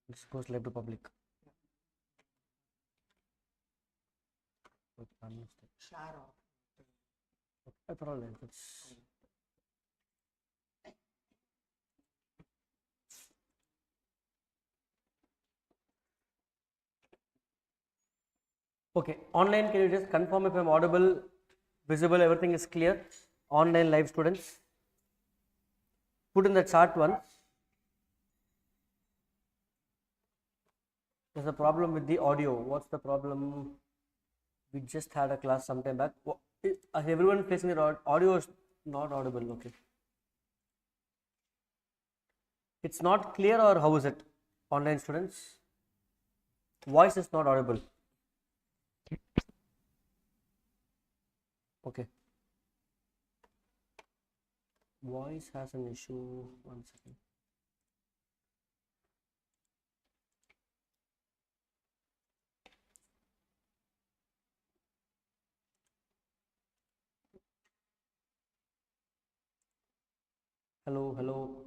This goes live to public. Share off. It's okay. Online, can you just confirm if I'm audible, visible, everything is clear? Online live students, put in the chat one. There's a problem with the audio. What's the problem? We just had a class sometime back. Everyone facing the audio is not audible. Okay. It's not clear, or how is it? Online students, voice is not audible. Okay. Voice has an issue. 1 second. Hello, hello,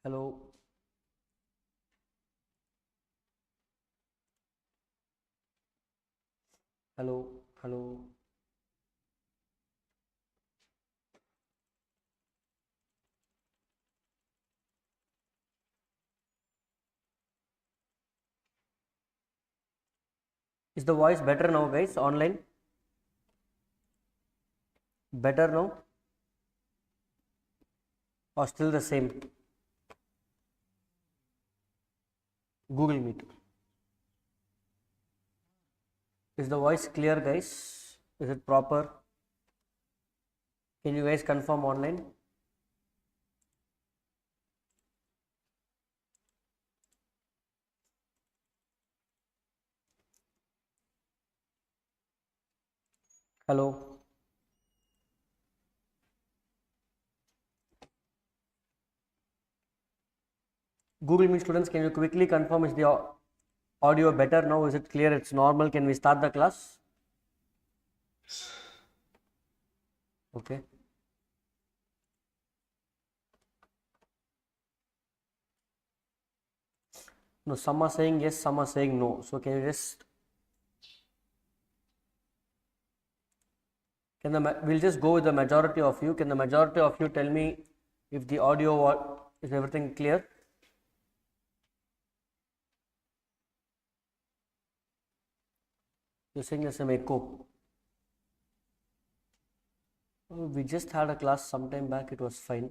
hello. Hello, hello. Is the voice better now, guys? Online? Better now? Or still the same? Google Meet. Is the voice clear, guys? Is it proper? Can you guys confirm online? Hello. Google Meet students, can you quickly confirm, is the audio better now? Is it clear? It's normal. Can we start the class? Okay. No, some are saying yes, some are saying no. So can you just we'll just go with the majority of you. Can the majority of you tell me if the audio, is everything clear? You're saying there's some echo. Oh, we just had a class sometime back, it was fine.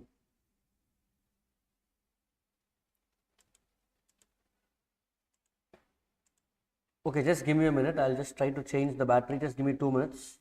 Okay, just give me a minute. I'll just try to change the battery. Just give me 2 minutes.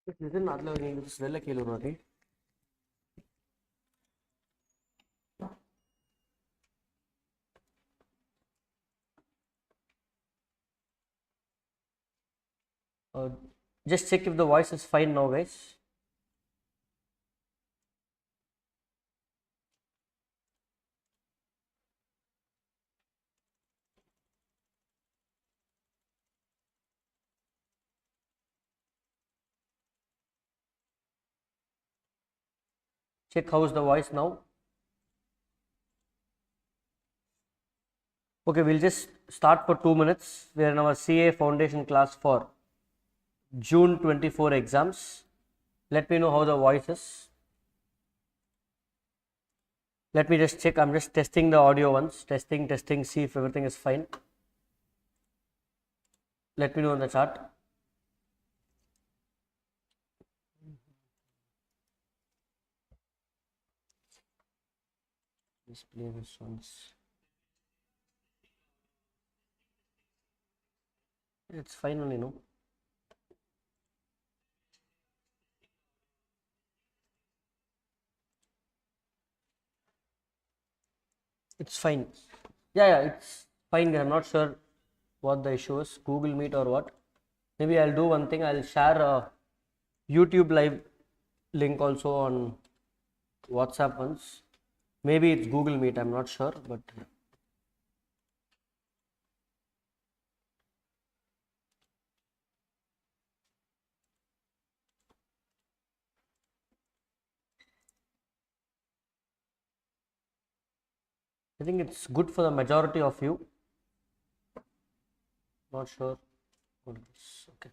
Listen, just check if the voice is fine now, guys. Check how is the voice now. Okay, we'll just start for 2 minutes. We are in our CA foundation class for June 24 exams. Let me know how the voice is. Let me just check. I'm just testing the audio once. Testing, see if everything is fine. Let me know in the chat. Let's play this once. It's fine only, no? It's fine. Yeah, it's fine. I'm not sure what the issue is, Google Meet or what. Maybe I'll do one thing. I'll share a YouTube live link also on WhatsApp once. Maybe it's Google Meet. I'm not sure, but I think it's good for the majority of you. Not sure what it is. Okay.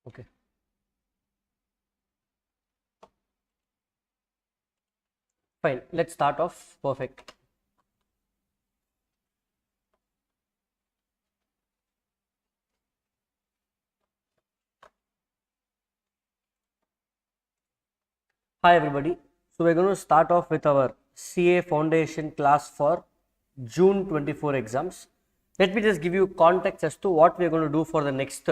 Okay. Fine. Let's start off. Perfect. Hi everybody. So we're going to start off with our CA Foundation class for June 24 exams. Let me just give you context as to what we're going to do for the next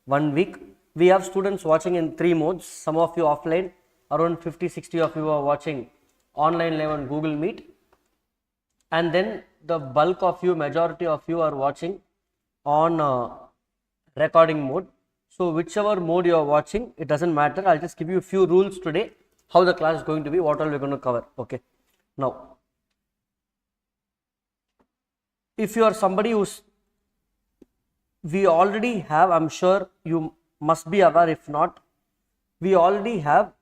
1 week. We have students watching in 3 modes. Some of you offline, around 50-60 of you are watching online live on Google Meet, and then the bulk of you, majority of you are watching on recording mode. So whichever mode you are watching, it doesn't matter. I'll just give you a few rules today, how the class is going to be, what all we're going to cover. Okay. Now, if you are somebody who's, we already have, I'm sure you must be aware, if not, we already have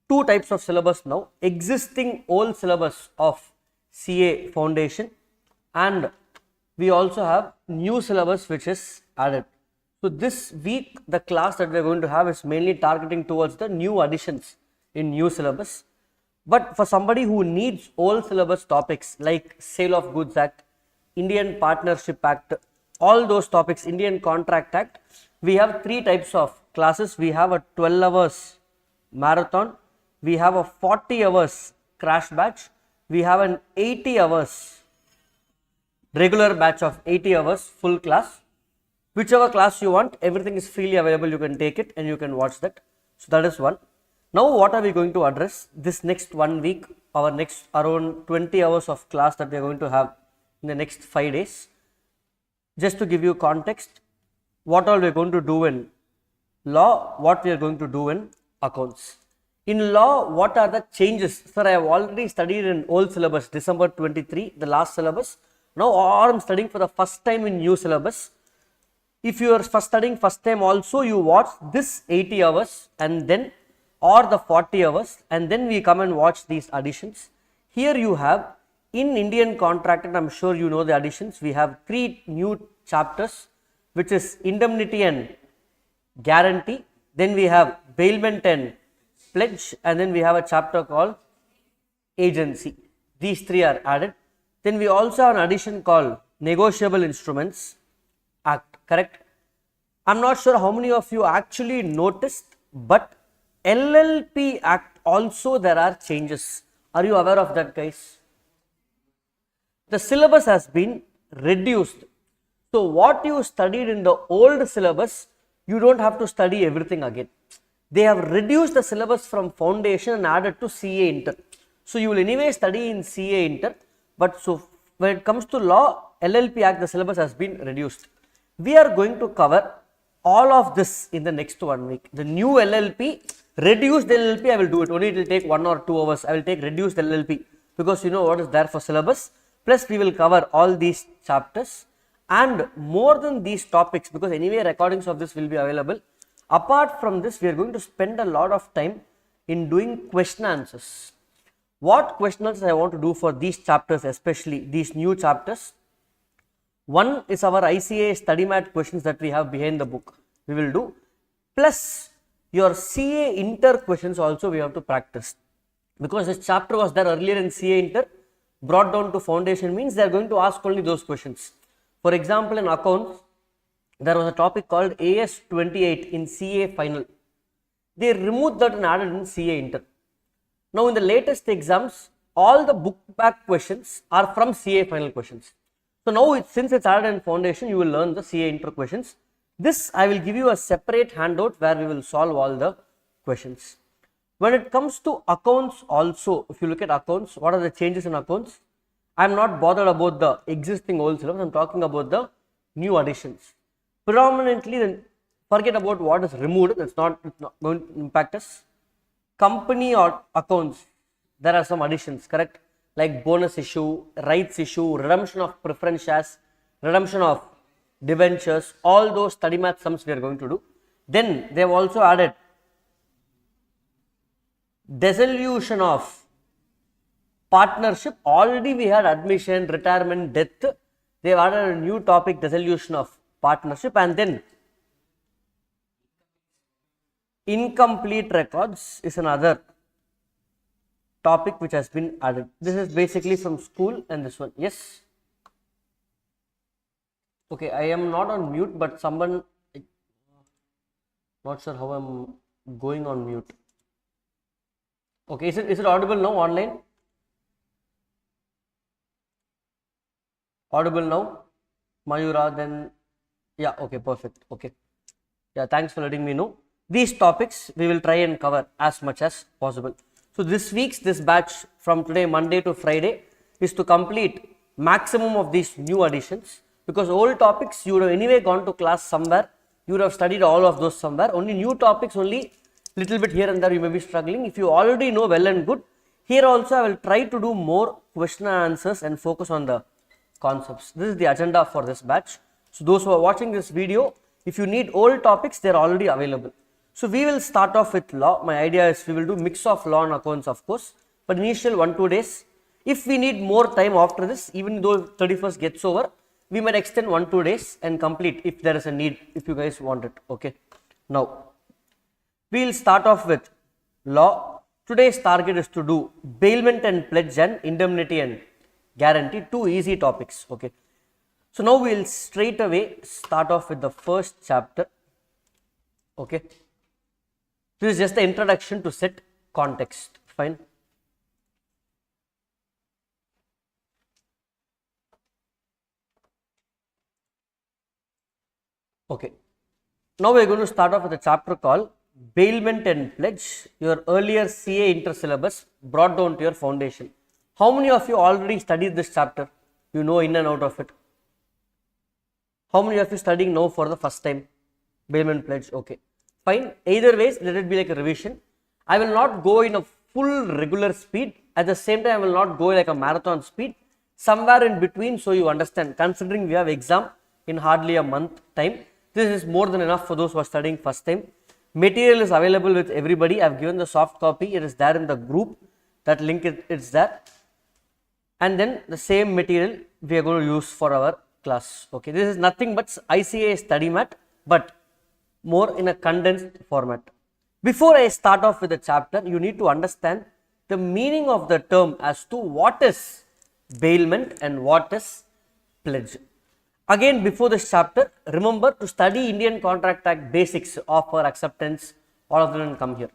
2 types of syllabus now, existing old syllabus of CA Foundation, and we also have new syllabus which is added. So this week the class that we are going to have is mainly targeting towards the new additions in new syllabus. But for somebody who needs old syllabus topics like Sale of Goods Act, Indian Partnership Act, all those topics, Indian Contract Act, we have 3 types of classes. We have a 12 hours marathon, we have a 40 hours crash batch, we have an 80 hours regular batch of 80 hours full class. Whichever class you want, everything is freely available, you can take it and you can watch that. So that is one. Now what are we going to address this next 1 week, our next around 20 hours of class that we are going to have in the next 5 days. Just to give you context, what all we are going to do in law, what we are going to do in accounts. In law, what are the changes? Sir, I have already studied in old syllabus, December 23, the last syllabus. Now I am studying for the first time in new syllabus. If you are studying first time also, you watch this 80 hours and then or the 40 hours and then we come and watch these additions. Here you have in Indian Contract, and I am sure you know the additions, we have 3 new chapters, which is Indemnity and Guarantee, then we have Bailment and Pledge, and then we have a chapter called Agency. These 3 are added. Then we also have an addition called Negotiable Instruments Act, correct? I am not sure how many of you actually noticed, but LLP Act also there are changes. Are you aware of that, guys? The syllabus has been reduced. So what you studied in the old syllabus, you don't have to study everything again. They have reduced the syllabus from foundation and added to CA Inter. So you will anyway study in CA Inter, but so when it comes to law, LLP Act, the syllabus has been reduced. We are going to cover all of this in the next 1 week. The new LLP, reduced LLP, I will do it. Only it will take 1 or 2 hours. I will take reduced LLP because you know what is there for syllabus. Plus we will cover all these chapters, And more than these topics, because anyway recordings of this will be available, apart from this, we are going to spend a lot of time in doing question answers. What question answers I want to do for these chapters, especially these new chapters? One is our ICA study mat questions that we have behind the book, we will do, plus your CA inter questions also we have to practice, because this chapter was there earlier in CA inter, brought down to foundation means they are going to ask only those questions. For example, in accounts, there was a topic called AS 28 in CA final. They removed that and added in CA inter. Now, in the latest exams, all the book back questions are from CA final questions. So, now since it's added in foundation, you will learn the CA inter questions. This I will give you a separate handout where we will solve all the questions. When it comes to accounts also, if you look at accounts, what are the changes in accounts? I am not bothered about the existing old syllabus, I am talking about the new additions. Predominantly, then forget about what is removed, that's not going to impact us. Company or accounts, there are some additions, correct? Like bonus issue, rights issue, redemption of preference shares, redemption of debentures, all those study math sums we are going to do. Then they have also added dissolution of partnership. Already we had admission, retirement, death. They have added a new topic, dissolution of partnership, and then incomplete records is another topic which has been added. This is basically from school, and this one, yes. Okay, I am not on mute, but someone, not sure how I am going on mute. Okay, is it audible now online? Audible now? Mayura, then, yeah, okay, perfect, okay. Yeah, thanks for letting me know. These topics we will try and cover as much as possible. So, this batch from today, Monday to Friday, is to complete maximum of these new additions, because old topics you would have anyway gone to class somewhere, you would have studied all of those somewhere, only new topics only little bit here and there you may be struggling. If you already know, well and good. Here also I will try to do more question and answers and focus on the concepts. This is the agenda for this batch. So, those who are watching this video, if you need old topics, they are already available. So, we will start off with law. My idea is we will do mix of law and accounts, of course, but initial 1-2 days. If we need more time after this, even though 31st gets over, we might extend 1-2 days and complete if there is a need, if you guys want it. Okay. Now, we will start off with law. Today's target is to do bailment and pledge and indemnity and guarantee, two easy topics. Okay. So, now we will straight away start off with the first chapter. Okay. This is just the introduction to set context. Fine. Okay. Now we are going to start off with a chapter called Bailment and Pledge, your earlier CA inter syllabus brought down to your foundation. How many of you already studied this chapter? You know in and out of it. How many of you studying now for the first time? Bailment Pledge, okay. Fine. Either ways, let it be like a revision. I will not go in a full regular speed. At the same time, I will not go like a marathon speed. Somewhere in between, so you understand. Considering we have exam in hardly a month time, this is more than enough for those who are studying first time. Material is available with everybody. I have given the soft copy. It is there in the group. That link is there. And then the same material we are going to use for our class. Okay, this is nothing but ICA study mat, but more in a condensed format. Before I start off with the chapter, you need to understand the meaning of the term as to what is bailment and what is pledge. Again, before this chapter, remember to study Indian Contract Act basics, offer, acceptance, all of them come here.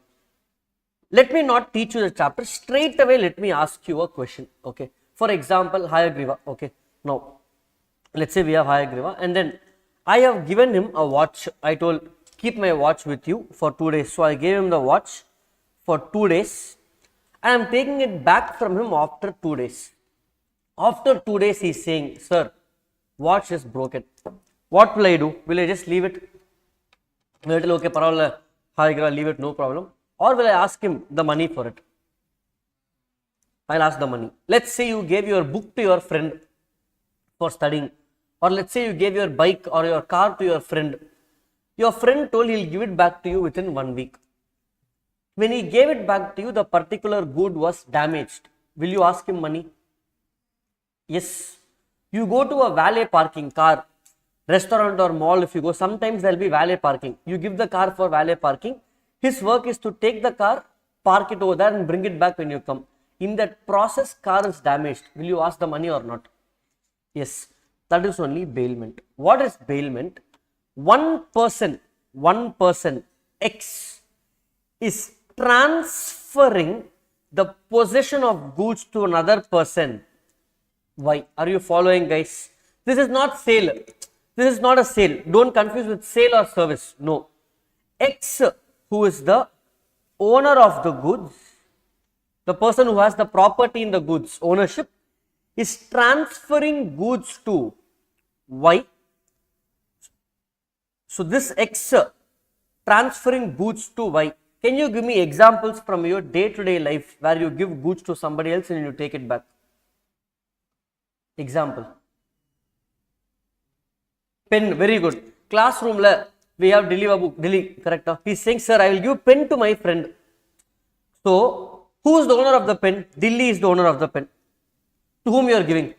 Let me not teach you the chapter, straight away let me ask you a question. Okay. For example, Hayagriva. Okay. Now, let's say we have Hayagriva, and then I have given him a watch. I told, keep my watch with you for 2 days. So, I gave him the watch for 2 days. I am taking it back from him after 2 days. After 2 days, he is saying, sir, watch is broken. What will I do? Will I just leave it? Will I tell, okay, parallel, Hayagriva, leave it, no problem. Or will I ask him the money for it? I will ask the money. Let's say you gave your book to your friend for studying, or let's say you gave your bike or your car to your friend. Your friend told he'll give it back to you within 1 week. When he gave it back to you, the particular good was damaged. Will you ask him money? Yes. You go to a valet parking car, restaurant or mall, if you go, sometimes there will be valet parking. You give the car for valet parking. His work is to take the car, park it over there and bring it back when you come. In that process, car is damaged. Will you ask the money or not? Yes. That is only bailment. What is bailment? One person, X, is transferring the possession of goods to another person. Y. Are you following, guys? This is not sale. This is not a sale. Don't confuse with sale or service. No. X, who is the owner of the goods, the person who has the property in the goods, ownership, is transferring goods to Y. So this X transferring goods to Y. Can you give me examples from your day-to-day life where you give goods to somebody else and you take it back? Example. Pen, very good. Classroom la we have Delhi, correct? He's saying, sir, I will give pen to my friend. So who is the owner of the pen? Delhi is the owner of the pen. To whom you are giving?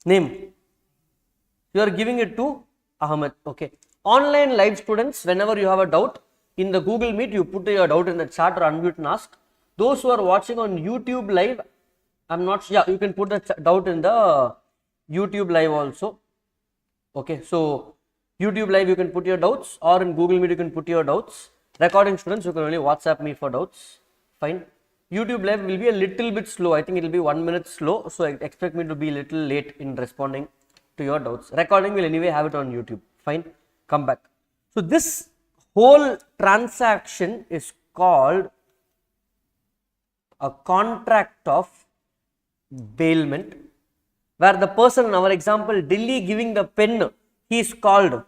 Name. You are giving it to Ahmed. Okay. Online live students, whenever you have a doubt, in the Google Meet, you put your doubt in the chat or unmute and ask. Those who are watching on YouTube live, I'm not sure. Yeah, you can put the doubt in the YouTube live also. Okay. So YouTube live, you can put your doubts, or in Google Meet, you can put your doubts. Recording students, you can only WhatsApp me for doubts. Fine. YouTube live will be a little bit slow. I think it will be 1 minute slow. So expect me to be a little late in responding to your doubts. Recording will anyway have it on YouTube. Fine. Come back. So this whole transaction is called a contract of bailment, where the person, in our example, Delhi giving the pen, he is called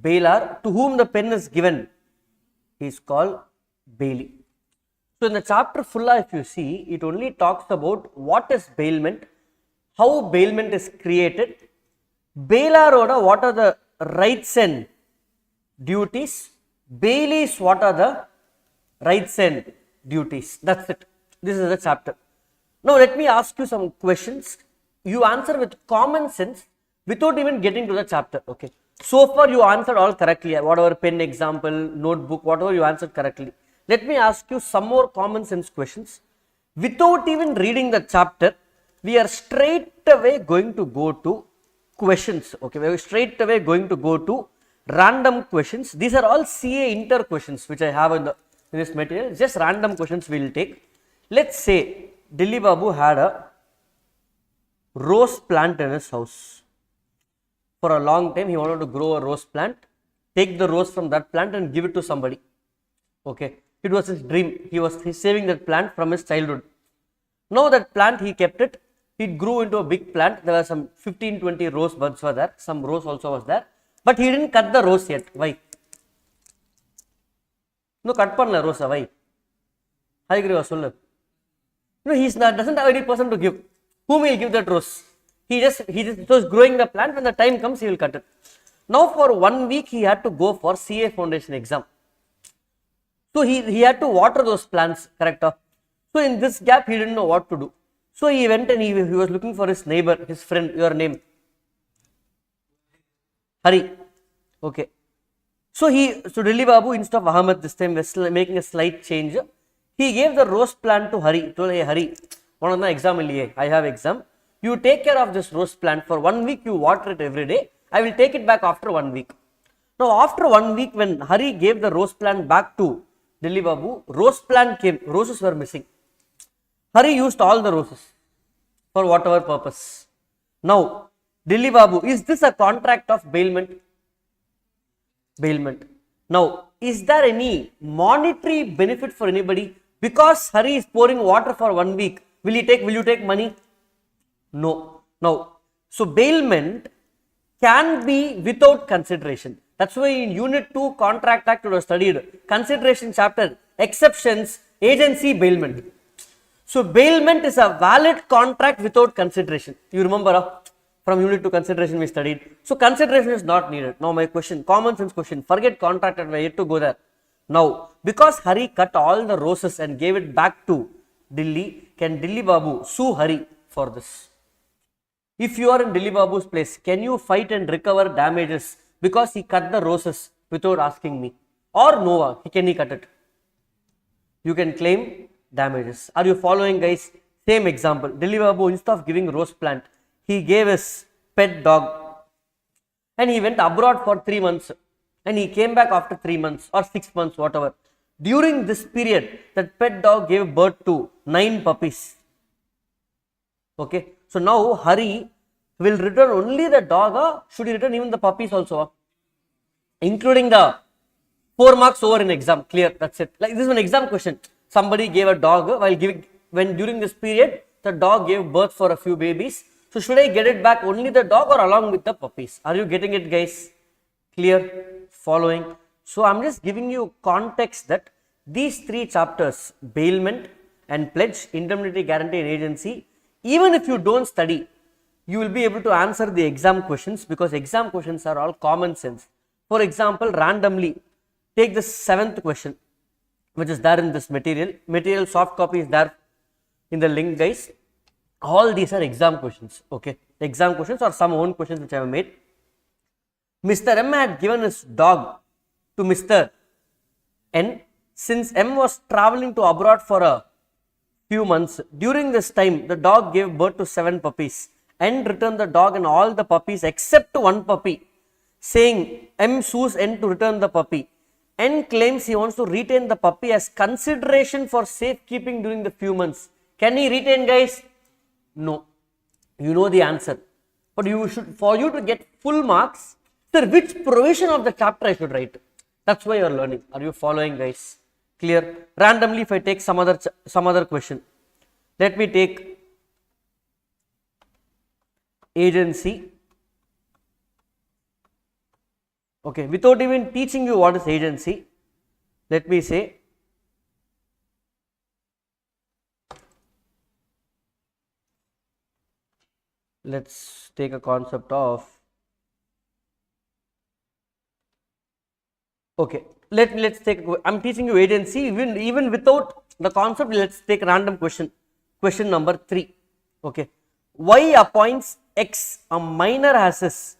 Bailor. To whom the pen is given, he is called bailee. So in the chapter full, if you see, it only talks about what is bailment, how bailment is created, Bailor, what are the rights and duties, bailees, what are the rights and duties. That's it. This is the chapter. Now let me ask you some questions. You answer with common sense without even getting to the chapter. Okay. So far you answered all correctly. Whatever pen example, notebook, whatever you answered correctly. Let me ask you some more common sense questions. Without even reading the chapter, we are straight away going to go to questions. Okay, we are straight away going to go to random questions. These are all CA inter questions which I have in this material. Just random questions we will take. Let's say Delhi Babu had a rose plant in his house. For a long time he wanted to grow a rose plant, take the rose from that plant and give it to somebody. Okay, it was his dream. He was saving that plant from his childhood. Now that plant he kept it. It grew into a big plant. There were some 15-20 rose buds were there. Some rose also was there. But he didn't cut the rose yet. Why? No, cut panna rose. Why? I agree. No, doesn't have any person to give. Whom will give that rose? He just was growing the plant. When the time comes, he will cut it. Now for 1 week he had to go for CA foundation exam. So he had to water those plants, correct? So in this gap he didn't know what to do. So he went and he was looking for his neighbor, his friend. Your name? Hari. Okay. So Delhi Babu, instead of Ahmed this time, was making a slight change. He gave the rose plant to Hari. He told, hey Hari, one of the exam, I have exam. You take care of this rose plant for 1 week. You water it every day. I will take it back after 1 week. Now after 1 week, when Hari gave the rose plant back to Delhi Babu, rose plant came. Roses were missing. Hari used all the roses for whatever purpose. Now, Delhi Babu, is this a contract of bailment? Bailment. Now, is there any monetary benefit for anybody? Because Hari is pouring water for 1 week, will you take money? No. Now, so bailment can be without consideration. That's why in Unit 2 Contract Act we have studied consideration chapter, exceptions, agency, bailment. So bailment is a valid contract without consideration. You remember from unit 2 consideration we studied. So consideration is not needed. Now my question, common sense question, forget contract and we are yet to go there. Now because Hari cut all the roses and gave it back to Dilli, can Dilli Babu sue Hari for this? If you are in Dilli Babu's place, can you fight and recover damages because he cut the roses without asking me? Or no, can he cut it? You can claim damages. Are you following, guys? Same example. Dilli Babu, instead of giving rose plant, he gave his pet dog and he went abroad for 3 months and he came back after 3 months or 6 months, whatever. During this period, that pet dog gave birth to 9 puppies. Okay. So now Hari will return only the dog, or should he return even the puppies also? Including the 4 marks over in exam. Clear, that's it. Like this is an exam question. Somebody gave a dog while when during this period the dog gave birth for a few babies. So should I get it back only the dog or along with the puppies? Are you getting it, guys? Clear? Following? So I'm just giving you context that these 3 chapters, bailment and pledge, indemnity, guarantee and agency, even if you don't study, you will be able to answer the exam questions because exam questions are all common sense. For example, randomly take the 7th question which is there in this material soft copy is there in the link, guys. All these are exam questions, okay, exam questions or some own questions which I have made. Mr. M had given his dog to Mr. N. Since M was traveling to abroad for a few months, during this time the dog gave birth to 7 puppies and returned the dog and all the puppies except 1 puppy, saying M sues N to return the puppy. N claims he wants to retain the puppy as consideration for safekeeping during the few months. Can he retain, guys? No. You know the answer. But you should, for you to get full marks, sir, which provision of the chapter I should write? That's why you are learning. Are you following, guys? Clear? Randomly, if I take some other question, let me take agency. Okay, without even teaching you what is agency, let me say let's take a concept of, okay, let's take, I'm teaching you agency even without the concept. Let's take a random question number 3. Okay, Y appoints X a minor as his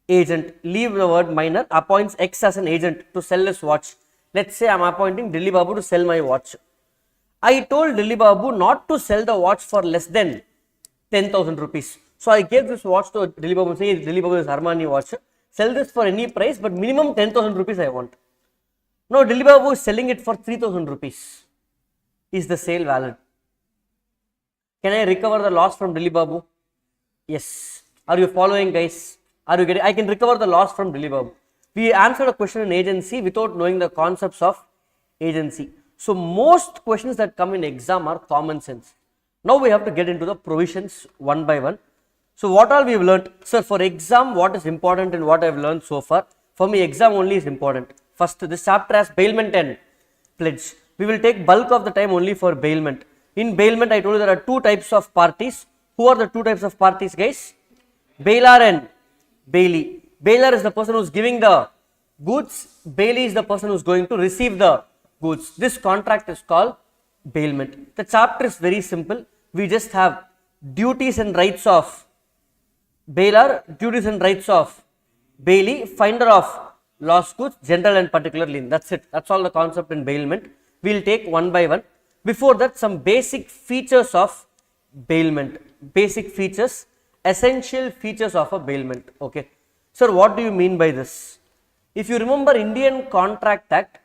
agent, leave the word minor, appoints X as an agent to sell his watch. Let's say I am appointing Dilli Babu to sell my watch. I told Dilli Babu not to sell the watch for less than 10,000 rupees. So I gave this watch to Dilli Babu, say Dilli Babu is Armani watch, sell this for any price but minimum 10,000 rupees I want. Now Dilli Babu is selling it for 3,000 rupees. Is the sale valid? Can I recover the loss from Dilli Babu? Yes. Are you following, guys? Are you getting? I can recover the loss from Dilli Babu. We answered a question in agency without knowing the concepts of agency. So most questions that come in exam are common sense. Now we have to get into the provisions one by one. So what all we have learned? Sir, for exam, what is important and what I have learned so far? For me, exam only is important. First, this chapter has bailment and pledge. We will take bulk of the time only for bailment. In bailment, I told you there are 2 types of parties. Who are the 2 types of parties, guys? Bailor and bailee. Bailor is the person who is giving the goods. Bailee is the person who is going to receive the goods. This contract is called bailment. The chapter is very simple. We just have duties and rights of Bailor, duties and rights of bailee, finder of lost goods, general and particular lien. That's it. That's all the concept in bailment. We will take one by one. Before that, some basic features of bailment. Basic features, essential features of a bailment. Okay. Sir, what do you mean by this? If you remember Indian Contract Act,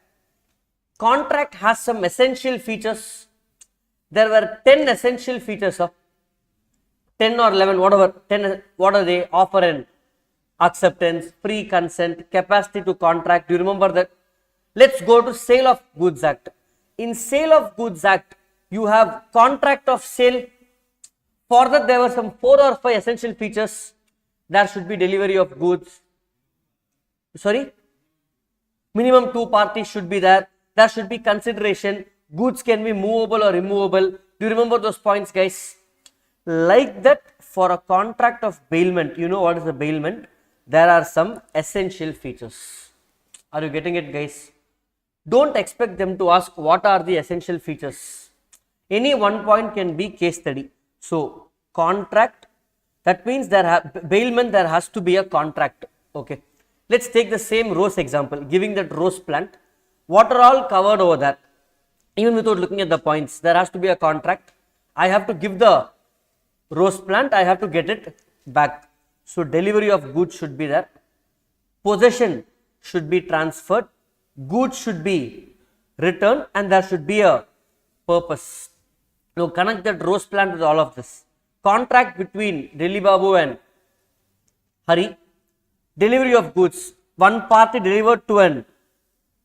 contract has some essential features. There were 10 essential features of 10 or 11, whatever, 10, what are they? Offer and acceptance, free consent, capacity to contract. Do you remember that? Let's go to Sale of Goods Act. In Sale of Goods Act, you have contract of sale. For that, there were some 4 or 5 essential features. There should be delivery of goods. Sorry? Minimum 2 parties should be there. There should be consideration. Goods can be movable or immovable. Do you remember those points, guys? Like that, for a contract of bailment, you know what is the bailment? There are some essential features. Are you getting it, guys? Don't expect them to ask what are the essential features. Any one point can be case study. So, contract, that means bailment, there has to be a contract. Okay. Let's take the same rose example, giving that rose plant. What are all covered over there? Even without looking at the points, there has to be a contract. I have to give the rose plant, I have to get it back. So, delivery of goods should be there. Possession should be transferred. Goods should be returned, and there should be a purpose. Now, connect that rose plant with all of this. Contract between Delhi Babu and Hari. Delivery of goods. One party delivered to an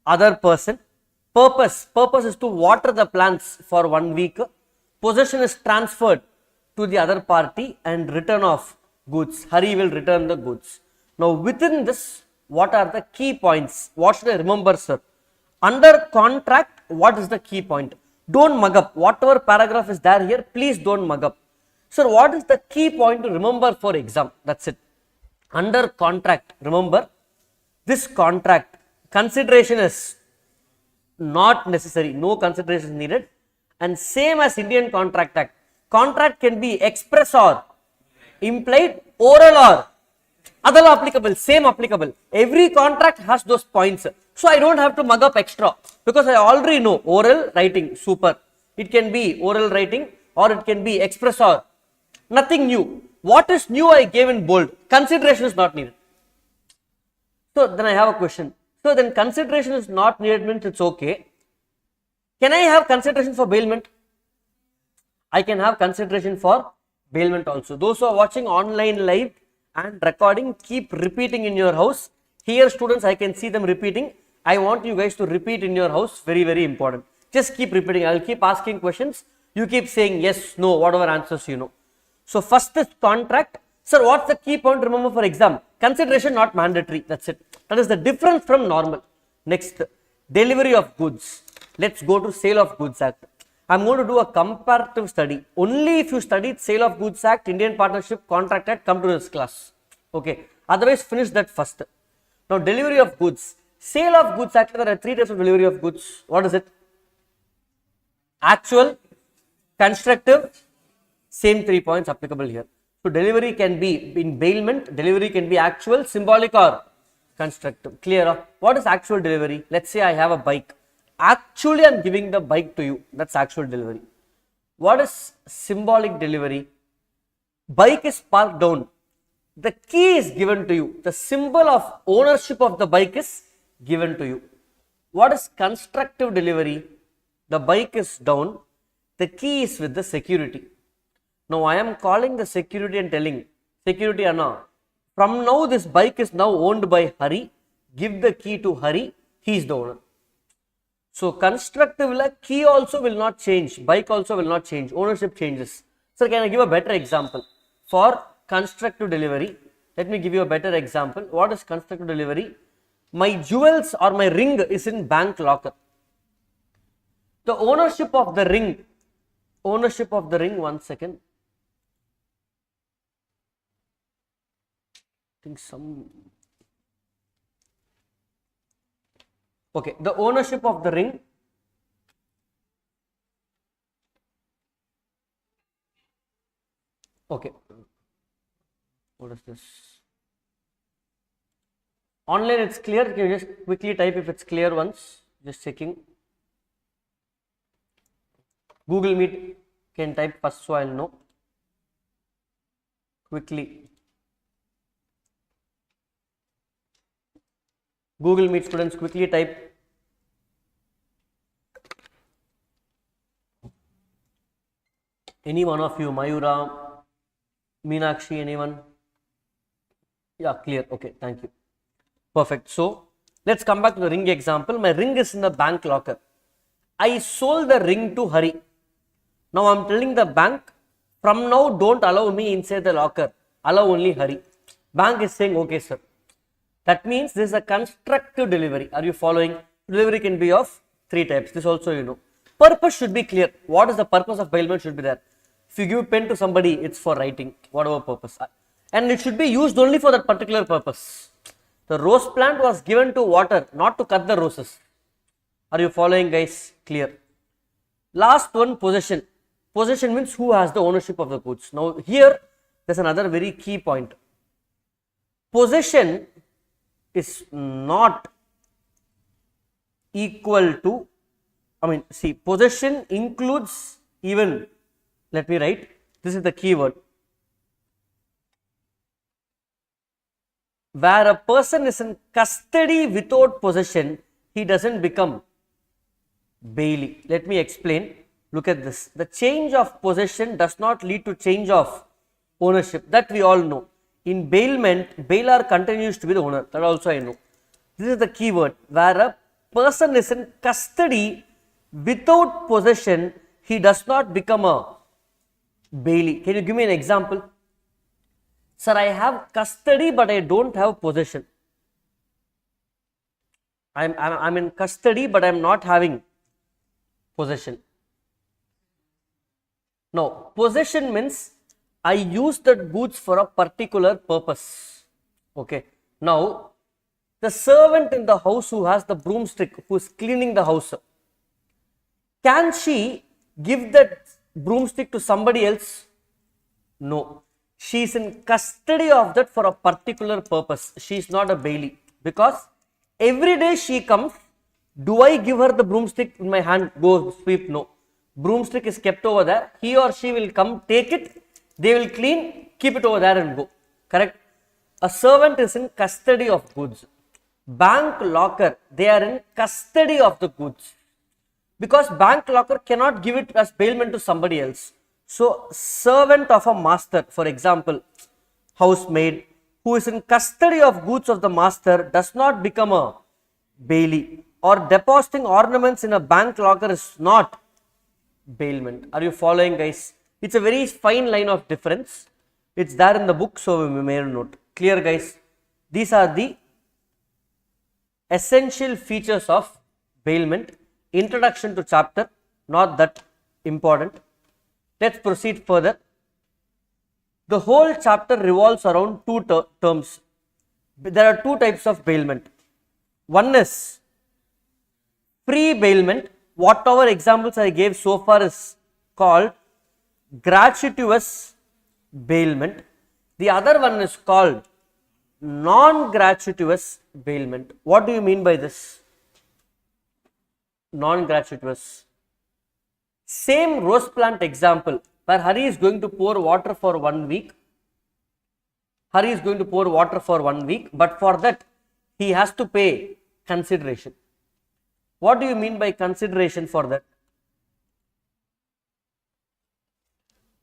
other person. Purpose is to water the plants for 1 week. Possession is transferred to the other party, and return of goods. Hari will return the goods. Now, within this, what are the key points? What should I remember, sir? Under contract, what is the key point? Don't mug up. Whatever paragraph is there here, please don't mug up. Sir, what is the key point to remember for exam? That's it. Under contract, remember, this contract, consideration is not necessary. No consideration is needed. And same as Indian Contract Act. Contract can be express or implied, oral or other applicable, same applicable. Every contract has those points. So, I don't have to mug up extra because I already know oral writing, super. It can be oral writing or it can be express or nothing new. What is new I gave in bold? Consideration is not needed. So, then I have a question. So, then consideration is not needed means it's okay. Can I have consideration for bailment? I can have consideration for bailment also. Those who are watching online live and recording, keep repeating in your house. Here students, I can see them repeating. I want you guys to repeat in your house, very, very important. Just keep repeating. I will keep asking questions. You keep saying yes, no, whatever answers you know. So, first is contract. Sir, what's the key point to remember for exam? Consideration not mandatory. That's it. That is the difference from normal. Next, delivery of goods. Let's go to Sale of Goods Act. I am going to do a comparative study. Only if you studied Sale of Goods Act, Indian Partnership Contract Act, come to this class. Okay. Otherwise, finish that first. Now, delivery of goods. Sale of Goods Act, there are 3 types of delivery of goods. What is it? Actual, constructive, same 3 points applicable here. So, delivery can be in bailment, delivery can be actual, symbolic or constructive. Clear? What is actual delivery? Let's say I have a bike. Actually, I am giving the bike to you. That's actual delivery. What is symbolic delivery? Bike is parked down. The key is given to you. The symbol of ownership of the bike is given to you. What is constructive delivery? The bike is down. The key is with the security. Now, I am calling the security and telling, security Anna, from now this bike is now owned by Hari. Give the key to Hari. He is the owner. So, constructive key also will not change. Bike also will not change. Ownership changes. Sir, can I give a better example? For constructive delivery, let me give you a better example. What is constructive delivery? My jewels or my ring is in bank locker. The ownership of the ring, one second. I think okay, the ownership of the ring okay. What is this? Online it's clear. Can you just quickly type if it's clear once? Just checking. Google Meet can type first so I'll know. Quickly. Google Meet students, quickly type. Any one of you, Mayura, Meenakshi, anyone? Yeah, clear. Okay, thank you. Perfect. So, let's come back to the ring example. My ring is in the bank locker. I sold the ring to Hari. Now, I am telling the bank, from now don't allow me inside the locker. Allow only Hari. Bank is saying, okay, sir. That means this is a constructive delivery. Are you following? Delivery can be of 3 types. This also you know. Purpose should be clear. What is the purpose of bailment should be there. If you give pen to somebody, it's for writing, whatever purpose. And it should be used only for that particular purpose. The rose plant was given to water, not to cut the roses. Are you following, guys? Clear. Last one, possession. Possession means who has the ownership of the goods. Now here, there's another very key point. Possession is not equal to, see, possession includes even, let me write, this is the key word. Where a person is in custody without possession, he doesn't become bailee. Let me explain. Look at this. The change of possession does not lead to change of ownership. That we all know. In bailment, bailor continues to be the owner. That also I know. This is the key word. Where a person is in custody without possession, he does not become a bailee. Can you give me an example? Sir, I have custody but I don't have possession. I'm in custody but I'm not having possession. No, possession means I use the goods for a particular purpose. Okay. Now, the servant in the house who has the broomstick, who is cleaning the house, can she give that broomstick to somebody else? No. She is in custody of that for a particular purpose. She is not a bailee, because every day she comes. Do I give her the broomstick in my hand, go sweep? No. Broomstick is kept over there. He or she will come, take it, they will clean, keep it over there and go. Correct? A servant is in custody of goods. Bank locker, they are in custody of the goods. Because bank locker cannot give it as bailment to somebody else. So, servant of a master, for example, housemaid, who is in custody of goods of the master, does not become a bailee. Or depositing ornaments in a bank locker is not bailment. Are you following, guys? It's a very fine line of difference. It's there in the book, so we may note. Clear, guys? These are the essential features of bailment. Introduction to chapter, not that important. Let's proceed further. The whole chapter revolves around two terms. There are two types of bailment. One is free bailment. Whatever examples I gave so far is called gratuitous bailment. The other one is called non-gratuitous bailment. What do you mean by this? Non-gratuitous. Same rose plant example, where Hari is going to pour water for 1 week. Hari is going to pour water for 1 week, but for that he has to pay consideration. What do you mean by consideration for that?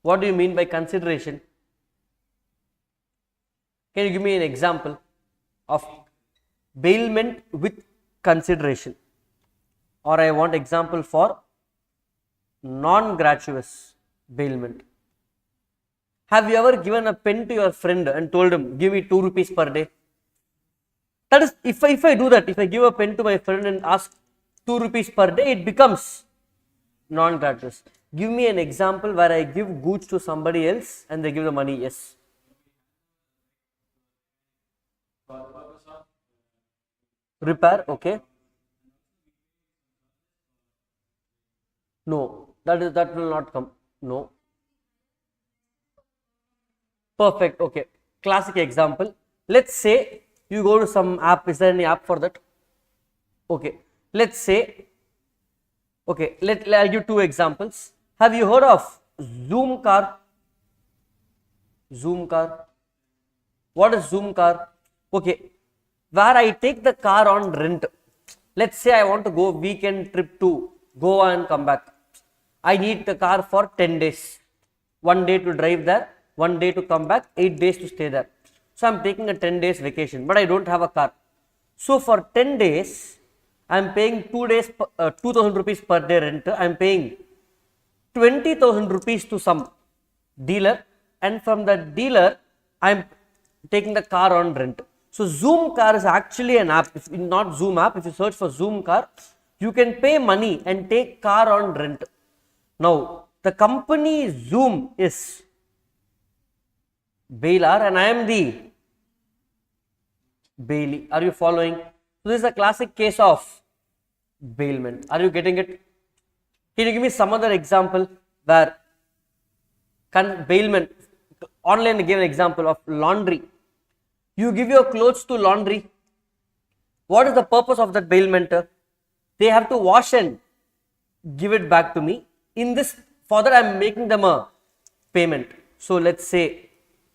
What do you mean by consideration? Can you give me an example of bailment with consideration? Or I want example for non-gratuitous bailment. Have you ever given a pen to your friend and told him, give me 2 rupees per day? That is, if I do that, if I give a pen to my friend and ask 2 rupees per day, it becomes non-gratuitous. Give me an example where I give goods to somebody else and they give the money. Yes. Repair, okay. No, that will not come. No. Perfect, okay. Classic example. Let's say you go to some app. Is there any app for that? Okay. Let's say, okay, I'll give 2 examples. Have you heard of Zoom car? Zoom car. What is Zoom car? Okay, where I take the car on rent. Let's say I want to go weekend trip to Goa and come back. I need the car for 10 days. 1 day to drive there, 1 day to come back, 8 days to stay there. So I'm taking a 10 days vacation, but I don't have a car. So for 10 days, I'm paying 2 days, 2000 rupees per day rent. I'm paying 20,000 rupees to some dealer, and from that dealer, I'm taking the car on rent. So Zoom car is actually an app. If not Zoom app, if you search for Zoom car, You can pay money and take car on rent. Now, the company Zoom is Bailor and I am the bailee. Are you following? So, this is a classic case of bailment. Are you getting it? Can you give me some other example where bailment? Online give an example of laundry. You give your clothes to laundry. What is the purpose of that bailment? They have to wash and give it back to me. In this, for that I am making them a payment. So let's say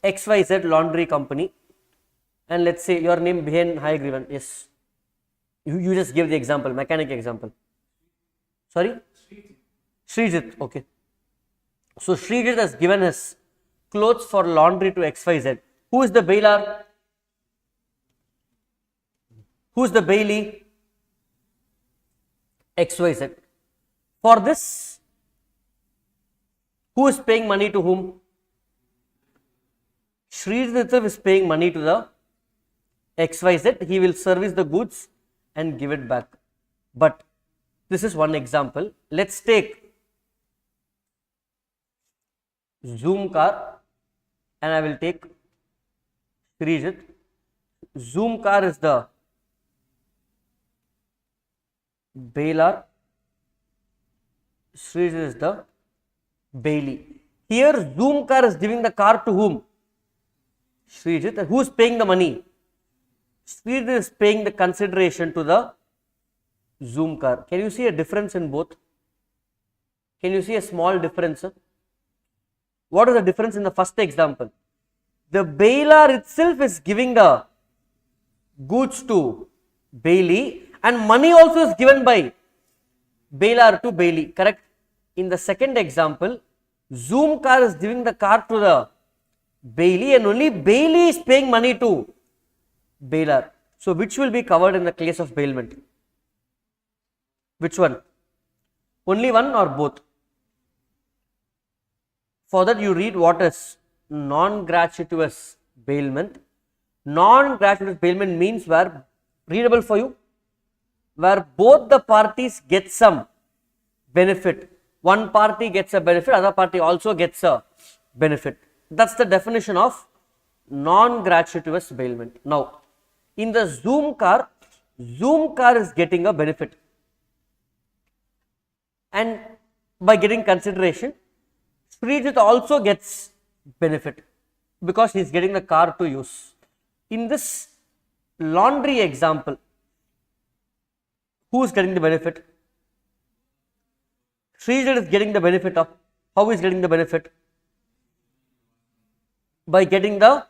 XYZ laundry company, and let's say your name behind high grievance. Yes, you just give the example, mechanic example. Sorry, Srijit. Okay, so Srijit has given his clothes for laundry to XYZ. Who is the bailor? Who is the bailee? XYZ. For this, who is paying money to whom? Srijit itself is paying money to the XYZ. He will service the goods and give it back. But this is one example. Let's take Zoom car and I will take Srijit. Zoom car is the Bailor, Srijit is the bailee. Here Zoom car is giving the car to whom? Srijit. Who is paying the money? Srijit is paying the consideration to the Zoom car. Can you see a difference in both? Can you see a small difference? What is the difference in the first example? The bailor itself is giving the goods to bailee and money also is given by bailor to bailee, correct? In the second example, Zoom car is giving the car to the bailee and only bailee is paying money to bailor. So, which will be covered in the case of bailment? Which one? Only one or both? For that you read what is non-gratuitous bailment. Non-gratuitous bailment means where, readable for you, where both the parties get some benefit. One party gets a benefit, other party also gets a benefit. That's the definition of non-gratuitous bailment. Now, in the Zoom car is getting a benefit. And by getting consideration, Srijit also gets benefit because he is getting the car to use. In this laundry example, who is getting the benefit? Srijit is getting the benefit of, how is getting the benefit? By getting the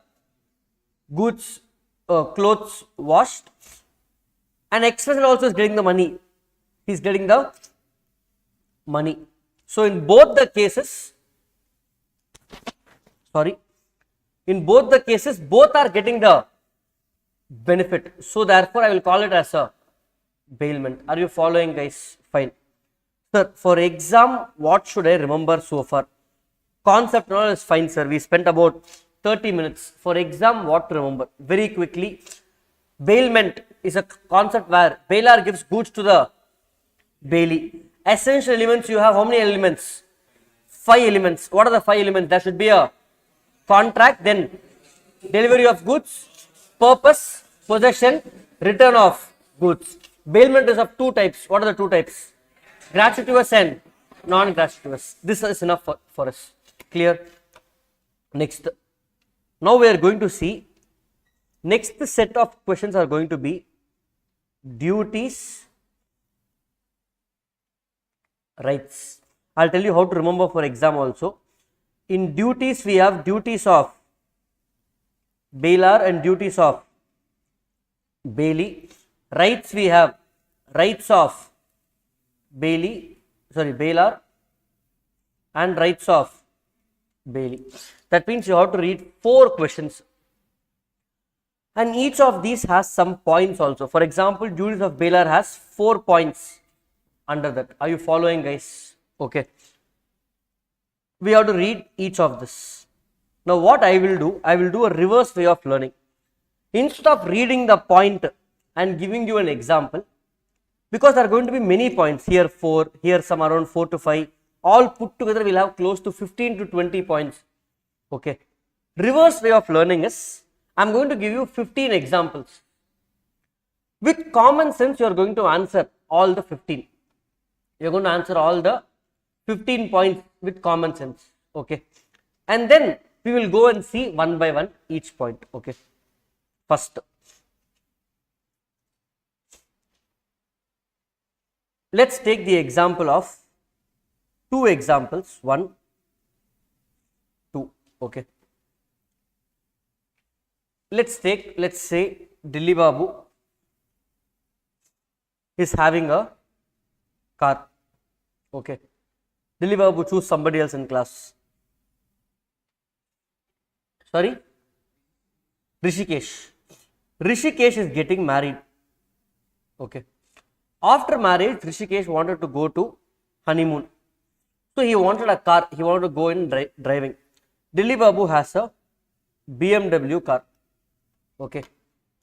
goods, clothes washed, and XYZ also is getting the money. He is getting the money. So, in both the cases, both are getting the benefit. So, therefore, I will call it as a bailment. Are you following, guys? Fine. Sir, for exam, what should I remember so far? Concept now is fine, sir. We spent about 30 minutes. For exam, what to remember? Very quickly, bailment is a concept where bailor gives goods to the bailee. Essential elements, you have how many elements? 5 elements. What are the 5 elements? There should be a contract, then delivery of goods, purpose, possession, return of goods. Bailment is of 2 types. What are the 2 types? Gratuitous and non-gratuitous. This is enough for us. Clear? Next. Now we are going to see, next set of questions are going to be duties, rights. I will tell you how to remember for exam also. In duties, we have duties of bailor and duties of bailee. Rights, we have rights of bailor and rights of bailee. That means you have to read 4 questions and each of these has some points also. For example, duties of bailor has 4 points under that. Are you following, guys? Okay. We have to read each of this. Now what I will do a reverse way of learning. Instead of reading the point and giving you an example, because there are going to be many points, here 4, here some around 4 to 5, all put together will have close to 15 to 20 points. Okay. Reverse way of learning is, I am going to give you 15 examples. With common sense, you are going to answer all the 15. You are going to answer all the 15 points with common sense. Okay. And then we will go and see one by one each point. Okay. First, let's take the example of 2 examples, 1, 2. Okay. Let's say Dilli Babu is having a car. Okay. Dilli Babu choose somebody else in class. Sorry? Rishikesh. Rishikesh is getting married. Okay. After marriage, Rishikesh wanted to go to honeymoon. So he wanted a car, he wanted to go in driving. Dilli Babu has a BMW car. Okay.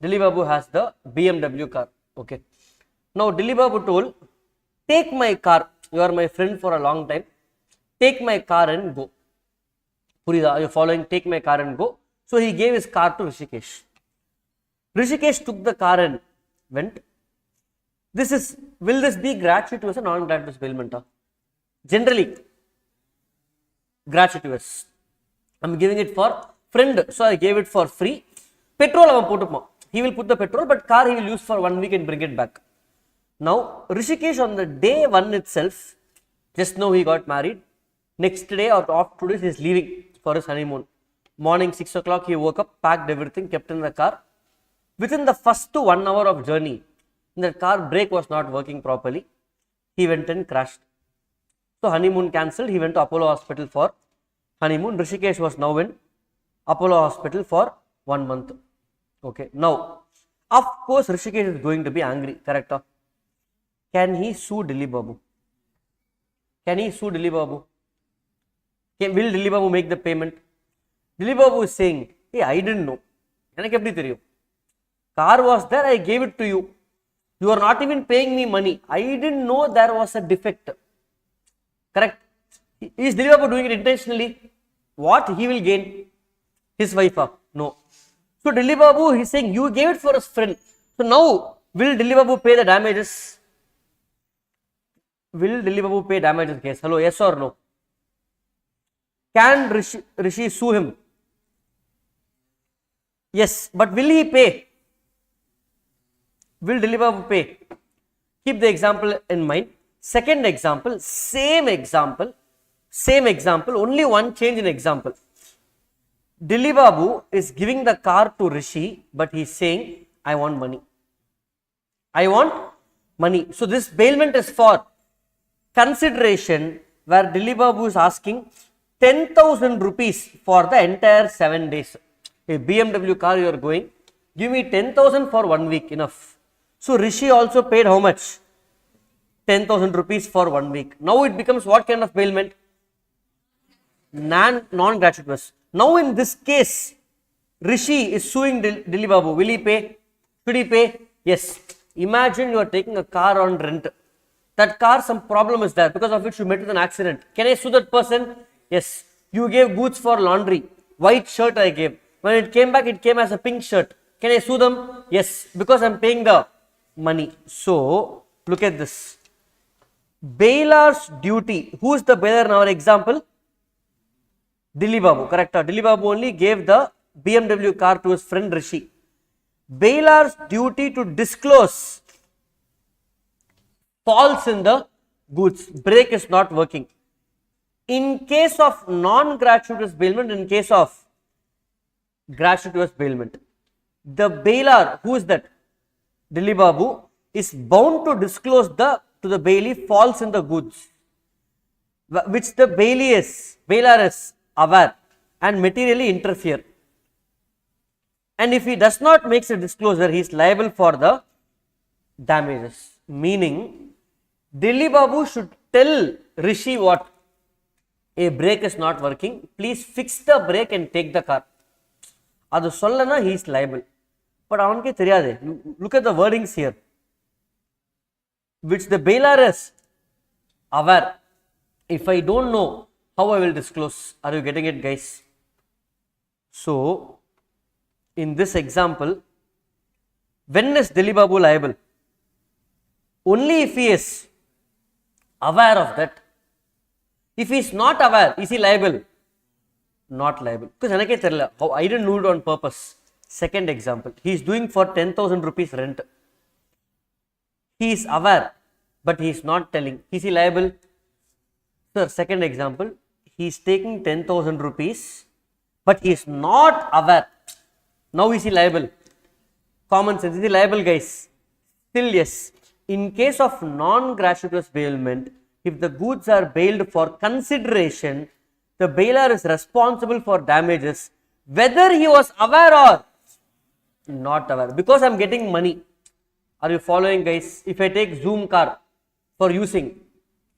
Dilli Babu has the BMW car. Okay. Now Dilli Babu told, take my car, you are my friend for a long time, take my car and go. Purida, are you following? Take my car and go. So he gave his car to Rishikesh. Rishikesh took the car and went. Will this be gratuitous or non-gratuitous bailment? Generally, gratuitous. I am giving it for friend, so I gave it for free. Petrol, he will put the petrol, but car he will use for 1 week and bring it back. Now, Rishikesh on the day 1 itself, just now he got married. Next day or after 2 days, he is leaving for his honeymoon. Morning 6 o'clock, he woke up, packed everything, kept in the car. Within the first 1 hour of journey, the car brake was not working properly. He went and crashed. So honeymoon cancelled. He went to Apollo Hospital for honeymoon. Rishikesh was now in Apollo Hospital for 1 month. Okay. Now, of course, Rishikesh is going to be angry. Correct? Can he sue Dilli Babu? Can he sue Dilli Babu? Will Dilli Babu make the payment? Dilli Babu is saying, hey, I didn't know. Car was there, I gave it to you. You are not even paying me money. I didn't know there was a defect. Correct? Is Dilli Babu doing it intentionally? What he will gain? His wife? No. So Dilli Babu, he is saying, you gave it for his friend. So now, will Dilli Babu pay the damages? Will Dilli Babu pay damages case? Hello, yes or no? Can Rishi sue him? Yes, but will he pay? Will Dilli Babu pay? Keep the example in mind. Second example, same example, only one change in example. Dilli Babu is giving the car to Rishi, but he is saying, I want money. I want money. So this bailment is for consideration where Dilli Babu is asking 10,000 rupees for the entire 7 days. A BMW car you are going, give me 10,000 for 1 week, enough. So Rishi also paid how much? 10,000 rupees for 1 week. Now it becomes what kind of bailment? Non-gratuitous. Now in this case, Rishi is suing Dilli Babu. Will he pay? Should he pay? Yes. Imagine you are taking a car on rent. That car, some problem is there, because of which you met with an accident. Can I sue that person? Yes. You gave goods for laundry. White shirt I gave. When it came back, it came as a pink shirt. Can I sue them? Yes. Because I am paying the money. So, look at this. Bailor's duty. Who is the bailor in our example? Dilli Babu. Correct? Dilli Babu only gave the BMW car to his friend Rishi. Bailor's duty to disclose falls in the goods. Brake is not working. In case of non-gratuitous bailment, in case of gratuitous bailment, the bailor, who is that? Dilli Babu, is bound to disclose to the bailee falls in the goods, which the bailor is aware and materially interfere. And if he does not make a disclosure, he is liable for the damages. Meaning, Dilli Babu should tell Rishi what? A brake is not working. Please fix the brake and take the car. Adu sollana, he is liable. But avanke theriyade. Look at the wordings here. which the bailor is aware. If I don't know, how I will disclose? Are you getting it, guys? So, in this example, when is Dilip Babu liable? Only if he is aware of that. If he is not aware, is he liable? Not liable. Because I didn't do it on purpose. Second example, he is doing for 10,000 rupees rent. He is aware, but he is not telling. Is he liable? Sir, second example, he is taking 10,000 rupees, but he is not aware. Now is he liable? Common sense. Is he liable, guys? Still yes. In case of non-gratuitous bailment, if the goods are bailed for consideration, the bailor is responsible for damages whether he was aware or not aware, because I am getting money. Are you following, guys? If I take Zoom car for using,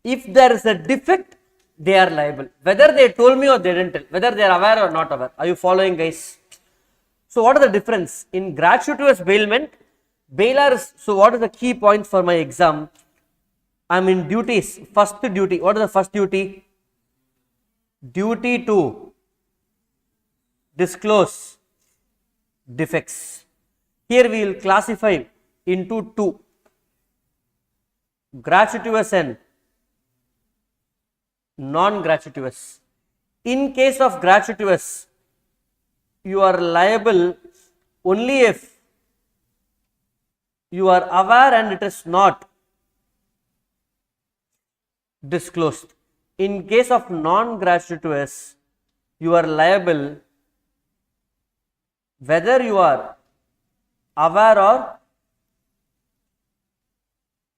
if there is a defect, they are liable, whether they told me or they didn't tell, whether they are aware or not aware. Are you following, guys? So what is the difference? In gratuitous bailment, bailor is, so what is the key points for my exam? I am in duties. First duty, what is the first duty? Duty to disclose defects. Here we will classify into two, gratuitous and non-gratuitous. In case of gratuitous, you are liable only if you are aware and it is not disclosed. In case of non-gratuitous, you are liable whether you are aware or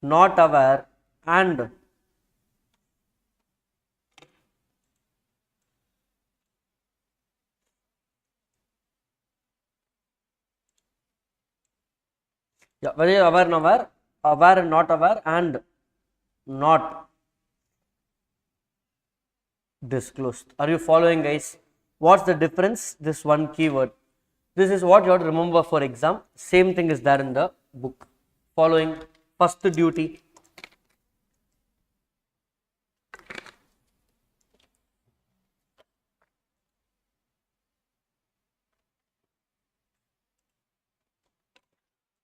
not aware, and whether you are aware and not aware, and not disclosed. Are you following, guys? What's the difference? This one keyword. This is what you have to remember for exam. Same thing is there in the book. Following first duty.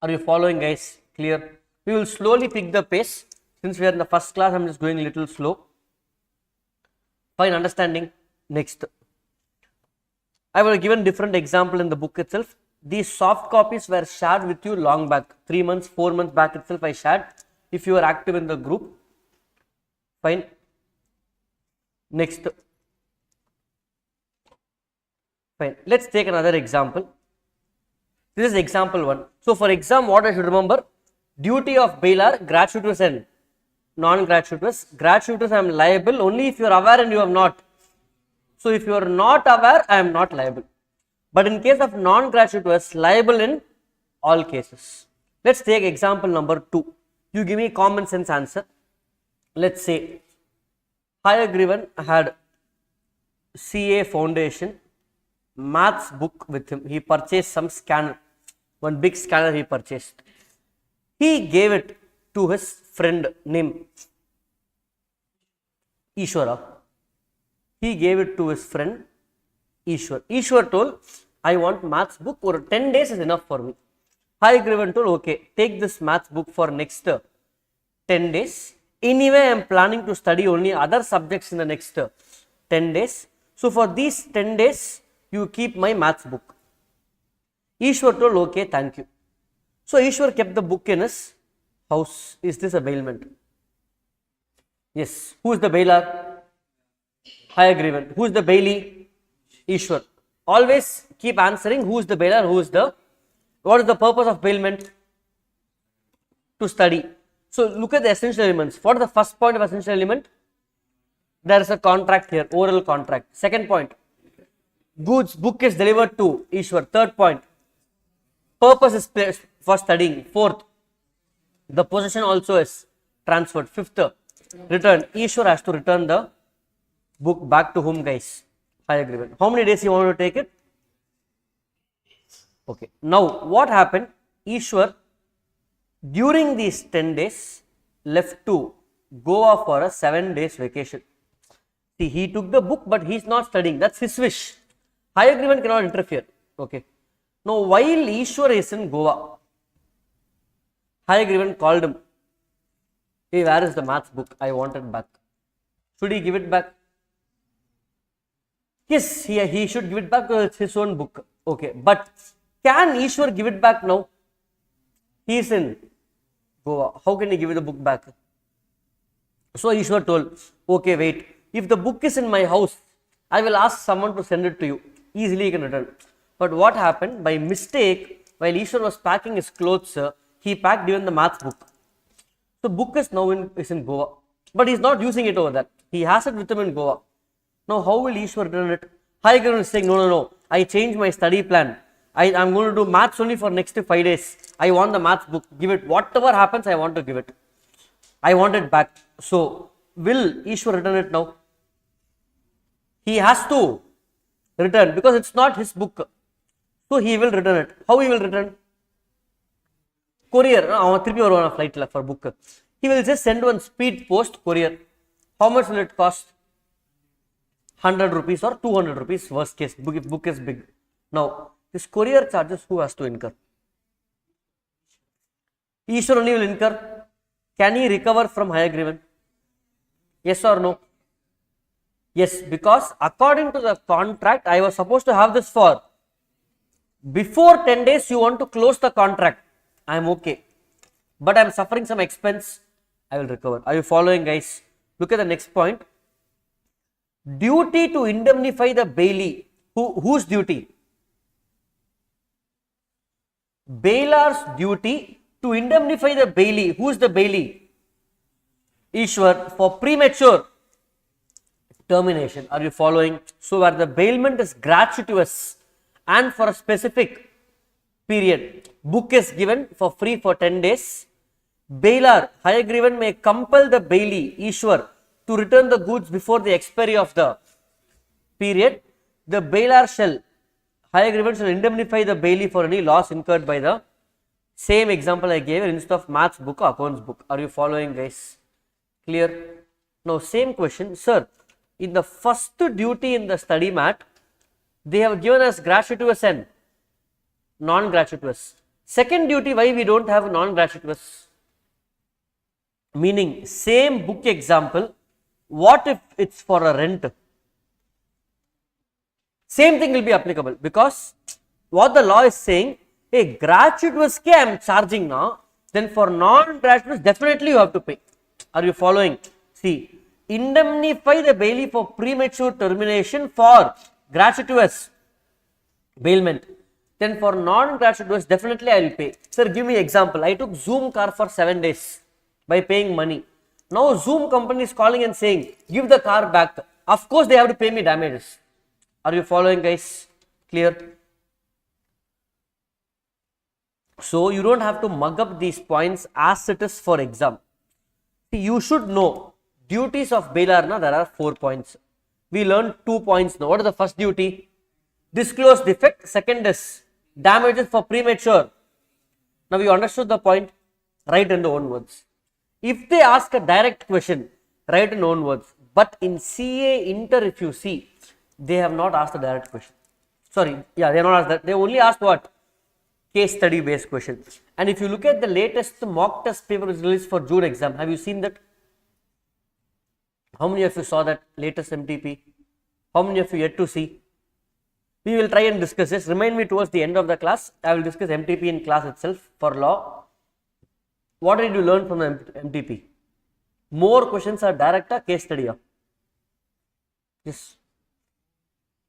Are you following, guys? Clear? We will slowly pick the pace. Since we are in the first class, I am just going a little slow. Fine, understanding. Next, I will give a different example in the book itself. These soft copies were shared with you long back, 3 months, 4 months back itself I shared, if you are active in the group. Fine. Next. Fine. Let's take another example. This is example 1. So for exam, what I should remember? Duty of bailor, gratuitous and non-gratuitous. Gratuitous, I am liable only if you are aware and you have not. So if you are not aware, I am not liable. But in case of non-gratuitous, liable in all cases. Let's take example number 2. You give me common sense answer. Let's say Hayagrivan had CA foundation maths book with him. He purchased some scanner, one big scanner he purchased. He gave it to his friend named Ishwara. He gave it to his friend Ishwar. Ishwar told, I want maths book for 10 days is enough for me. Hayagrivan told, okay, take this maths book for next 10 days. Anyway, I am planning to study only other subjects in the next 10 days. So for these 10 days, you keep my maths book. Ishwar told, okay, thank you. So Ishwar kept the book in his house. Is this a bailment? Yes. Who is the bailor? Hayagrivan. Who is the bailee? Ishwar. Always keep answering who is the bailor, who is the, what is the purpose of bailment? To study. So look at the essential elements. What is the first point of essential element? There is a contract here, oral contract. Second point, goods, book is delivered to Ishwar. Third point, purpose is placed for studying. Fourth, the possession also is transferred. Fifth, return. Ishwar has to return the book back to whom, guys? Hayagrivan. How many days you want to take it? Okay. Now, what happened? Ishwar, during these 10 days, left to Goa for a 7 days vacation. See, he took the book, but he is not studying. That's his wish. Higher agreement cannot interfere. Okay. Now, while Ishwar is in Goa, higher agreement called him. Hey, where is the maths book? I want it back. Should he give it back? Yes, he should give it back because it's his own book. Okay. But can Ishwar give it back now? He is in Goa. How can he give the book back? So Ishwar told, okay, wait. If the book is in my house, I will ask someone to send it to you. Easily you can return. But what happened? By mistake, while Ishwar was packing his clothes, he packed even the maths book. The book is now in Goa. But he is not using it over there. He has it with him in Goa. Now how will Ishwar return it? Higher agreement is saying, no. I changed my study plan. I am going to do maths only for next 5 days. I want the maths book. Give it. Whatever happens, I want to give it. I want it back. So, will Ishwar return it now? He has to return because it's not his book. So, he will return it. How he will return? Courier. Flight for book. He will just send one speed post courier. How much will it cost? 100 rupees or 200 rupees worst case. If book is big. Now, this courier charges who has to incur? Ishwar only will incur. Can he recover from higher agreement? Yes or no? Yes, because according to the contract, I was supposed to have this for before 10 days, you want to close the contract. I am okay. But I am suffering some expense. I will recover. Are you following, guys? Look at the next point. Duty to indemnify the bailee. Whose duty? Bailor's duty to indemnify the bailee. Who is the bailee? Ishwar, for premature termination. Are you following? So, where the bailment is gratuitous and for a specific period, book is given for free for 10 days. Bailor, higher agreement may compel the bailee, Ishwar, to return the goods before the expiry of the period. The bailor shall, higher agreement shall indemnify the bailee for any loss incurred by the same example I gave instead of maths book or accounts book. Are you following, guys? Clear? Now, same question, sir. In the first duty in the study mat, they have given us gratuitous and non-gratuitous. Second duty, why we don't have non-gratuitous? Meaning, same book example, what if it's for a rent? Same thing will be applicable because what the law is saying, hey, gratuitous I am charging now, then for non-gratuitous definitely you have to pay. Are you following? See, indemnify the bailee for premature termination for gratuitous bailment. Then for non-gratuitous definitely I will pay. Sir, give me example. I took Zoom car for 7 days by paying money. Now Zoom company is calling and saying, give the car back. Of course they have to pay me damages. Are you following, guys? Clear? So you don't have to mug up these points as it is for exam. See, you should know duties of Bailor. Now there are 4 points. We learned 2 points now. What is the first duty? Disclose defect. Second is damages for premature. Now you understood the point. Write in the own words. If they ask a direct question, write in own words. But in CA Inter, if you see, they have not asked a direct question. Sorry, yeah, they have not asked that. They only asked what? Case study based questions. And if you look at the latest mock test paper was released for June exam, have you seen that? How many of you saw that latest MTP? How many of you yet to see? We will try and discuss this. Remind me towards the end of the class. I will discuss MTP in class itself for law. What did you learn from the MTP? More questions are direct or case study? Yes.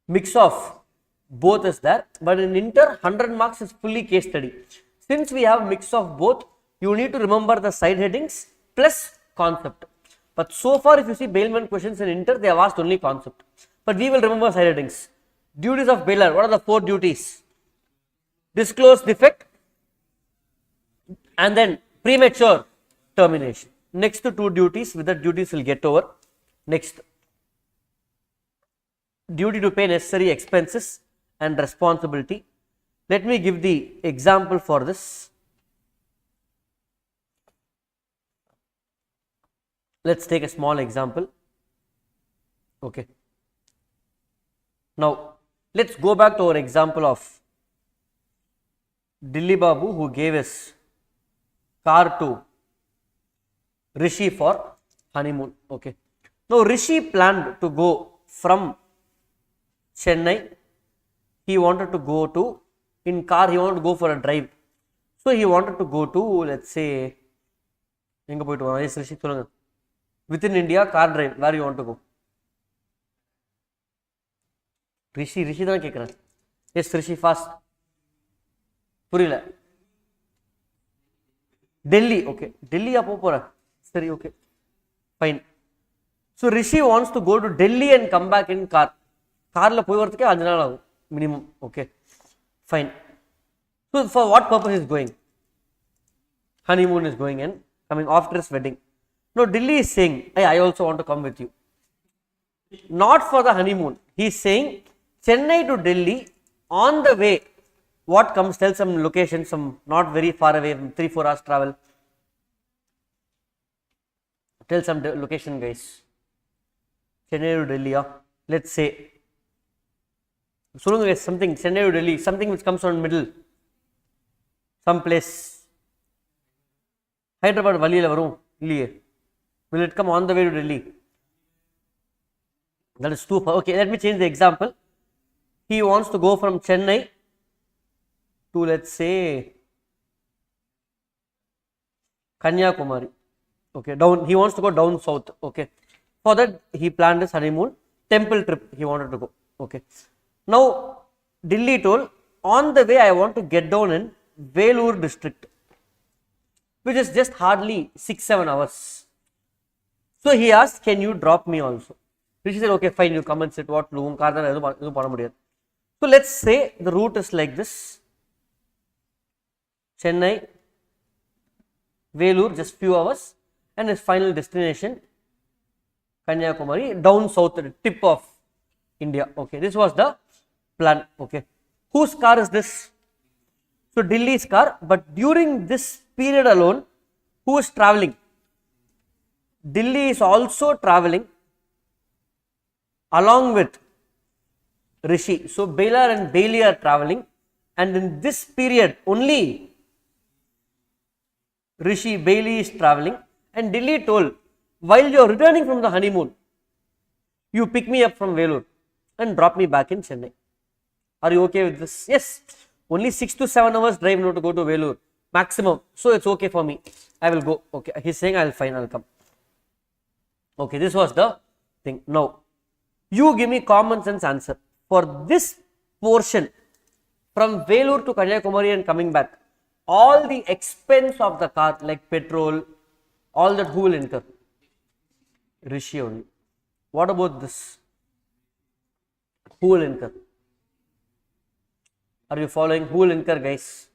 Mix of both is there, but in Inter 100 marks is fully case study. Since we have mix of both, you need to remember the side headings plus concept. But so far if you see bailment questions in Inter, they have asked only concept. But we will remember side headings. Duties of bailor, what are the 4 duties? Disclose defect and then premature termination. Next 2 duties, with the duties will get over. Next, duty to pay necessary expenses and responsibility. Let me give the example for this. Let's take a small example. Okay. Now, let's go back to our example of Dilli Babu who gave his car to Rishi for honeymoon. Okay. Now, Rishi planned to go from Chennai. He wanted to go to, in car, he wanted to go for a drive. So, he wanted to go to, let's say, yes, Rishi, within India, car drive, where you want to go? Rishi தான் கேட்குறேன். Yes, Rishi, fast. புரியல. Delhi, okay. Delhi போக போற. சரி, okay. Fine. So, Rishi wants to go to Delhi and come back in car. கார்ல போய் வரதுக்கே 5 நாள் ஆகும் minimum. Okay. Fine. So, for what purpose is going? Honeymoon is going and coming after his wedding. No, Delhi is saying, hey, I also want to come with you. Not for the honeymoon. He is saying, Chennai to Delhi, on the way, what comes, tell some location, some not very far away, 3-4 hours travel. Tell some location, guys. Chennai to Delhi, yeah. Let's say, something, Chennai to Delhi, something which comes on middle, some place. Hyderabad, Valila varum, illiye. Will it come on the way to Delhi? That is too far. Okay, let me change the example. He wants to go from Chennai to, let's say, Kanyakumari. Okay, down. He wants to go down south. Okay, for that he planned his honeymoon temple trip. He wanted to go. Okay, now Delhi told, on the way I want to get down in Bailor district, which is just hardly 6-7 hours. So he asked, can you drop me also? Rishi said, okay, fine, you come and sit. What room? So let's say the route is like this: Chennai, Bailor, just few hours, and his final destination, Kanyakumari, down south, the tip of India. Okay, this was the plan. Okay, whose car is this? So Delhi's car, but during this period alone, who is traveling? Delhi is also traveling along with Rishi. So Bailor and Bailee are traveling, and in this period only Rishi, Bailee is traveling, and Delhi told, while you are returning from the honeymoon, you pick me up from Bailor and drop me back in Chennai. Are you okay with this? Yes. Only 6 to 7 hours drive now to go to Bailor maximum. So it's okay for me. I will go. Okay. He's saying I'll come. Okay. This was the thing. Now, you give me common sense answer. For this portion from Bailor to Kanyakumari and coming back, all the expense of the car like petrol, all that who will incur? Rishi only. What about this? Who will incur? Are you following? Who will incur, guys?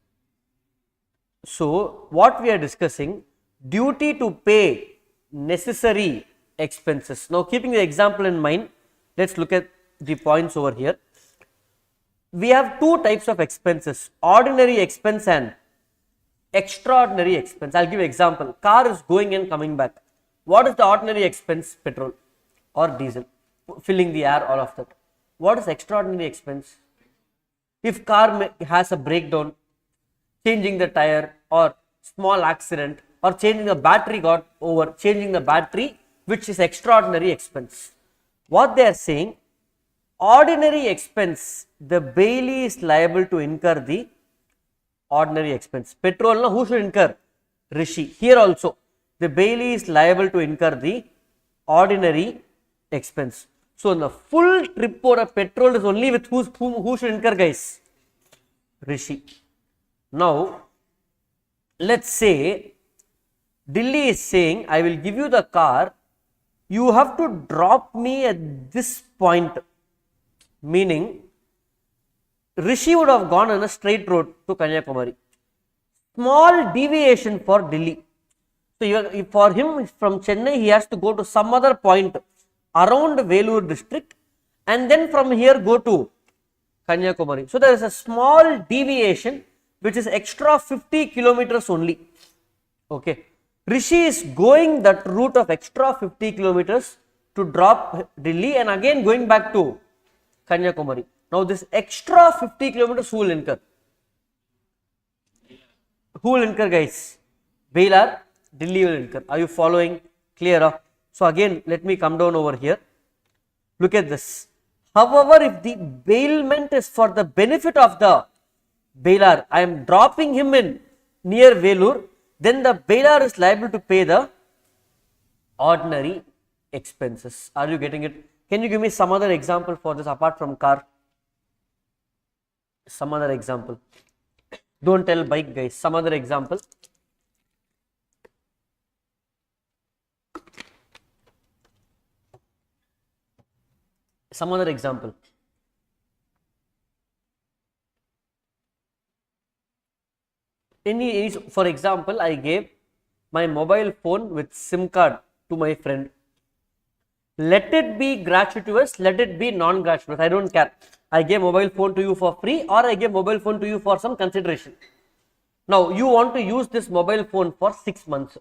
So, what we are discussing, duty to pay necessary expenses. Now, keeping the example in mind, let's look at the points over here. We have two types of expenses: ordinary expense and extraordinary expense. I'll give you an example. Car is going and coming back. What is the ordinary expense? Petrol or diesel, filling the air, all of that. What is extraordinary expense? If car has a breakdown, changing the tire, or small accident, or changing the battery got over, changing the battery, which is extraordinary expense. What they are saying, ordinary expense, the bailee is liable to incur the ordinary expense. Petrol, no, who should incur? Rishi. Here also, the bailee is liable to incur the ordinary expense. So, in the full trip for a petrol is only with who should incur, guys? Rishi. Now, let's say Delhi is saying, I will give you the car, you have to drop me at this point, meaning Rishi would have gone on a straight road to Kanyakumari. Small deviation for Delhi. So, for him from Chennai, he has to go to some other point around Bailor district, and then from here go to Kanyakumari. So, there is a small deviation which is extra 50 kilometers only. Okay. Rishi is going that route of extra 50 kilometers to drop Delhi and again going back to Kanyakumari. Now this extra 50 kilometers who will incur? Who will incur, guys? Bailor, Delhi will incur. Are you following? Clear? So again, let me come down over here. Look at this. However, if the bailment is for the benefit of the bailor, I am dropping him in near Velur, then the bailor is liable to pay the ordinary expenses. Are you getting it? Can you give me some other example for this apart from car? Some other example. Don't tell bike, guys. Some other example. Some other example. For example, I gave my mobile phone with SIM card to my friend. Let it be gratuitous, let it be non-gratuitous, I don't care. I gave mobile phone to you for free or I gave mobile phone to you for some consideration. Now, you want to use this mobile phone for 6 months.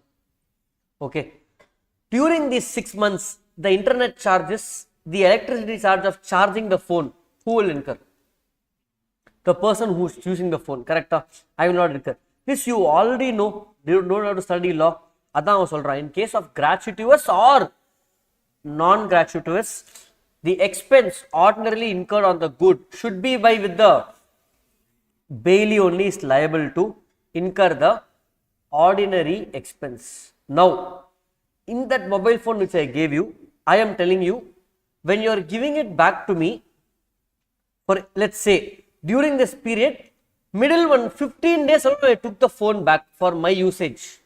Okay. During these 6 months, the internet charges, the electricity charge of charging the phone, who will incur? The person who is using the phone, correct? I will not incur. This you already know. You don't have to study law. In case of gratuitous or non-gratuitous, the expense ordinarily incurred on the good should be by with the bailee only is liable to incur the ordinary expense. Now, in that mobile phone which I gave you, I am telling you, when you are giving it back to me, for let's say during this period, middle one 15 days ago I took the phone back for my usage.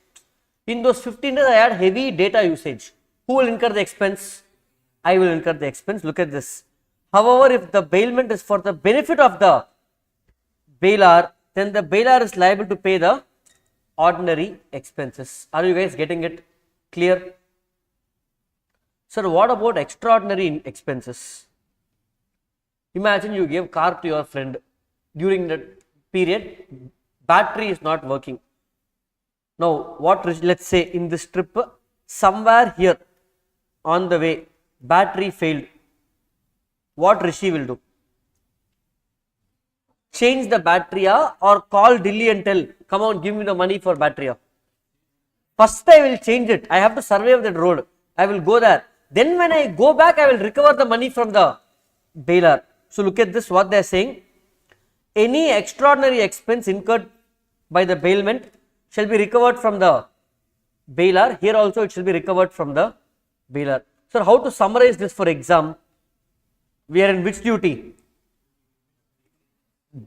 In those 15 days I had heavy data usage. Who will incur the expense? I will incur the expense. Look at this. However, if the bailment is for the benefit of the bailor, then the bailor is liable to pay the ordinary expenses. Are you guys getting it clear? Sir, what about extraordinary expenses? Imagine you gave car to your friend. During that period, battery is not working. Now, let's say in this trip, somewhere here on the way, battery failed. What Rishi will do? Change the battery or call Delhi and tell, come on, give me the money for battery. First I will change it. I have to survey that road. I will go there. Then when I go back, I will recover the money from the bailor. So look at this, what they are saying. Any extraordinary expense incurred by the bailment shall be recovered from the bailor. Here also it shall be recovered from the bailor. So how to summarize this for exam? We are in which duty?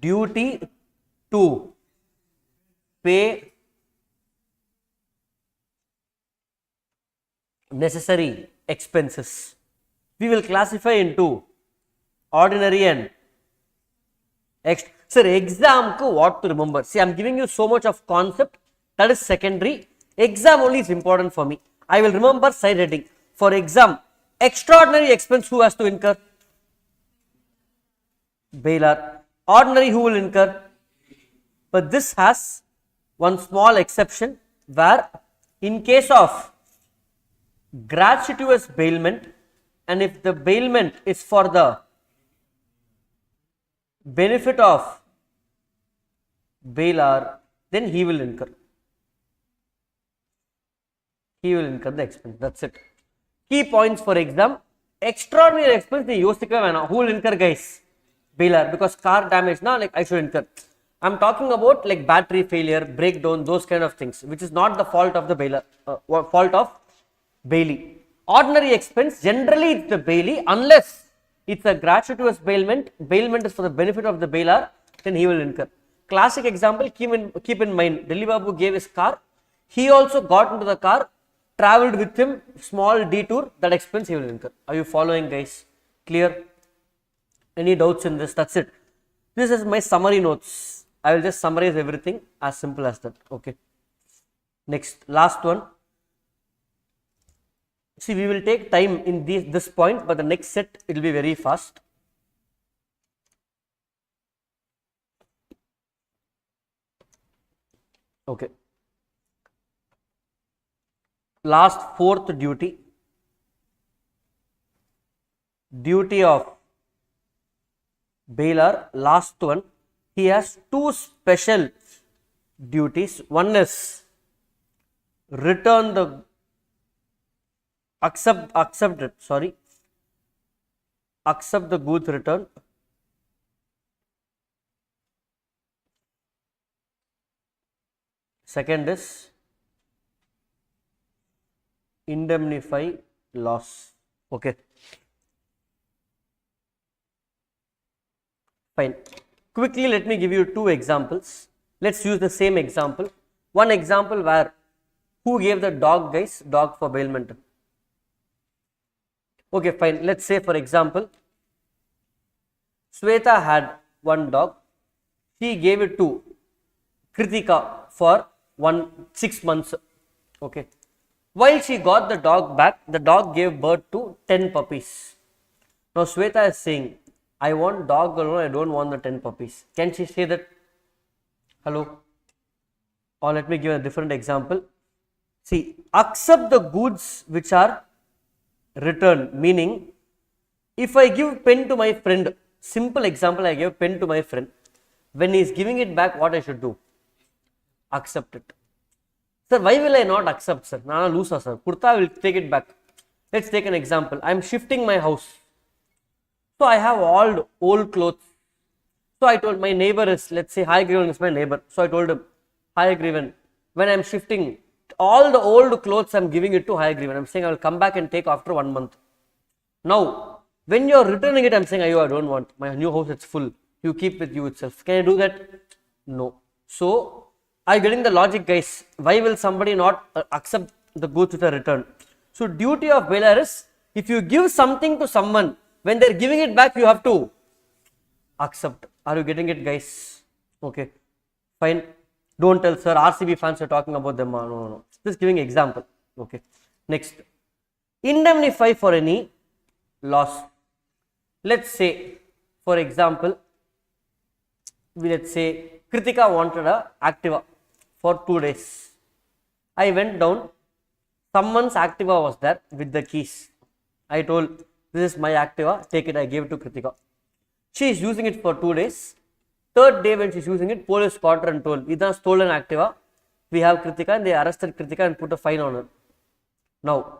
Duty to pay necessary expenses. We will classify into ordinary and extra. Sir, exam ko what to remember? See, I am giving you so much of concept, that is secondary. Exam only is important for me. I will remember side heading. For exam, extraordinary expense who has to incur? Bailor. Ordinary who will incur? But this has one small exception where in case of gratuitous bailment, and if the bailment is for the benefit of bailor, then he will incur. He will incur the expense. That's it. Key points for exam. Extraordinary expense, who will incur, guys? Bailor, because car damage, like I should incur. I am talking about like battery failure, breakdown, those kind of things, which is not the fault of the bailor, fault of bailee. Ordinary expense, generally it's the bailee, unless it's a gratuitous bailment, bailment is for the benefit of the bailor, then he will incur. Classic example, keep in mind, Delhi Babu gave his car, he also got into the car, travelled with him, small detour, that expense he will incur. Are you following, guys? Clear? Any doubts in this? That's it. This is my summary notes. I will just summarize everything as simple as that. Okay. Next, last one. See, we will take time in this point, but the next set it will be very fast. Okay. last fourth duty, duty of Bailor, last one, he has two special duties. One is return the accept the goods return. Second is indemnify loss. Okay. Fine. Quickly, let me give you two examples. Let's use the same example. One example where who gave the dog, guys? Dog for bailment. Okay, fine. Let's say, for example, Sweta had one dog. She gave it to Kritika for 6 months. Okay. While she got the dog back, the dog gave birth to 10 puppies. Now Sweta is saying, I want dog alone, I don't want the 10 puppies. Can she say that? Hello? Or let me give a different example. See, accept the goods which are returned, meaning if I give pen to my friend, simple example, I give pen to my friend. When he is giving it back, what I should do? Accept it. Sir, why will I not accept, sir? Nana loser, sir. Kurta will take it back. Let's take an example. I am shifting my house. So I have all old clothes. So I told my neighbor is, let's say High-Griven is my neighbor. So I told him, High-Griven, when I am shifting, all the old clothes I am giving it to High-Griven. I am saying I will come back and take after 1 month. Now, when you are returning it, I am saying, I don't want. My new house is full. You keep with you itself. Can I do that? No. So, are you getting the logic, guys? Why will somebody not accept the goods which are returned? So, duty of Bailor is, if you give something to someone, when they are giving it back, you have to accept. Are you getting it, guys? Okay, fine. Don't tell, sir, RCB fans are talking about them. No. Just giving example. Okay. Next, indemnify for any loss. Let's say, for example, let's say Kritika wanted a Activa for 2 days. I went down, someone's Activa was there with the keys. I told, this is my Activa, take it, I gave it to Kritika. She is using it for 2 days. Third day when she is using it, police caught her and told, Ida stolen Activa, we have Kritika, and they arrested Kritika and put a fine on her. Now,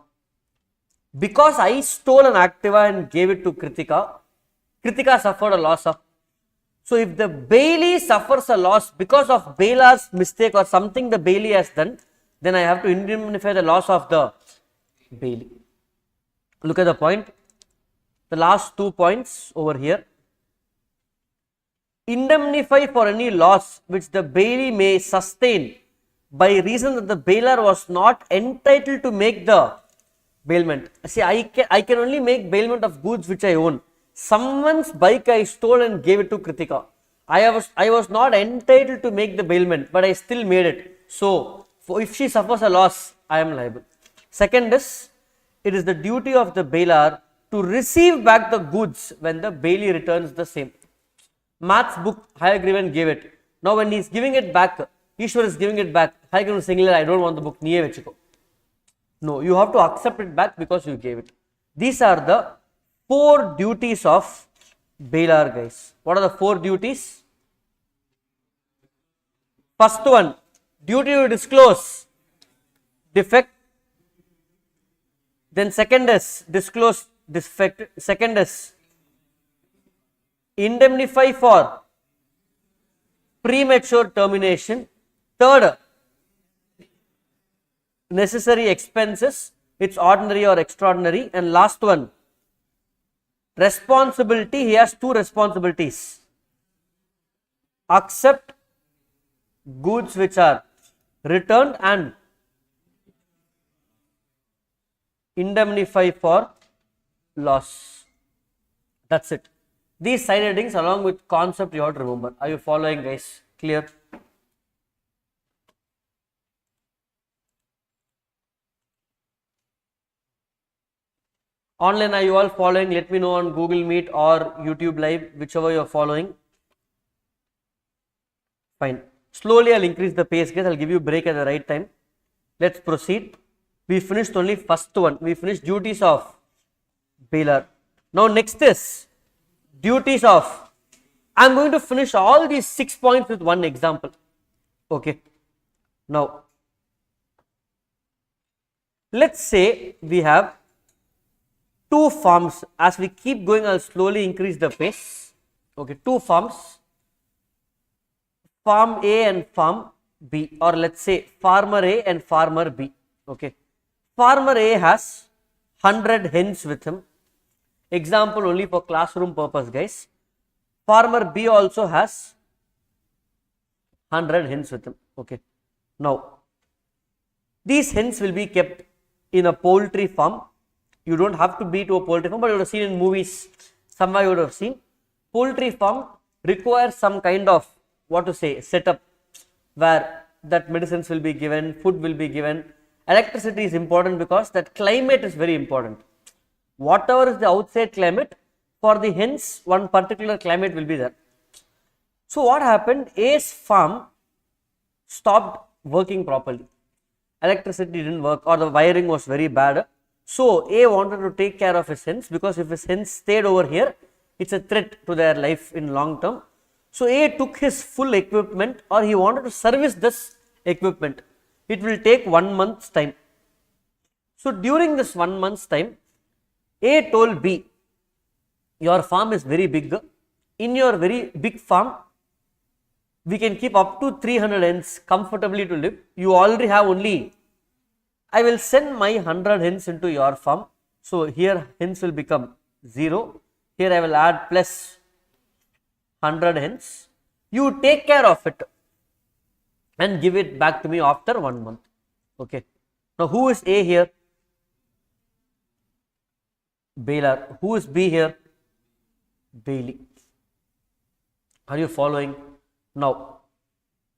because I stole an Activa and gave it to Kritika, Kritika suffered a loss. So if the bailee suffers a loss because of Bailor's mistake or something the bailee has done, then I have to indemnify the loss of the bailee. Look at the point. The last 2 points over here. Indemnify for any loss which the bailee may sustain by reason that the bailor was not entitled to make the bailment. See, I can only make bailment of goods which I own. Someone's bike I stole and gave it to Kritika. I was not entitled to make the bailment, but I still made it. So, if she suffers a loss, I am liable. Second is, it is the duty of the bailor to receive back the goods when the bailee returns the same. Maths book, High-Griven gave it. Now, when he is giving it back, Ishwar is giving it back. High-Griven is saying, I don't want the book. Niye vechiko. No, you have to accept it back because you gave it. These are the 4 duties of Bailor, guys. What are the 4 duties? First one, duty to disclose defect. Then second is disclose defect. Second is indemnify for premature termination. Third, necessary expenses. It's ordinary or extraordinary. And last one, responsibility. He has 2 responsibilities. Accept goods which are returned and indemnify for loss. That's it. These side headings along with concept you have to remember. Are you following, guys? Clear? Online, are you all following? Let me know on Google Meet or YouTube Live, whichever you are following. Fine. Slowly, I'll increase the pace, guys. I'll give you a break at the right time. Let's proceed. We finished only first one. We finished duties of Bailor. Now next is duties of. I am going to finish all these 6 points with one example. Okay. Now, let's say we have two farms. As we keep going, I will slowly increase the pace. Okay, two farms, farm A and farm B, or let's say farmer A and farmer B. Okay, farmer A has 100 hens with him. Example only for classroom purpose, guys. Farmer B also has 100 hens with him. Okay, now these hens will be kept in a poultry farm. You don't have to be to a poultry farm, but you would have seen in movies, somewhere you would have seen. Poultry farm requires some kind of, what to say, setup where that medicines will be given, food will be given. Electricity is important because that climate is very important. Whatever is the outside climate, for the hens, one particular climate will be there. So what happened? A's farm stopped working properly. Electricity didn't work, or the wiring was very bad. So A wanted to take care of his hens, because if his hens stayed over here, it's a threat to their life in long term. So A took his full equipment, or he wanted to service this equipment. It will take 1 month's time. So during this 1 month's time, A told B, your farm is very big. In your very big farm, we can keep up to 300 hens comfortably to live. You already have only, I will send my 100 hens into your farm. So here hens will become 0. Here I will add plus 100 hens. You take care of it and give it back to me after 1 month. Okay. Now who is A here? Bailor. Who is B here? Bailee. Are you following? Now,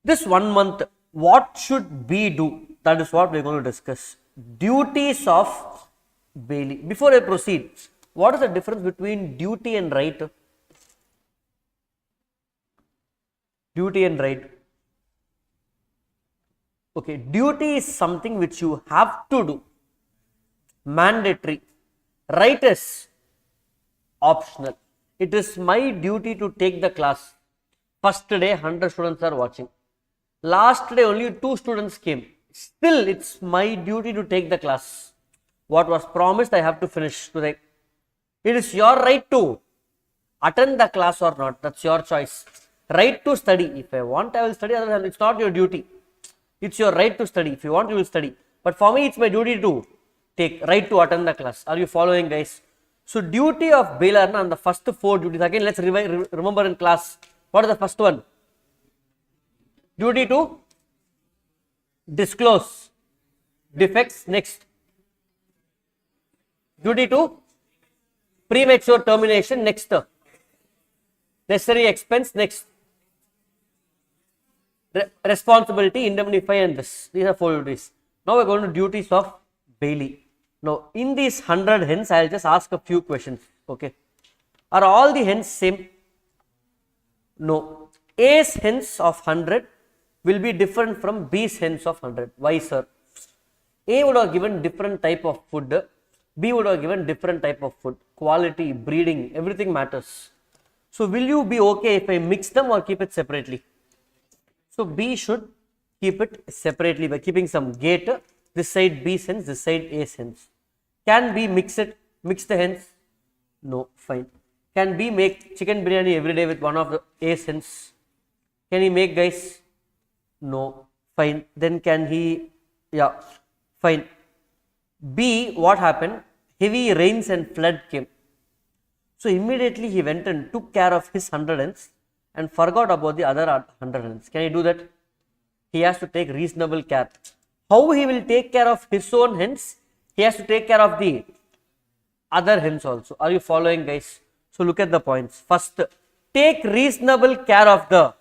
this 1 month, what should B do? That is what we are going to discuss. Duties of Bailee. Before I proceed, what is the difference between duty and right? Duty and right. Okay, duty is something which you have to do, mandatory. Right is optional. It is my duty to take the class. First day 100 students are watching. Last day only 2 students came. Still it's my duty to take the class. What was promised I have to finish today. It is your right to attend the class or not. That's your choice. Right to study. If I want, I will study. Otherwise, it's not your duty. It's your right to study. If you want, you will study. But for me, it's my duty to take, right to attend the class. Are you following, guys? So duty of Bailor and the first 4 duties. Again, let's remember in class. What is the first one? Duty to disclose defects. Next. Duty to premature termination. Next. Necessary expense. Next. Responsibility, indemnify, and this. These are 4 duties. Now we are going to duties of Bailee. Now in these 100 hens, I will just ask a few questions. Okay. Are all the hens same? No. A's hens of 100 will be different from B's hens of 100. Why, sir? A would have given different type of food. B would have given different type of food. Quality, breeding, everything matters. So will you be okay if I mix them or keep it separately? So B should keep it separately by keeping some gate. This side B's hens, this side A's hens. Can B mix it? Mix the hens? No, fine. Can B make chicken biryani every day with one of the A's hens? Can he make, guys? No, fine. Then can he? Yeah, fine. B, what happened? Heavy rains and flood came. So immediately he went and took care of his 100 hens and forgot about the other 100 hens. Can he do that? He has to take reasonable care. How he will take care of his own hens? He has to take care of the other hens also. Are you following, guys? So look at the points. First, take reasonable care of the,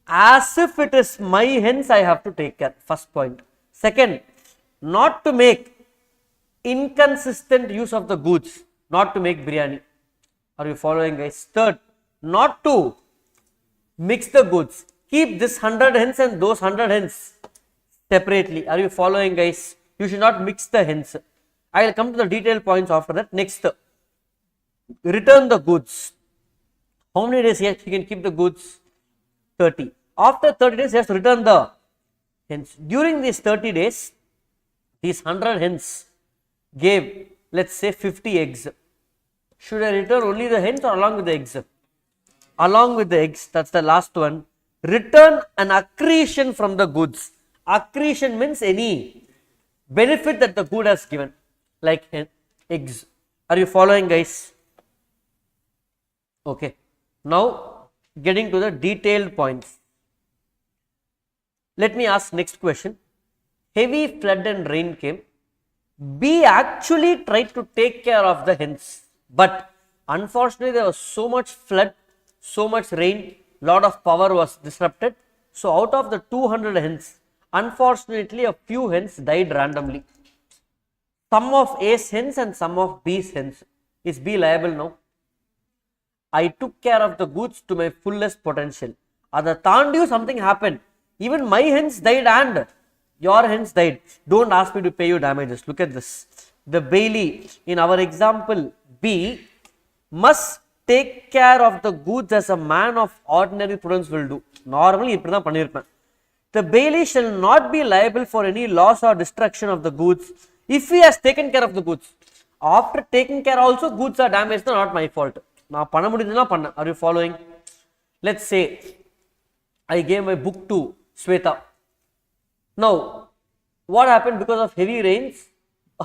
as if it is my hens, I have to take care. First point. Second, not to make inconsistent use of the goods, not to make biryani. Are you following, guys? Third, not to mix the goods. Keep this 100 hens and those 100 hens separately. Are you following, guys? You should not mix the hens. I will come to the detailed points after that. Next, return the goods. How many days he can keep the goods? 30. After 30 days, he has to return the hens. During these 30 days, these 100 hens gave, let's say, 50 eggs. Should I return only the hens or along with the eggs? Along with the eggs, that's the last one. Return an accretion from the goods. Accretion means any benefit that the good has given, like eggs. Are you following, guys? Okay. Now, getting to the detailed points. Let me ask next question. Heavy flood and rain came. B actually tried to take care of the hens, but unfortunately there was so much flood, so much rain, lot of power was disrupted. So out of the 200 hens, unfortunately a few hens died randomly. Some of A's hens and some of B's hens. Is B liable now? I took care of the goods to my fullest potential. At the Tandu something happened. Even my hens died and your hens died. Don't ask me to pay you damages. Look at this. The bailee in our example B must take care of the goods as a man of ordinary prudence will do. Normally, the bailee shall not be liable for any loss or destruction of the goods if he has taken care of the goods. After taking care also, goods are damaged, not my fault. Are you following? Let's say I gave my book to Sweta. Now, what happened? Because of heavy rains,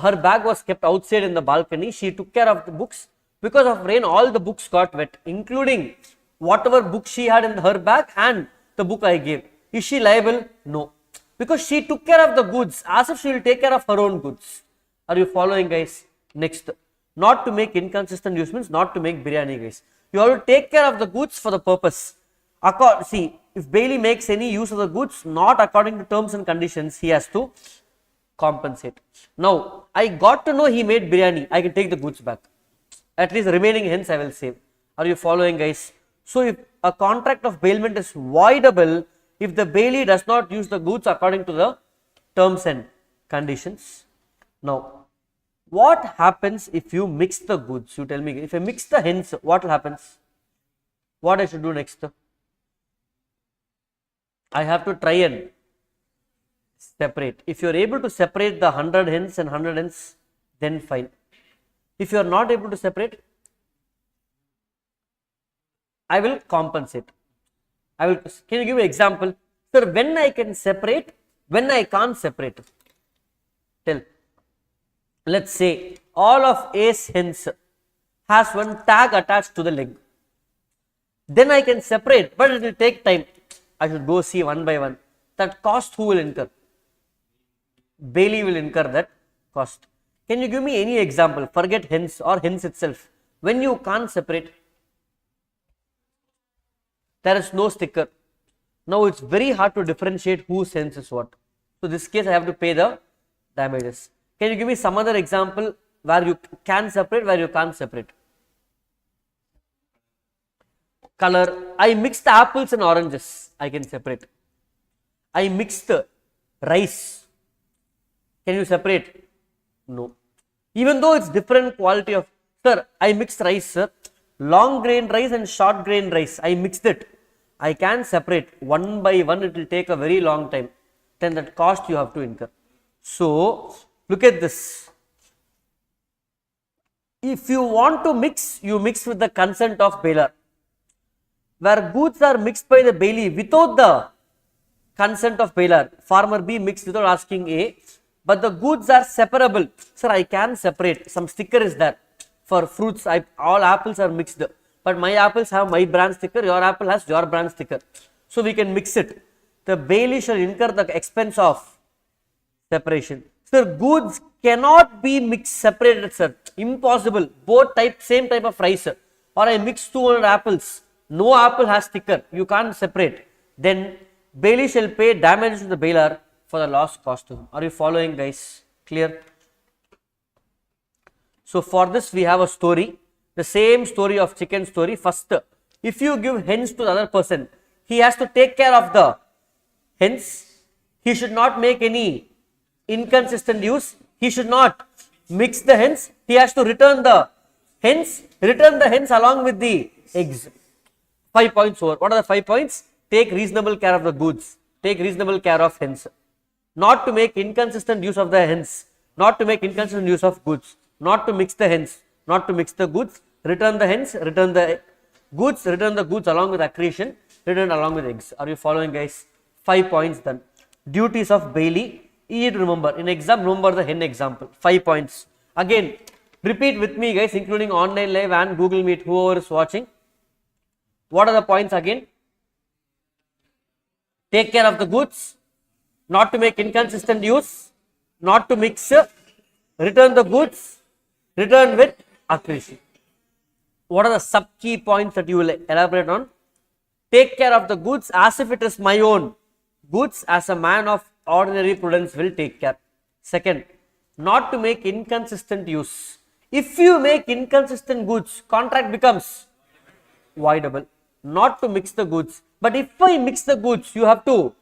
her bag was kept outside in the balcony. She took care of the books. Because of rain, all the books got wet, including whatever book she had in her bag and the book I gave. Is she liable? No. Because she took care of the goods as if she will take care of her own goods. Are you following, guys? Next, not to make inconsistent use means not to make biryani, guys. You have to take care of the goods for the purpose. See, if bailee makes any use of the goods not according to terms and conditions, he has to compensate. Now, I got to know he made biryani. I can take the goods back. At least remaining hens I will save. Are you following, guys? So, if a contract of bailment is voidable if the bailee does not use the goods according to the terms and conditions. Now, what happens if you mix the goods? You tell me. If I mix the hens, what happens? What I should do next? I have to try and separate. If you are able to separate the 100 hens and 100 hens, then fine. If you are not able to separate, I will compensate. Can you give an example? Sir, when I can separate, when I can't separate? Tell. Let's say all of A's hens has one tag attached to the leg. Then I can separate, but it will take time. I should go see one by one. That cost who will incur? Bailee will incur that cost. Can you give me any example? Forget hens or hens itself. When you can't separate, there is no sticker. Now it's very hard to differentiate whose hens is what. So this case I have to pay the damages. Can you give me some other example where you can separate, where you can't separate? Color. I mixed apples and oranges. I can separate. I mixed rice. Can you separate? No. Even though it's different quality of, sir, I mixed rice, sir. Long grain rice and short grain rice. I mixed it. I can separate one by one. It will take a very long time. Then that cost you have to incur. So, look at this. If you want to mix, you mix with the consent of Bailor. Where goods are mixed by the bailee without the consent of Bailor, farmer B mixed without asking A, but the goods are separable. Sir, I can separate. Some sticker is there. For fruits, all apples are mixed. But my apples have my brand sticker, your apple has your brand sticker. So we can mix it. The bailee shall incur the expense of separation. Sir, goods cannot be mixed, separated, sir. Impossible. Both same type of rice. Or I mix 200 apples. No apple has sticker. You can't separate. Then bailee shall pay damages to the bailor for the lost costume. Are you following, guys? Clear? So for this we have a story. The same story of chicken story. First, if you give hens to the other person, he has to take care of the hens. He should not make any inconsistent use, he should not mix the hens, he has to return the hens along with the eggs. 5 points over. What are the 5 points? Take reasonable care of the goods, take reasonable care of hens, not to make inconsistent use of the hens, not to make inconsistent use of goods, not to mix the hens, not to mix the goods, return the hens, return the goods along with accretion, return along with eggs. Are you following, guys? 5 points done. Duties of bailee, you need to remember, in exam remember the hen example, 5 points. Again repeat with me, guys, including online live and Google Meet, whoever is watching. What are the points again? Take care of the goods, not to make inconsistent use, not to mix, return the goods, return with accretion. What are the sub key points that you will elaborate on? Take care of the goods as if it is my own goods, as a man of ordinary prudence will take care. Second, not to make inconsistent use. If you make inconsistent goods, contract becomes voidable. Not to mix the goods, but if I mix the goods, you have to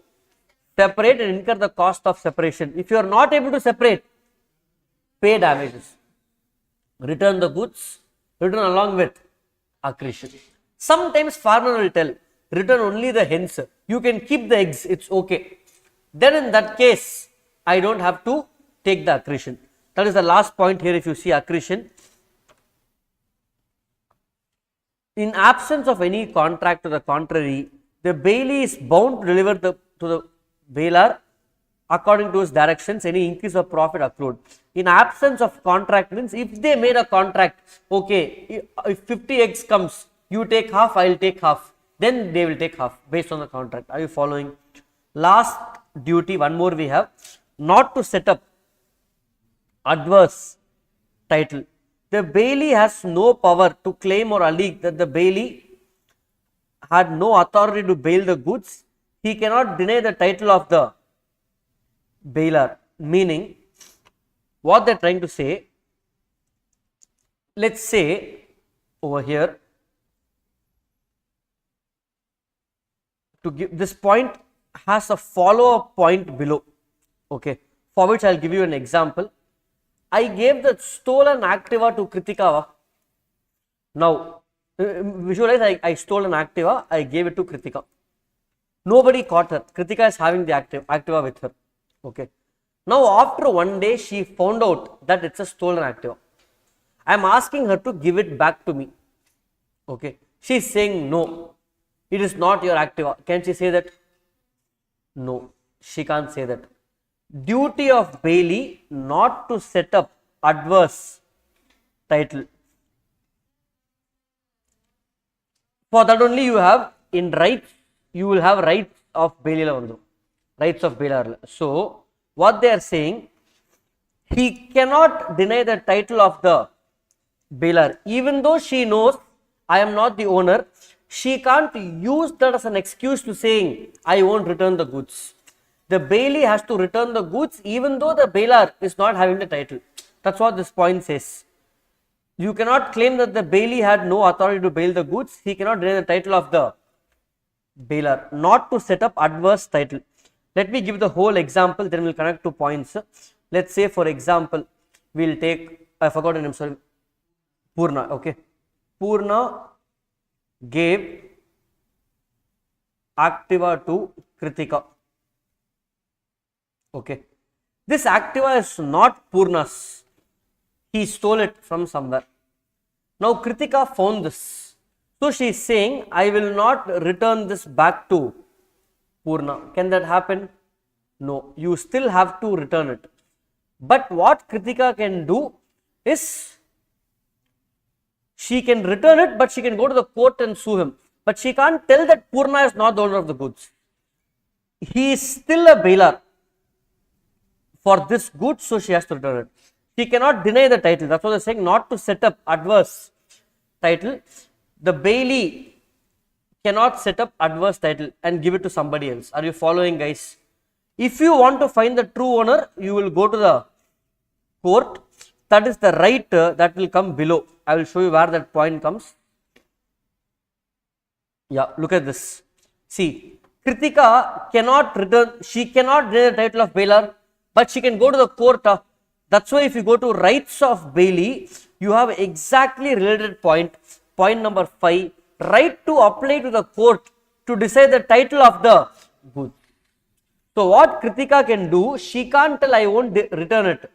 separate and incur the cost of separation. If you are not able to separate, pay damages. Return the goods, return along with accretion. Sometimes farmer will tell, return only the hens, you can keep the eggs, it's okay. Then in that case, I don't have to take the accretion. That is the last point here. If you see accretion, in absence of any contract to the contrary, the bailee is bound to deliver to the bailor according to his directions any increase of profit accrued. In absence of contract means if they made a contract, okay, if 50 eggs comes, you take half, I will take half, then they will take half based on the contract. Are you following? Last duty, one more we have, not to set up adverse title. The bailee has no power to claim or allege that the bailee had no authority to bail the goods. He cannot deny the title of the bailor. Meaning, what they are trying to say, let us say over here, to give this point has a follow-up point below, okay, for which I will give you an example. I gave the stolen Activa to Kritika. Now, visualize, I stole an Activa, I gave it to Kritika. Nobody caught her. Kritika is having the Activa with her. Okay. Now, after one day, she found out that it's a stolen Activa. I am asking her to give it back to me. Okay. She is saying, no, it is not your Activa. Can she say that? No, she can't say that. Duty of bailee not to set up adverse title. For that only you have in rights, you will have rights of bailor. Rights of bailor. So, what they are saying, he cannot deny the title of the bailor. Even though she knows I am not the owner, she can't use that as an excuse to saying I won't return the goods. The bailee has to return the goods even though the bailor is not having the title. That's what this point says. You cannot claim that the bailee had no authority to bail the goods. He cannot deny the title of the bailor. Not to set up adverse title. Let me give the whole example, then we will connect to points. Let's say, for example, we will take, I forgot the name, sorry, Purna. Okay. Purna gave Activa to Kritika. Okay. This Activa is not Purna's. He stole it from somewhere. Now Kritika found this. So she is saying, I will not return this back to Purna. Can that happen? No. You still have to return it. But what Kritika can do is, she can return it, but she can go to the court and sue him. But she can't tell that Purna is not the owner of the goods. He is still a bailor for this good, so she has to return it. She cannot deny the title. That's what they are saying, not to set up adverse title. The bailee cannot set up adverse title and give it to somebody else. Are you following, guys? If you want to find the true owner, you will go to the court. That is the right that will come below. I will show you where that point comes. Yeah, look at this. See, Kritika cannot return, she cannot deny the title of bailor. but she can go to the court. That's why if you go to rights of bailee, you have exactly related point. Point number 5, right to apply to the court to decide the title of the goods. So what Kritika can do, she can't tell I won't return it,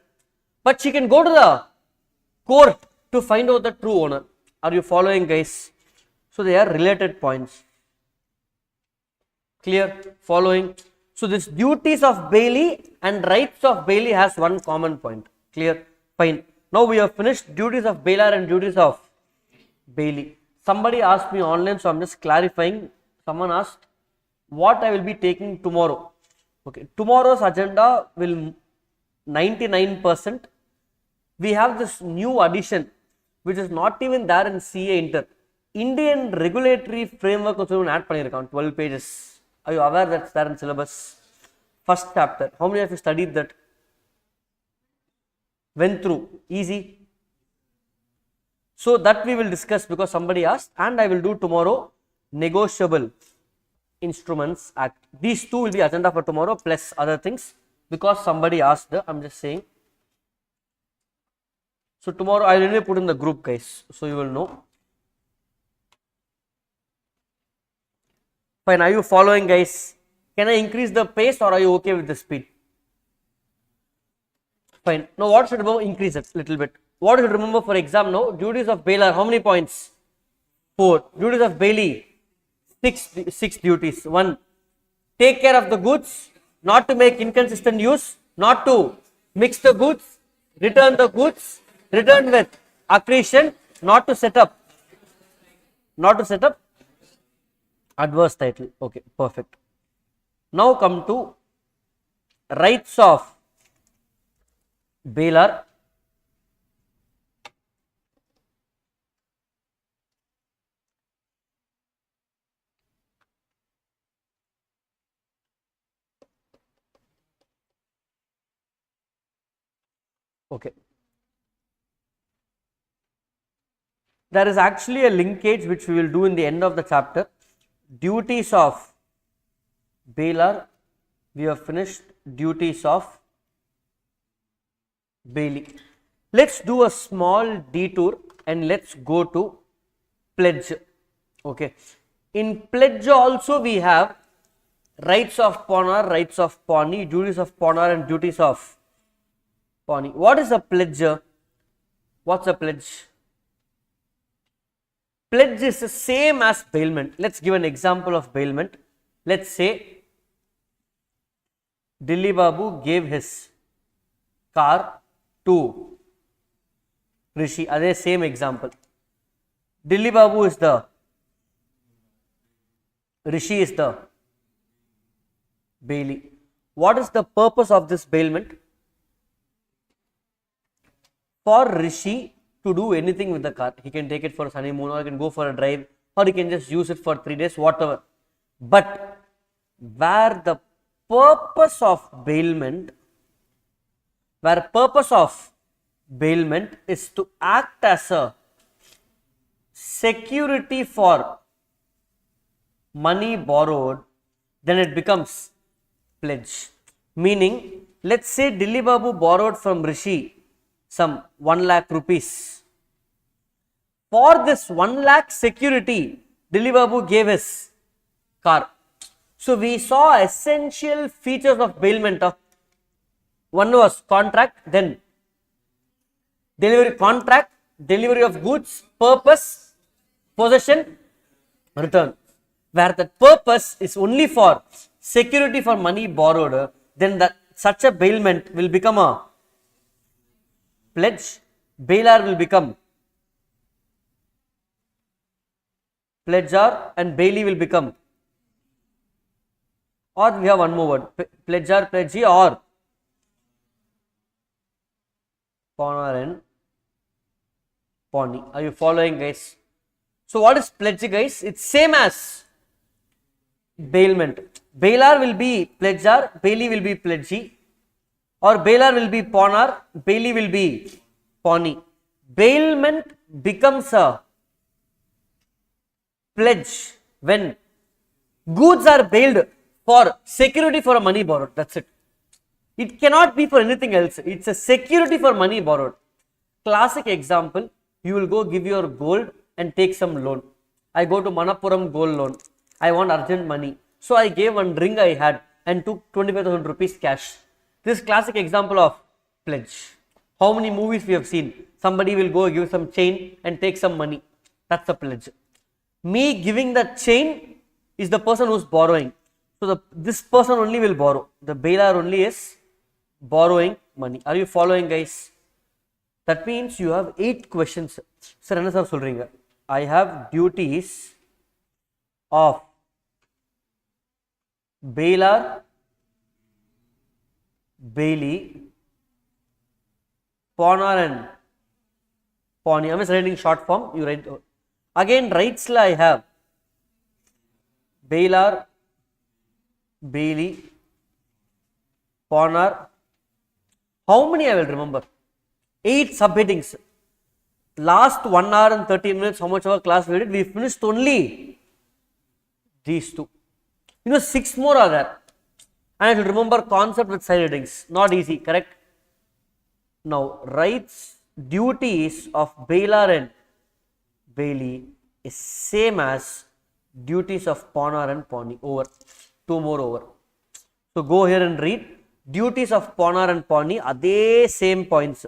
but she can go to the court to find out the true owner. Are you following, guys? So they are related points. Clear? Following? So this duties of bailee and rights of bailee has one common point. Clear? Fine. Now we have finished duties of bailor and duties of bailee. Somebody asked me online, so I am just clarifying. Someone asked what I will be taking tomorrow. Okay, tomorrow's agenda will 99%. We have this new addition which is not even there in CA Inter. Indian regulatory framework also add pannirukkan, 12 pages. Are you aware that's there in syllabus? First chapter. How many of you studied that? Went through? Easy. So that we will discuss because somebody asked, and I will do tomorrow negotiable instruments act. These two will be agenda for tomorrow plus other things because somebody asked. I'm just saying. So tomorrow I will anyway put in the group, guys, so you will know. Fine. Are you following, guys? Can I increase the pace or are you okay with the speed? Fine. Now what should remember? Increase it a little bit. What should remember for exam now? Duties of bailor, how many points? 4. Duties of bailee, 6 duties. 1. Take care of the goods, not to make inconsistent use, not to mix the goods, return the goods, return with accretion, not to set up adverse title. Okay, perfect. Now come to rights of bailor. Okay. There is actually a linkage which we will do in the end of the chapter. Duties of bailor, we have finished. Duties of bailee. Let's do a small detour and let's go to pledge. Okay. In pledge also we have rights of pawnor, rights of pawnee, duties of pawnor and duties of pawnee. What is a pledge? What's a pledge? Pledge is the same as bailment. Let's give an example of bailment. Let's say Dilli Babu gave his car to Rishi. Are same example. Dilli Babu is the, Rishi is the bailee. What is the purpose of this bailment? For Rishi to do anything with the car. He can take it for a honeymoon, or he can go for a drive, or he can just use it for 3 days, whatever. But where the purpose of bailment, is to act as a security for money borrowed, then it becomes pledge. Meaning, let's say Dilli Babu borrowed from Rishi some 1 lakh rupees. For this 1 lakh security, Dilli Babu gave his car. So we saw essential features of bailment. One was contract, then delivery, contract, delivery of goods, purpose, possession, return. Where the purpose is only for security for money borrowed, then that such a bailment will become a pledge. Bailor will become pledger and bailee will become, or we have one more word, pledger, pledgee, or pawnor and pawnee. Are you following, guys? So what is pledge, guys? It's same as bailment. Bailor will be pledger, bailee will be pledgee, or bailor will be pawnor, bailee will be pawnee. Bailment becomes a pledge when goods are bailed for security for a money borrowed. That's it. It cannot be for anything else. It's a security for money borrowed. Classic example, you will go give your gold and take some loan. I go to Manappuram gold loan. I want urgent money. So I gave one ring I had and took 25,000 rupees cash. This is classic example of pledge. How many movies we have seen? Somebody will go give some chain and take some money. That's a pledge. Me giving that chain is the person who is borrowing. So this person only will borrow. The bailor only is borrowing money. Are you following, guys? That means you have 8 questions. Sir, enna sir solringa? I have duties of bailor, bailee, pawnor and pawnee. I am writing short form. You write again. Rights la I have bailor, bailee, pawnor. How many I will remember? 8 subheadings. Last 1 hour and 13 minutes, how much of our class we did? We finished only these 2. 6 more are there. And I should remember concept with side headings. Not easy, correct? Now, rights, duties of bailor and bailee is same as duties of pawnor and pawnee. Over. 2 more over. So, go here and read. Duties of pawnor and pawnee are the same points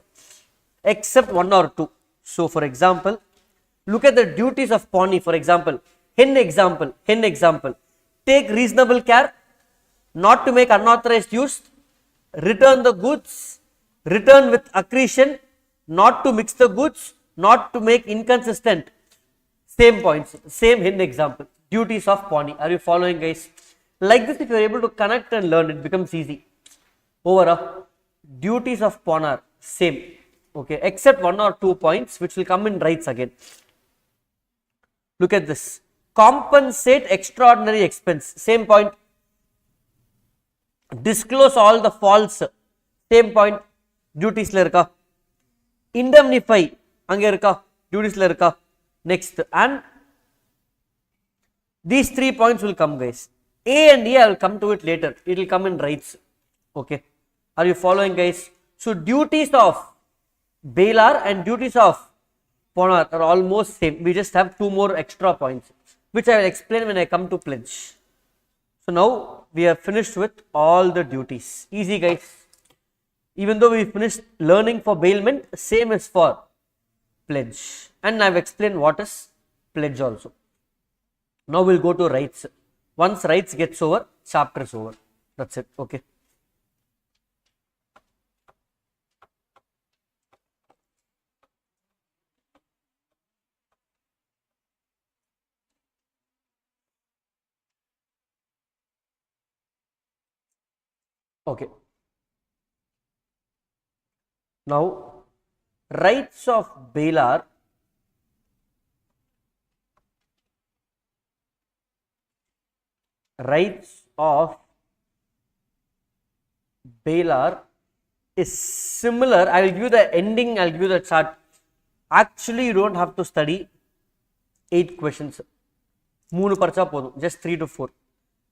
except 1 or 2. So, for example, look at the duties of pawnee. For example, hen example. Take reasonable care not to make unauthorized use, return the goods, return with accretion, not to mix the goods, not to make inconsistent. Same points, same hen example. Duties of pawnee. Are you following, guys? Like this, if you are able to connect and learn, it becomes easy. Over duties of pawnor, same. Okay, except 1 or 2 points which will come in rights again. Look at this. Compensate extraordinary expense, same point. Disclose all the faults, same point. Duties la irka. Indemnify, ange irka. Duties la irka. Next, and these 3 points will come, guys. A and E I will come to it later. It will come in rights. Okay. Are you following, guys? So, duties of bailor and duties of pawnor are almost same. We just have 2 more extra points, which I will explain when I come to pledge. So, now we have finished with all the duties. Easy, guys. Even though we finished learning for bailment, same as for pledge. And I have explained what is pledge also. Now we will go to rights. Once rights gets over, chapter is over. That's it. Okay. Okay. Now, rights of bailor is similar. I will give you the ending, I will give you the chart. Actually, you don't have to study 8 questions. 3 parcha podum, just 3 to 4.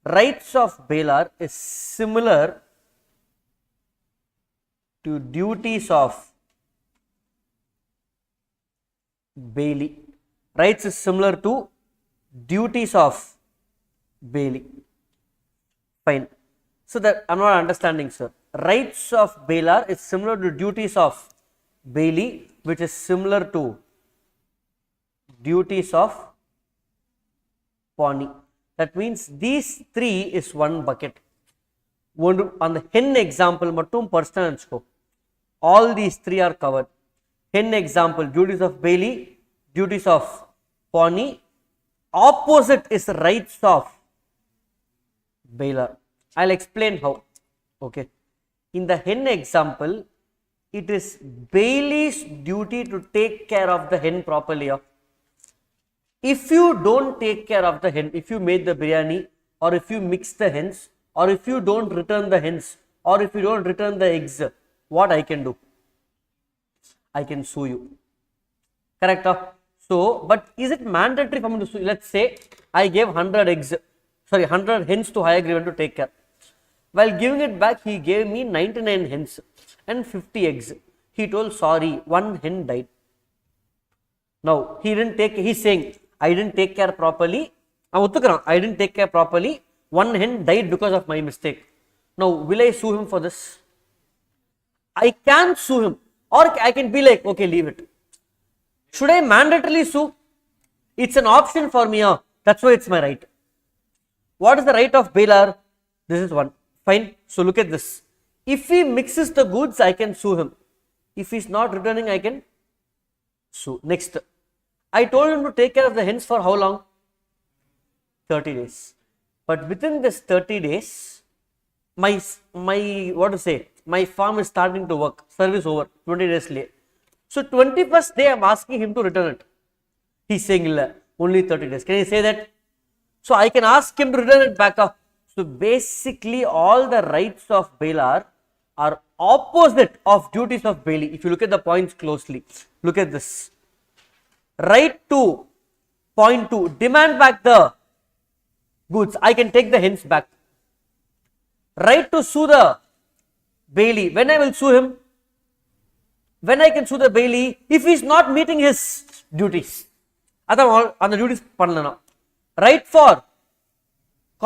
Rights of bailor is similar to duties of bailee. Rights is similar to duties of bailee. Fine. So that I am not understanding, sir. Rights of bailor is similar to duties of bailee, which is similar to duties of pawnee. That means these 3 is one bucket. On the hen example, mattum personal scope. All these 3 are covered. Hen example, duties of bailee, duties of pawnee. Opposite is rights of bailor. I will explain how. Okay. In the hen example, it is bailee's duty to take care of the hen properly. If you don't take care of the hen, if you made the biryani, or if you mix the hens, or if you don't return the hens, or if you don't return the eggs, what I can do? I can sue you. Correct? So, but is it mandatory for me to sue? Let's say I gave 100 eggs, sorry, 100 hens to Hayagrivan to take care. While giving it back, he gave me 99 hens and 50 eggs. He told, sorry, one hen died. Now, he's saying, I didn't take care properly. I didn't take care properly. One hen died because of my mistake. Now, will I sue him for this? I can sue him, or I can be like, okay, leave it. Should I mandatorily sue? It's an option for me. That's why it's my right. What is the right of Bailor? This is one. Fine. So look at this. If he mixes the goods, I can sue him. If he's not returning, I can sue. Next. I told him to take care of the hens for how long? 30 days. But within this 30 days, my farm is starting to work. Service over. 20 days late. So 21st day, I'm asking him to return it. He's saying only 30 days. Can you say that? So I can ask him to return it back up. So basically, all the rights of Bailor are opposite of duties of bailee. If you look at the points closely, look at this. Right to point 2, demand back the goods. I can take the hens back. Right to sue the bailee. When I will sue him? When I can sue the bailee? If he is not meeting his duties. அந்த duties பண்ணலனா. Right for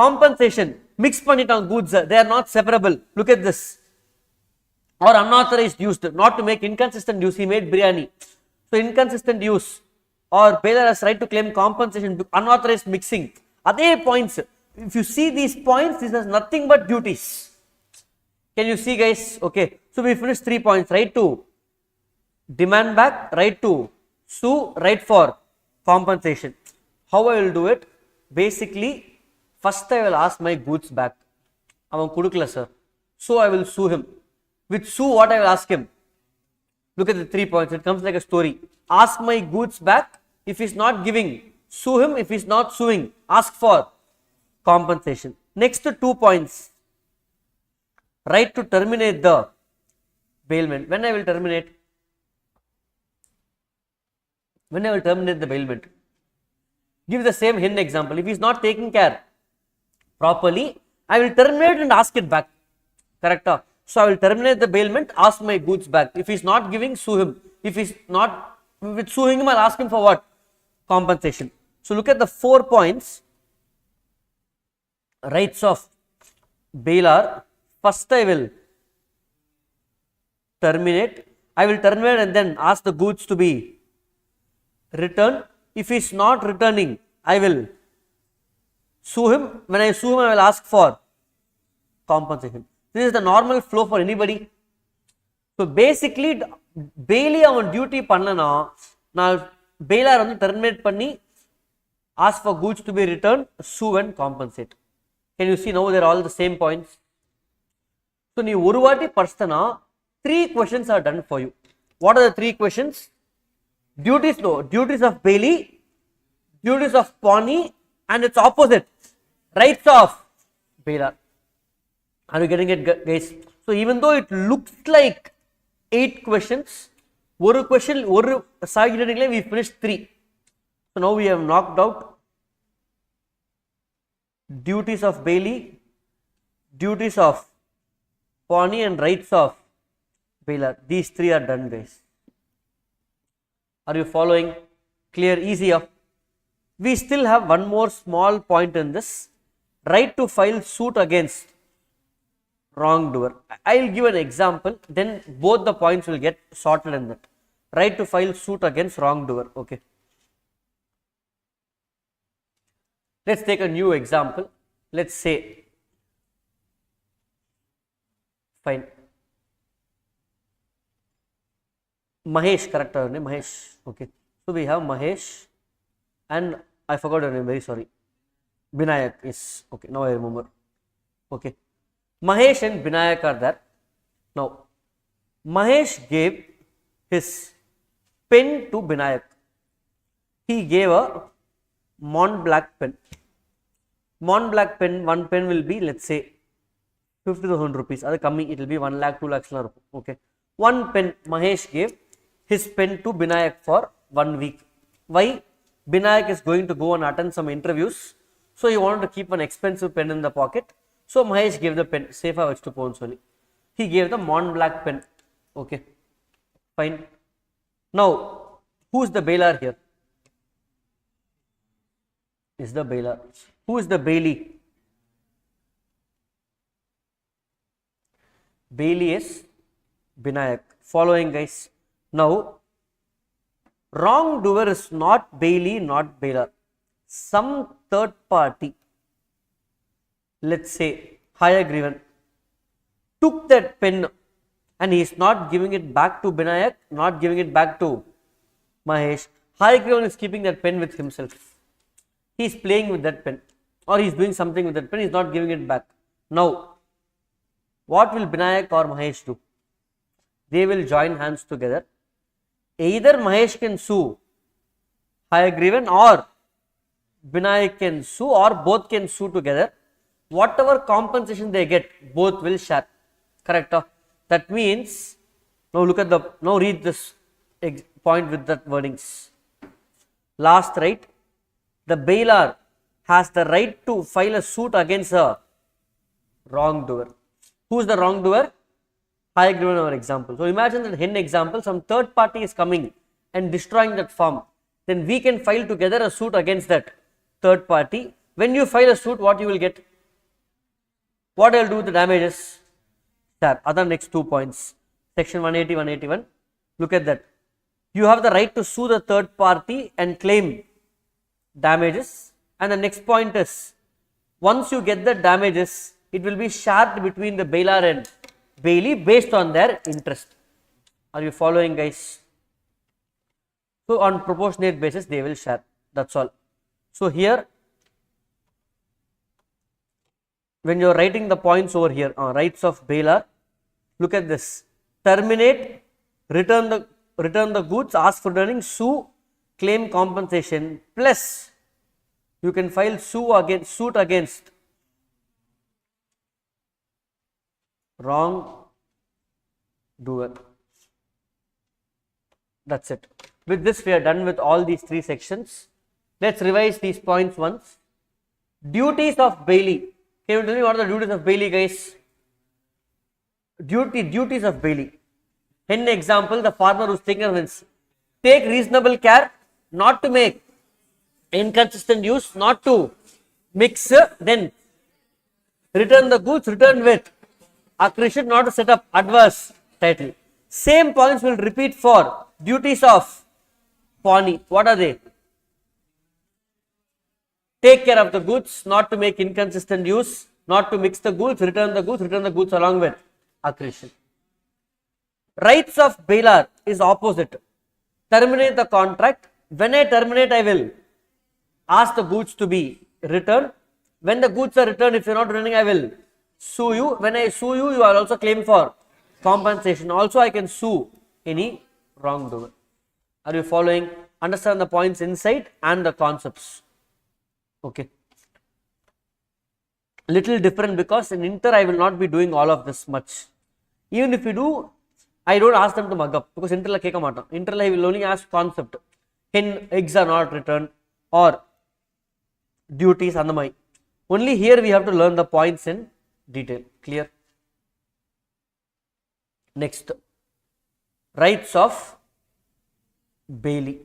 compensation. Mix பண்ணிட்டான் goods. They are not separable. Look at this. Or unauthorized use. Not to make inconsistent use. He made biryani. So inconsistent use. Or Bailor has right to claim compensation. Unauthorized mixing. Other points. If you see these points, this is nothing but duties. Can you see, guys? Okay. So we finished 3 points. Right to demand back. Right to sue. Right for compensation. How I will do it? Basically, first I will ask my goods back. Avan kudukala sir. So I will sue him. With sue, what I will ask him? Look at the 3 points. It comes like a story. Ask my goods back. If he's not giving, sue him. If he's not suing, ask for compensation. Next 2 points. Right to terminate the bailment. When I will terminate? When I will terminate the bailment? Give the same hen example. If he is not taking care properly, I will terminate and ask it back. Correct? So I will terminate the bailment, ask my goods back. If he is not giving, sue him. If he is not, with suing him, I will ask him for what? Compensation. So look at the 4 points. Rights of Bailor. First I will terminate. I will terminate and then ask the goods to be returned. If he is not returning, I will sue him. When I sue him, I will ask for compensation. This is the normal flow for anybody. So basically, bailee on duty pannana, now Bailor on terminate panni, ask for goods to be returned, sue and compensate. Can you see now they are all the same points? So you oru vaati padstana, 3 questions are done for you. What are the 3 questions? Duties, no, duties of bailee, duties of pawnee, and its opposite, rights of Bailor. Are you getting it, guys? So even though it looks like 8 questions, one question, one side we finished 3. So now we have knocked out duties of bailee, duties of pawnee, and rights of Bailor. These 3 are done, guys. Are you following? Clear, easy. We still have one more small point in this. Right to file suit against wrongdoer. I will give an example, then both the points will get sorted in that. Right to file suit against wrongdoer. Okay. Let's take a new example. Let's say, fine. Mahesh, correct your name? Mahesh. Okay. So we have Mahesh and I forgot your name, very sorry. Binayak is, okay, now I remember. Okay. Mahesh and Binayak are there. Now, Mahesh gave his pen to Binayak. He gave a Mont Blanc pen. Mont Blanc pen, one pen will be, let's say, 50,000 rupees. Other coming, it will be 1 lakh, 2 lakhs. Okay. One pen Mahesh gave his pen to Binayak for 1 week. Why? Binayak is going to go and attend some interviews. So he wanted to keep an expensive pen in the pocket. So Mahesh gave the pen, safer words to pawns only. He gave the Mont Blanc pen. Okay, fine. Now, who is the Bailor here? Is the Bailor. Who is the bailee? Bailee is Binayak. Following, guys. Now, wrongdoer is not bailee, not Bailor. Some third party, let's say higher grievance, took that pen and he is not giving it back to Binayak, not giving it back to Mahesh. Higher grievance is keeping that pen with himself. He is playing with that pen or he is doing something with that pen, he is not giving it back. Now, what will Binayak or Mahesh do? They will join hands together. Either Mahesh can sue higher grievance or Binayak can sue, or both can sue together. Whatever compensation they get, both will share. Correct? That means, now look at now read this point with the wordings. Last, right? The Bailor has the right to file a suit against a wrongdoer. Who is the wrongdoer? I have given our example. So imagine that in example, some third party is coming and destroying that farm. Then we can file together a suit against that third party. When you file a suit, what you will get? What I will do with the damages? That other next 2 points. Section 180, 181. Look at that. You have the right to sue the third party and claim damages. And the next point is, once you get the damages, it will be shared between the Bailor and bailee based on their interest. Are you following, guys? So on proportionate basis they will share. That's all. So here, when you are writing the points over here, rights of Bailor, look at this. Terminate, return the goods, ask for returning, sue, claim compensation, plus you can file suit against wrongdoer. That's it. With this, we are done with all these 3 sections. Let's revise these points once. Duties of bailee. Can you tell me what are the duties of bailee, guys? Duties of bailee. In example, the farmer who's taking offense. Take reasonable care not to make inconsistent use, not to mix, then return the goods, return with accretion, not to set up adverse title. Same points will repeat for duties of pawnee. What are they? Take care of the goods, not to make inconsistent use, not to mix the goods, return the goods along with accretion. Rights of Bailor is opposite. Terminate the contract. When I terminate, I will ask the goods to be returned. When the goods are returned, if you are not returning, I will sue you. When I sue you, you are also claim for compensation. Also, I can sue any wrongdoer. Are you following? Understand the points inside and the concepts. Okay. Little different because in inter I will not be doing all of this much. Even if you do, I don't ask them to mug up because inter la keka maata. Inter I will only ask concept. When eggs are not returned or duties andamai. Only here we have to learn the points in detail. Clear? Next, rights of bailee.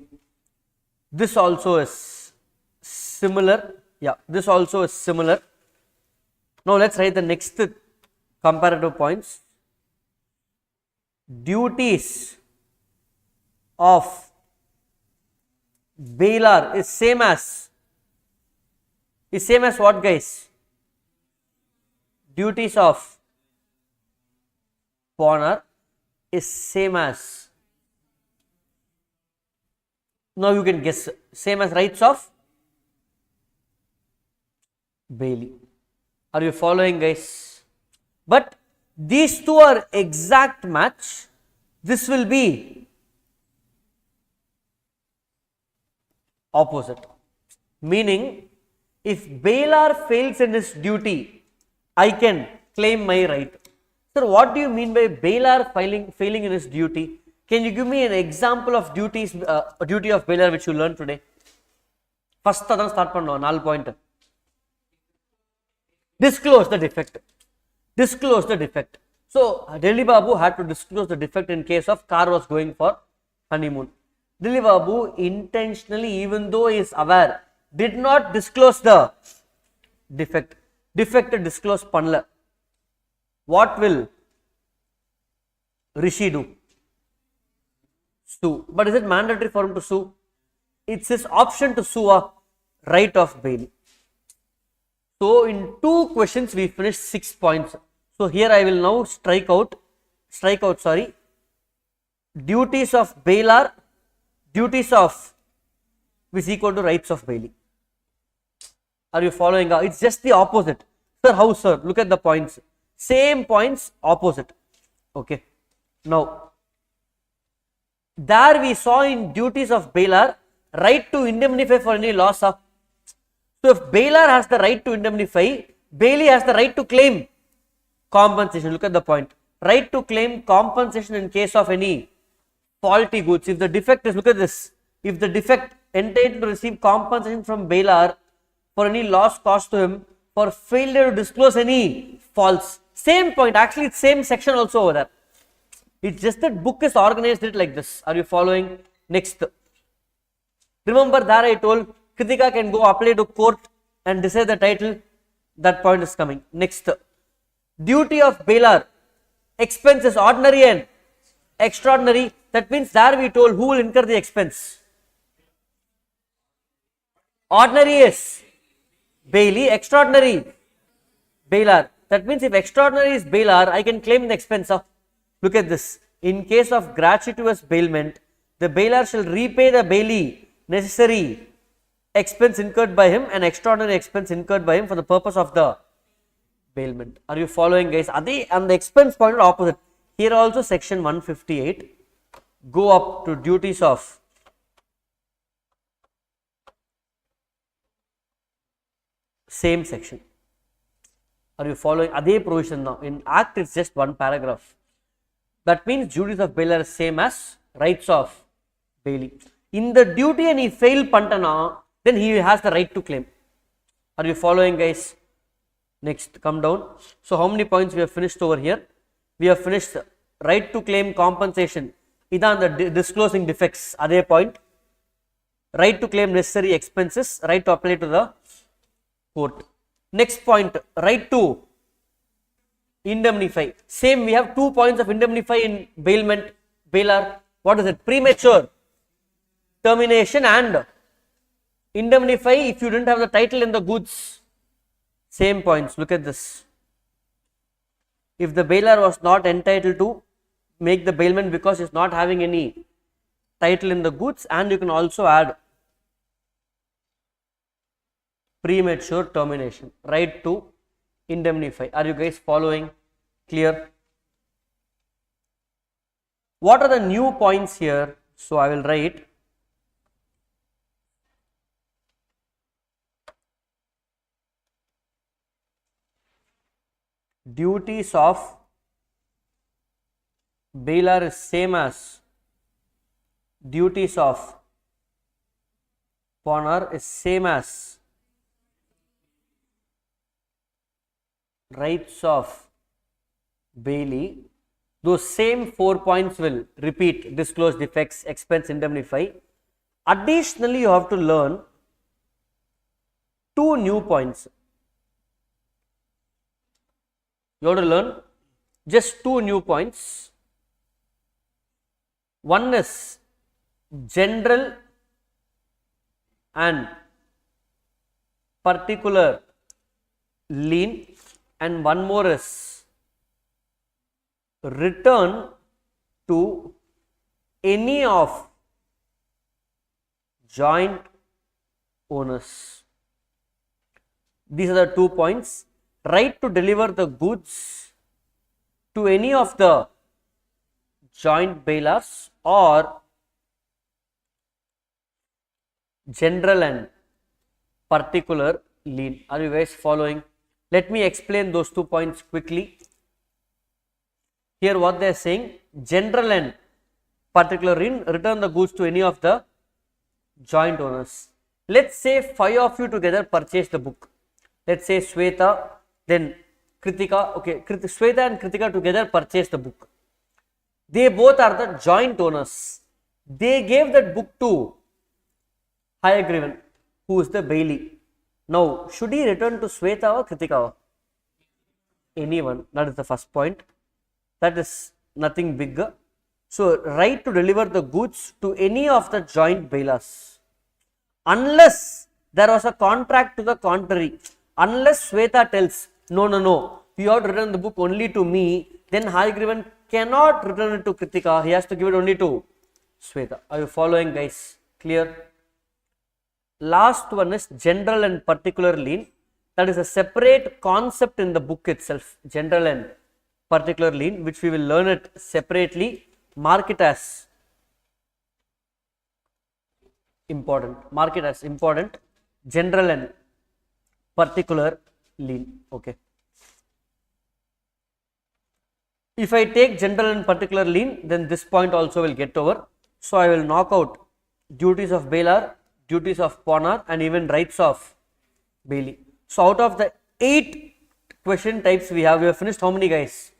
This also is similar. Yeah, this also is similar. Now let's write the next comparative points. Duties of Bailor is same as what, guys? Duties of pawnor is same as, now you can guess, same as rights of bailee. Are you following, guys? But these two are exact match. This will be opposite. Meaning, if Bailor fails in his duty, I can claim my right. Sir, what do you mean by Bailor failing in his duty? Can you give me an example of duty of Bailor which you learned today? First, start pannuvom 4 point. disclose the defect. Disclose the defect. So Delhi Babu had to disclose the defect in case of car was going for honeymoon. Delhi Babu intentionally, even though he is aware, did not disclose the defect. Defect disclose panla. What will Rishi do? Sue. But is it mandatory for him to sue? It's his option to sue, a right of bailee. So in 2 questions we finished 6 points. So here I will now strike out duties of Bailor, duties of is equal to rights of bailee. Are you following? It's just the opposite. Sir, how, sir? Look at the points. Same points, opposite. Okay. Now, there we saw in duties of Bailor, right to indemnify for any loss. So if Bailor has the right to indemnify, bailee has the right to claim compensation. Look at the point. Right to claim compensation in case of any faulty goods. If the defect is, look at this. If the defect entitled to receive compensation from Bailor for any loss caused to him for failure to disclose any faults. Same point. Actually, it's same section also over there. It's just that book is organized it like this. Are you following? Next. Remember there I told Kritika can go apply to court and decide the title. That point is coming. Next. Duty of Bailor. Expense is ordinary and extraordinary. That means there we told who will incur the expense. Ordinary is bailee, extraordinary Bailor. That means if extraordinary is Bailor, I can claim the expense of. Look at this. In case of gratuitous bailment, the Bailor shall repay the bailee necessary expense incurred by him and extraordinary expense incurred by him for the purpose of the bailment. Are you following, guys? And the expense point is opposite. Here also section 158. Go up to duties of same section. Are you following? Adhe provision now. In Act, it's just one paragraph. That means duties of Bailor is same as rights of bailee. In the duty and he fail pantana, then he has the right to claim. Are you following, guys? Next, come down. So how many points we have finished over here? We have finished right to claim compensation. Idan the disclosing defects. Adhe point. Right to claim necessary expenses. Right to apply to the court. Next point, right to indemnify. Same, we have 2 points of indemnify in bailment, Bailor. What is it? Premature termination and indemnify if you didn't have the title in the goods. Same points. Look at this. If the Bailor was not entitled to make the bailment because he is not having any title in the goods, and you can also add premature termination, right to indemnify. Are you guys following? Clear? What are the new points here? So I will write duties of Bailor is same as duties of pawnor is same as rights of bailee. Those same 4 points will repeat: disclose defects, expense, indemnify. Additionally, you have to learn 2 new points. You have to learn just 2 new points. One is general and particular lien, and one more is return to any of joint owners. These are the 2 points. Right to deliver the goods to any of the joint bailors or general and particular lien. Are you guys following? Let me explain those 2 points quickly. Here what they are saying, general and particular lien, return the goods to any of the joint owners. Let's say 5 of you together purchase the book. Let's say Sweta, Then Kritika, okay, Sweta and Kritika together purchased the book. They both are the joint owners. They gave that book to Hayagrivan, who is the bailee. Now, should he return to Sweta or Kritika? Anyone. That is the first point. That is nothing bigger. So, right to deliver the goods to any of the joint bailers. Unless there was a contract to the contrary. Unless Sweta tells, no, you have to return the book only to me, then Hayagrivan cannot return it to Kritika. He has to give it only to Sweta. Are you following, guys? Clear? Last one is general and particular lien. That is a separate concept in the book itself. General and particular lien, which we will learn it separately. Mark it as important. Mark it as important. General and particular lien. Okay. If I take general and particular lien, then this point also will get over. So I will knock out duties of bailor, duties of pawnor, and even rights of bailee. So out of the 8 question types we have finished how many, guys?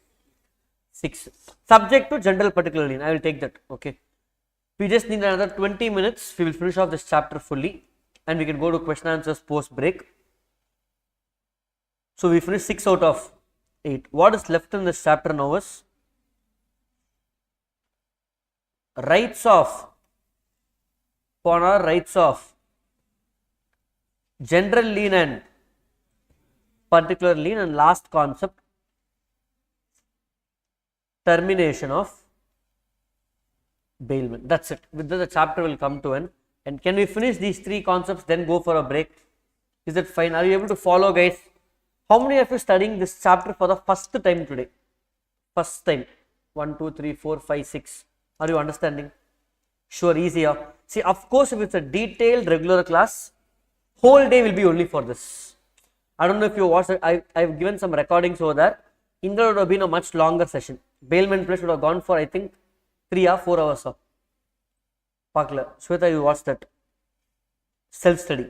6. Subject to general particular lien. I will take that. Okay. We just need another 20 minutes. We will finish off this chapter fully, and we can go to question answers post break. So we finished 6 out of 8. What is left in this chapter now is rights of pawnor, rights of general lien and particular lien, and last concept, termination of bailment. That's it. With this, the chapter will come to an end. And can we finish these 3 concepts, then go for a break? Is that fine? Are you able to follow, guys? How many of you studying this chapter for the first time today? First time. 1, 2, 3, 4, 5, 6. Are you understanding? Sure, easier. See, of course, if it's a detailed regular class, whole day will be only for this. I don't know if you watched it. I've given some recordings over there. Indra would have been a much longer session. Bailment and Pledge would have gone for, I think, 3 or 4 hours. Pakla. Sweta, you watched that. Self-study.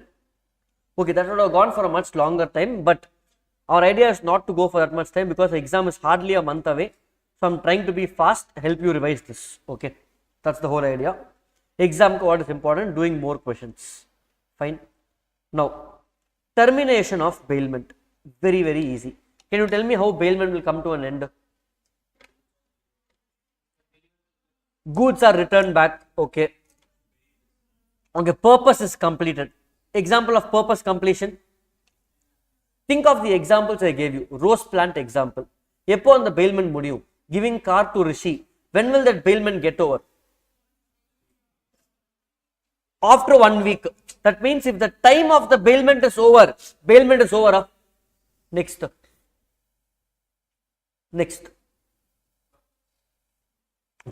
Okay, that would have gone for a much longer time, but our idea is not to go for that much time because the exam is hardly a month away. So I'm trying to be fast, help you revise this. Okay, that's the whole idea. Exam, what is important? Doing more questions. Fine. Now, termination of bailment. Very, very easy. Can you tell me how bailment will come to an end? Goods are returned back. Okay. Okay, purpose is completed. Example of purpose completion. Think of the examples I gave you. Rose plant example. Epo on the bailment mudiyu. Giving car to Rishi. When will that bailment get over? After 1 week. That means if the time of the bailment is over, bailment is over. Next. Next.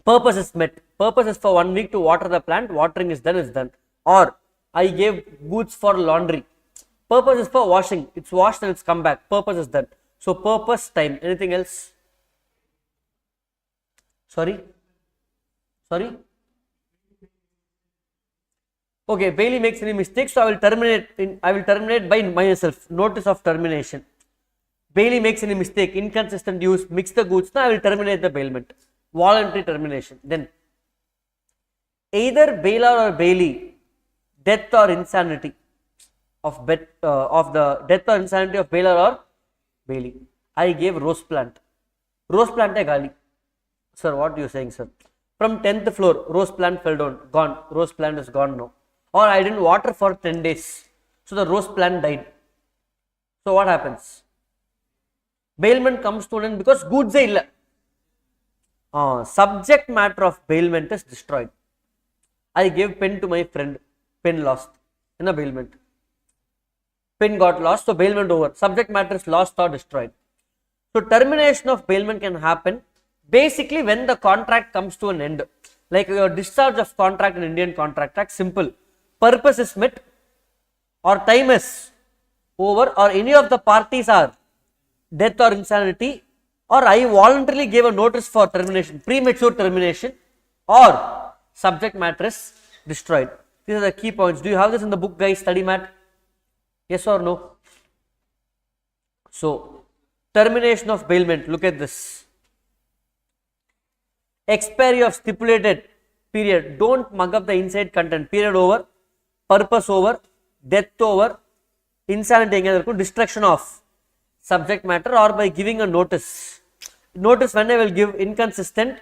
Purpose is met. Purpose is for 1 week to water the plant. Watering is done. Or I gave goods for laundry. Purpose is for washing. It's washed and it's come back. Purpose is done. So purpose, time. Anything else? Sorry? Okay, bailee makes any mistake, so I will terminate by myself. Notice of termination. Bailee makes any mistake, inconsistent use, mix the goods. Now I will terminate the bailment. Voluntary termination. Then either bailor or bailee, death or insanity of the death or insanity of bailor or bailee. I gave rose plant. Rose plant hai gali. Sir, what are you saying, sir? From 10th floor, rose plant fell down. Gone. Rose plant is gone now. Or I didn't water for 10 days. So the rose plant died. So what happens? Bailment comes to an end because goods are illa. Subject matter of bailment is destroyed. I gave pen to my friend. Pen lost in a bailment. Pen got lost, so bailment over. Subject matter is lost or destroyed. So termination of bailment can happen basically when the contract comes to an end. Like your discharge of contract in Indian Contract Act, simple. Purpose is met or time is over or any of the parties are death or insanity, or I voluntarily gave a notice for termination, premature termination, or subject matter is destroyed. These are the key points. Do you have this in the book, guys? Study mat? Yes or no? So Termination of bailment. Look at this. Expiry of stipulated period. Don't mug up the inside content. Period over, purpose over, death over, insanity, destruction of subject matter, or by giving a notice. Notice when I will give inconsistent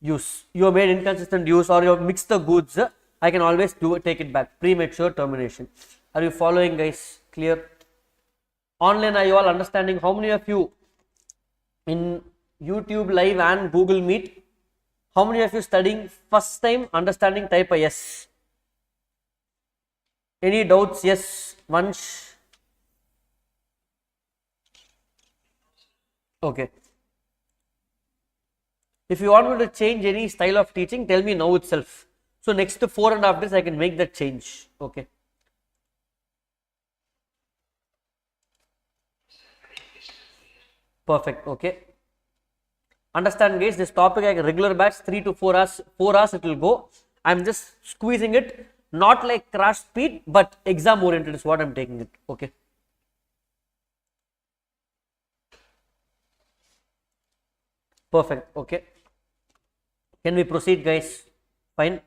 use. You have made inconsistent use or you have mixed the goods. I can always take it back. Premature termination. Are you following, guys? Clear? Online, are you all understanding? How many of you in YouTube live and Google Meet? How many of you studying first time understanding? Type a yes. Any doubts? Yes. Vansh. Okay. If you want me to change any style of teaching, tell me now itself. So next 4.5 days I can make that change. Okay. Perfect. Okay. Understand, guys, this topic like regular batch 3 to 4 hours, 4 hours it will go. I am just squeezing it, not like crash speed, but exam oriented is what I am taking it. Okay. Perfect. Okay. Can we proceed, guys? Fine.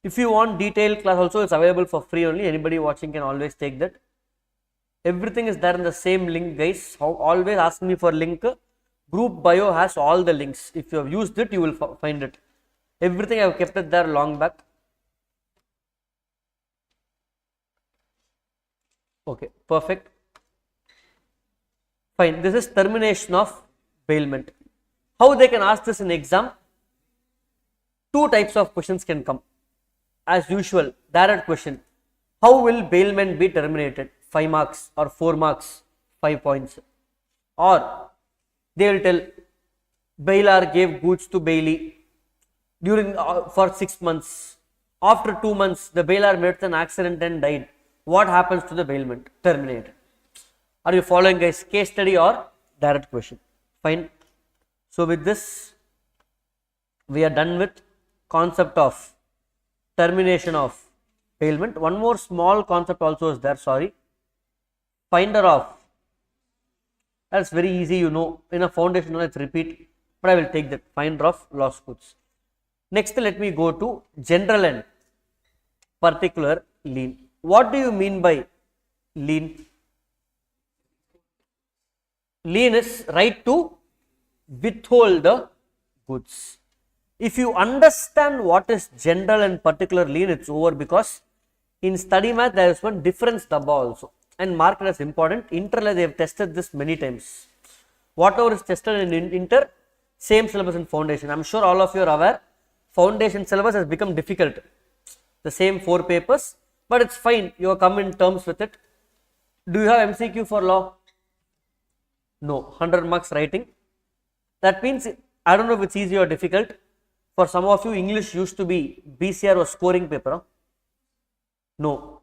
If you want detailed class also, it's available for free only. Anybody watching can always take that. Everything is there in the same link, guys. Always ask me for link. Group bio has all the links. If you have used it, you will find it. Everything I have kept it there long back. Okay, perfect. Fine. This is termination of bailment. How they can ask this in exam? Two types of questions can come. As usual, direct question. How will bailment be terminated? 5 marks or 4 marks, 5 points. Or they will tell Bailor gave goods to bailee during for 6 months. After 2 months, the Bailor met an accident and died. What happens to the bailment? Terminated. Are you following, guys? Case study or direct question? Fine. So with this, we are done with concept of termination of bailment. One more small concept also is there. Sorry. Finder of, that's very easy, you know, in a foundation let's repeat, but I will take that. Finder of lost goods. Next, let me go to general and particular lien. What do you mean by lien? Lien is right to withhold the goods. If you understand what is general and particular lien, it's over, because in study math there is one difference dabba also. And marked as important. Inter, they have tested this many times. Whatever is tested in inter, same syllabus in foundation. I am sure all of you are aware, foundation syllabus has become difficult. The same 4 papers, but it's fine. You have come in terms with it. Do you have MCQ for law? No. 100 marks writing. That means, I don't know if it's easy or difficult. For some of you, English used to be BCR or scoring paper. Huh? No.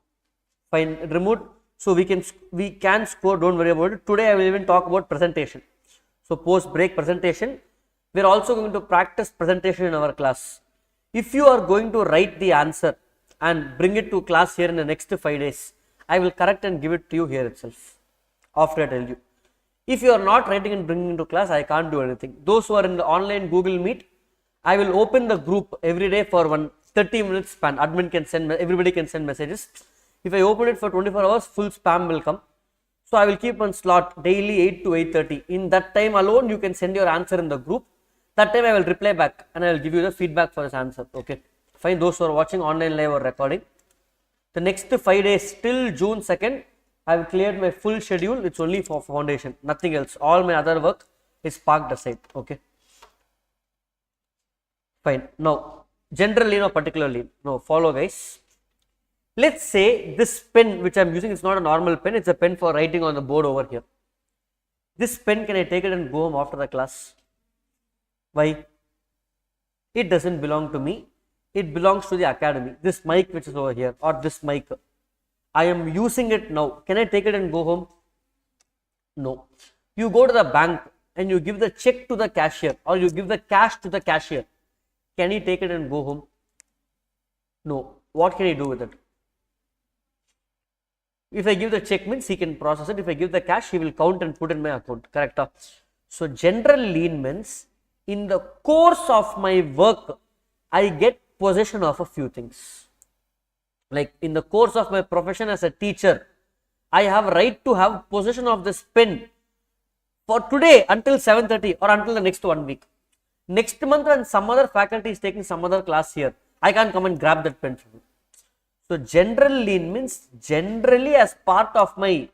Fine. Removed. So we can score, don't worry about it. Today I will even talk about presentation. So post break presentation, we are also going to practice presentation in our class. If you are going to write the answer and bring it to class here in the next 5 days, I will correct and give it to you here itself, after I tell you. If you are not writing and bringing it to class, I can't do anything. Those who are in the online Google Meet, I will open the group every day for one 30 minutes span. Admin can send, everybody can send messages. If I open it for 24 hours, full spam will come. So I will keep one slot daily 8 to 8:30. In that time alone, you can send your answer in the group. That time I will reply back and I will give you the feedback for this answer. Okay. Fine. Those who are watching online live or recording. The next 5 days till June 2nd, I have cleared my full schedule. It's only for foundation, nothing else. All my other work is parked aside. Okay. Fine. Now, general lien or particular lien. Now, follow, guys. Let's say this pen which I am using is not a normal pen, it's a pen for writing on the board over here. This pen, can I take it and go home after the class? Why? It doesn't belong to me, it belongs to the academy. This mic which is over here, or this mic, I am using it now. Can I take it and go home? No. You go to the bank and you give the check to the cashier, or you give the cash to the cashier. Can he take it and go home? No. What can he do with it? If I give the check means he can process it. If I give the cash, he will count and put in my account. Correct? So general lien means in the course of my work, I get possession of a few things. Like in the course of my profession as a teacher, I have right to have possession of this pen for today until 7:30 or until the next 1 week. Next month when some other faculty is taking some other class here, I can't come and grab that pen from you. So general lien means generally as part of my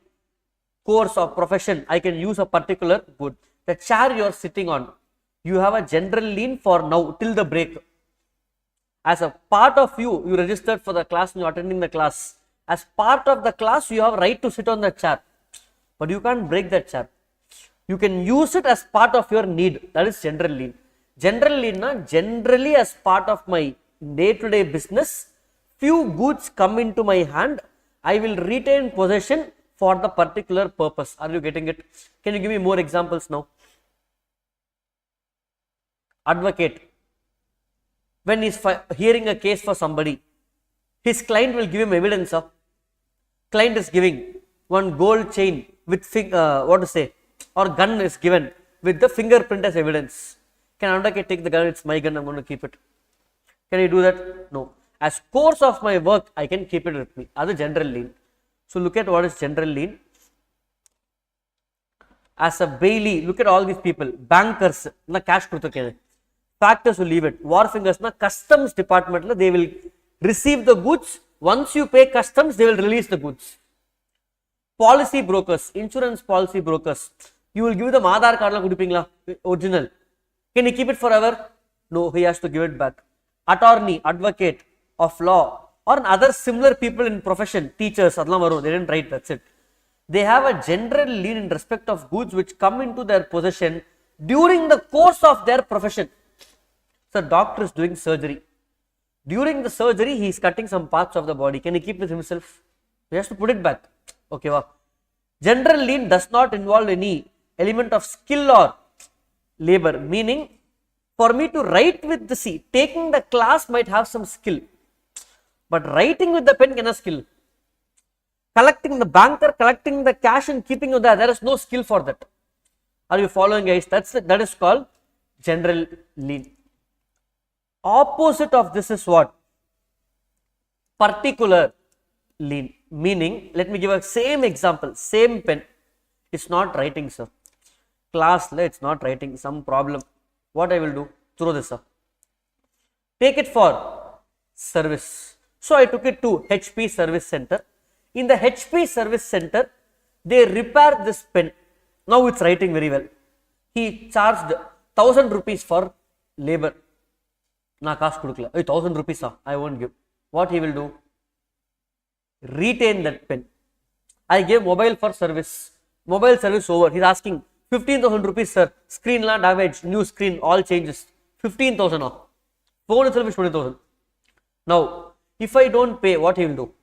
course or profession, I can use a particular good. The chair you are sitting on, you have a general lien for now till the break. As a part of you, you registered for the class and you are attending the class. As part of the class, you have right to sit on the chair, but you can't break that chair. You can use it as part of your need. That is general lien. General lien, generally as part of my day-to-day business, few goods come into my hand, I will retain possession for the particular purpose. Are you getting it? Can you give me more examples now? Advocate, when he is hearing a case for somebody, his client will give him evidence of, client is giving one gold chain with or gun is given with the fingerprint as evidence. Can advocate take the gun? It's my gun, I'm going to keep it. Can you do that? No. As course of my work, I can keep it with me. That's general lien. So look at what is general lien. As a bailee, look at all these people. Bankers, na cash kuduthukene. Factors will leave it. War fingers, na customs department, they will receive the goods. Once you pay customs, they will release the goods. Policy brokers, insurance policy brokers. You will give them Aadhaar card original. Can he keep it forever? No, he has to give it back. Attorney, advocate of law or other similar people in profession, teachers, they didn't write, that's it. They have a general lien in respect of goods which come into their possession during the course of their profession. So doctor is doing surgery. During the surgery, he is cutting some parts of the body. Can he keep it himself? He has to put it back. Okay, wow. General lien does not involve any element of skill or labor, meaning for me to write with the C, taking the class might have some skill, but writing with the pen cannot skill. Collecting the banker, collecting the cash and keeping it there is no skill for that. Are you following, guys? That is called general lien. Opposite of this is what? Particular lien, meaning, let me give a same example, same pen. It's not writing, sir. Class, it's not writing, some problem. What I will do? Throw this up. Take it for service. So I took it to HP service center. In the HP service center, they repair this pen. Now it's writing very well. He charged 1000 rupees for labor. Na kaas kudukla. 1000 rupees I won't give. What he will do? Retain that pen. I gave mobile for service. Mobile service over. He's asking 15,000 rupees, sir. Screen la damage, new screen, all changes. 15,000. Phone itself is 20,000. Now, if I don't pay, what he will do?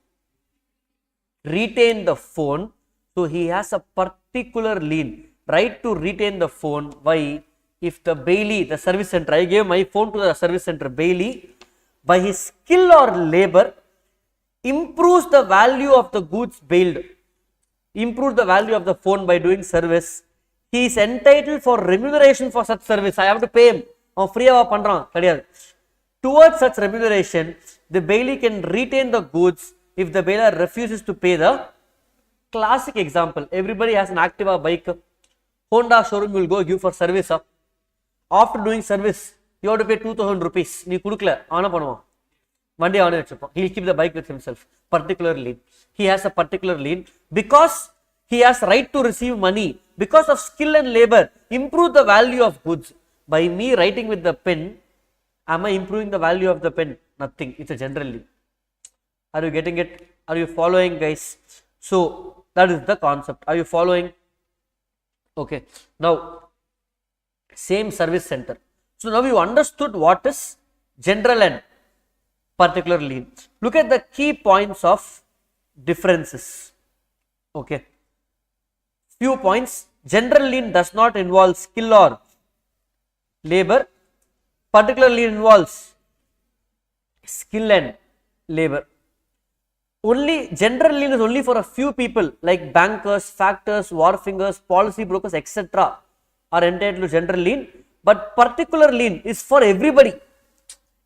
Retain the phone. So he has a particular lien, right to retain the phone. Why? If the bailee, the service center, I gave my phone to the service center bailee, by his skill or labor, improves the value of the goods bailed, improve the value of the phone by doing service. He is entitled for remuneration for such service. I have to pay him. Free towards such remuneration, the bailee can retain the goods if the bailer refuses to pay. The classic example, everybody has an Activa bike. Honda showroom will go give for service. After doing service, you have to pay 2,000 rupees. He will keep the bike with himself. Particular lien. He has a particular lien because he has right to receive money. Because of skill and labor, improve the value of goods. By me writing with the pen, am I improving the value of the pen? Nothing. It's a general lien. Are you getting it? Are you following, guys? So that is the concept. Are you following? Okay. Now, same service center. So now you understood what is general and particular lien. Look at the key points of differences. Okay. Few points. General lien does not involve skill or labor. Particular lien involves skill and labor. Only general lien is only for a few people like bankers, factors, wharfingers, policy brokers, etc. are entitled to general lien, but particular lien is for everybody.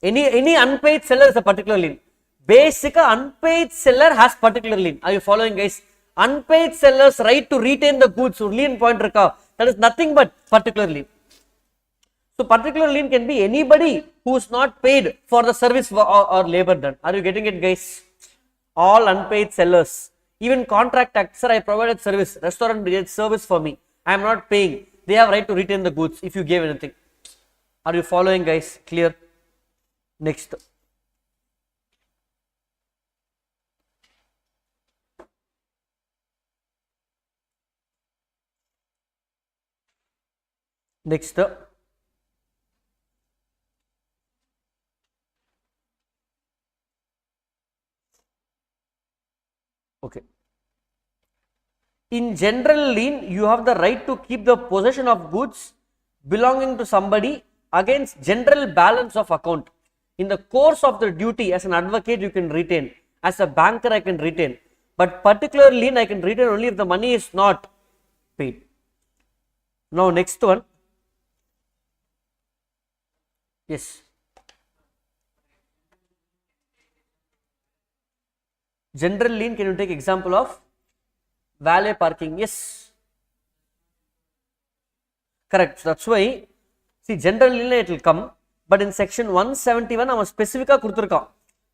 Any unpaid seller is a particular lien. Basic unpaid seller has particular lien. Are you following, guys? Unpaid sellers right to retain the goods, lien point reka, that is nothing but particular lien. So particular lien can be anybody who is not paid for the service or labor done. Are you getting it, guys? All unpaid sellers, even contract act, sir, I provided service, restaurant did service for me, I am not paying, they have right to retain the goods if you gave anything. Are you following, guys? Clear? Next. Next. Okay. In general lien, you have the right to keep the possession of goods belonging to somebody against general balance of account. In the course of the duty, as an advocate, you can retain. As a banker, I can retain. But particular lien, I can retain only if the money is not paid. Now, next one. Yes. General lien, can you take example of valet parking? Yes. Correct. So that's why, see, general lien it will come, but in section 171, I am specific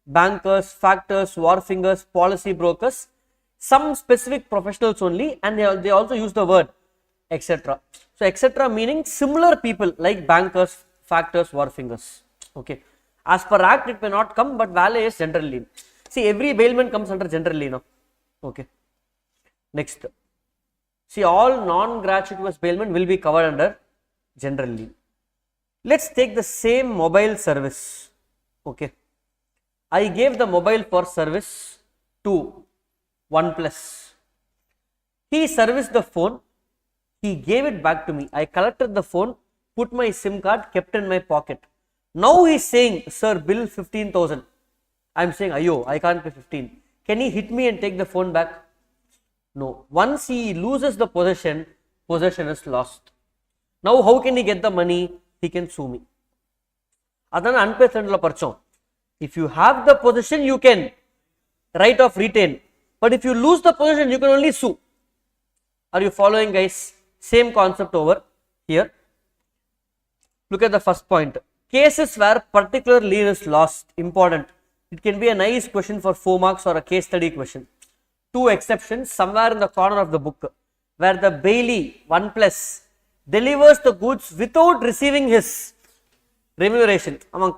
bankers, factors, wharfingers, policy brokers, some specific professionals only, and they also use the word etc. So etc. meaning similar people like bankers, factors, wharfingers. Okay. As per act, it may not come, but valet is general lien. See, every bailment comes under general lien. Okay. Next. See, all non-gratuitous bailment will be covered under general lien. Let's take the same mobile service. Okay. I gave the mobile for service to OnePlus. He serviced the phone. He gave it back to me. I collected the phone, put my SIM card, kept in my pocket. Now he is saying, sir, bill 15,000. I am saying, ayo, I can't pay 15. Can he hit me and take the phone back? No. Once he loses the possession, possession is lost. Now how can he get the money? He can sue me. Adana unpaid sandla parchom. If you have the possession, you can right of retain. But if you lose the possession, you can only sue. Are you following, guys? Same concept over here. Look at the first point. Cases where particular lien is lost. Important. It can be a nice question for 4 marks or a case study question. 2 exceptions somewhere in the corner of the book, where the bailee, OnePlus, delivers the goods without receiving his remuneration. Now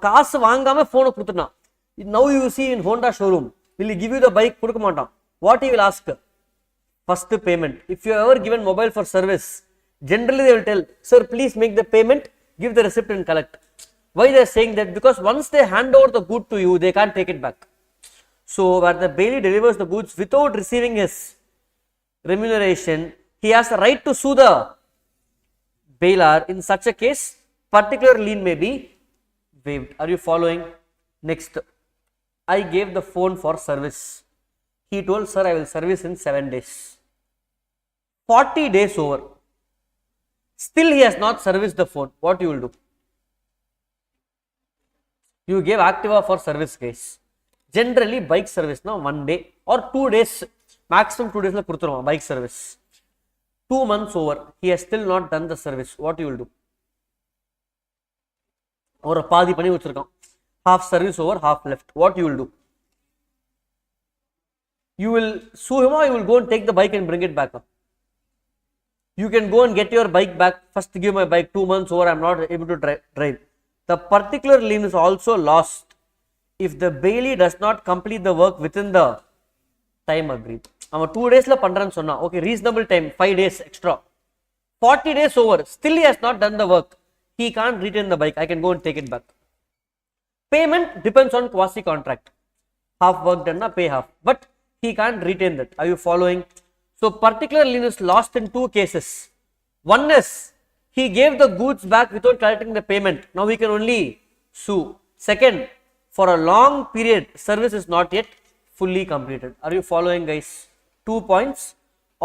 you see in Honda showroom, will he give you the bike? What he will ask? First payment. If you have ever given mobile for service, generally they will tell, sir, please make the payment, give the receipt and collect. Why they are saying that? Because once they hand over the good to you, they can't take it back. So where the bailee delivers the goods without receiving his remuneration, he has the right to sue the bailor. In such a case, particular lien may be waived. Are you following? Next, I gave the phone for service. He told, sir, I will service in 7 days. 40 days over. Still he has not serviced the phone. What you will do? You gave Activa for service, guys. Generally, bike service now 1 day or 2 days, maximum 2 days la kuduthuruma bike service. 2 months over, he has still not done the service. What you will do? Or a paadi pani vechirukam, half service over, half left. What you will do? You will sue him or you will go and take the bike and bring it back. You can go and get your bike back. First give my bike, 2 months over, I am not able to drive. The particular lien is also lost if the bailee does not complete the work within the time agreed. 2 days la pandran sonna, okay, reasonable time, 5 days extra. 40 days over, still he has not done the work. He can't retain the bike. I can go and take it back. Payment depends on quasi contract. Half work done, na pay half. But he can't retain that. Are you following? So particular lien is lost in 2 cases. One is he gave the goods back without collecting the payment. Now he can only sue. Second, for a long period, service is not yet fully completed. Are you following, guys? 2 points.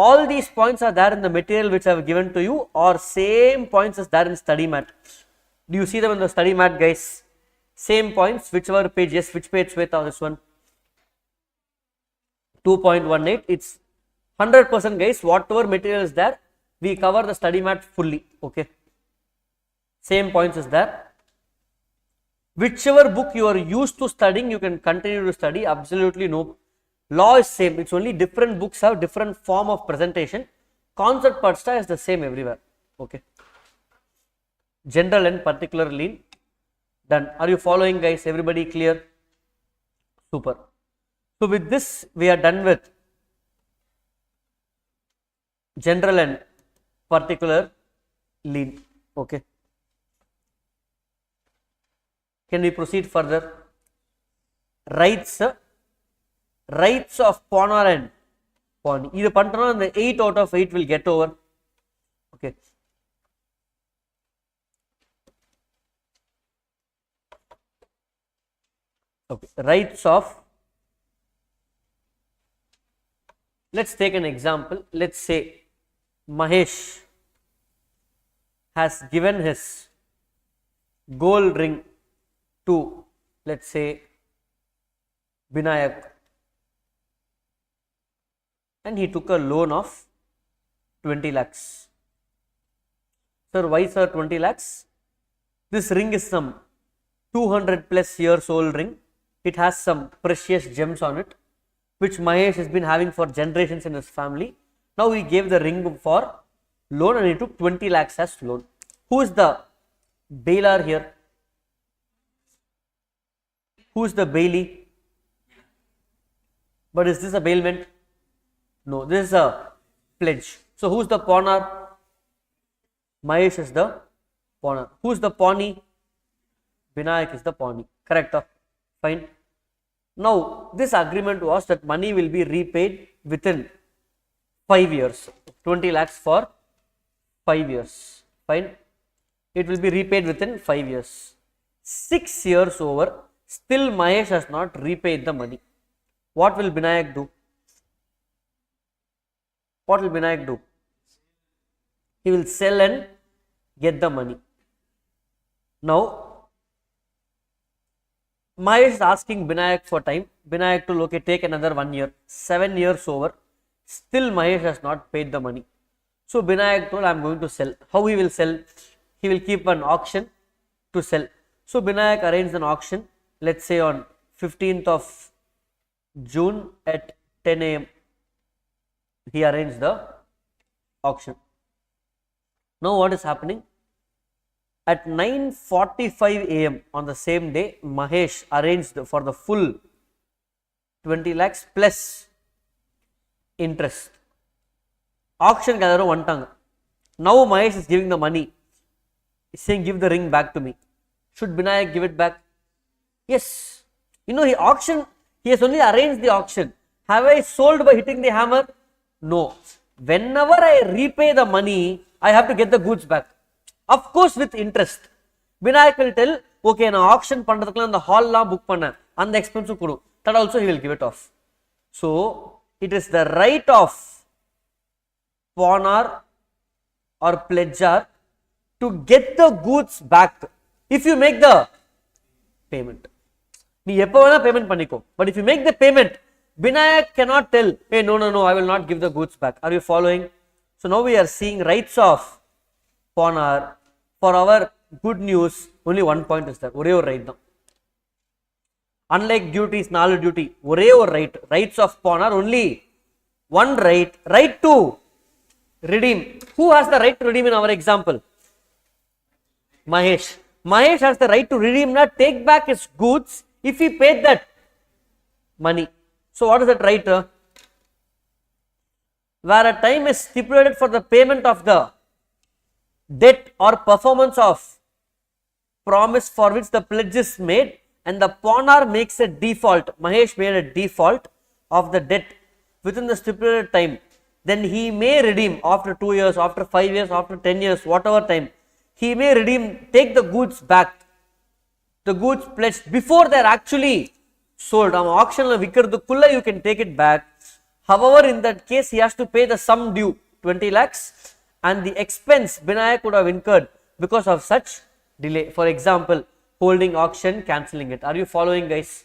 All these points are there in the material which I have given to you, or same points as there in study mat. Do you see them in the study mat, guys? Same points, whichever page. Yes, which page, Sweta? This one. 2.18. It's 100%, guys. Whatever material is there, we cover the study mat fully. Okay. Same points is there. Whichever book you are used to studying, you can continue to study. Absolutely no. Law is same. It's only different books have different form of presentation. Concept part is the same everywhere. Okay. General and particular lien. Done. Are you following, guys? Everybody clear? Super. So with this, we are done with general and particular lien. Okay. Can we proceed further? Rights of pawnor and pawnee. Either pantana and the 8 out of 8 will get over. Okay. Okay. Rights of. Let's take an example. Let's say Mahesh has given his gold ring to, let's say, Binayak, and he took a loan of 20 lakhs. Sir, why sir 20 lakhs? This ring is some 200 plus years old ring. It has some precious gems on it, which Mahesh has been having for generations in his family. Now he gave the ring for loan and he took 20 lakhs as loan. Who is the Bailor here? Who is the bailee? But is this a bailment? No, this is a pledge. So who is the pawnor? Mahesh is the pawnor. Who is the pawnee? Binayak is the pawnee. Correct? Fine. Now this agreement was that money will be repaid within 5 years. 20 lakhs for 5 years. Fine. It will be repaid within 5 years. 6 years over. Still Mahesh has not repaid the money. What will Binayak do? What will Binayak do? He will sell and get the money. Now, Mahesh is asking Binayak for time. Binayak to, okay, take another 1 year. 7 years over. Still Mahesh has not paid the money. So Binayak told, I am going to sell. How he will sell? He will keep an auction to sell. So Binayak arranged an auction. Let's say on 15th of June at 10 AM, he arranged the auction. Now what is happening? At 9:45 AM on the same day, Mahesh arranged for the full 20 lakhs plus interest. Auction gathero vantanga. Now Mahesh is giving the money. He's saying, give the ring back to me. Should Binayak give it back? Yes. You know, he has only arranged the auction. Have I sold by hitting the hammer? No. Whenever I repay the money, I have to get the goods back. Of course, with interest. Binayak will tell, okay, na auction pandradhukku the hall la book panna. And the expense kudu. That also he will give it off. So, it is the right of pawnor or pledger to get the goods back if you make the payment. Payment paniko. But if you make the payment, Binayak cannot tell, hey, no, I will not give the goods back. Are you following? So now we are seeing rights of pawnor. For our good news, only 1 point is there. Ore or right now. Unlike duties, nalu duty, ore or right. Rights of pawnor, only one right. Right to redeem. Who has the right to redeem in our example? Mahesh. Mahesh has the right to redeem, not take back his goods if he paid that money. So what is that right? Where a time is stipulated for the payment of the debt or performance of promise for which the pledge is made, and the pawnor makes a default. Mahesh made a default of the debt within the stipulated time. Then he may redeem after 2 years, after 5 years, after 10 years, whatever time. He may redeem, take the goods back. The goods pledged before they are actually sold. Auction la vikkiradhukulla you can take it back. However, in that case he has to pay the sum due 20 lakhs and the expense Binayak would have incurred because of such delay. For example, holding auction, cancelling it. Are you following, guys?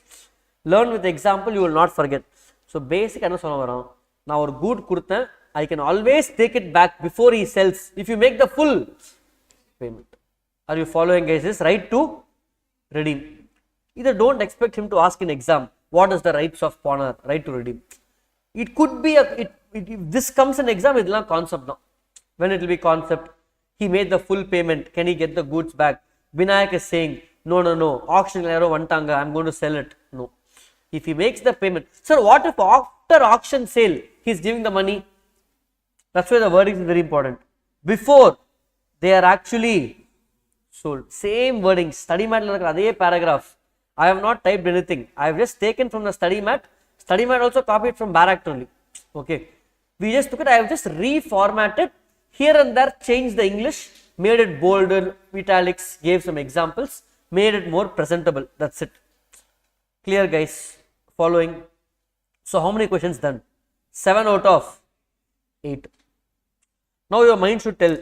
Learn with example, you will not forget. So basic enna solla varum, na or good kuduthen, I can always take it back before he sells if you make the full payment. Are you following, guys? This right to redeem. Either don't expect him to ask in exam what is the rights of pawnor, right to redeem. It could be if this comes in exam, it will not concept now. When it will be concept, he made the full payment, can he get the goods back? Binayak is saying no, auction la yaro vantanga, I am going to sell it. No. If he makes the payment, sir, what if after auction sale he is giving the money? That's why the wording is very important. Before they are actually sold, same wording. Study mat la adhe paragraph. I have not typed anything. I have just taken from the study mat. Study mat also copied from Baract only. Okay. We just took it. I have just reformatted here and there, changed the English, made it bolder, italics, gave some examples, made it more presentable. That's it. Clear, guys? Following. So how many questions done? 7 out of 8. Now your mind should tell,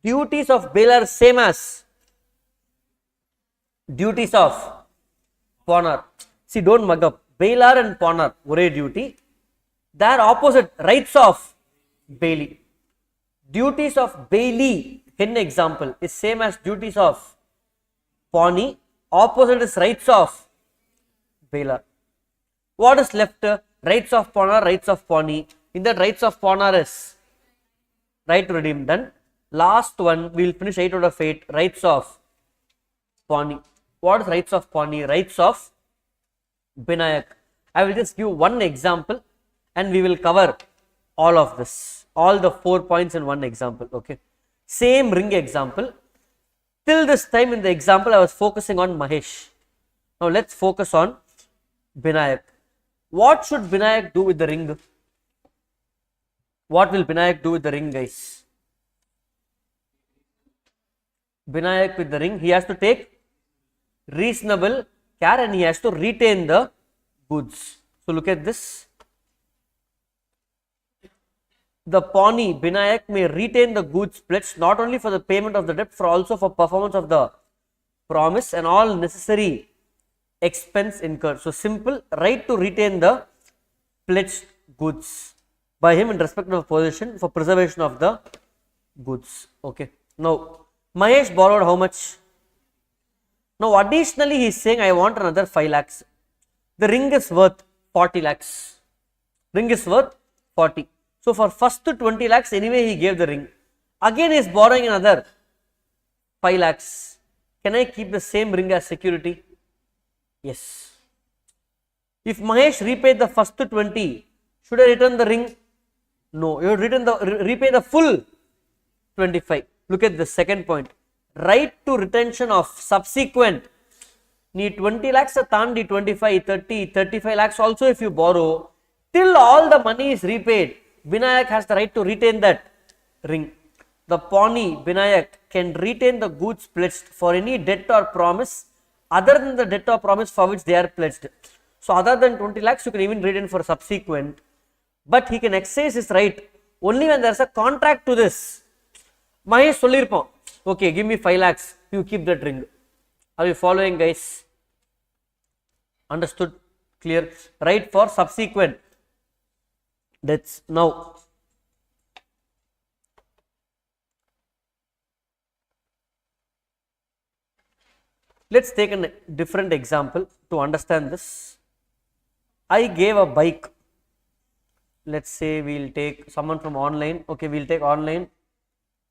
duties of Bailor same as duties of pawnor. See, don't mug up. Bailor and pawnor, ore duty. Their opposite, rights of bailee. Duties of bailee, in example, is same as duties of pawnee. Opposite is rights of Bailor. What is left? Rights of pawnor, rights of pawnee. In that, rights of pawnor is right to redeem done. Last one, we will finish 8 out of 8. Rights of pawnee. What is rights of pawnee? Rights of Binayak. I will just give one example and we will cover all of this, all the 4 points in one example. Okay. Same ring example. Till this time in the example, I was focusing on Mahesh. Now let's focus on Binayak. What should Binayak do with the ring? What will Binayak do with the ring, guys? Binayak with the ring, he has to take reasonable care and he has to retain the goods. So look at this. The pawnee, Binayak, may retain the goods pledged not only for the payment of the debt, for also for performance of the promise and all necessary expense incurred. So simple, right to retain the pledged goods by him in respect of possession for preservation of the goods. Okay. Now Mahesh borrowed how much? Now additionally he is saying, I want another 5 lakhs. The ring is worth 40 lakhs. Ring is worth 40. So for first 20 lakhs anyway he gave the ring. Again he is borrowing another 5 lakhs. Can I keep the same ring as security? Yes. If Mahesh repaid the first 20, should I return the ring? No. You repay the full 25. Look at the second point. Right to retention of subsequent. Need 20 lakhs tandi 25, 30, 35 lakhs also if you borrow. Till all the money is repaid, Binayak has the right to retain that ring. The pawnee, Binayak, can retain the goods pledged for any debt or promise other than the debt or promise for which they are pledged. So other than 20 lakhs, you can even retain for subsequent. But he can exercise his right only when there is a contract to this. Mahesh sollirpon, okay, give me 5 lakhs, you keep that ring. Are you following, guys? Understood? Clear? Right for subsequent debts. Now let's take a different example to understand this. I gave a bike. Let's say we'll take someone from online. Okay, we'll take online.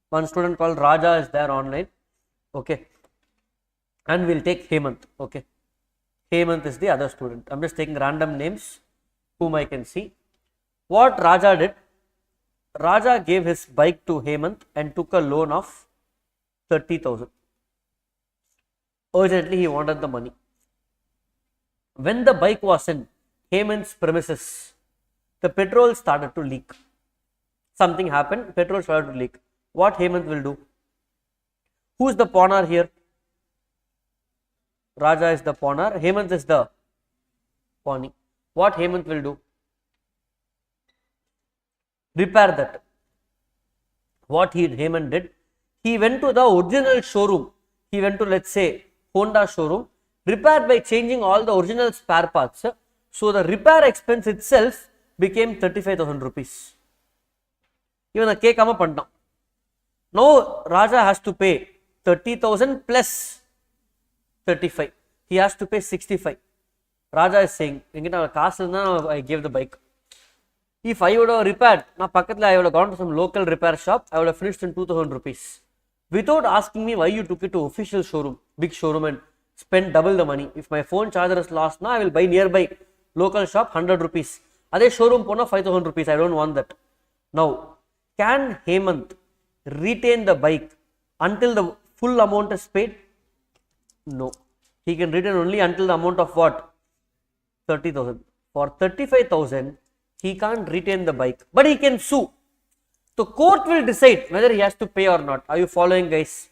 One student called Raja is there online. Okay. And we'll take Hemant. Okay. Hemant is the other student. I'm just taking random names whom I can see. What Raja did? Raja gave his bike to Hemant and took a loan of 30,000. Urgently he wanted the money. When the bike was in Hemant's premises, the petrol started to leak. Something happened, petrol started to leak. What Hemant will do? Who is the pawnor here? Raja is the pawnor, Hemant is the pawnee. What Hemant will do? Repair that. What Hemant did? He went to the original showroom. He went to, let's say, Honda showroom, repaired by changing all the original spare parts. So the repair expense itself became 35,000 rupees. Even a cake come up. Now Raja has to pay 30,000 plus 35. He has to pay 65. Raja is saying, I gave the bike. If I would have repaired, I would have gone to some local repair shop, I would have finished in 2,000 rupees. Without asking me why you took it to official showroom, big showroom, and spend double the money. If my phone charger is lost now, I will buy nearby local shop 100 rupees. Other showroom pona 5,000 rupees. I don't want that. Now, can Hemant retain the bike until the full amount is paid? No. He can retain only until the amount of what? 30,000. For 35,000, he can't retain the bike, but he can sue. So court will decide whether he has to pay or not. Are you following, guys?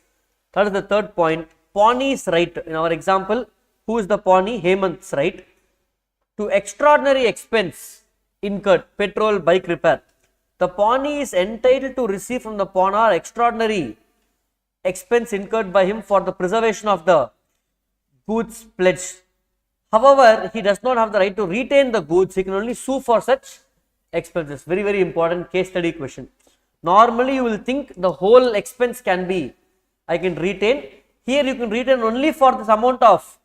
That is the third point. Pawnee's right. In our example, who is the pawnee? Hemant's right to extraordinary expense incurred, petrol, bike repair. The pawnee is entitled to receive from the pawnor extraordinary expense incurred by him for the preservation of the goods pledged. However, he does not have the right to retain the goods. He can only sue for such expenses. Very, very important case study question. Normally, you will think the whole expense can be, I can retain. Here, you can retain only for this amount of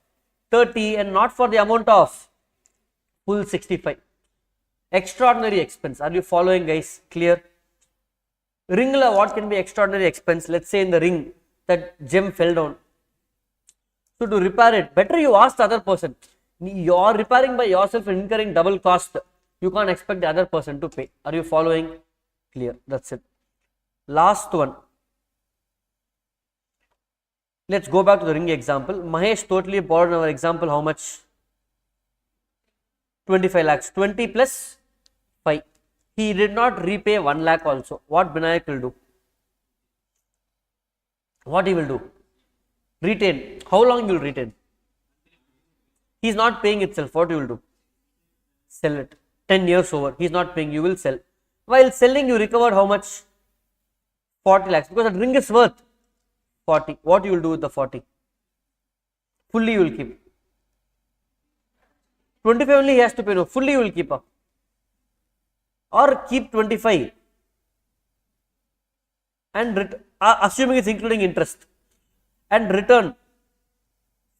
30 and not for the amount of full 65. Extraordinary expense. Are you following, guys? Clear? Ringler, what can be extraordinary expense? Let's say in the ring, that gem fell down. So to repair it, better you ask the other person. You are repairing by yourself and incurring double cost. You can't expect the other person to pay. Are you following? Clear. That's it. Last one. Let's go back to the ring example. Mahesh totally borrowed our example. How much? 25 lakhs. 20 plus 5. He did not repay 1 lakh also. What Binayak will do? What he will do? Retain. How long you will retain? He is not paying itself. What you will do? Sell it. 10 years over. He is not paying. You will sell. While selling, you recovered how much? 40 lakhs. Because that ring is worth 40. What you will do with the 40? Fully you will keep. 25 only he has to pay. No, fully you will keep up. Or keep 25 and assuming it's including interest, and return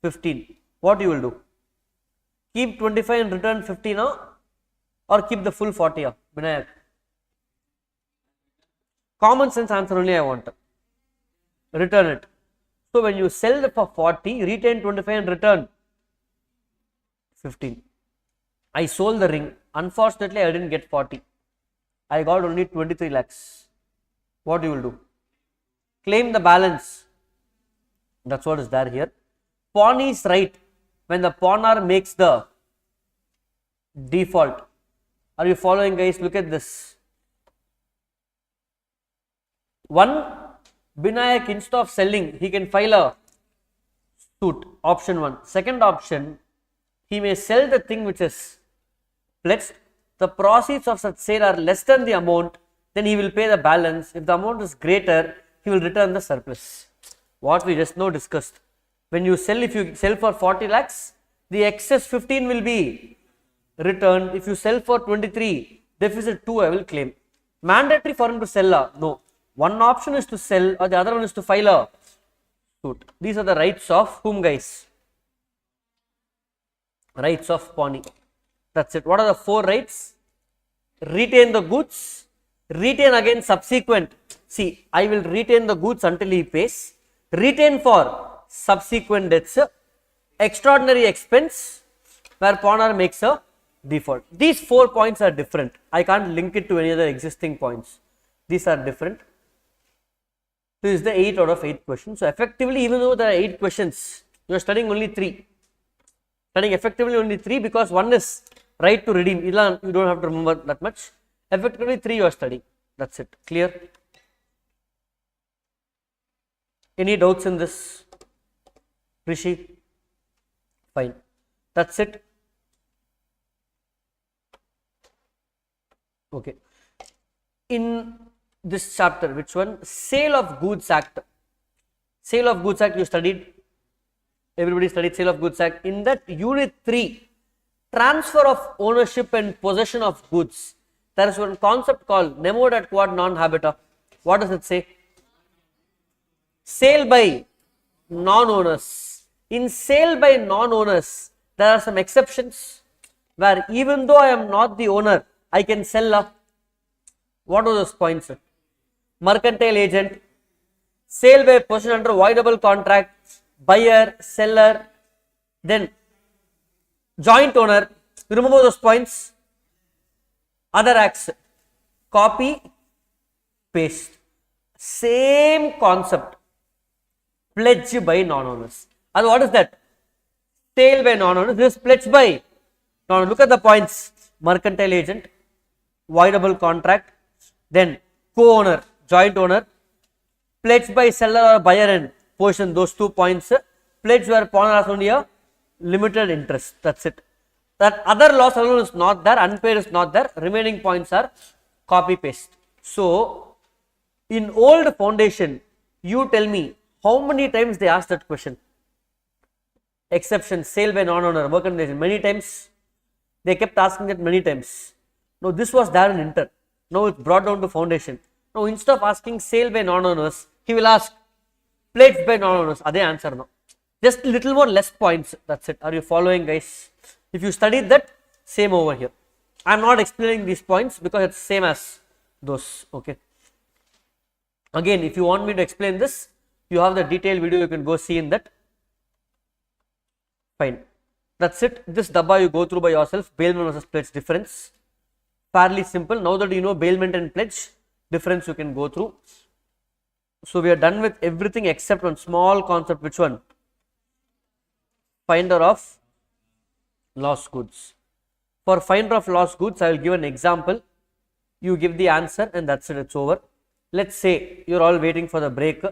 15. What you will do? Keep 25 and return 50 now, or keep the full 40? Binayak. Common sense answer only I want. Return it. So when you sell for 40, retain 25 and return 15. I sold the ring. Unfortunately, I didn't get 40. I got only 23 lakhs. What you will do? Claim the balance. That's what is there here. Pawnee's right when the pawnor makes the default. Are you following, guys? Look at this. One, Binayak, instead of selling, he can file a suit. Option 1. Second option, he may sell the thing which is pledged. The proceeds of such sale are less than the amount, then he will pay the balance. If the amount is greater, he will return the surplus. What we just now discussed. When you sell, if you sell for 40 lakhs, the excess 15 will be returned. If you sell for 23, deficit 2 I will claim. Mandatory for him to sell? No. One option is to sell or the other one is to file a suit. These are the rights of whom, guys? Rights of pawnee. That's it. What are the 4 rights? Retain the goods, retain again subsequent. See, I will retain the goods until he pays. Retain for subsequent debts. Extraordinary expense where pawnor makes a default. These 4 points are different. I can't link it to any other existing points. These are different. This is the 8 out of 8 questions. So effectively, even though there are 8 questions, you are studying only 3. Studying effectively only 3 because one is right to redeem. You don't have to remember that much. Effectively 3 you are studying. That's it. Clear? Any doubts in this? Rishi? Fine. That's it. Okay. In this chapter, which one? Sale of Goods Act. Sale of Goods Act you studied. Everybody studied Sale of Goods Act. In that unit 3, transfer of ownership and possession of goods, there is one concept called nemo dat quod non habita. What does it say? Sale by non-owners. In sale by non-owners, there are some exceptions where even though I am not the owner, I can sell. What are those points? Mercantile agent, sale by possession under voidable contract, buyer, seller, then joint owner. You remember those points? Other acts, copy, paste. Same concept. Pledge by non-owners. And what is that? Sale by non-owners. This is pledge by non-owners. Look at the points. Mercantile agent, voidable contract, then co-owner, joint owner, pledge by seller or buyer and possession. Those 2 points. Pledge where pawnor has only a limited interest. That's it. That other loss alone is not there, unpaid is not there. Remaining points are copy paste. So, in old foundation, you tell me how many times they asked that question? Exception, sale by non-owner, mercantile agent. Many times. They kept asking that many times. Now, this was there in inter. Now, it's brought down to foundation. Now, instead of asking sale by non-owners, he will ask pledge by non-owners. Are they answer now? Just little more less points. That's it. Are you following, guys? If you studied that, same over here. I am not explaining these points because it's same as those. Okay. Again, if you want me to explain this, you have the detailed video. You can go see in that. Fine. That's it. This dabba you go through by yourself. Bailment versus pledge difference. Fairly simple. Now that you know bailment and pledge difference, you can go through. So we are done with everything except one small concept. Which one? Finder of lost goods. For finder of lost goods, I will give an example. You give the answer and that's it. It's over. Let's say you're all waiting for the break.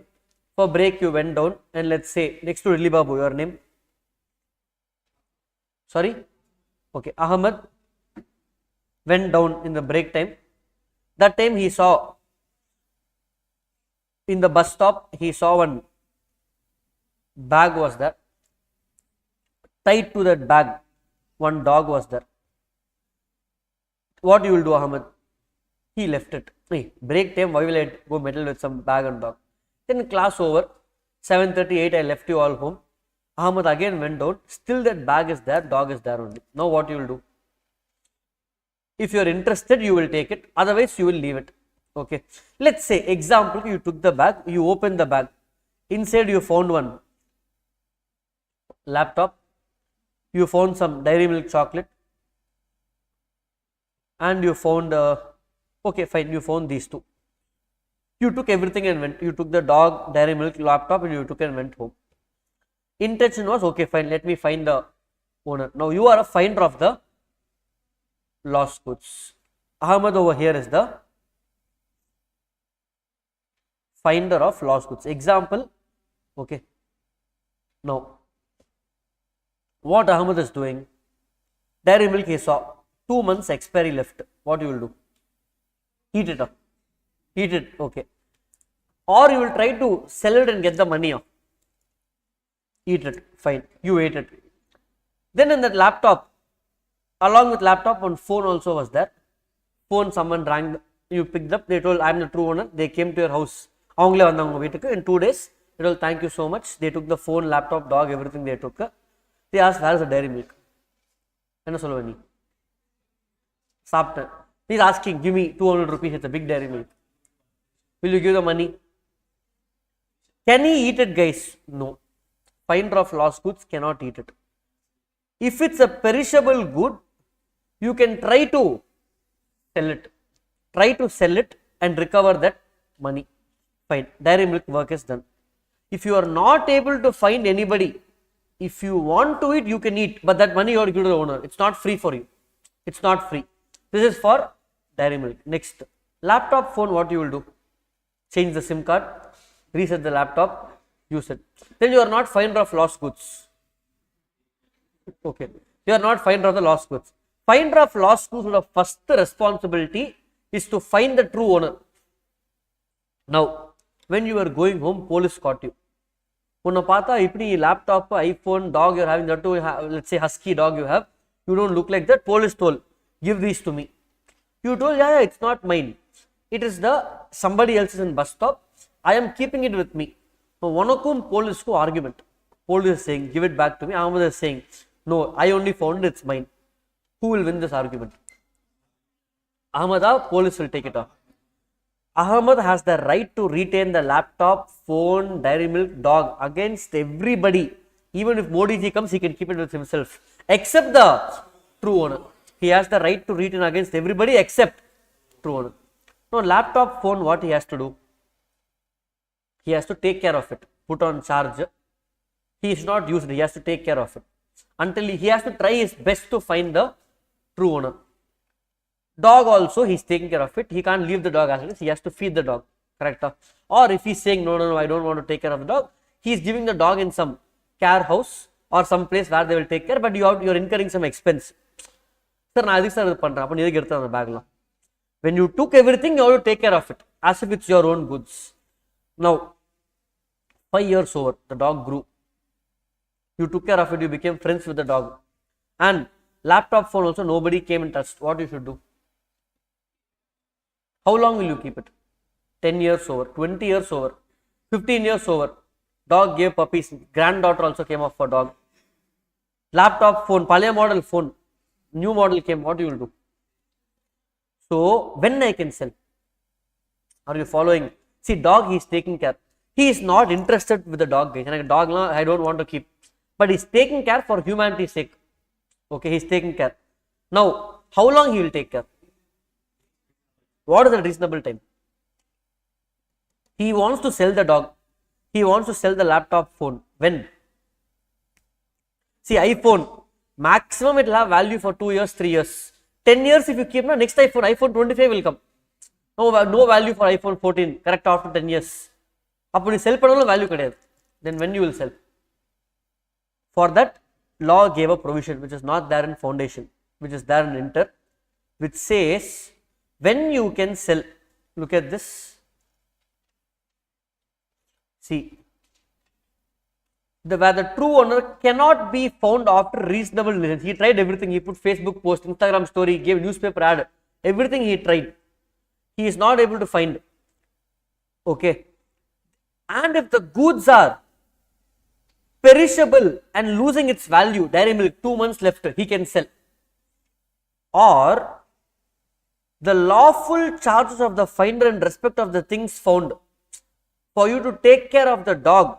For break, you went down and let's say next to Lili Babu, your name. Sorry? Okay, Ahmed went down in the break time. That time he saw in the bus stop, he saw one bag was there. Tied to that bag, one dog was there. What you will do, Ahmed? He left it. Hey, break time, why will I go meddle with some bag and dog? Then class over, 7:38, I left you all home. Ahmed again went down, still that bag is there, dog is there only. Now what you will do? If you are interested, you will take it, otherwise you will leave it. Okay. Let's say, example, you took the bag, you opened the bag. Inside you found one laptop, you found some dairy milk chocolate, and you found, okay fine, you found these two. You took everything and went. You took the dog, dairy milk, laptop and you took and went home. Intention was, okay fine, let me find the owner. Now you are a finder of the lost goods. Ahmed over here is the finder of lost goods. Example, okay. Now, what Ahmed is doing, dairy milk he saw, 2 months expiry left. What you will do? Heat it up. Heat it, okay. Or you will try to sell it and get the money off. Eat it, fine. You ate it. Then in that laptop, along with laptop, one phone also was there. Phone someone rang, you picked up, they told I am the true owner. They came to your house. In 2 days, they told thank you so much. They took the phone, laptop, dog, everything they took. They asked, where is the dairy milk? He's asking, give me 200 rupees, it's a big dairy milk. Will you give the money? Can he eat it, guys? No. Finder of lost goods cannot eat it. If it's a perishable good, you can try to sell it. Try to sell it and recover that money. Fine. Dairy milk work is done. If you are not able to find anybody, if you want to eat, you can eat, but that money you have to give to the owner. It's not free for you. It's not free. This is for dairy milk. Next, laptop, phone, what you will do? Change the SIM card, reset the laptop, use it. Then you are not finder of lost goods. Okay. You are not finder of the lost goods. Finder of lost goods would have first responsibility is to find the true owner. Now, when you are going home, police caught you. உன்னை பார்த்தா இப்படி laptop, iPhone, dog you're having, that too, let's say husky dog you have, you don't look like that. Police told, give these to me. You told, yeah, it's not mine. It is the somebody else's in bus stop. I am keeping it with me. So உனக்கும் போலீஸ்க்கும் argument. Police is saying, give it back to me. Ahmed is saying, no, I only found it, it's mine. Who will win this argument? Ahmed or police will take it off? Ahmed has the right to retain the laptop, phone, dairy milk, dog against everybody. Even if Modi ji comes, he can keep it with himself, except the true owner. He has the right to retain against everybody except true owner. Now, laptop, phone, what he has to do? He has to take care of it, put on charge. He is not used, he has to take care of it. Until he has to try his best to find the true owner. Dog also, he is taking care of it. He can't leave the dog as it is. He has to feed the dog. Correct? Or if he is saying, no, I don't want to take care of the dog, he is giving the dog in some care house or some place where they will take care, but you are incurring some expense. Sir, when you took everything, you have to take care of it as if it's your own goods. Now, 5 years over, the dog grew. You took care of it, you became friends with the dog. And laptop, phone also, nobody came and touched. What you should do? How long will you keep it? 10 years over, 20 years over, 15 years over. Dog gave puppies. Granddaughter also came off for dog. Laptop, phone, palaya model phone, new model came. What you will do? So, when I can sell? Are you following? See, dog, he is taking care. He is not interested with the dog. Dog, I don't want to keep. But he is taking care for humanity's sake. Okay, he is taking care. Now, how long he will take care? What is the reasonable time? He wants to sell the dog. He wants to sell the laptop, phone. When? See, iPhone, maximum it will have value for 2 years, 3 years. 10 years if you keep, next iPhone 25 will come. No value for iPhone 14, correct, after 10 years. Appo you sell padala value kadayadu. Then when you will sell? For that, law gave a provision which is not there in foundation, which is there in inter, which says when you can sell. Look at this. See, where the true owner cannot be found after reasonable diligence. He tried everything. He put Facebook post, Instagram story, gave newspaper ad, everything he tried. He is not able to find. Okay. And if the goods are perishable and losing its value, dairy milk, 2 months left, he can sell. Or the lawful charges of the finder in respect of the things found, for you to take care of the dog,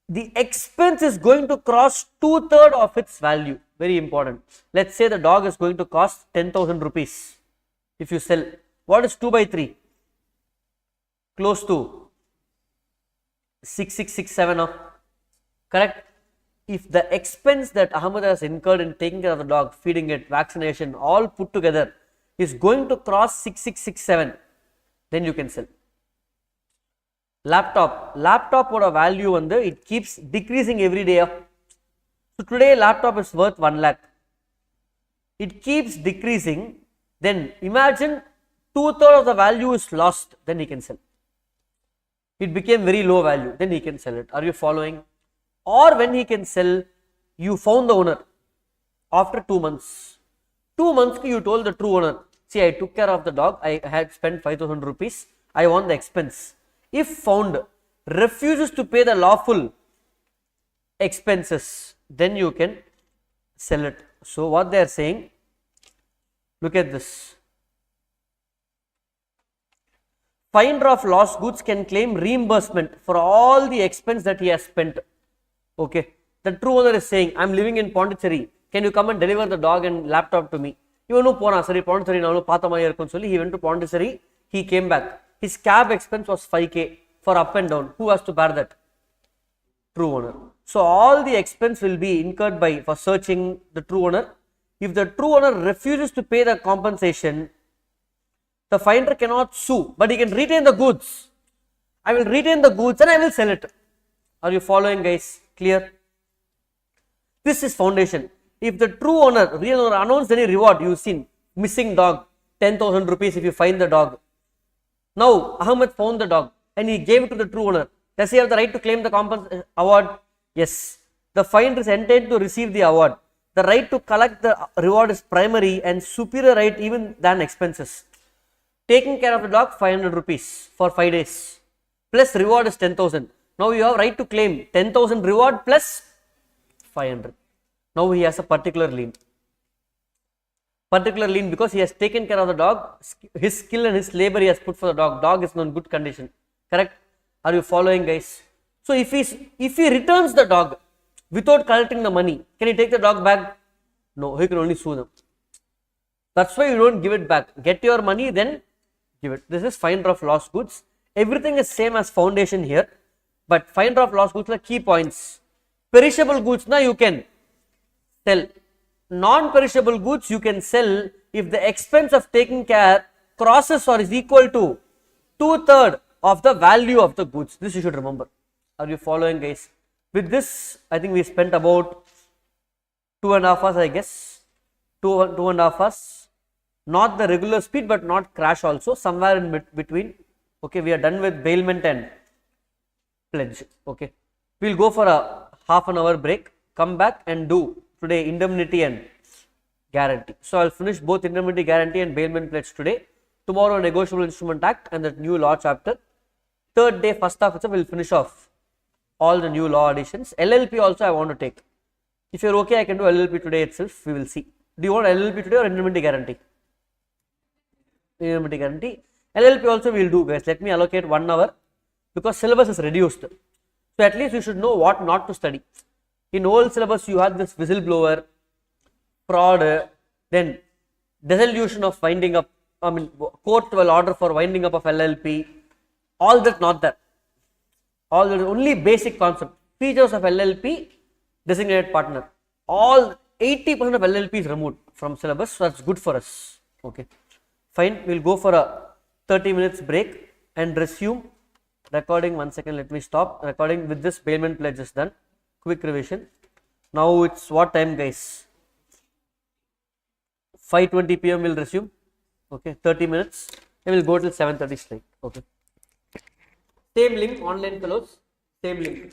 the expense is going to cross 2/3 of its value. Very important. Let's say the dog is going to cost 10,000 rupees. If you sell, what is 2/3? Close to 6667. Correct? If the expense that Ahmed has incurred in taking care of the dog, feeding it, vaccination, all put together is going to cross 6667, then you can sell. Laptop would have value and it keeps decreasing every day. So today laptop is worth 1 lakh. It keeps decreasing. Then imagine 2/3 of the value is lost. Then he can sell. It became very low value. Then he can sell it. Are you following? Or when he can sell, you found the owner after 2 months. 2 months you told the true owner, see, I took care of the dog. I had spent 5,000 rupees. I want the expense. If found refuses to pay the lawful expenses, then you can sell it. So what they are saying, look at this. Finder of lost goods can claim reimbursement for all the expense that he has spent. Okay, the true owner is saying, I am living in Pondicherry. Can you come and deliver the dog and laptop to me? You know, Pondicherry now, he went to Pondicherry. He came back. His cab expense was 5k for up and down. Who has to bear that? True owner. So all the expense will be incurred for searching the true owner. If the true owner refuses to pay the compensation, the finder cannot sue, but he can retain the goods. I will retain the goods and I will sell it. Are you following, guys? Clear? This is foundation. If the true owner, real owner, announced any reward, you've seen missing dog, 10,000 rupees if you find the dog. Now, Ahmed found the dog and he gave it to the true owner. Does he have the right to claim the award? Yes. The finder is entitled to receive the award. The right to collect the reward is primary and superior right even than expenses. Taking care of the dog, 500 rupees for 5 days. Plus reward is 10,000. Now you have right to claim 10,000 reward plus 500. Now he has a particular lien. Particular lien because he has taken care of the dog, his skill and his labor he has put for the dog. Dog is in good condition. Correct? Are you following, guys? So if he returns the dog without collecting the money, can he take the dog back? No, he can only sue them. That's why you don't give it back. Get your money, then give it. This is finder of lost goods. Everything is same as foundation here, but finder of lost goods are key points. Perishable goods now you can sell. Non-perishable goods you can sell if the expense of taking care crosses or is equal to 2/3 of the value of the goods. This you should remember. Are you following, guys? With this, I think we spent about 2.5 hours, I guess. Two and a half hours. Not the regular speed, but not crash also. Somewhere in between. Okay, we are done with bailment and pledge. Okay, we'll go for a half an hour break. Come back and do today indemnity and guarantee. So I'll finish both indemnity guarantee and bailment pledge today. Tomorrow negotiable instrument act and the new law chapter. Third day, first half itself, we'll finish off all the new law additions. LLP also I want to take. If you're okay, I can do LLP today itself. We will see. Do you want LLP today or indemnity guarantee? Indemnity guarantee. LLP also we will do, guys. Let me allocate 1 hour because syllabus is reduced. So at least you should know what not to study. In old syllabus, you had this whistleblower, fraud, then dissolution of winding up, court will order for winding up of LLP, all that not there. All that only basic concept. Features of LLP, designated partner. All 80% of LLP is removed from syllabus, so that's good for us. Okay, fine. We'll go for a 30 minutes break and resume recording. 1 second, let me stop recording. With this, bailment pledge is done. Quick revision. Now it's what time, guys? 5:20 p.m. will resume. Okay, 30 minutes. And we'll go till 7:30 straight. Okay. Same link, online fellows. Same link.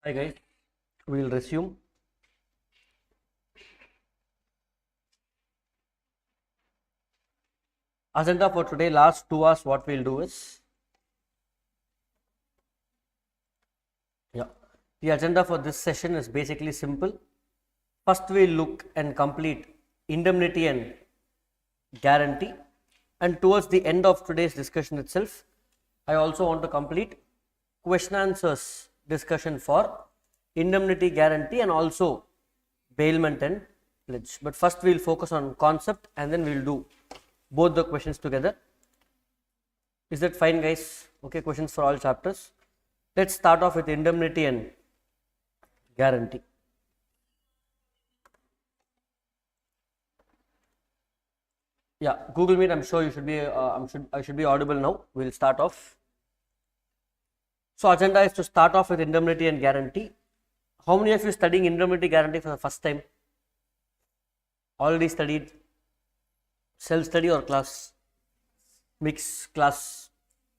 Hi guys, we will resume. Agenda for today, last 2 hours, what we'll do is, the agenda for this session is basically simple. First we'll look and complete indemnity and guarantee, and towards the end of today's discussion itself, I also want to complete question answers discussion for indemnity, guarantee, and also bailment and pledge. But first we'll focus on concept and then we'll do both the questions together. Is that fine guys? Okay, questions for all chapters. Let's start off with indemnity and guarantee. Yeah, Google Meet, I'm sure you should be I should be audible now. We'll start off. So agenda is to start off with indemnity and guarantee. How many of you studying indemnity guarantee for the first time? Already studied? Self-study or class? Mixed class,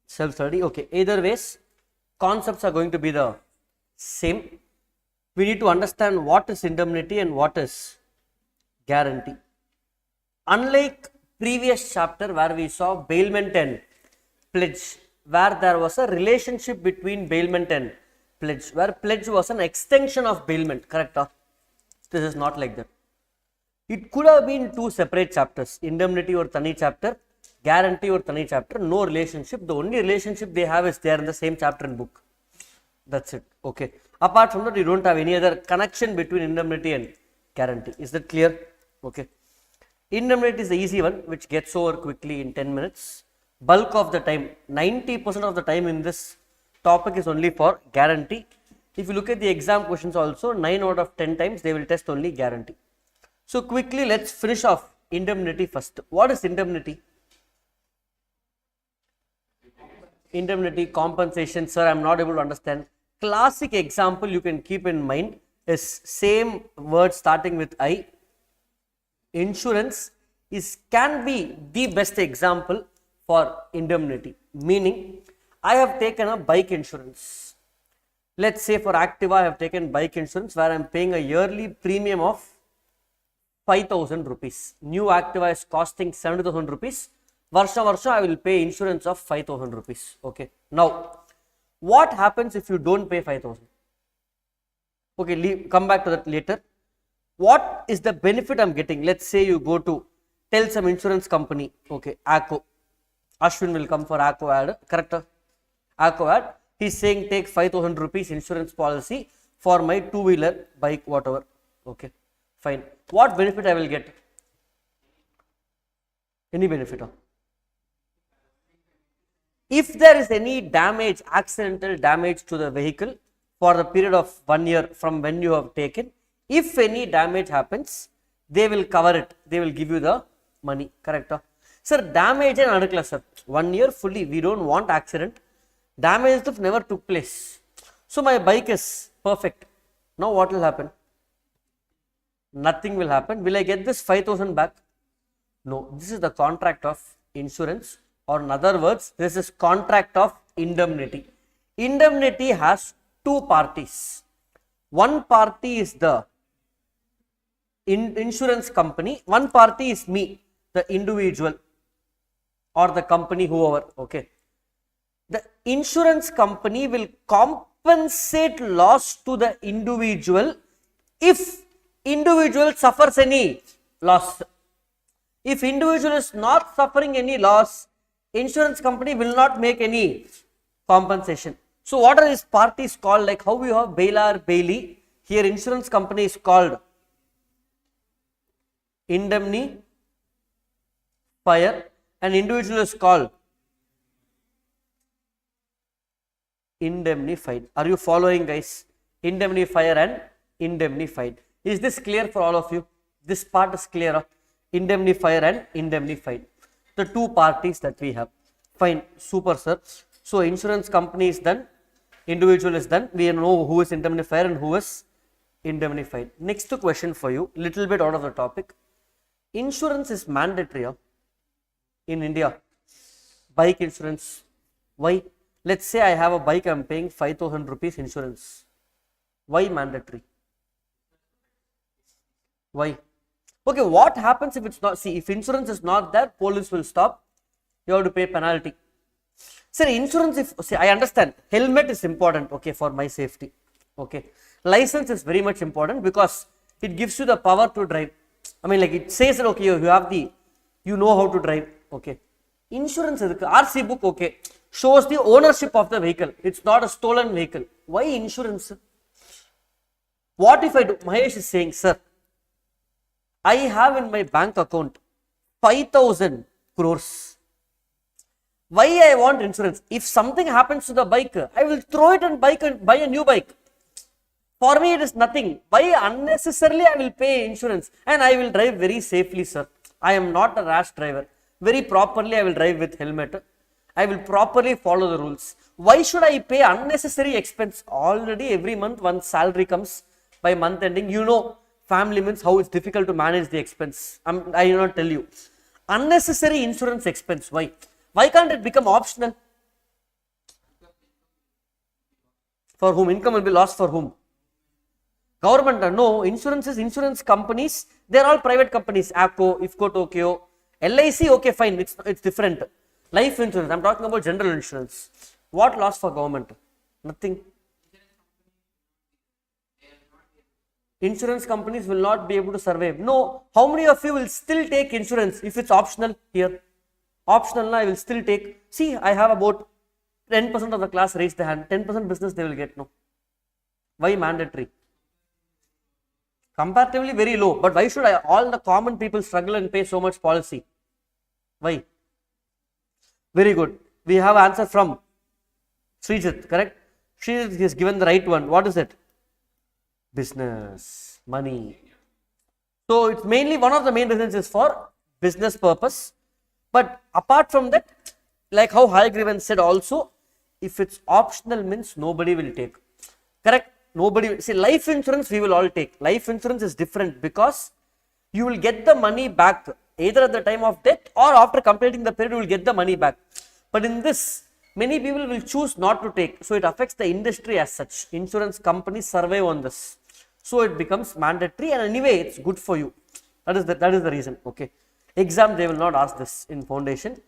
self-study. Okay, either ways, concepts are going to be the same. We need to understand what is indemnity and what is guarantee. Unlike previous chapter where we saw bailment and pledge, where there was a relationship between bailment and pledge, where pledge was an extension of bailment, correct? This is not like that. It could have been two separate chapters, indemnity or tani chapter, guarantee or tani chapter, no relationship. The only relationship they have is there in the same chapter and book. That's it. Okay. Apart from that, you don't have any other connection between indemnity and guarantee. Is that clear? Okay. Indemnity is the easy one, which gets over quickly in 10 minutes. Bulk of the time, 90% of the time in this topic is only for guarantee. If you look at the exam questions also, 9 out of 10 times they will test only guarantee. So quickly let's finish off indemnity first. What is indemnity? Indemnity, compensation, sir, I am not able to understand. Classic example you can keep in mind is same word starting with I. Insurance can be the best example for indemnity, meaning I have taken a bike insurance. Let's say for Activa I have taken bike insurance where I am paying a yearly premium of 5,000 rupees. New Activa is costing 70,000 rupees. Varsha I will pay insurance of 5,000 rupees. Okay. Now, what happens if you don't pay 5,000? Okay, come back to that later. What is the benefit I'm getting? Let's say you go to tell some insurance company. Okay, ACO. Ashwin will come for ACO ad. Correct? ACO ad. He's saying take 5,000 rupees insurance policy for my two-wheeler, bike, whatever. Okay, fine. What benefit I will get? Any benefit? If there is any damage, accidental damage to the vehicle for the period of 1 year from when you have taken, if any damage happens, they will cover it. They will give you the money. Correct? Sir, damage and adukla sir. 1 year fully. We don't want accident. Damage never took place. So my bike is perfect. Now what will happen? Nothing will happen. Will I get this 5,000 back? No. This is the contract of insurance, or in other words, this is contract of indemnity. Indemnity has two parties. One party is the insurance company, one party is me, the individual or the company, whoever. Okay. The insurance company will compensate loss to the individual if individual suffers any loss. If individual is not suffering any loss, insurance company will not make any compensation. So what are these parties called? Like how we have Bailor, bailee. Here insurance company is called indemnifier and individual is called indemnified. Are you following guys? Indemnifier and indemnified. Is this clear for all of you? This part is clear. Indemnifier and indemnified. The two parties that we have. Fine. Super sir. So insurance company is done. Individual is done. We know who is indemnifier and who is indemnified. Next question for you. Little bit out of the topic. Insurance is mandatory in India. Bike insurance. Why? Let's say I have a bike, I am paying 5,000 rupees insurance. Why mandatory? Why? Okay, what happens if it's not? See, if insurance is not there, police will stop. You have to pay penalty. Sir, insurance, if, see, I understand, helmet is important, okay, for my safety, okay. License is very much important because it gives you the power to drive. I mean, like it says that, okay, you have the, you know how to drive, okay. Insurance, RC book, okay, shows the ownership of the vehicle. It's not a stolen vehicle. Why insurance? What if I do? Mahesh is saying, sir, I have in my bank account 5,000 crores. Why I want insurance? If something happens to the bike, I will throw it and buy a new bike. For me, it is nothing. Why unnecessarily I will pay insurance and I will drive very safely, sir. I am not a rash driver. Very properly, I will drive with helmet. I will properly follow the rules. Why should I pay unnecessary expense? Already every month, once salary comes by month ending, you know, family means how it's difficult to manage the expense. I will not tell you. Unnecessary insurance expense. Why? Why can't it become optional? For whom? Income will be lost for whom? Government. No, insurance companies, they are all private companies. ACO, IFCO, Tokyo, LIC, okay, fine, it's different. Life insurance, I'm talking about general insurance. What loss for government? Nothing. Insurance companies will not be able to survive. No, how many of you will still take insurance if it's optional here? Optional, I will still take. See, I have about 10% of the class raise the hand. 10% business they will get. No. Why mandatory? Comparatively very low. But why should all the common people struggle and pay so much policy? Why? Very good. We have answer from Srijit, correct? Srijit has given the right one. What is it? Business, money. So it's mainly one of the main reasons is for business purpose. But apart from that, like how Hallgreven said also, if it's optional means nobody will take. Correct? Nobody will. See, life insurance we will all take. Life insurance is different because you will get the money back either at the time of death or after completing the period you will get the money back. But in this, many people will choose not to take. So it affects the industry as such. Insurance companies survive on this. So it becomes mandatory and anyway it's good for you. That is the reason. Okay. Exam they will not ask this in foundation.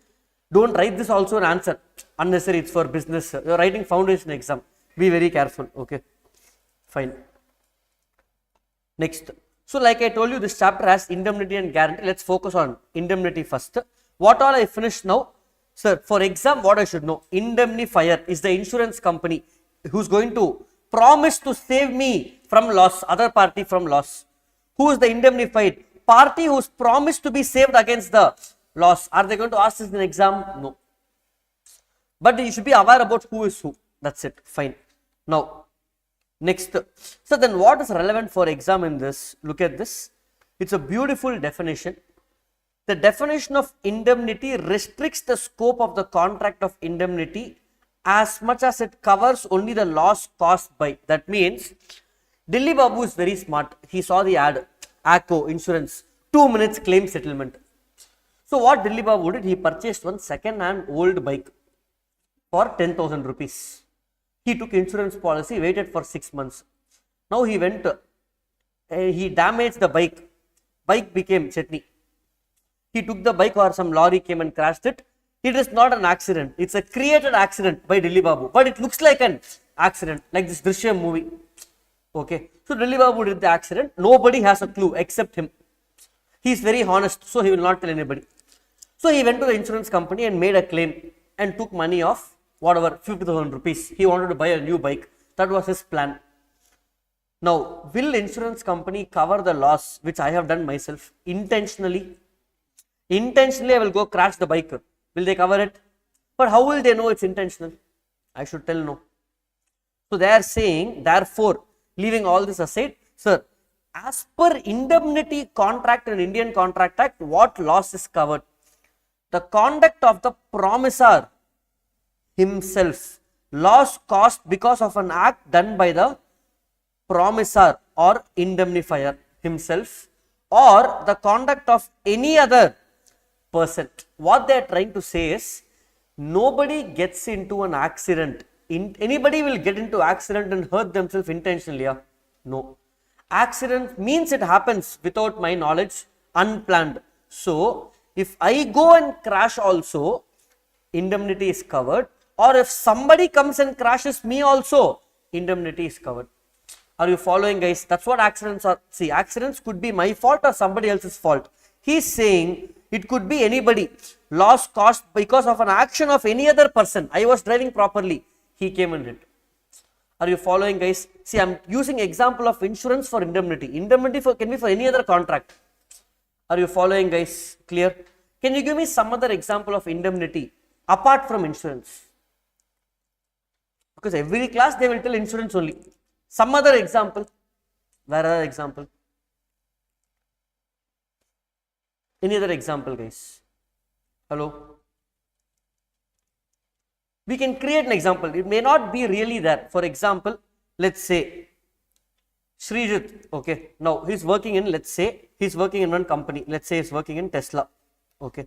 Don't write this also an answer. Unnecessary, it's for business. You are writing foundation exam. Be very careful. Okay. Fine. Next. So like I told you, this chapter has indemnity and guarantee. Let's focus on indemnity first. What all I finished now? Sir, for exam, what I should know? Indemnifier is the insurance company who's going to promise to save me from loss, other party from loss. Who is the indemnified? Party who's promised to be saved against the loss. Are they going to ask this in exam? No. But you should be aware about who is who. That's it. Fine. Now, next. So then what is relevant for exam in this? Look at this. It's a beautiful definition. The definition of indemnity restricts the scope of the contract of indemnity as much as it covers only the loss caused by. That means, Dilli Babu is very smart. He saw the ad, ACO, insurance, 2 minutes claim settlement. So what Dilli Babu did, he purchased one second-hand old bike for 10,000 rupees. He took insurance policy, waited for 6 months. Now he went, he damaged the bike. Bike became chutney. He took the bike or some lorry came and crashed it. It is not an accident. It's a created accident by Dilli Babu. But it looks like an accident, like this Drishyam movie. Okay. So Dilli Babu did the accident. Nobody has a clue except him. He is very honest, so he will not tell anybody. So he went to the insurance company and made a claim and took money of whatever, 50,000 rupees. He wanted to buy a new bike. That was his plan. Now, will insurance company cover the loss which I have done myself intentionally? Intentionally, I will go crash the bike. Will they cover it? But how will they know it's intentional? I should tell no. So they are saying, therefore, leaving all this aside, sir, as per indemnity contract and Indian Contract Act, what loss is covered? The conduct of the promisor himself, loss caused because of an act done by the promisor or indemnifier himself, or the conduct of any other person. What they are trying to say is, nobody gets into an accident. Anybody will get into accident and hurt themselves intentionally. Yeah? No. Accident means it happens without my knowledge, unplanned. So, if I go and crash also, indemnity is covered, or if somebody comes and crashes me also, indemnity is covered. Are you following, guys? That's what accidents are. See, accidents could be my fault or somebody else's fault. He's saying it could be anybody. Loss caused because of an action of any other person. I was driving properly. He came and did. Are you following, guys? See, I'm using example of insurance for indemnity. Indemnity can be for any other contract. Are you following, guys? Clear? Can you give me some other example of indemnity apart from insurance? Because every class they will tell insurance only. Some other example. Where other example? Any other example, guys? Hello? We can create an example. It may not be really there. For example, let's say Srijit, okay, now he's working in, let's say he's working in one company. Let's say he's working in Tesla. Okay.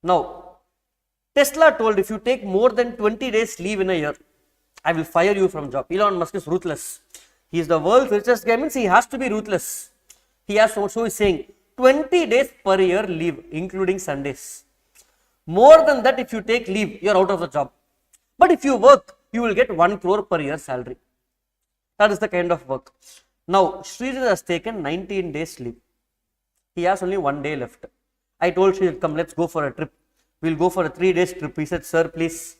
Now, Tesla told if you take more than 20 days leave in a year, I will fire you from job. Elon Musk is ruthless. He is the world's richest guy, means he has to be ruthless. He has also is saying 20 days per year leave, including Sundays. More than that, if you take leave, you are out of the job. But if you work, you will get 1 crore per year salary. That is the kind of work. Now, Srijit has taken 19 days leave. He has only 1 day left. I told Srijit, come, let's go for a trip. We'll go for a 3 days trip. He said, sir, please.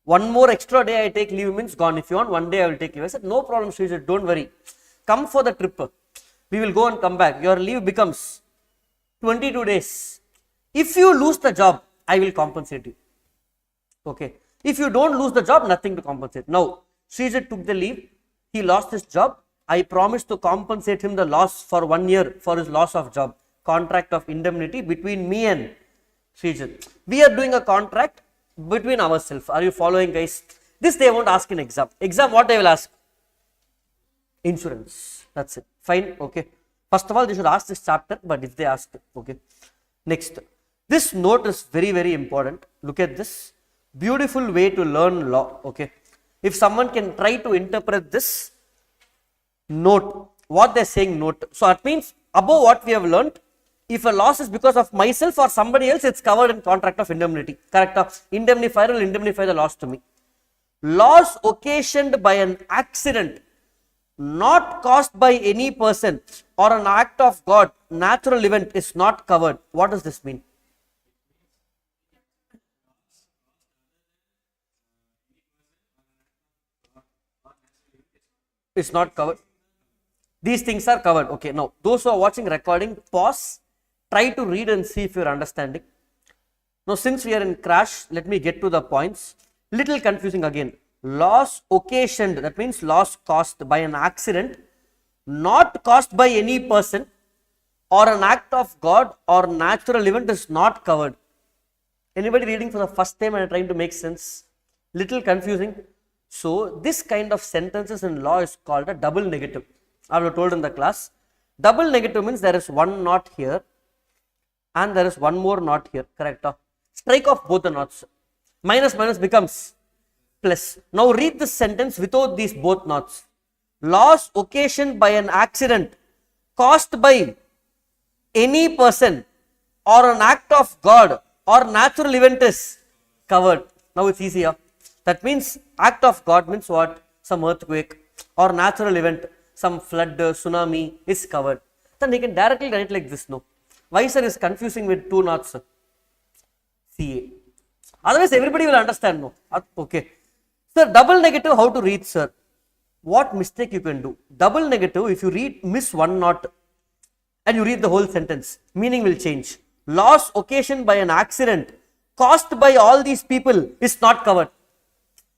1 more extra day I take leave means gone. If you want 1 day, I will take leave. I said, no problem, Srijit, don't worry. Come for the trip. We will go and come back. Your leave becomes 22 days. If you lose the job, I will compensate you. Okay. If you don't lose the job, nothing to compensate. Now, Srijit took the leave. He lost his job. I promised to compensate him the loss for 1 year for his loss of job. Contract of indemnity between me and Srijit. We are doing a contract between ourselves. Are you following, guys? This they won't ask in exam. Exam, what they will ask? Insurance. That's it. Fine. Okay. First of all, they should ask this chapter, but if they ask, okay. Next. This note is very, very important. Look at this. Beautiful way to learn law. Okay. If someone can try to interpret this note, what they're saying note. So that means above what we have learned, if a loss is because of myself or somebody else, it's covered in contract of indemnity. Correct? Indemnifier will indemnify the loss to me. Loss occasioned by an accident, not caused by any person or an act of God, natural event is not covered. What does this mean? It's not covered. These things are covered. Okay, now those who are watching recording, pause, try to read and see if you are understanding. Now, since we are in crash, let me get to the points. Little confusing again. Loss occasioned, that means loss caused by an accident, not caused by any person or an act of God or natural event is not covered. Anybody reading for the first time and trying to make sense? Little confusing. So, this kind of sentences in law is called a double negative. I have told in the class. Double negative means there is one knot here and there is one more knot here. Correct? Strike off both the knots. Minus minus becomes plus. Now read this sentence without these both knots. Loss occasioned by an accident caused by any person or an act of God or natural event is covered. Now it's easier. That means act of God means what? Some earthquake or natural event, some flood, tsunami is covered. Then he can directly write like this. No. Why sir is confusing with two knots? CA. Otherwise everybody will understand. No. Okay. Sir, double negative, how to read, sir? What mistake you can do? Double negative, if you miss one knot and you read the whole sentence, meaning will change. Loss occasioned by an accident caused by all these people is not covered.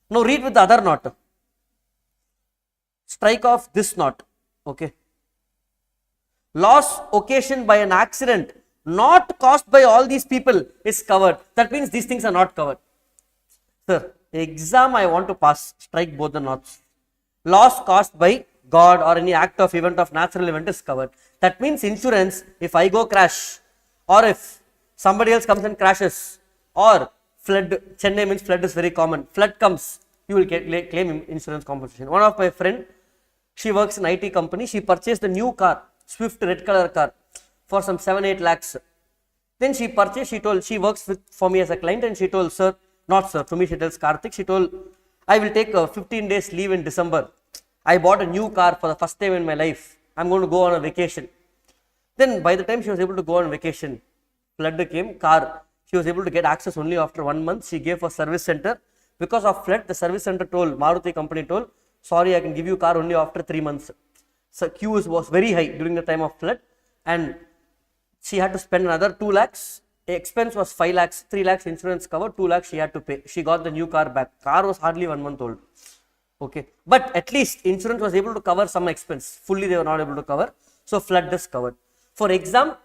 Now read with the other knot. Strike off this knot. Okay. Loss occasioned by an accident not caused by all these people is covered. That means these things are not covered. Sir, exam I want to pass. Strike both the knots. Loss caused by God or any act of event of natural event is covered. That means insurance, if I go crash or if somebody else comes and crashes or flood, Chennai means flood is very common. Flood comes, you will claim insurance compensation. One of my friend, She works in IT company. She purchased a new car, Swift red color car, for some 7-8 lakhs. Then she purchased, she works for me as a client, and she told, sir, not sir, to me she tells Karthik, she told, I will take a 15 days leave in December. I bought a new car for the first time in my life. I'm going to go on a vacation. Then by the time she was able to go on vacation, flood came, car, she was able to get access only after 1 month. She gave a service center. Because of flood, the service center told, Maruti company told, sorry, I can give you car only after 3 months. So queues was very high during the time of flood, and she had to spend another 2 lakhs. The expense was 5 lakhs, 3 lakhs insurance cover, 2 lakhs she had to pay. She got the new car back. Car was hardly 1 month old. Okay, but at least insurance was able to cover some expense. Fully they were not able to cover. So flood is covered. For example,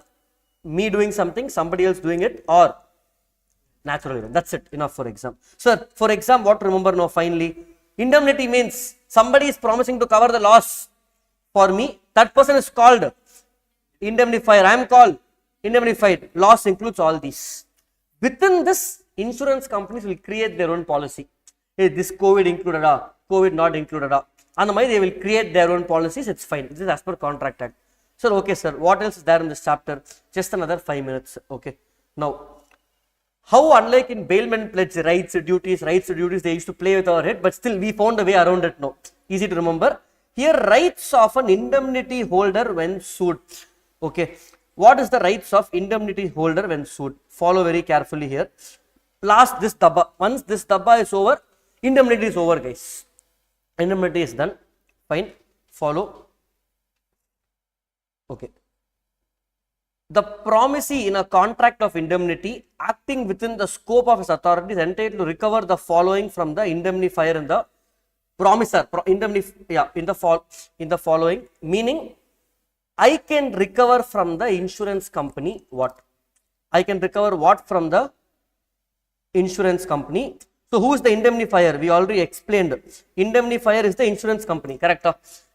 me doing something, somebody else doing it, or natural event. That's it. Enough for exam. Sir, for exam, what to remember now finally? Indemnity means somebody is promising to cover the loss for me. That person is called indemnifier. I am called indemnified. Loss includes all these. Within this, insurance companies will create their own policy. Hey, this COVID included, COVID not included. And they will create their own policies. It's fine. This is as per contract act. Sir, okay, sir. What else is there in this chapter? Just another 5 minutes. Okay. Now, how unlike in bailment pledge, rights, duties, they used to play with our head, but still we found a way around it now. Easy to remember. Here, rights of an indemnity holder when sued. Okay. What is the rights of indemnity holder when sued? Follow very carefully here. Last this dabba. Once this dabba is over, indemnity is over, guys. Indemnity is done. Fine. Follow. Okay. The promisee in a contract of indemnity acting within the scope of his authority is entitled to recover the following from the indemnifier and the promisor. In the following, meaning I can recover from the insurance company what? I can recover what from the insurance company? So who is the indemnifier? We already explained. Indemnifier is the insurance company, correct?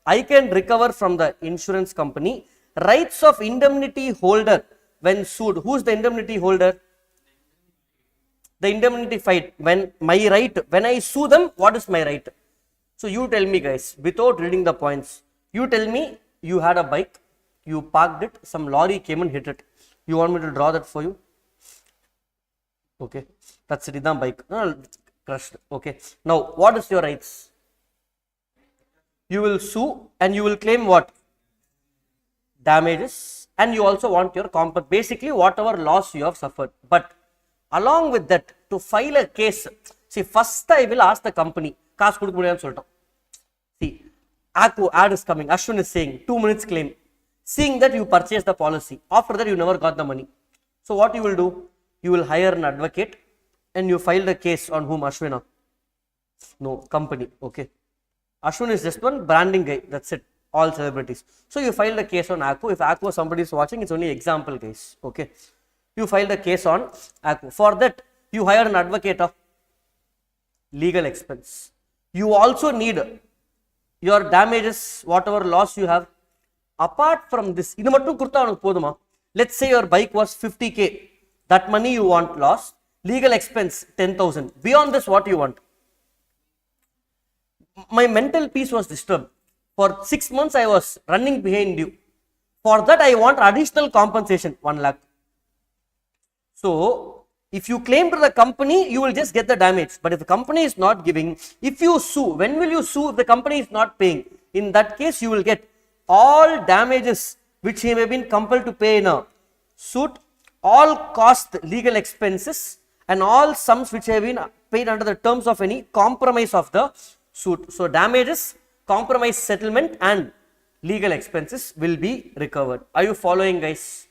I can recover from the insurance company. Rights of indemnity holder when sued. Who is the indemnity holder? The indemnified. When my right, when I sue them, what is my right? So you tell me, guys, without reading the points, you tell me you had a bike, you parked it, some lorry came and hit it. You want me to draw that for you? Okay, that's it. Bike crushed. Okay, now what is your rights? You will sue and you will claim what? Damages, and you also want your compensation, basically whatever loss you have suffered. But along with that, to file a case, see, first I will ask the company, see, ad is coming, Ashwin is saying 2 minutes claim, seeing that you purchased the policy, after that you never got the money. So what you will do? You will hire an advocate and you file the case on whom? Ashwin? No, company. Okay, Ashwin is just one branding guy, that's it. All celebrities. So you filed a case on ACO. If ACO somebody is watching, it's only example case. Okay. You filed a case on ACO. For that, you hire an advocate of legal expense. You also need your damages, whatever loss you have. Apart from this, let's say your bike was 50k. That money you want loss. Legal expense 10,000. Beyond this, what you want? My mental peace was disturbed. For 6 months, I was running behind you. For that, I want additional compensation, 1 lakh. So, if you claim to the company, you will just get the damage. But if the company is not giving, if you sue, when will you sue if the company is not paying? In that case, you will get all damages which he may have been compelled to pay in a suit, all cost legal expenses, and all sums which have been paid under the terms of any compromise of the suit. So, damages, compromise settlement and legal expenses will be recovered. Are you following, guys?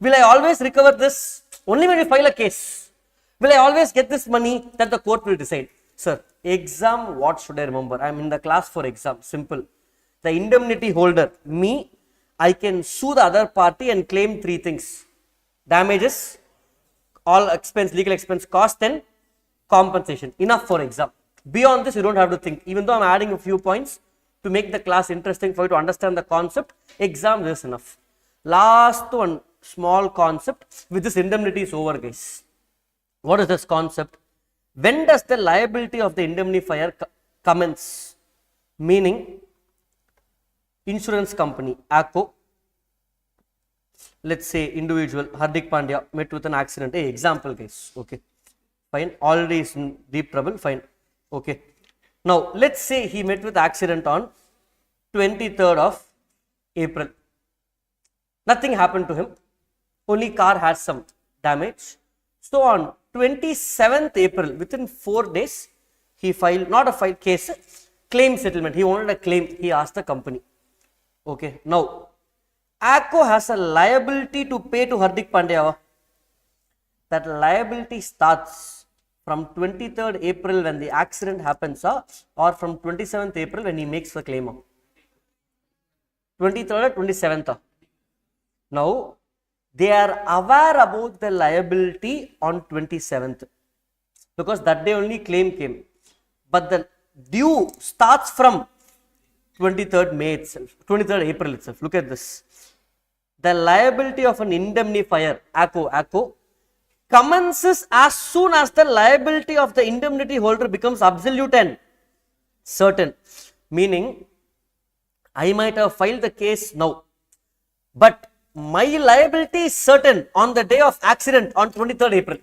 Will I always recover this? Only when you file a case. Will I always get this money? That the court will decide. Sir, exam, what should I remember? I am in the class for exam. Simple. The indemnity holder, me, I can sue the other party and claim 3 things. Damages, all expense, legal expense, cost and compensation. Enough for exam. Beyond this, you don't have to think. Even though I am adding a few points to make the class interesting for you to understand the concept, exam is enough. Last one, small concept. With this, indemnity is over, guys. What is this concept? When does the liability of the indemnifier commence? Meaning, insurance company, ACO, let's say individual, Hardik Pandya met with an accident, example case, okay, fine, already is in deep trouble, fine, okay. Now, let's say he met with accident on 23rd of April, nothing happened to him, only car has some damage. So, on 27th April, within 4 days, he filed, not a file case, claim settlement, he wanted a claim, he asked the company, okay. Now, ACO has a liability to pay to Hardik Pandya. That liability starts from 23rd April when the accident happens, or from 27th April when he makes the claim. 23rd or 27th. Now, they are aware about the liability on 27th because that day only claim came. But the due starts from 23rd May itself, 23rd April itself. Look at this. The liability of an indemnifier, ACO, commences as soon as the liability of the indemnity holder becomes absolute and certain. Meaning, I might have filed the case now, but my liability is certain on the day of accident on 23rd April.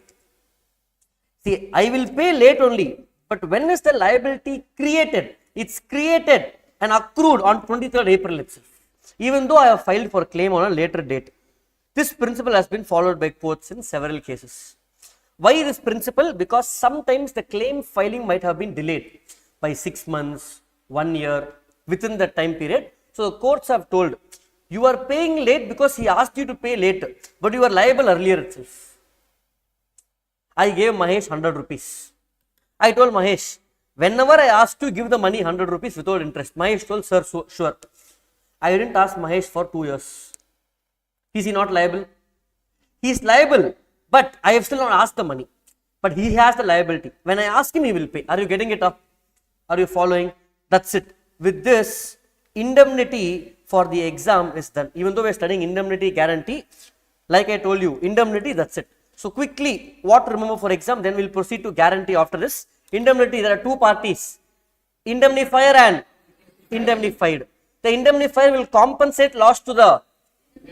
See, I will pay late only, but when is the liability created? It's created and accrued on 23rd April itself, even though I have filed for claim on a later date. This principle has been followed by courts in several cases. Why this principle? Because sometimes the claim filing might have been delayed by 6 months, 1 year, within that time period. So, the courts have told, you are paying late because he asked you to pay later, but you were liable earlier itself. I gave Mahesh 100 rupees. I told Mahesh, whenever I asked to give the money 100 rupees without interest, Mahesh told, sir, sure. I didn't ask Mahesh for 2 years. Is he not liable? He is liable, but I have still not asked the money. But he has the liability. When I ask him, he will pay. Are you getting it up? Are you following? That's it. With this, indemnity for the exam is done. Even though we are studying indemnity guarantee, like I told you, indemnity, that's it. So quickly, what to remember for exam, then we'll proceed to guarantee after this. Indemnity, there are two parties, indemnifier and indemnified. The indemnifier will compensate loss to the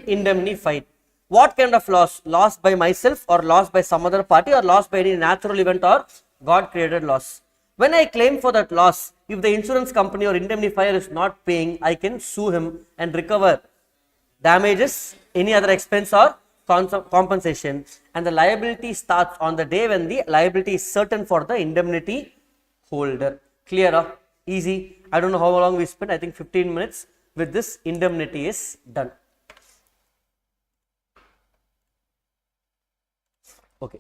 indemnified. What kind of loss? Loss by myself or loss by some other party or loss by any natural event or God created loss. When I claim for that loss, if the insurance company or indemnifier is not paying, I can sue him and recover damages, any other expense or compensation, and the liability starts on the day when the liability is certain for the indemnity holder. Clear? Easy. I don't know how long we spent. I think 15 minutes. With this, indemnity is done. Okay.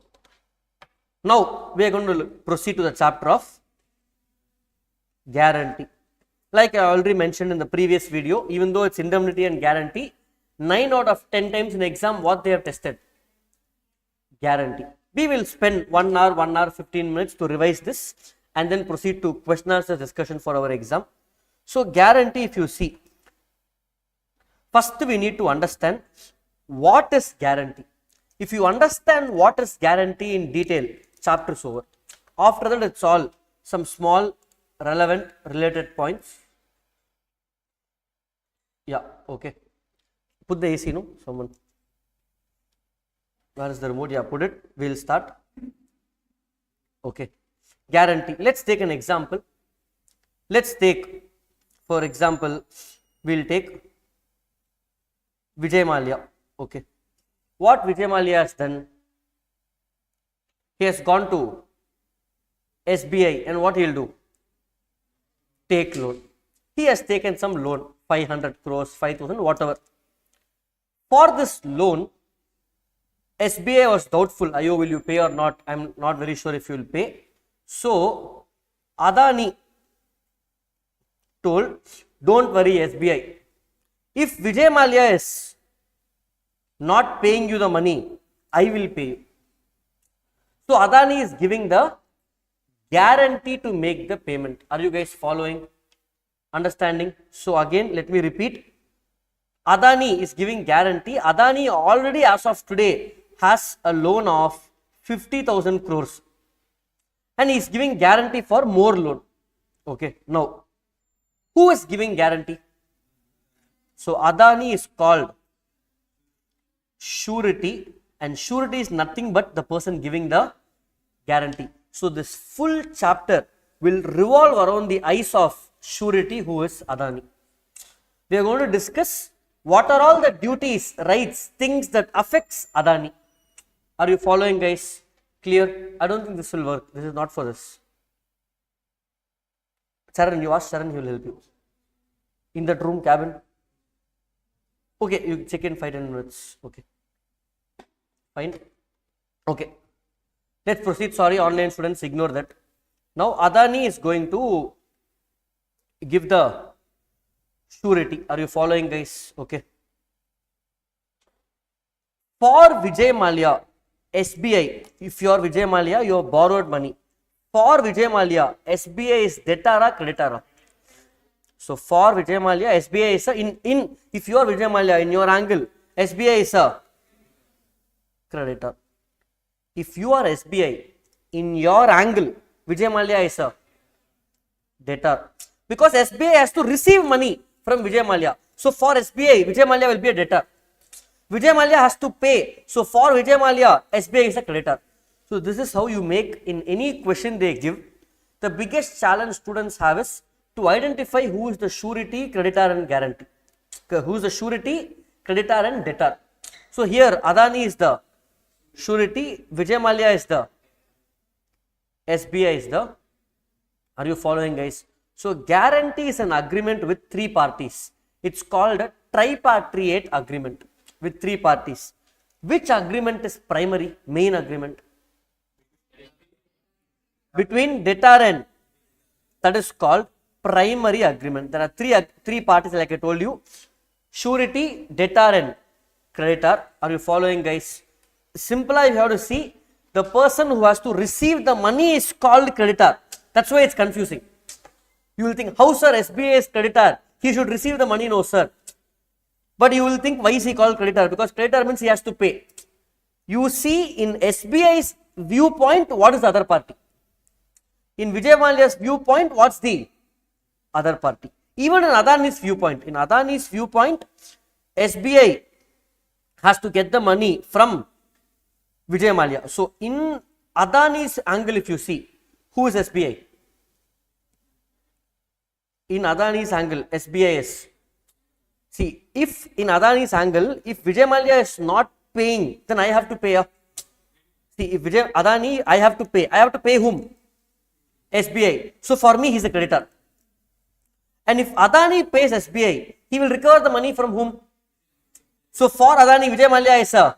Now we are going to proceed to the chapter of guarantee. Like I already mentioned in the previous video, even though it's indemnity and guarantee, 9 out of 10 times in exam, what they have tested? Guarantee. We will spend 1 hour, 15 minutes to revise this and then proceed to question answer discussion for our exam. So, guarantee, if you see, first we need to understand what is guarantee. If you understand what is guarantee in detail, chapter is over. After that, it's all some small relevant related points. Yeah, okay. Put the AC, no? Someone. Where is the remote? Yeah, put it. We'll start. Okay. Guarantee. Let's take an example. Let's take, for example, we'll take Vijay Mallya. Okay. What Vijay Mallya has done? He has gone to SBI and what he'll do? Take loan. He has taken some loan, 500 crores, 5,000, whatever. For this loan, SBI was doubtful, Ayo, will you pay or not? I'm not very sure if you will pay. So, Adani told, don't worry SBI. If Vijay Mallya is not paying you the money, I will pay you. So, Adani is giving the guarantee to make the payment. Are you guys following? Understanding? So, again, let me repeat. Adani is giving guarantee. Adani already as of today has a loan of 50,000 crores and he is giving guarantee for more loan. Okay. Now, who is giving guarantee? So Adani is called surety, and surety is nothing but the person giving the guarantee. So this full chapter will revolve around the eyes of surety, who is Adani. We are going to discuss what are all the duties, rights, things that affects Adani. Are you following, guys? Clear? I don't think this will work. This is not for this. Charan, you ask Charan, he will help you. In that room, cabin. Okay, you check in 5-10 minutes. Okay. Fine. Okay. Let's proceed. Sorry, online students, ignore that. Now, Adani is going to give the surety. Are you following, guys? Okay. For Vijay Mallya, SBI, if you are Vijay Mallya, you have borrowed money. For Vijay Mallya, SBI is debtor or creditor? So for Vijay Mallya, SBI is a, if you are Vijay Mallya, in your angle, SBI is a creditor. If you are SBI, in your angle, Vijay Mallya is a debtor. Because SBI has to receive money from Vijay Mallya. So for SBI, Vijay Mallya will be a debtor. Vijay Mallya has to pay. So for Vijay Mallya, SBI is a creditor. So this is how you make in any question they give. The biggest challenge students have is to identify who is the surety, creditor and guarantee. Who is the surety, creditor and debtor. So here Adani is the surety, Vijay Mallya is the, SBI is the, are you following, guys? So guarantee is an agreement with three parties. It's called a tripartite agreement with three parties. Which agreement is primary, main agreement? Between debtor and, that is called primary agreement. There are three parties, like I told you: surety, debtor and creditor. Are you following, guys? Simply you have to see the person who has to receive the money is called creditor. That's why it's confusing. You will think, how sir, SBI is creditor, he should receive the money? No sir. But you will think, why is he called creditor? Because creditor means he has to pay. You see, in SBI's viewpoint, what is the other party? In Vijay Mallya's viewpoint, what's the other party? Even in Adani's viewpoint, SBI has to get the money from Vijay Mallya. So in Adani's angle, if you see, who is SBI? In Adani's angle, SBI is. See, if in Adani's angle, if Vijay Mallya is not paying, then I have to pay. See, if Adani, I have to pay. I have to pay whom? SBI. So for me, he is a creditor. And if Adani pays SBI, he will recover the money from whom? So for Adani, Vijay Mallya is a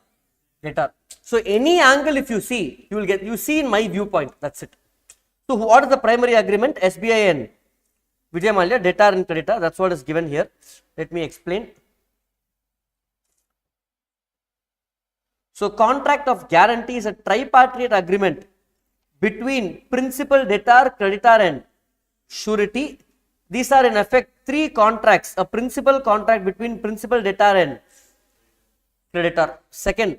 debtor. So any angle if you see, you will get, you see in my viewpoint, that's it. So what is the primary agreement? SBI and Vijay Mallya, debtor and creditor, that's what is given here. Let me explain. So contract of guarantee is a tripartite agreement between principal, debtor, creditor and surety. These are in effect three contracts: a principal contract between principal, debtor and creditor. Second,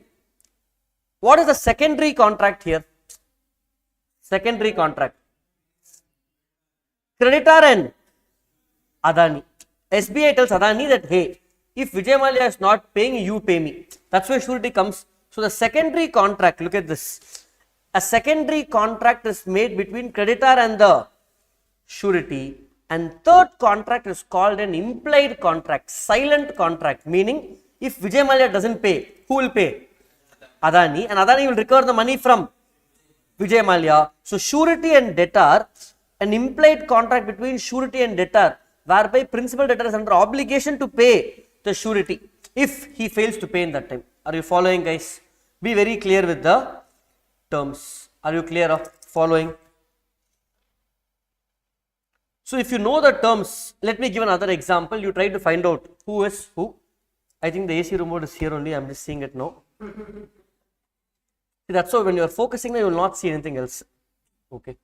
what is the secondary contract here? Secondary contract, creditor and Adani. SBI tells Adani that, hey, if Vijay Mallya is not paying, you pay me. That's why surety comes. So the secondary contract, look at this. A secondary contract is made between creditor and the surety. And third contract is called an implied contract, silent contract, meaning if Vijay Mallya doesn't pay, who will pay? Adani, and Adani will recover the money from Vijay Mallya. So surety and debtor, an implied contract between surety and debtor, whereby principal debtor is under obligation to pay the surety if he fails to pay in that time. Are you following, guys? Be very clear with the terms. Are you clear of following? So if you know the terms, let me give another example. You try to find out who is who. I think the AC remote is here only. I'm just seeing it now. See, that's why when you are focusing, you will not see anything else. Okay.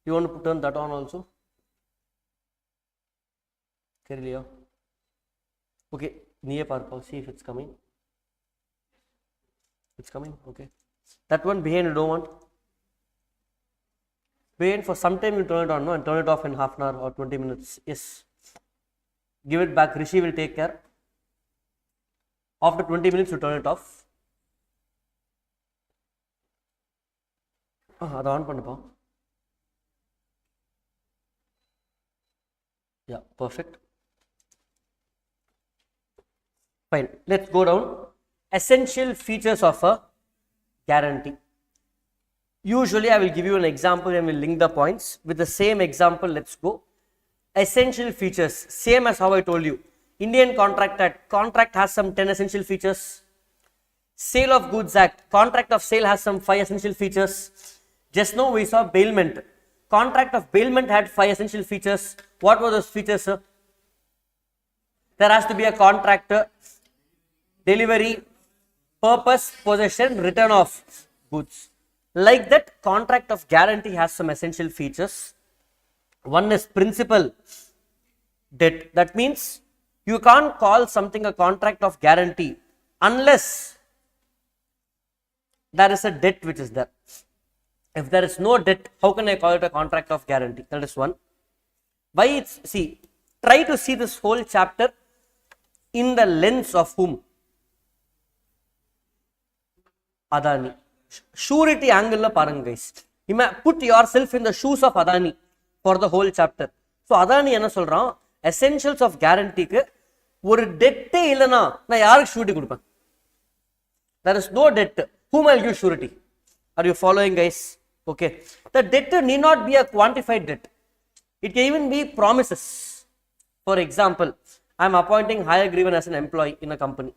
You want to turn that on also? Clear. Okay. Near purple. See if it's coming. It's coming. Okay. That one behind you don't want. Behind for some time you turn it on, no, and turn it off in half an hour or 20 minutes. Yes. Give it back. Rishi will take care. After 20 minutes, you turn it off. அதை on பண்ணுப்பா. Yeah, perfect. Fine. Let's go down. Essential features of a guarantee. Usually, I will give you an example and will link the points. With the same example, let's go. Essential features, same as how I told you. Indian Contract Act, contract has some 10 essential features. Sale of Goods Act, contract of sale has some 5 essential features. Just now we saw bailment. Contract of bailment had 5 essential features. What were those features, sir? There has to be a contract, delivery, purpose, possession, return of goods. Like that, contract of guarantee has some essential features. One is principal debt. That means you can't call something a contract of guarantee unless there is a debt which is there. If there is no debt, how can I call it a contract of guarantee? That is one. Why it's, see, try to see this whole chapter in the lens of whom? Adani. Surety angle la paranga guys. Put yourself in the shoes of Adani for the whole chapter. So Adani enna solran, essentials of guarantee ku ஒரு டெட்டே இல்லைனா நான் யாருக்கு surety கொடுப்பேன்? There is no debt. Whom I'll give surety? Are you following, guys? Okay. The debt need not be a quantified debt. It can even be promises. For example, I am appointing Hayagrivan as an employee in a company.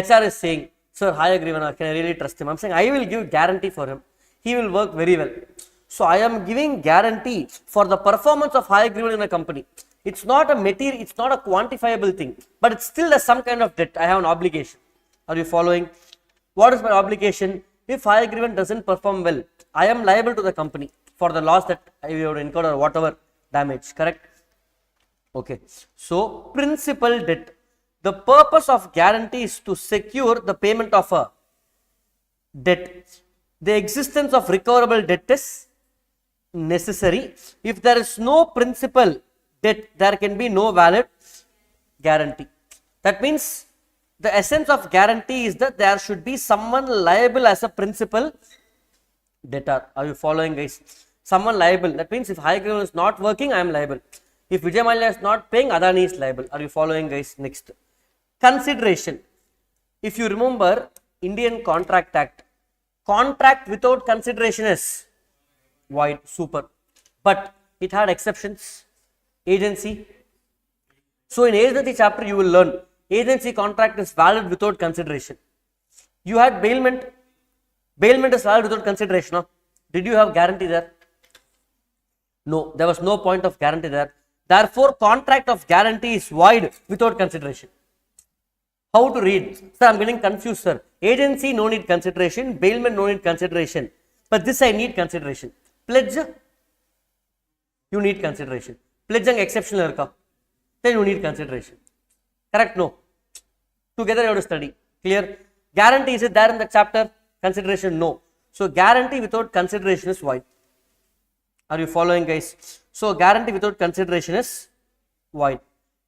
HR is saying, sir, Hayagrivan, can I really trust him? I am saying, I will give guarantee for him. He will work very well. So I am giving guarantee for the performance of Hayagrivan in a company. It's not a material, it's not a quantifiable thing, but it's still some kind of debt. I have an obligation. Are you following? What is my obligation? If Hayagrivan doesn't perform well, I am liable to the company for the loss that I would incur or whatever damage, correct? Okay. So, principal debt. The purpose of guarantee is to secure the payment of a debt. The existence of recoverable debt is necessary. If there is no principal debt, there can be no valid guarantee. That means the essence of guarantee is that there should be someone liable as a principal debtor. Are you following, guys? Someone liable. That means if Hayagrivan is not working, I am liable. If Vijay Mallya is not paying, Adani is liable. Are you following, guys? Next. Consideration. If you remember Indian Contract Act, contract without consideration is void. Super. But it had exceptions. Agency. So in agency chapter you will learn agency contract is valid without consideration. You had bailment. Bailment is valid without consideration. Huh? Did you have guarantee there? No, there was no point of guarantee there. Therefore, contract of guarantee is void without consideration. How to read? Sir, I am getting confused, sir. Agency no need consideration, bailment no need consideration. But this I need consideration. Pledge, you need consideration. Pledge ang exceptional irka. Then you need consideration. Correct? No. Together you have to study. Clear? Guarantee, is it there in the chapter? Consideration? No. So guarantee without consideration is void. Are you following, guys? So guarantee without consideration is void.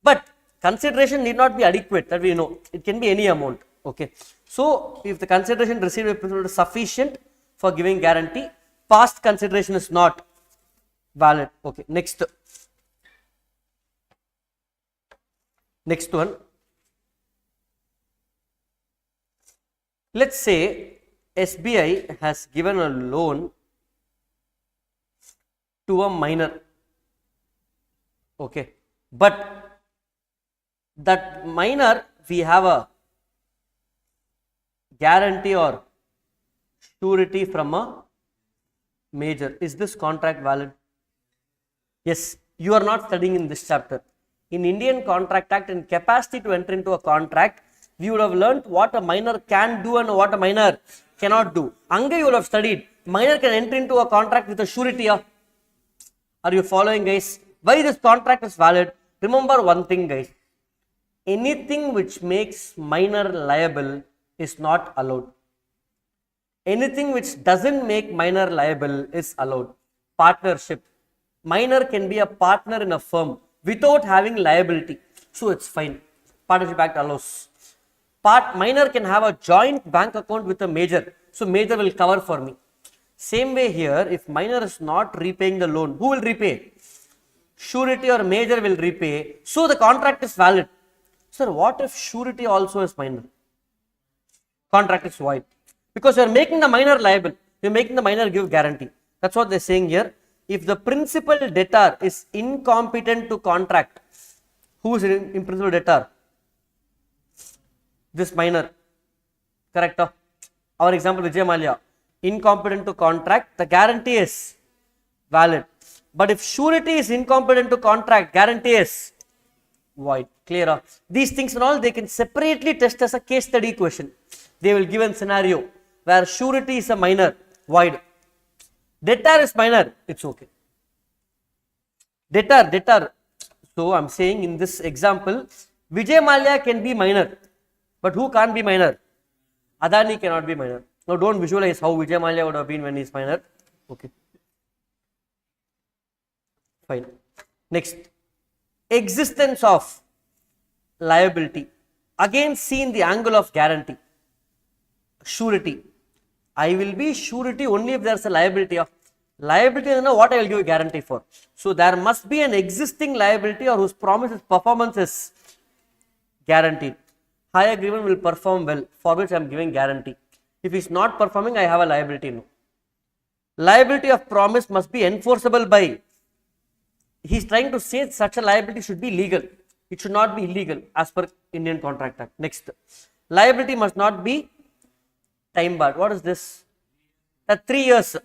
But consideration need not be adequate, that we know. It can be any amount. Okay. So if the consideration received by principal is sufficient for giving guarantee, past consideration is not valid. Okay. Next. Next one. Let's say SBI has given a loan to a minor. Okay. But that minor, we have a guarantee or surety from a major. Is this contract valid? Yes. You are not studying in this chapter. In Indian Contract Act, in capacity to enter into a contract, we would have learnt what a minor can do and what a minor cannot do. Anga you would have studied minor can enter into a contract with a surety. Are you following, guys? Why this contract is valid? Remember one thing, guys. Anything which makes minor liable is not allowed. Anything which doesn't make minor liable is allowed. Partnership. Minor can be a partner in a firm without having liability. So it's fine. Partnership Act allows. minor can have a joint bank account with a major. So major will cover for me. Same way here, if minor is not repaying the loan, who will repay? Surety or major will repay. So the contract is valid. Sir, what if surety also is minor? Contract is void. Because you are making the minor liable. You are making the minor give guarantee. That's what they are saying here. If the principal debtor is incompetent to contract, who is in principal debtor? This minor. Correct? Our example, Vijay Mallya. Incompetent to contract, the guarantee is valid. But if surety is incompetent to contract, guarantee is void. Clear? These things and all they can separately test as a case study question. They will give a scenario where surety is a minor, void. Debtor is minor, it's okay. Debtor. So I am saying in this example, Vijay Mallya can be minor, but who can't be minor? Adani cannot be minor. Now don't visualize how Vijay Mallya would have been when he is minor. Okay. Fine. Next, existence of liability. Again, see in the angle of guarantee. Surety. I will be surety only if there is a liability of liability. I know what I will give a guarantee for. So there must be an existing liability or whose promises performance is guaranteed. Higher agreement will perform well, for which I am giving guarantee. If he is not performing, I have a liability. No. Liability of promise must be enforceable by. He is trying to say such a liability should be legal. It should not be illegal as per Indian Contract Act. Next, liability must not be time barred. What is this? That 3 years.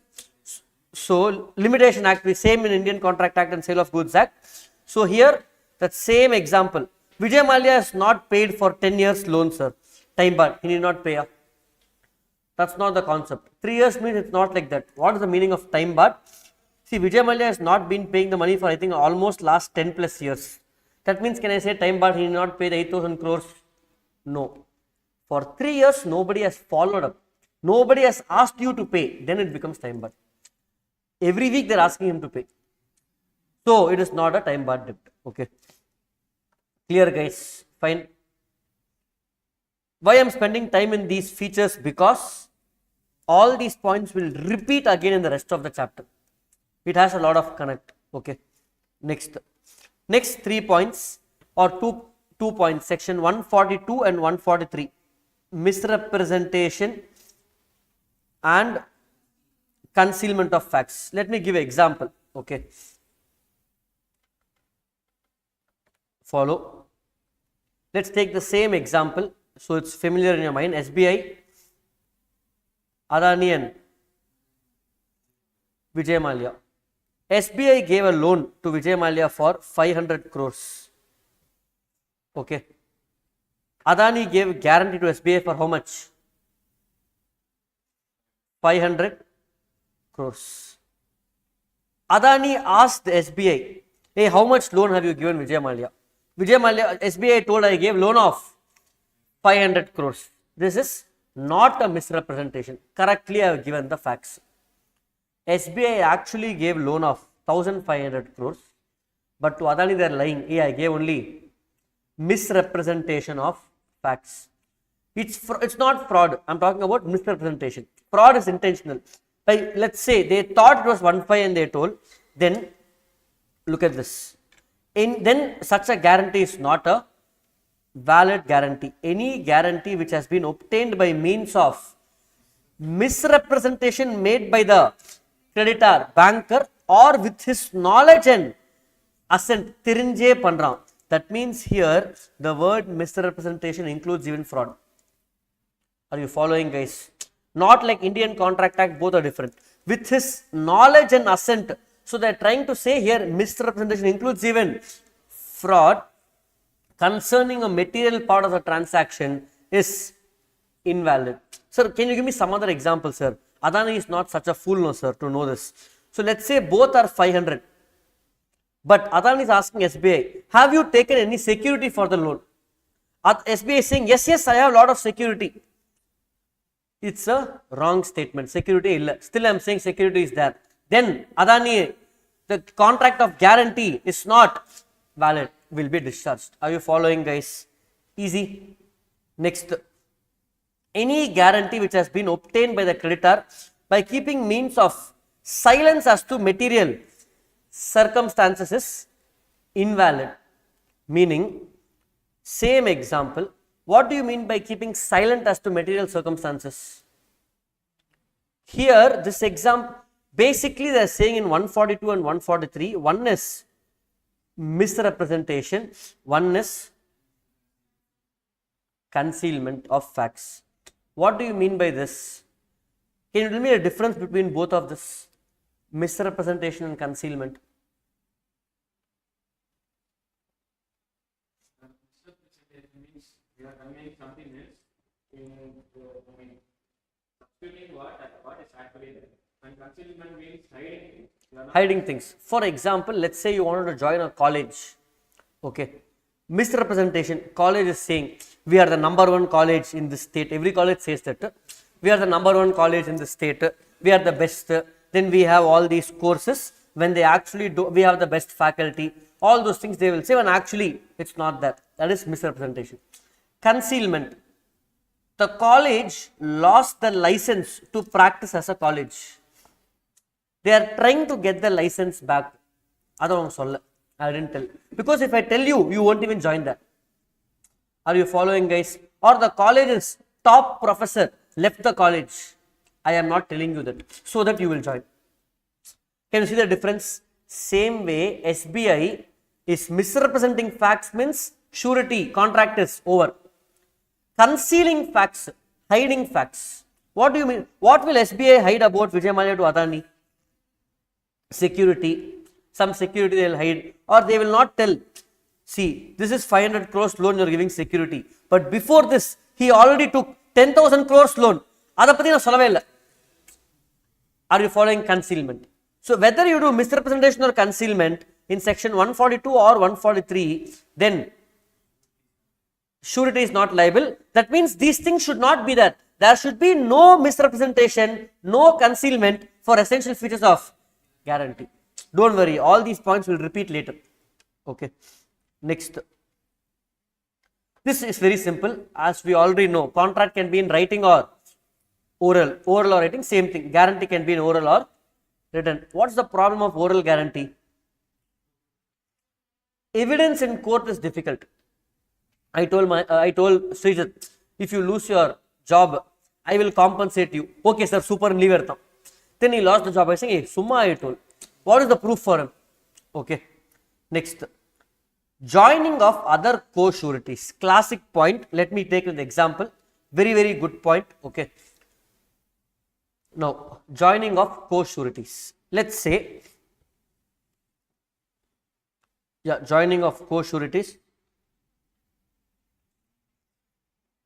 So Limitation Act is same in Indian Contract Act and Sale of Goods Act. So here that same example. Vijay Mallya is not paid for 10 years loan, sir. Time barred. He need not pay up. That's not the concept. 3 years means it's not like that. What is the meaning of time barred? See, Vijay Mallya has not been paying the money for I think almost last 10 plus years. That means can I say time barred he need not pay the 8,000 crores? No. For 3 years nobody has followed up. Nobody has asked you to pay. Then it becomes time barred. Every week they are asking him to pay. So it is not a time barred debt. Okay. Clear guys? Fine. Why I am spending time in these features? Because all these points will repeat again in the rest of the chapter. It has a lot of connect. Okay. Next 3 points or two points, section 142 and 143. Misrepresentation and concealment of facts. Let me give an example. Okay. Follow. Let's take the same example. So it's familiar in your mind. SBI, Adani and Vijay Mallya. SBI gave a loan to Vijay Mallya for 500 crores. Okay. Adani gave guarantee to SBI for how much? 500 crores. Adani asked SBI, hey, how much loan have you given Vijay Mallya? Vijay Mallya, SBI told I gave loan of 500 crores. This is not a misrepresentation. Correctly I have given the facts. SBI actually gave loan of 1500 crores, but to Adani they are lying. Hey, I gave only misrepresentation of facts. It's not fraud. I am talking about misrepresentation. Fraud is intentional. Like, let's say they thought it was 1.5 and they told, then look at this. Then such a guarantee is not a valid guarantee. Any guarantee which has been obtained by means of misrepresentation made by the creditor, banker, or with his knowledge and assent, thirinje pandran. That means here the word misrepresentation includes even fraud. Are you following, guys? Not like Indian Contract Act, both are different. With his knowledge and assent. So they are trying to say here misrepresentation includes even fraud concerning a material part of the transaction is invalid. Sir, can you give me some other example, sir? Adani is not such a fool, no, sir, to know this. So let's say both are 500. But Adani is asking SBI, have you taken any security for the loan? SBI is saying, yes, I have a lot of security. It's a wrong statement. Security illa. Still I am saying security is there. Then Adani, the contract of guarantee is not valid, will be discharged. Are you following, guys? Easy. Next, any guarantee which has been obtained by the creditor by keeping means of silence as to material circumstances is invalid. Meaning, same example, what do you mean by keeping silent as to material circumstances? Here, this example, basically they are saying in 142 and 143, one is misrepresentation, one is concealment of facts. What do you mean by this? Can you tell me the difference between both of this, misrepresentation and concealment? Means we are conveying something else in substituting what is actually there. And concealment means hiding things. Hiding things. For example, let's say you wanted to join a college. Okay. Misrepresentation. College is saying we are the number one college in this state. Every college says that. We are the number one college in the state. We are the best. Then we have all these courses. When they actually do, we have the best faculty. All those things they will say, and actually it's not that. That is misrepresentation. Concealment. The college lost the license to practice as a college. They are trying to get the license back. I didn't tell. Because if I tell you, you won't even join that. Are you following, guys? Or the college's top professor left the college. I am not telling you that, so that you will join. Can you see the difference? Same way, SBI is misrepresenting facts means surety, contract is over. Concealing facts, hiding facts. What do you mean? What will SBI hide about Vijay Mallya to Adani? Security. Some security they will hide, or they will not tell. See, this is 500 crores loan you are giving security. But before this, he already took 10,000 crores loan. Are you following? Concealment? So whether you do misrepresentation or concealment in section 142 or 143, then surety is not liable. That means these things should not be there. There should be no misrepresentation, no concealment for essential features of guarantee. Don't worry, all these points will repeat later. Okay. Next. This is very simple. As we already know, contract can be in writing or oral. Oral or writing, same thing. Guarantee can be in oral or written. What's the problem of oral guarantee? Evidence in court is difficult. I told Srijat, if you lose your job, I will compensate you. Okay, sir, super leave. Then he lost the job by saying, hey, Summa I told. What is the proof for him? Okay. Next. Joining of other co-sureties. Classic point. Let me take an example. Very, very good point. Okay. Now, joining of co-sureties. Let's say, joining of co-sureties.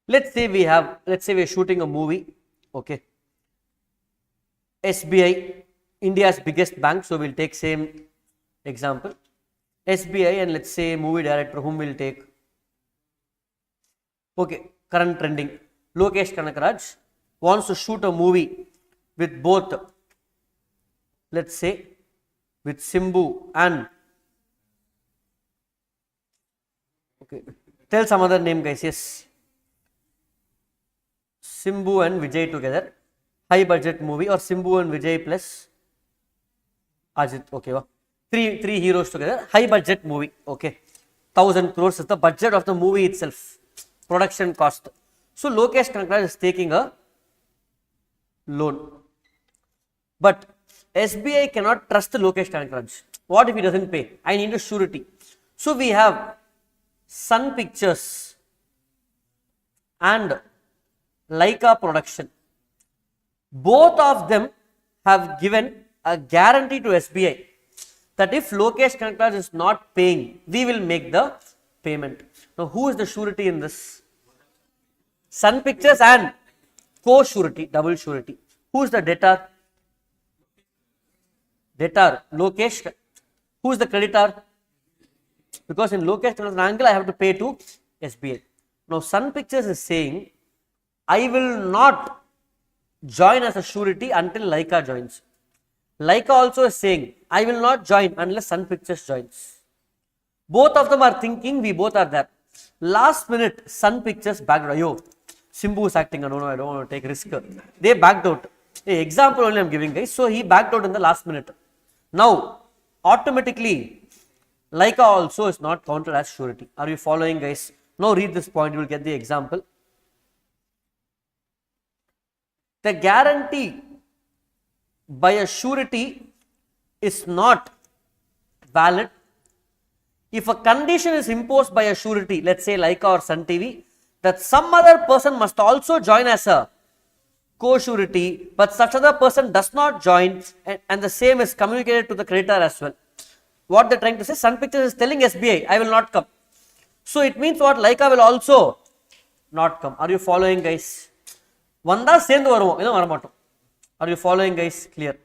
Let's say we are shooting a movie. Okay. SBI, India's biggest bank, so we'll take same example. SBI and let's say movie director, whom we'll take. Okay, current trending. Lokesh Kanakaraj wants to shoot a movie with both, let's say, with Simbu and, okay, tell some other name, guys. Yes, Simbu and Vijay together. High budget movie, or Simbu and Vijay plus Ajit. Okay, three heroes together. High budget movie. Okay, 1,000 crores is the budget of the movie itself. Production cost. So Lokesh Kanakaraj is taking a loan, but SBI cannot trust Lokesh Kanakaraj. What if he doesn't pay? I need a surety. So we have Sun Pictures and Leica Production. Both of them have given a guarantee to SBI that if Lokesh Kanakaraj is not paying, we will make the payment. Now, who is the surety in this? Sun Pictures and co-surety, double surety. Who is the debtor? Debtor, Lokesh. Who is the creditor? Because in Lokesh Kanakaraj's angle, I have to pay to SBI. Now, Sun Pictures is saying, I will not join as a surety until Leica joins. Leica also is saying, I will not join unless Sun Pictures joins. Both of them are thinking we both are there. Last minute, Sun Pictures backed. Yo, Simbu is acting, no, I don't want to take risk. They backed out. Hey, example only I'm giving, guys. So he backed out in the last minute. Now, automatically, Leica also is not counted as surety. Are you following, guys? Now read this point, you will get the example. The guarantee by a surety is not valid if a condition is imposed by a surety, let's say Leica or Sun TV, that some other person must also join as a co-surety, but such other person does not join, and the same is communicated to the creditor as well. What they're trying to say, Sun Pictures is telling SBI, I will not come. So it means what, Leica will also not come. Are you following, guys? Vanda sendu varuvom, varamatom. Are you following, guys? Clear.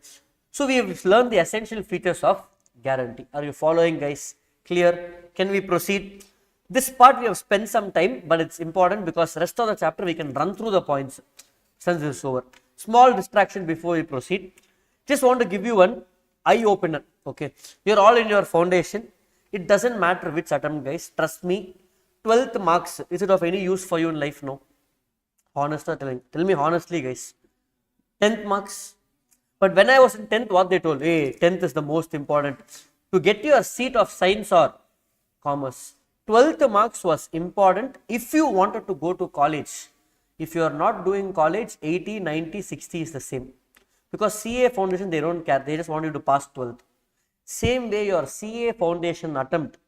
So we have learned the essential features of guarantee. Are you following, guys? Clear. Can we proceed? This part we have spent some time, but it's important because rest of the chapter we can run through the points since this is over. Small distraction before we proceed. Just want to give you one eye opener. Okay, you're all in your foundation. It doesn't matter which attempt, guys. Trust me. 12th marks, is it of any use for you in life? No. Honestly telling. Tell me honestly, guys. 10th marks. But when I was in 10th, what they told? Hey, 10th is the most important. To get your seat of science or commerce. 12th marks was important if you wanted to go to college. If you are not doing college, 80, 90, 60 is the same. Because CA foundation, they don't care. They just want you to pass 12th. Same way your CA foundation attempt,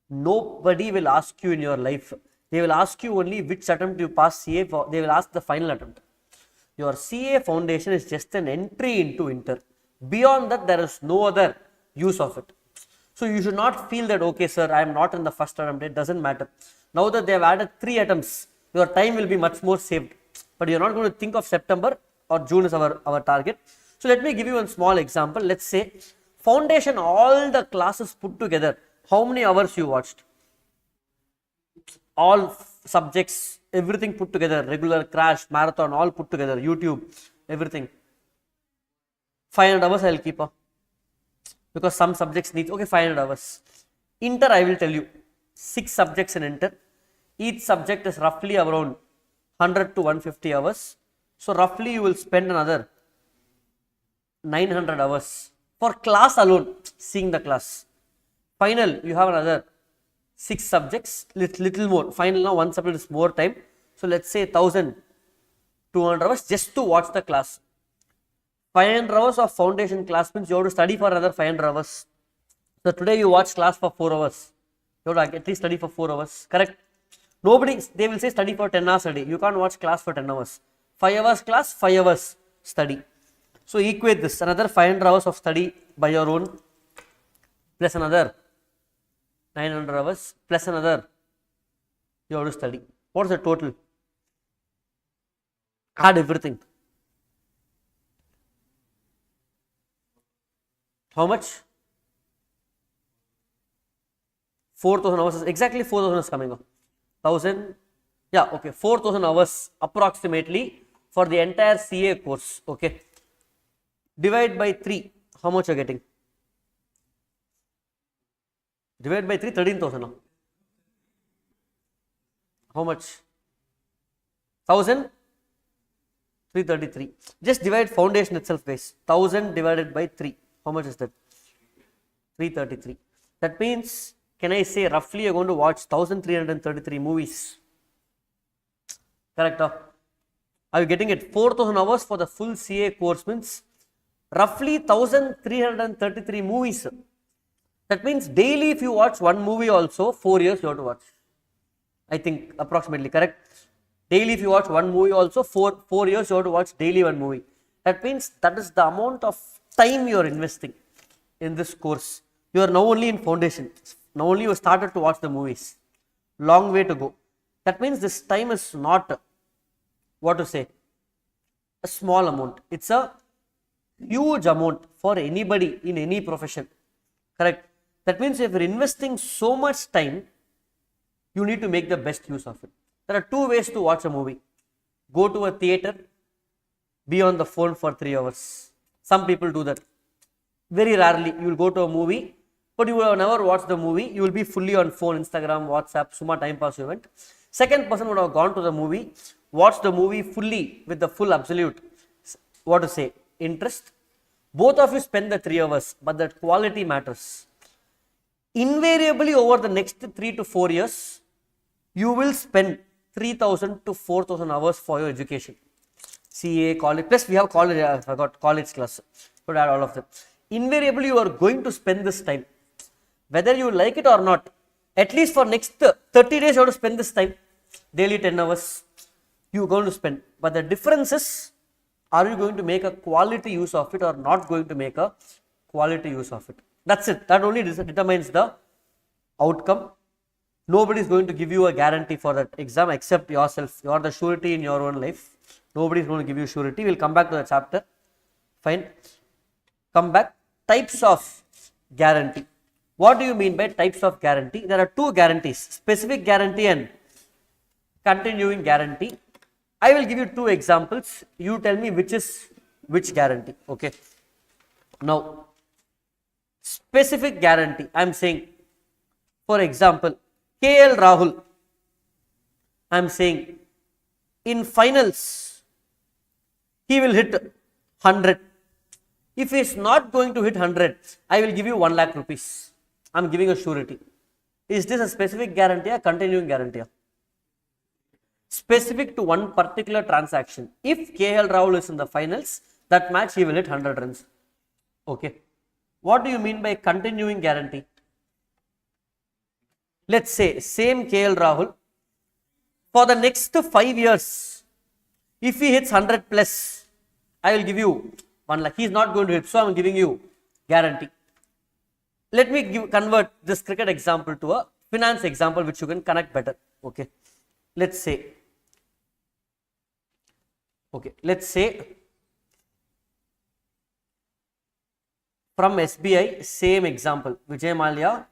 nobody will ask you in your life. They will ask you only which attempt you pass CA for. They will ask the final attempt. Your CA foundation is just an entry into inter. Beyond that, there is no other use of it. So you should not feel that, okay, sir, I am not in the first attempt. It doesn't matter. Now that they have added 3 attempts, your time will be much more saved. But you're not going to think of September or June is our target. So let me give you one small example. Let's say foundation, all the classes put together. How many hours you watched? All subjects, everything put together, regular, crash, marathon, all put together, YouTube, everything. 500 hours I will keep up. Because some subjects need, okay, 500 hours. Inter, I will tell you, 6 subjects in inter. Each subject is roughly around 100 to 150 hours. So roughly you will spend another 900 hours for class alone, seeing the class. Final, you have another 6 subjects, little more. Final now, one subject is more time. So let's say 1200 hours just to watch the class. 500 hours of foundation class means you have to study for another 500 hours. So today you watch class for 4 hours. You have to at least study for 4 hours. Correct? Nobody, they will say study for 10 hours a day. You can't watch class for 10 hours. 5 hours class, 5 hours study. So equate this, another 500 hours of study by your own, plus another 900 hours, plus another, you have to study. What is the total? Add everything. How much? 4,000 hours, exactly 4,000 is coming up. 1,000, yeah, okay, 4,000 hours approximately for the entire CA course, okay. Divide by 3, how much you are getting? Divide by 3, 13,000 now. How much? 1,000? 333. Just divide foundation itself, guys. 1,000 divided by 3. How much is that? 333. That means, can I say roughly you are going to watch 1,333 movies? Correct? Are you getting it? 4,000 hours for the full CA course means roughly 1,333 movies. That means daily if you watch one movie also, 4 years you have to watch. I think approximately, correct? Daily if you watch one movie also, 4 years you have to watch daily one movie. That means that is the amount of time you are investing in this course. You are now only in foundation. Now only you started to watch the movies. Long way to go. That means this time is not, what to say, a small amount. It's a huge amount for anybody in any profession. Correct? That means if you're investing so much time, you need to make the best use of it. There are 2 ways to watch a movie. Go to a theater, be on the phone for 3 hours. Some people do that. Very rarely you will go to a movie, but you will never watch the movie. You will be fully on phone, Instagram, WhatsApp, suma time pass event. Second person would have gone to the movie, watch the movie fully with the full absolute, what to say, interest. Both of you spend the 3 hours, but the quality matters. Invariably over the next 3 to 4 years, you will spend 3,000 to 4,000 hours for your education. CA, college, plus we have college, I forgot college class, could add all of them. Invariably you are going to spend this time, whether you like it or not. At least for next 30 days you have to spend this time, daily 10 hours you are going to spend. But the difference is, are you going to make a quality use of it or not going to make a quality use of it? That's it. That only determines the outcome. Nobody is going to give you a guarantee for that exam except yourself. You are the surety in your own life. Nobody is going to give you surety. We will come back to the chapter. Fine. Come back. Types of guarantee. What do you mean by types of guarantee? There are 2 guarantees, specific guarantee and continuing guarantee. I will give you 2 examples. You tell me which is which guarantee. Okay. Now, specific guarantee, I am saying, for example, KL Rahul, I am saying, in finals, he will hit 100. If he is not going to hit 100, I will give you 1 lakh rupees. I am giving a surety. Is this a specific guarantee or continuing guarantee? Specific to one particular transaction. If KL Rahul is in the finals, that match he will hit 100 runs. Okay. What do you mean by continuing guarantee? Let's say same KL Rahul, for the next 5 years, if he hits 100 plus, I will give you 1 lakh. He is not going to hit, so I am giving you guarantee. Let me convert this cricket example to a finance example which you can connect better. Okay. Let's say from SBI, same example, Vijay Mallya,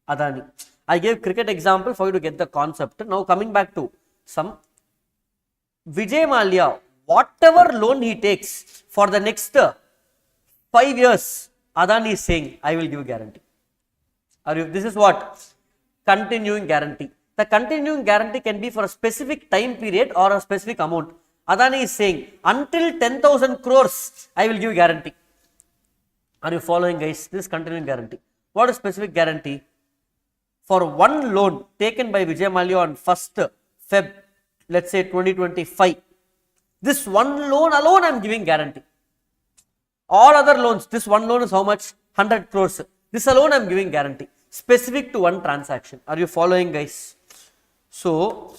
Adani. I gave cricket example for you to get the concept. Now coming back to some, Vijay Mallya, whatever loan he takes for the next 5 years, Adani is saying, I will give guarantee. This is what? Continuing guarantee. The continuing guarantee can be for a specific time period or a specific amount. Adani is saying, until 10,000 crores, I will give guarantee. Are you following, guys? This is continuing guarantee. What is specific guarantee? For one loan taken by Vijay Mallya on 1st Feb, let's say 2025, this one loan alone I am giving guarantee. All other loans, this one loan is how much? 100 crores. This alone I am giving guarantee. Specific to one transaction. Are you following, guys? So,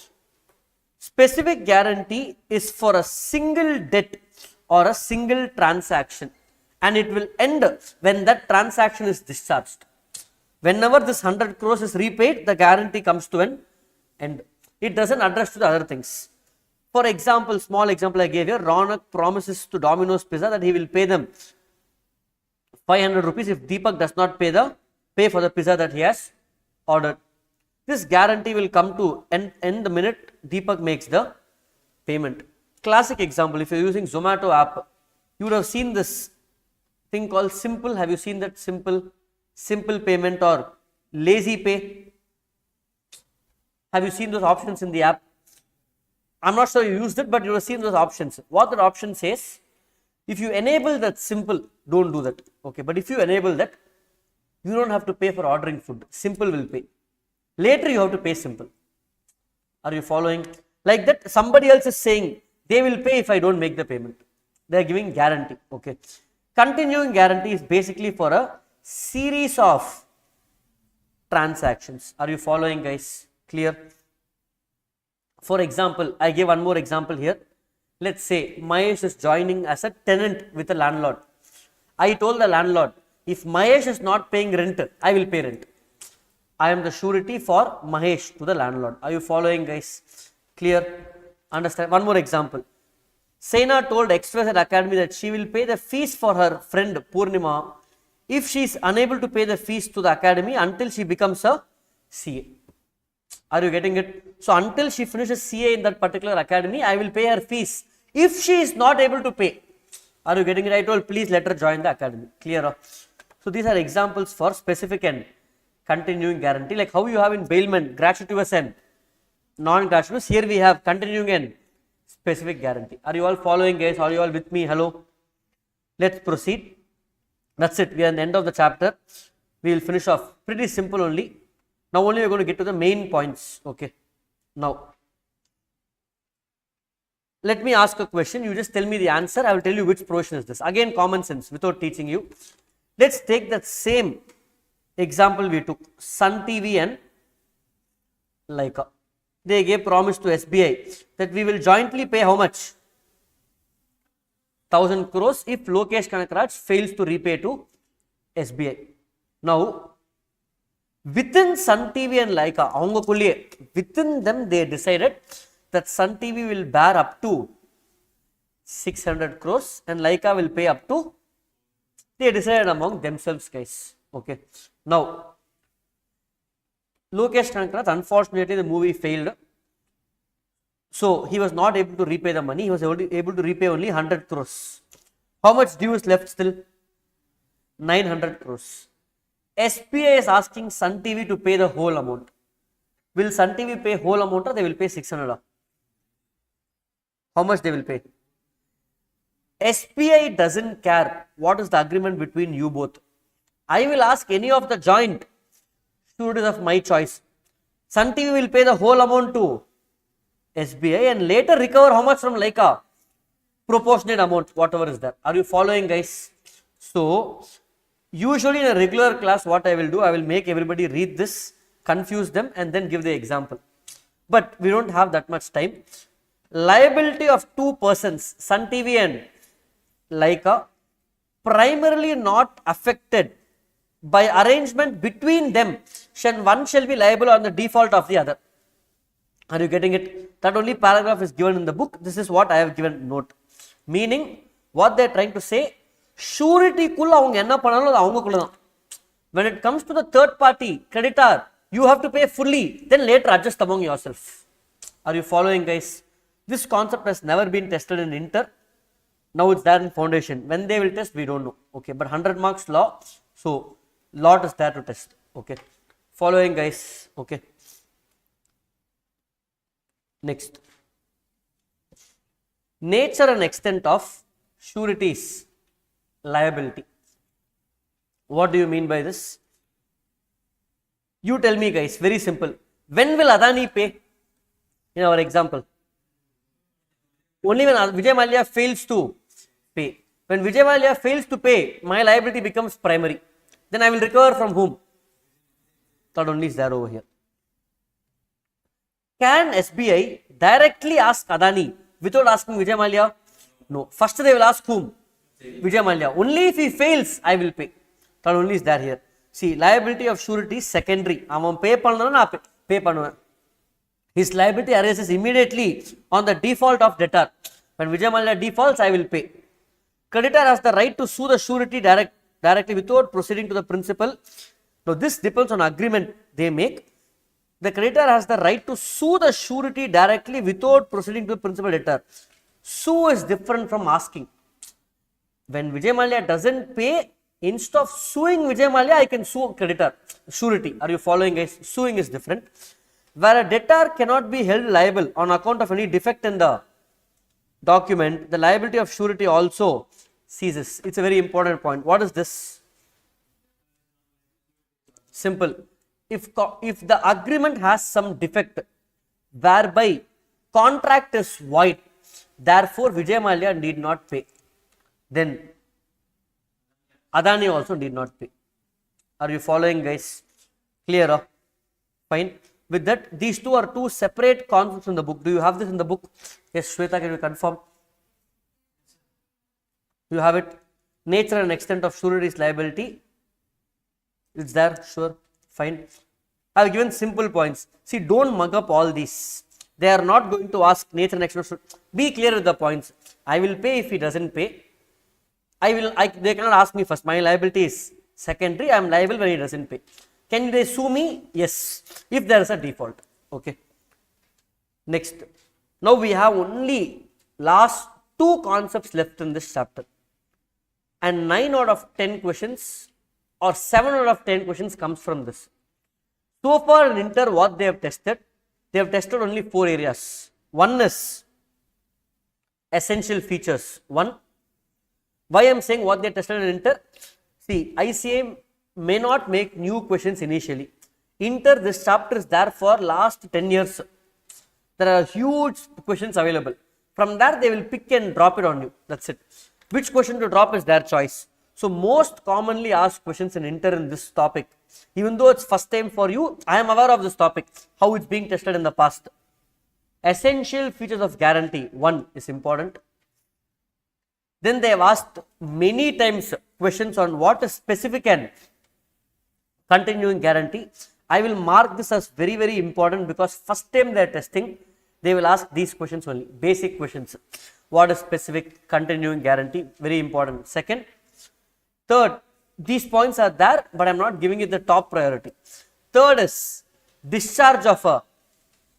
specific guarantee is for a single debt or a single transaction, and it will end when that transaction is discharged. Whenever this 100 crores is repaid, the guarantee comes to an end. It doesn't address to the other things. For example, small example I gave here, Ronak promises to Domino's Pizza that he will pay them 500 rupees if Deepak does not pay for the pizza that he has ordered. This guarantee will come to end the minute Deepak makes the payment. Classic example, if you are using Zomato app, you would have seen this thing called simple. Have you seen that simple payment or lazy pay? Have you seen those options in the app? I'm not sure you used it, but you have seen those options. What that option says, if you enable that simple, don't do that. Okay, but if you enable that, you don't have to pay for ordering food. Simple will pay. Later you have to pay simple. Are you following? Like that, somebody else is saying they will pay if I don't make the payment. They are giving guarantee. Okay. Continuing guarantee is basically for a series of transactions. Are you following, guys? Clear? For example, I give one more example here. Let's say Mahesh is joining as a tenant with a landlord. I told the landlord, if Mahesh is not paying rent, I will pay rent. I am the surety for Mahesh to the landlord. Are you following, guys? Clear? Understand? One more example. Sena told XYZ Academy that she will pay the fees for her friend Purnima if she is unable to pay the fees to the academy until she becomes a CA. Are you getting it? So until she finishes CA in that particular academy, I will pay her fees if she is not able to pay. Are you getting it? I told, please let her join the academy. Clear? So these are examples for specific and continuing guarantee, like how you have in bailment, gratuitous and non-cash. Here we have continuing and specific guarantee. Are you all following, guys? Are you all with me? Hello. Let's proceed. That's it. We are at the end of the chapter. We will finish off. Pretty simple only. Now only we are going to get to the main points. Okay. Now, let me ask a question. You just tell me the answer. I will tell you which provision is this. Again, common sense without teaching you. Let's take that same example we took. Sun TV and Leica. They gave promise to SBI that we will jointly pay how much? 1000 crores if Lokesh Kanakaraj fails to repay to SBI. Now, within Sun TV and Leica, within them they decided that Sun TV will bear up to 600 crores and Leica will pay up to, they decided among themselves, guys. Okay. Now, Lokesh Kanakaraj, unfortunately the movie failed. So, he was not able to repay the money. He was only able to repay only 100 crores. How much due is left still? 900 crores. SBI is asking Sun TV to pay the whole amount. Will Sun TV pay whole amount or they will pay 600? How much they will pay? SBI doesn't care what is the agreement between you both. I will ask any of the joint sureties of my choice. Sun TV will pay the whole amount to SBI and later recover how much from Leica? Proportionate amount, whatever is there. Are you following, guys? So, usually in a regular class, what I will do, I will make everybody read this, confuse them and then give the example. But we don't have that much time. Liability of two persons, Sun TV and Leica, primarily not affected by arrangement between them. One shall be liable on the default of the other. Are you getting it? That only paragraph is given in the book. This is what I have given note. Meaning, what they are trying to say, surety kulla avanga enna pannalum adu avanga kulla dhaan. When it comes to the third party creditor, you have to pay fully, then later adjust among yourself. Are you following, guys? This concept has never been tested in inter. Now it's there in foundation. When they will test, we don't know. Okay, but 100 marks law, so lot is there to test. Okay, following, guys. Okay. Next, nature and extent of sureties liability. What do you mean by this? You tell me, guys. Very simple. When will Adani pay? In our example, only when Vijay Mallya fails to pay. When Vijay Mallya fails to pay, my liability becomes primary. Then I will recover from whom? That only is there over here. Can SBI directly ask Adani without asking Vijay Mallya? No. First they will ask whom? Vijay Mallya. Only if he fails, I will pay. That only is there here. See, liability of surety is secondary. Avan pay pannana na pay pannuven. His liability arises immediately on the default of debtor. When Vijay Mallya defaults, I will pay. Creditor has the right to sue the surety directly without proceeding to the principal. Now, this depends on agreement they make. The creditor has the right to sue the surety directly without proceeding to the principal debtor. Sue is different from asking. When Vijay Mallya doesn't pay, instead of suing Vijay Mallya, I can sue creditor, surety. Are you following, guys? Suing is different. Where a debtor cannot be held liable on account of any defect in the document, the liability of surety also ceases. It's a very important point. What is this? Simple. If the agreement has some defect whereby contract is void, therefore Vijay Mallya need not pay, then Adani also need not pay. Are you following, guys? Clear? Fine. With that, these two are two separate concepts in the book. Do you have this in the book? Yes, Shweta, can you confirm? You have it. Nature and extent of surety's liability. It's there, sure. Fine. I have given simple points. See, don't mug up all these. They are not going to ask nature and extent of surety. Be clear with the points. I will pay if he doesn't pay. They cannot ask me first. My liability is secondary. I am liable when he doesn't pay. Can they sue me? Yes. If there is a default. Okay. Next. Now we have only last two concepts left in this chapter. And 9 out of 10 questions or 7 out of 10 questions comes from this. So far in inter, what they have tested, they have tested only 4 areas. One is essential features. One, why I am saying what they tested in inter? See, ICA may not make new questions initially. Inter, this chapter is there for last 10 years. There are huge questions available. From there, they will pick and drop it on you. That's it. Which question to drop is their choice. So, most commonly asked questions in inter in this topic. Even though it's first time for you, I am aware of this topic, how it's being tested in the past. Essential features of guarantee, one is important. Then they have asked many times questions on what is specific and continuing guarantee. I will mark this as very, very important because first time they are testing, they will ask these questions only, basic questions. What is specific, continuing guarantee, very important. Second, third, these points are there, but I am not giving it the top priority. Third is discharge of a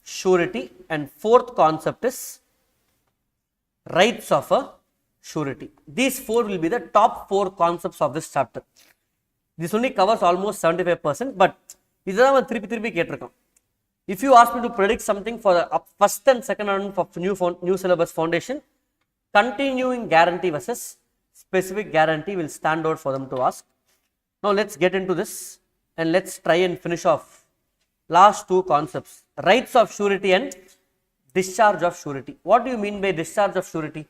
surety, and fourth concept is rights of a surety. These 4 will be the top 4 concepts of this chapter. This only covers almost 75%, but these are 3 கேட்டிருக்கோம். If you ask me to predict something for the first and second round of new syllabus foundation, continuing guarantee versus specific guarantee will stand out for them to ask. Now let's get into this and let's try and finish off last 2 concepts, rights of surety and discharge of surety. What do you mean by discharge of surety?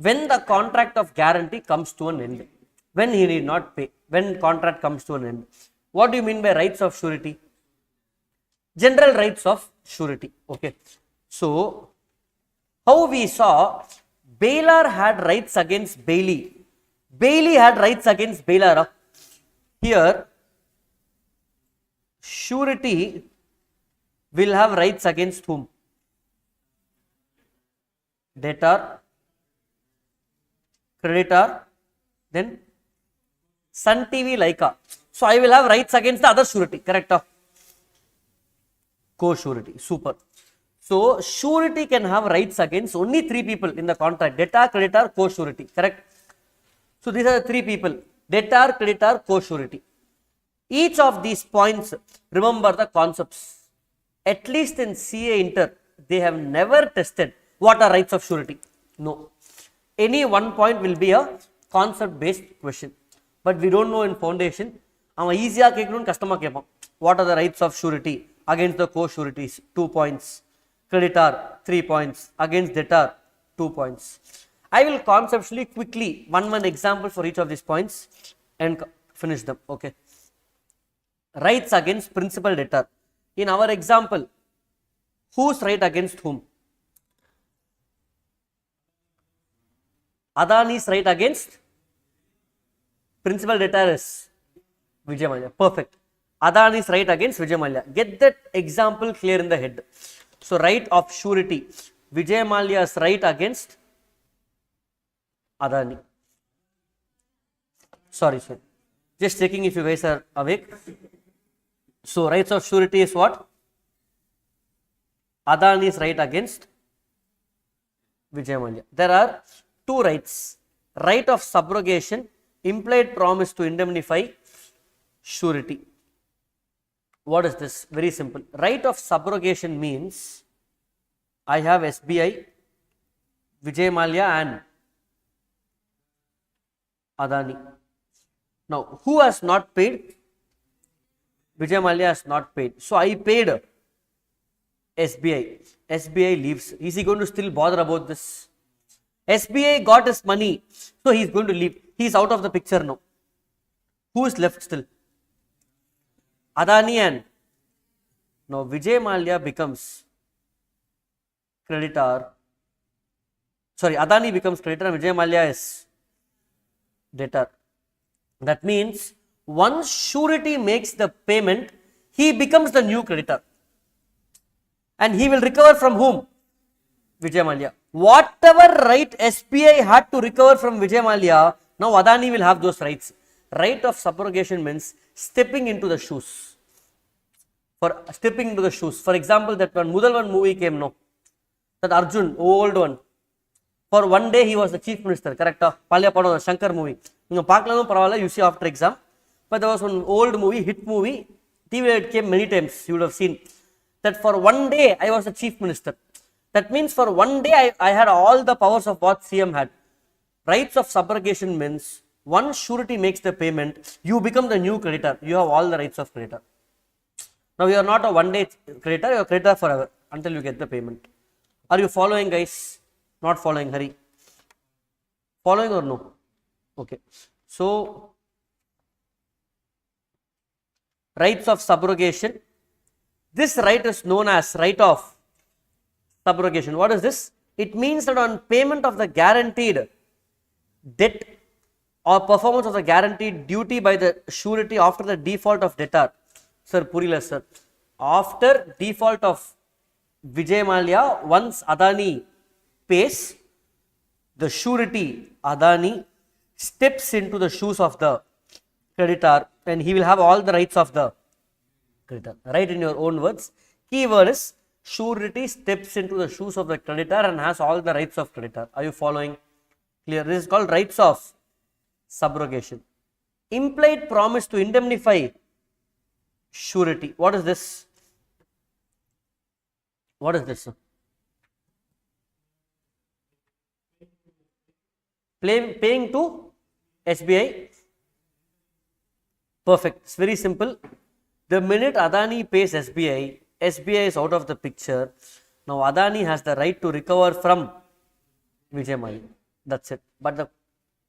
When the contract of guarantee comes to an end, when he need not pay, when contract comes to an end. What do you mean by rights of surety? General rights of surety. Okay. So, how we saw Bailor had rights against bailee. Bailee had rights against Bailor. Here, surety will have rights against whom? Debtor, creditor, then Sun TV, Leica. So, I will have rights against the other surety, correct? Co-surety, super. So, surety can have rights against only 3 people in the contract, debtor, creditor, co-surety, correct? So, these are the 3 people, debtor, creditor, co-surety. Each of these points, remember the concepts. At least in CA Inter, they have never tested what are rights of surety. No. Any one point will be a concept based question. But we don't know in foundation. அவன் ஈஸியாக கேட்கணும்னு கஷ்டமாக கேட்பான். What are the rights of surety against the co-sureties? 2 points. Creditor, 3 points. Against debtor, 2 points. I will conceptually quickly one example for each of these points and finish them. Okay. Rights against principal debtor. In our example, whose right against whom? Adani's right against principal debtor is Vijay Mallya. Perfect. Adani's right against Vijay Mallya. Get that example clear in the head. So, right of surety. Vijay Mallya's right against Adani. Sorry. Just checking if you guys are awake. So, rights of surety is what? Adani's right against Vijay Mallya. There are 2 rights. Right of subrogation, implied promise to indemnify, surety. What is this? Very simple. Right of subrogation means I have SBI, Vijay Mallya and Adani. Now, who has not paid? Vijay Mallya has not paid. So, I paid SBI. SBI leaves. Is he going to still bother about this? SBI got his money. So, he is going to leave. He is out of the picture now. Who is left still? Adani and now Vijay Mallya becomes creditor. Sorry, Adani becomes creditor and Vijay Mallya is debtor. That means once surety makes the payment, he becomes the new creditor. And he will recover from whom? Vijay Mallya. Whatever right SBI had to recover from Vijay Mallya, now Adani will have those rights. Right of subrogation means stepping into the shoes. For stepping into the shoes. For example, that when Mudalvan movie came, no, that Arjun, old one, for one day he was the chief minister, correct? Palya Padam, Shankar movie. You see after exam, but there was one old movie, hit movie, TV it came many times. You would have seen that for one day I was the chief minister. That means for one day I had all the powers of what CM had. Rights of subrogation means once surety makes the payment, you become the new creditor. You have all the rights of creditor. Now you are not a one day creditor, you are creditor forever until you get the payment. Are you following, guys? Not following, hurry. Following or no? Okay. So rights of subrogation. This right is known as right of subrogation. What is this? It means that on payment of the guaranteed debt or performance of the guaranteed duty by the surety after the default of debtor. Sir, purila sir. After default of Vijay Mallya, once Adani pays, the surety Adani steps into the shoes of the creditor and he will have all the rights of the creditor. Write in your own words. Key word is surety steps into the shoes of the creditor and has all the rights of creditor. Are you following? Clear? This is called rights of subrogation. Implied promise to indemnify surety. What is this? What is this? Paying to SBI. Perfect. It's very simple. The minute Adani pays SBI, SBI is out of the picture. Now Adani has the right to recover from Vijay Mallya. That's it. But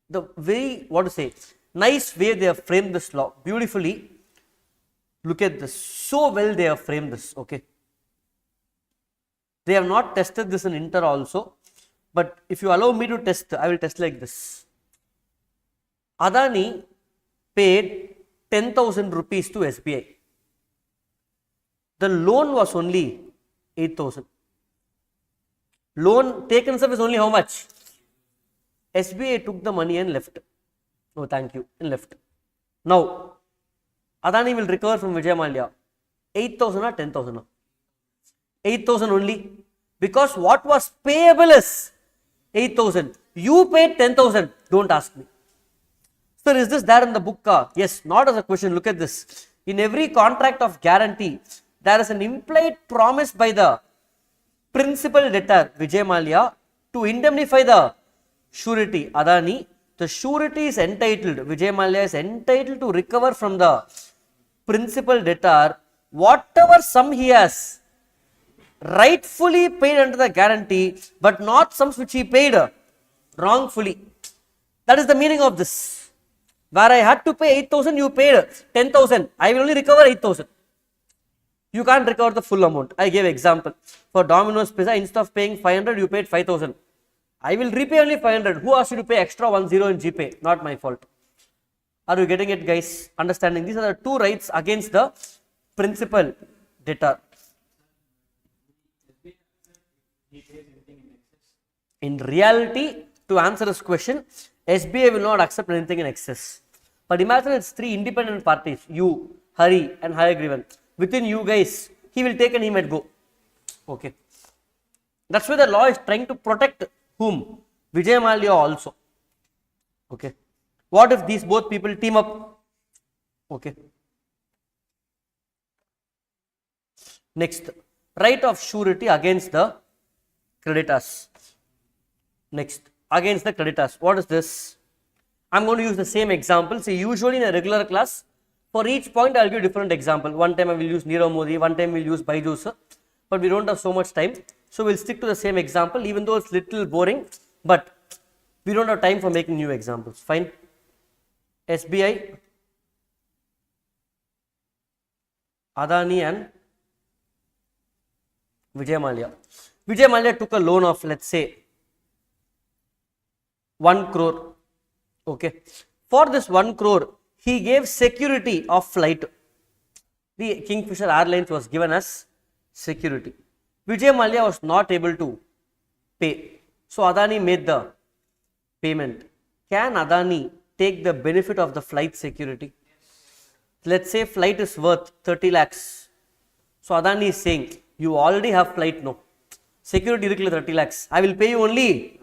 the very, what to say, nice way they have framed this law beautifully. Look at this. So well they have framed this. Okay. They have not tested this in Inter also. But if you allow me to test, I will test like this. Adani paid 10,000 rupees to SBI. The loan was only 8,000. Loan taken itself is only how much? SBI took the money and left. Oh, thank you. And left. Now, Adani will recover from Vijay Mallya. 8,000 or 10,000? 8,000 only. Because what was payable is 8,000. You paid 10,000. Don't ask me. Sir, is this there in the book? Yes, not as a question. Look at this. In every contract of guarantee, there is an implied promise by the principal debtor, Vijay Mallya, to indemnify the surety, Adani. The surety is entitled, Vijay Mallya is entitled to recover from the principal debtor whatever sum he has rightfully paid under the guarantee, but not sums which he paid wrongfully. That is the meaning of this. Where I had to pay 8,000, you paid 10,000. I will only recover 8,000. You can't recover the full amount. I gave example. For Domino's Pizza, instead of paying 500, you paid 5,000. I will repay only 500. Who asked you to pay extra 10 in GPay? Not my fault. Are you getting it, guys? Understanding? These are the two rights against the principal debtor. In reality, to answer this question, SBI will not accept anything in excess. But imagine it's three independent parties, you, Hari and Hayagrivan. Within you guys, he will take and he might go. Okay. That's why the law is trying to protect whom? Vijay Mallya also. Okay. What if these both people team up? Okay. Next, right of surety against the creditors. Next, against the creditors. What is this? I'm going to use the same example. See, usually in a regular class, for each point I will give different example. One time I will use Nirav Modi, one time we will use Byju's, but we don't have so much time. So we'll stick to the same example, even though it's little boring, but we don't have time for making new examples. Fine. SBI, Adani and Vijay Mallya. Vijay Mallya took a loan of, let's say, 1 crore. Okay. For this 1 crore, he gave security of flight. The Kingfisher Airlines was given as security. Vijay Mallya was not able to pay. So Adani made the payment. Can Adani take the benefit of the flight security? Let's say flight is worth 30 lakhs. So Adani is saying, you already have flight, no. Security is 30 lakhs. I will pay you only.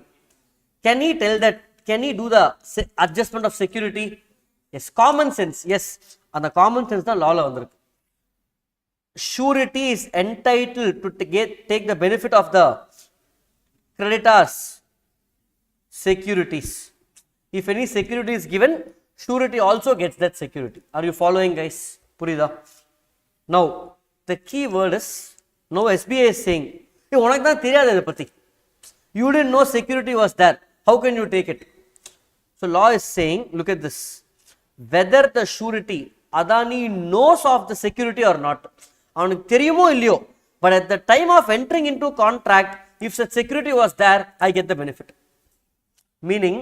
Can he tell that? Can he do the adjustment of security? Yes, common sense. Yes, and the common sense the law la vandirukku. surety is entitled to take the benefit of the creditors' securities. If any security is given, surety also gets that security. Are you following, guys? Purida. Now, the key word is, now SBI is saying, "Hey, உனக்கு தான் தெரியாது இதை பத்தி. You didn't know security was there. How can you take it?" So, law is saying, look at this. Whether the surety, Adani knows of the security or not, அவனுக்கு தெரியுமோ இல்லையோ, but at the time of entering into contract, if such security was there, I get the benefit. Meaning,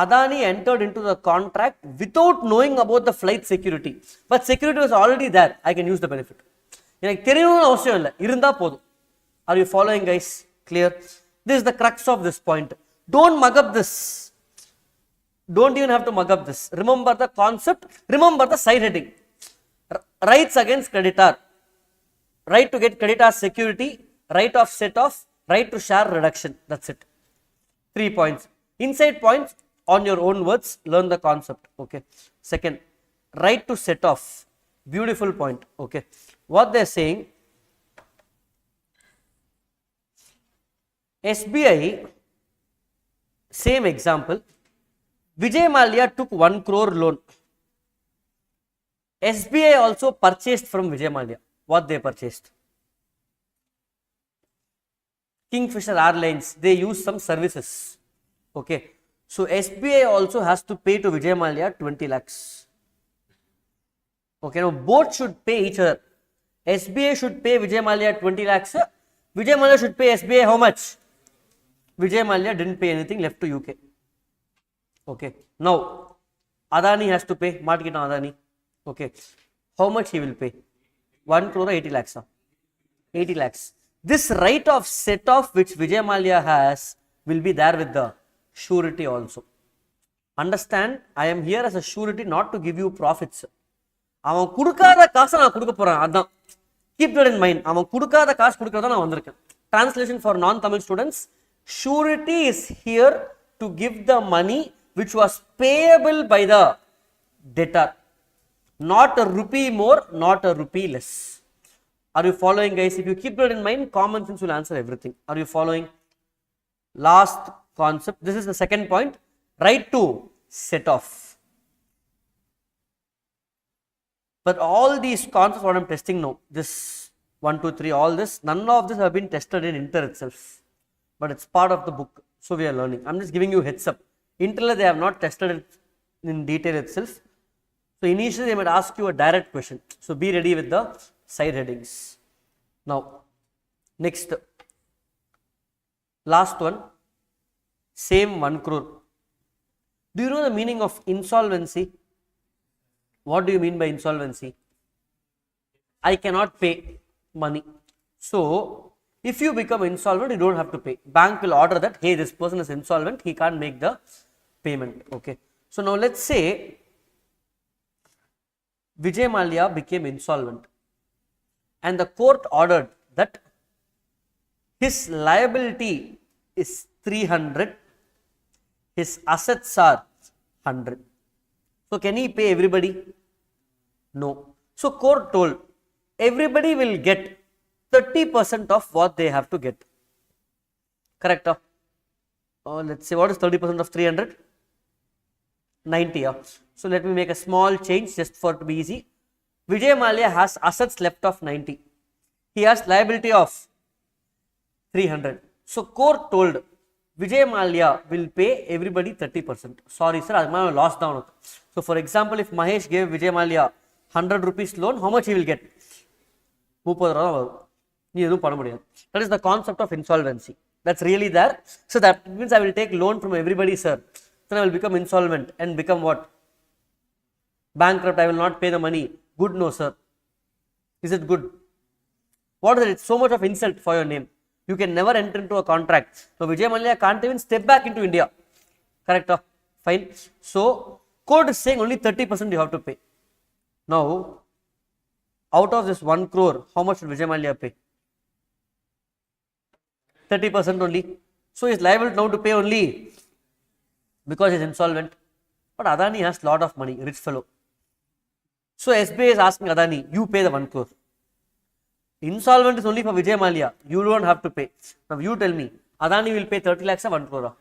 Adani entered into the contract without knowing about the flight security, but security was already there, I can use the benefit. எனக்கு தெரியணும்னு அவசியம் இல்லை, இருந்தா போதும். Are you following, guys? Clear? This is the crux of this point. Don't mug up this. Don't even have to mug up this. Remember the concept, remember the side heading. Rights against creditor. Right to get creditor security, right of set off, right to share reduction. That's it. 3 points. Inside points, on your own words, learn the concept. Okay. Second, right to set off. Beautiful point. Okay. What they're saying, SBI, same example, Vijay Mallya took 1 crore loan. SBI also purchased from Vijay Mallya. What they purchased? Kingfisher Airlines, they use some services. Okay. So SBI also has to pay to Vijay Mallya 20 lakhs. Okay, now both should pay each other. SBI should pay Vijay Mallya 20 lakhs. Vijay Mallya should pay SBI how much? Vijay Mallya didn't pay anything, left to UK. Okay, now Adani has to pay, Matkita Adani. Okay, how much he will pay? 1 crore 80 lakhs. 80 lakhs. This right of set off which Vijay Mallya has will be there with the surety also. Understand, I am here as a surety not to give you profits. அவன் கொடுக்காத காசை நான் கொடுக்க போறேன், அதான். Keep that in mind. அவன் கொடுக்காத காசு கொடுக்கறதா நான் வந்திருக்கேன். Translation for non-Tamil students, surety is here to give the money which was payable by the debtor. Not a rupee more, not a rupee less. Are you following, guys? If you keep that in mind, common sense will answer everything. Are you following? Last concept, this is the second point, right to set off. But all these concepts what I am testing now, this 1, 2, 3, all this, none of this have been tested in Inter itself, but it's part of the book, so we are learning. I'm just giving you heads up. Inter they have not tested it in detail itself, so initially they might ask you a direct question, so be ready with the side headings. Now, next, last one, same 1 crore. Do you know the meaning of insolvency? What do you mean by insolvency? I cannot pay money. So, if you become insolvent, you don't have to pay. Bank will order that, hey, this person is insolvent, he can't make the payment. Okay. So, now let's say Vijay Mallya became insolvent and the court ordered that his liability is 300, his assets are 100. So, can he pay everybody? No. So, court told everybody will get 30% of what they have to get. Correct? Let's say what is 30% of 300? 90. So, let me make a small change just for it to be easy. Vijay Mallya has assets left of 90. He has liability of 300. So, court told Vijay Mallya will pay everybody 30%. Sorry sir, I lost down. So, for example, if Mahesh gave Vijay Mallya 100 rupees loan, how much he will get? 30. That is the concept of insolvency. That's really there. So, that means I will take loan from everybody, sir. Then I will become insolvent and become what? Bankrupt. I will not pay the money. Good, no, sir. Is it good? What is it? It's so much of insult for your name. You can never enter into a contract. So, Vijay Mallya can't even step back into India. Correct? Fine. So, court is saying only 30% you have to pay. Now, out of this 1 crore, how much should Vijay Mallya pay? 30% only. So, he is liable now to pay only because he is insolvent. But Adani has lot of money, rich fellow. So, SBI is asking Adani, you pay the 1 crore. Insolvent is only for Vijay Mallya. You don't have to pay. Now you tell me, Adani will pay 30 lakhs or 1 crore?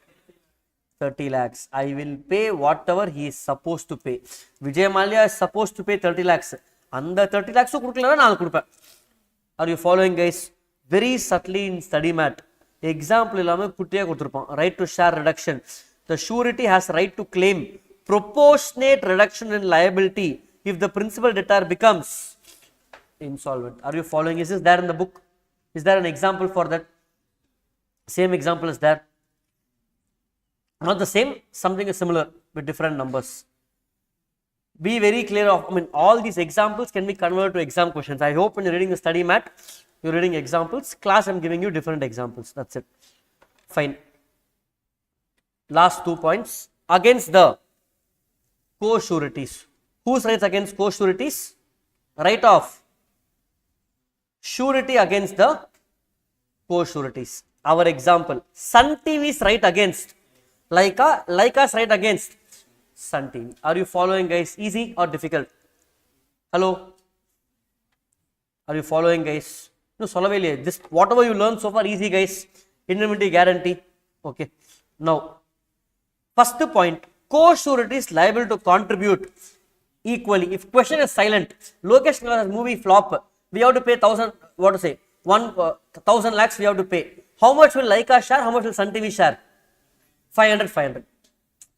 30 lakhs. I will pay whatever he is supposed to pay. Vijay Mallya is supposed to pay 30 lakhs. And the 30 lakhs are you following, guys? Very subtly in study mat. Example, right to share reduction. The surety has right to claim proportionate reduction in liability if the principal debtor becomes insolvent. Are you following? Is this there in the book? Is there an example for that? Same example is there. Not the same, something is similar with different numbers. Be very clear of, all these examples can be converted to exam questions. I hope when you're reading the study mat, you're reading examples. Class, I'm giving you different examples. That's it. Fine. Last 2 points. Against the co-sureties. Whose rights against co-sureties? Right of surety against the co-sureties. Our example, Sun TV's right against Leica's right against Sun TV. Are you following, guys? Easy or difficult? Hello? Are you following, guys? No, this whatever you learned so far, easy, guys. Indemnity guarantee. Okay. Now, first point, co-surety is liable to contribute equally. If question is silent, Lokesh Kana's movie flop, we have to pay 1,000 lakhs we have to pay. How much will Leica share? How much will Sun TV share? 500.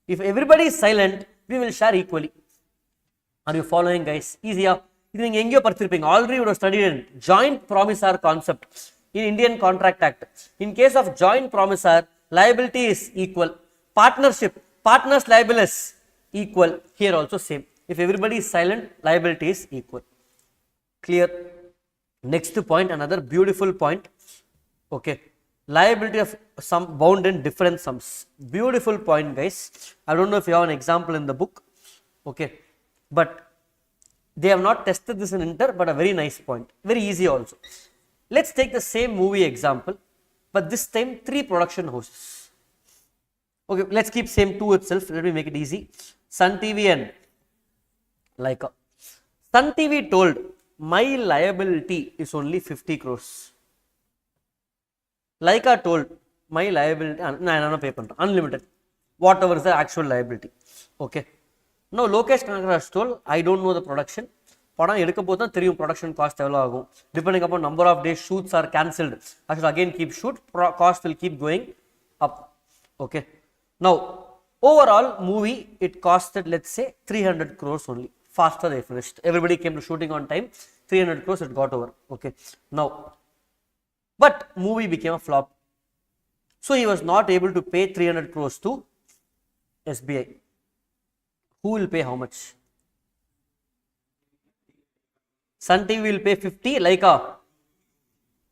If everybody is silent, we will share equally. Are you following, guys? Easier. Already you have studied in joint promisor concept in Indian Contract Act. In case of joint promisor, liability is equal. Partnership, partners liable is equal. Here also same. If everybody is silent, liability is equal. Clear? Next point, another beautiful point. Okay. Liability of sum bound in different sums. Beautiful point, guys. I don't know if you have an example in the book. Okay. But they have not tested this in Inter, but a very nice point. Very easy also. Let's take the same movie example, but this time 3 production houses. Okay, let's keep same 2 itself. Let me make it easy. Sun TV and Leica. Sun TV told, my liability is only 50 crores. Leica told, my liability, no, pay unlimited, whatever is the actual liability. Okay. Now, Lokesh Kanagar has told, I don't know the production. Production cost depending upon number of days shoots are cancelled. I should again keep shoot, cost will keep going up. Okay. Now, overall movie, it costed, let's say, 300 crores only. Faster they finished. Everybody came to shooting on time. 300 crores it got over. Okay. Now, but movie became a flop. So he was not able to pay 300 crores to SBI. Who will pay how much? Sun TV will pay 50, Leica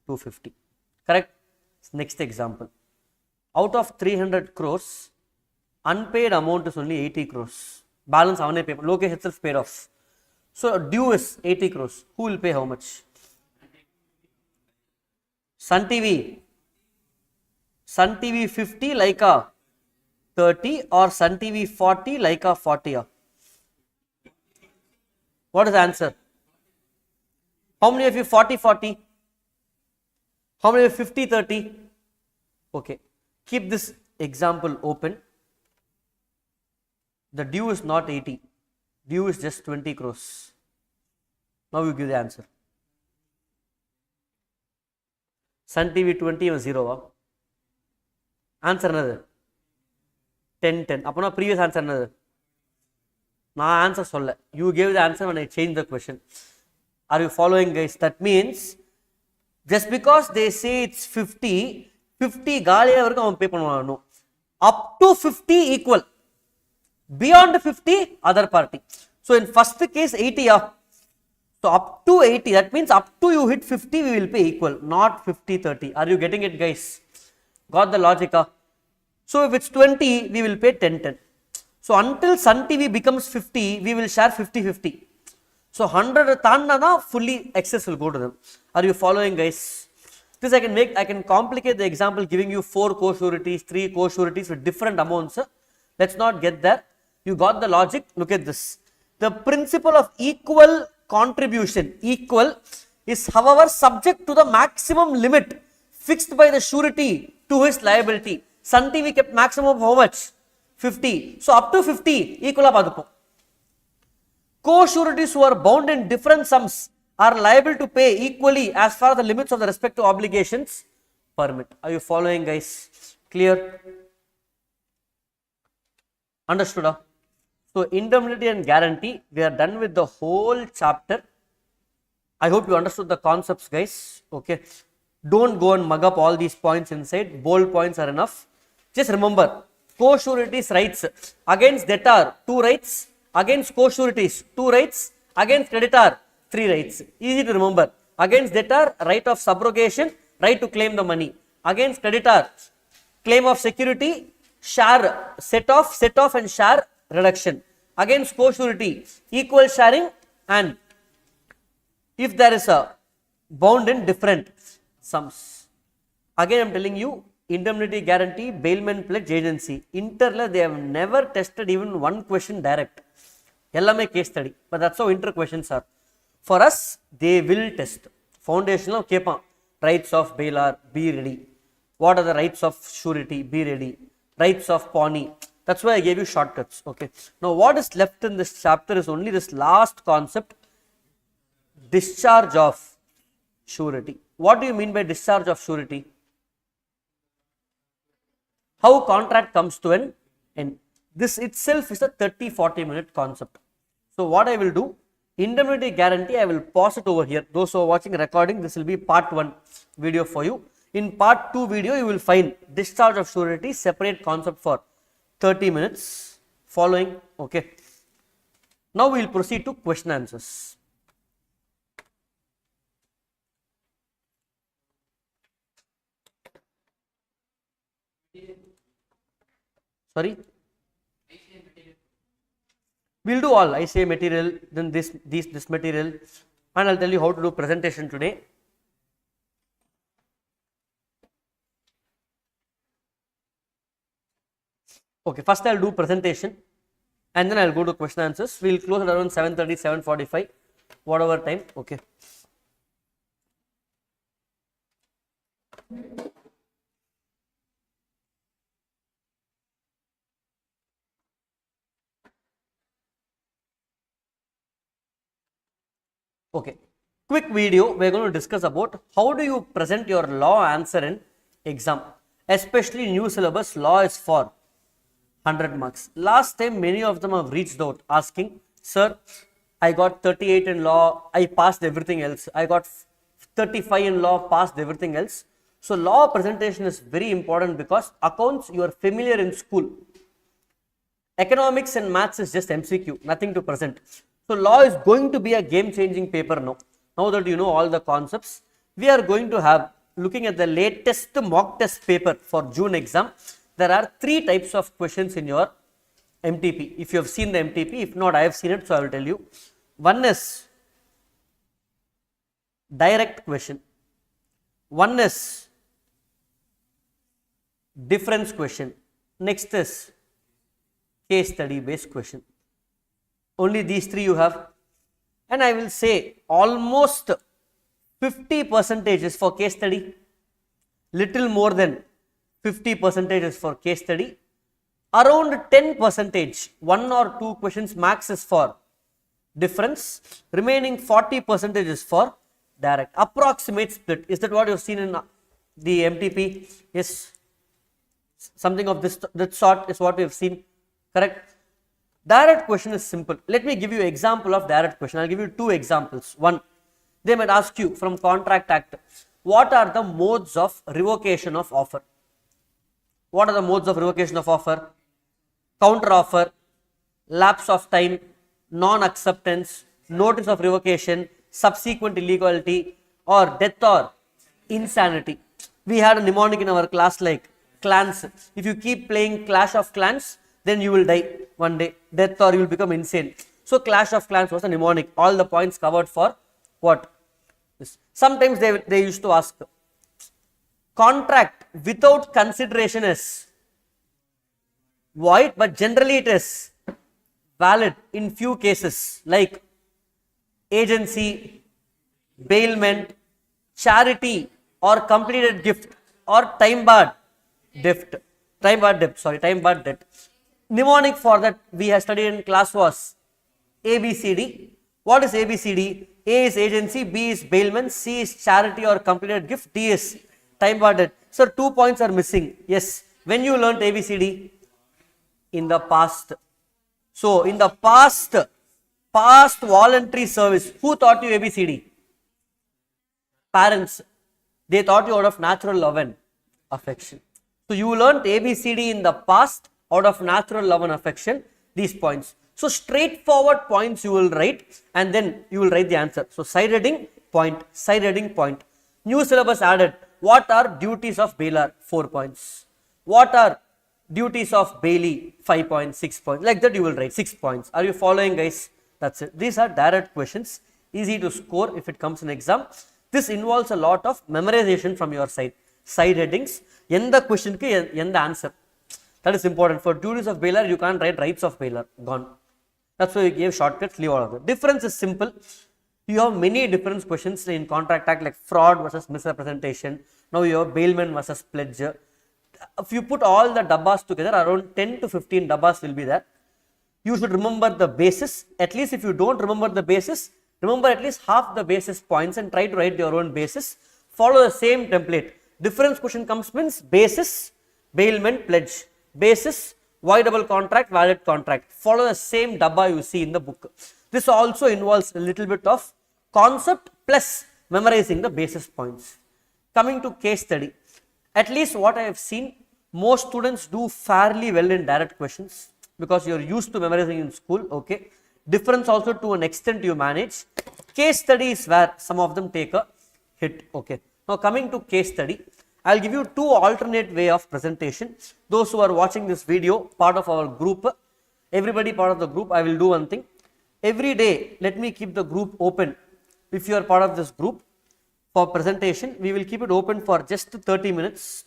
250. Correct? Next example. Out of 300 crores, unpaid amount is only 80 crores. Balance avane pay. Lokesh itself paid off. So due is 80 crores. Who will pay how much? Sun TV 50, Leica 30, or Sun TV 40, Leica 40. What is the answer? How many of you 40-40? How many of you 50-30? Okay. Keep this example open. The due is not 80. Due is just 20 crores. Now you give the answer. Sun TV 20 was 0. Answer another. 10-10. Apna previous answer another. Na answer solla. You gave the answer when I changed the question. Are you following, guys? That means just because they say it's 50 gaaliya pay no. Up to 50 equal. Beyond 50 other party. So in first case 80. So up to 80, that means up to you hit 50 we will pay equal, not 50-30. Are you getting it, guys? Got the logic? So if it's 20, we will pay 10-10. So until Sun TV becomes 50, we will share 50-50. So 100 tannada fully excess will go to them. Are you following, guys? This I can complicate the example giving you 4 co-sureties, 3 co-sureties with different amounts. Let's not get there. You got the logic? Look at this. The principle of equal contribution, equal is however subject to the maximum limit fixed by the surety to his liability. Santi we kept maximum of how much? 50. So up to 50 equal up. Co-sureties who are bound in different sums are liable to pay equally as far as the limits of the respective obligations permit. Are you following, guys? Clear? Understood? Huh? So indemnity and guarantee, we are done with the whole chapter. I hope you understood the concepts, guys. Okay. Don't go and mug up all these points inside. Bold points are enough. Just remember, co-sureties rights against debtor 2 rights, against co-sureties 2 rights, against creditor 3 rights. Easy to remember. Against debtor, right of subrogation, right to claim the money. Against creditor, claim of security, share, set off and share reduction. Against co-surety, equal sharing, and if there is a bound in different sums. Again, I am telling you, indemnity guarantee, bailment pledge agency. Interla, they have never tested even one question direct. Yellame case study. But that's how inter questions are. For us, they will test. Foundational, kepa. Rights of Bailor, be ready. What are the rights of surety? Be ready. Rights of pawnee. That's why I gave you shortcuts. Okay. Now, what is left in this chapter is only this last concept. Discharge of surety. What do you mean by discharge of surety? How contract comes to an end. This itself is a 30-40 minute concept. So what I will do, indemnity guarantee, I will pause it over here. Those who are watching recording, this will be part 1 video for you. In part 2 video, you will find discharge of surety, separate concept for 30 minutes. Following, okay. Now we will proceed to question answers. Sorry? We'll do all ICA material, then this material, and I'll tell you how to do presentation today. Okay, first I'll do presentation and then I'll go to question answers. We'll close at around 7:30, 7:45, whatever time. Okay. Okay, quick video. We're going to discuss about how do you present your law answer in exam, especially new syllabus. Law is for 100 marks. Last time many of them have reached out asking, sir, I got 38 in law, I passed everything else. I got 35 in law, passed everything else. So law presentation is very important because accounts you are familiar in school. Economics and maths is just MCQ, nothing to present. So law is going to be a game-changing paper now. Now that you know all the concepts, we are going to have, looking at the latest mock test paper for June exam, there are 3 types of questions in your MTP. If you have seen the MTP, if not, I have seen it, so I will tell you. One is direct question. One is difference question. Next is case study based question. Only these 3 you have, and I will say almost 50% is for case study, little more than 50% is for case study, around 10%, 1 or 2 questions max is for difference, remaining 40% is for direct. Approximate split, is that what you have seen in the MTP? Yes, something of this sort is what we have seen, correct? Direct question is simple. Let me give you an example of direct question. I'll give you 2 examples. One, they might ask you from Contract Act, what are the modes of revocation of offer? What are the modes of revocation of offer? Counter offer, lapse of time, non-acceptance, notice of revocation, subsequent illegality, or death or insanity. We had a mnemonic in our class like clans. If you keep playing Clash of Clans, then you will die one day, death or you will become insane. So Clash of Clans was a mnemonic, all the points covered for what? This. Sometimes they used to ask, contract without consideration is void, but generally it is valid in few cases like agency, bailment, charity or completed gift or time barred debt. Time barred debt. Mnemonic for that we have studied in class was ABCD. What is ABCD? A is agency, B is bailment, C is charity or completed gift, D is time barred debt. So 2 points are missing. Yes. When you learnt ABCD? In the past. So in the past voluntary service, who taught you ABCD? Parents. They taught you out of natural love and affection. So you learnt ABCD in the past out of natural love and affection, these points. So straightforward points you will write and then you will write the answer. So side heading point, side heading point. New syllabus added. What are duties of Bailor? 4 points. What are duties of bailee? 5 points, 6 points. Like that you will write 6 points. Are you following, guys? That's it. These are direct questions, easy to score if it comes in exam. This involves a lot of memorization from your side. Side headings, the question ki the answer. That is important. For duties of Bailor, you can't write rights of Bailor. Gone. That's why you gave shortcuts, leave all of it. Difference is simple. You have many different questions in Contract Act like fraud versus misrepresentation. Now you have bailment versus pledge. If you put all the dabbas together, around 10 to 15 dabbas will be there. You should remember the basis. At least if you don't remember the basis, remember at least half the basis points and try to write your own basis. Follow the same template. Difference question comes means basis, bailment, pledge. Basis, voidable contract, valid contract. Follow the same dabba you see in the book. This also involves a little bit of concept plus memorizing the basis points. Coming to case study. At least what I have seen, most students do fairly well in direct questions because you are used to memorizing in school. Okay. Difference also to an extent you manage. Case study is where some of them take a hit. Okay. Now coming to case study, I will give you 2 alternate way of presentation. Those who are watching this video, part of our group, everybody part of the group, I will do one thing. Every day, let me keep the group open. If you are part of this group for presentation, we will keep it open for just 30 minutes.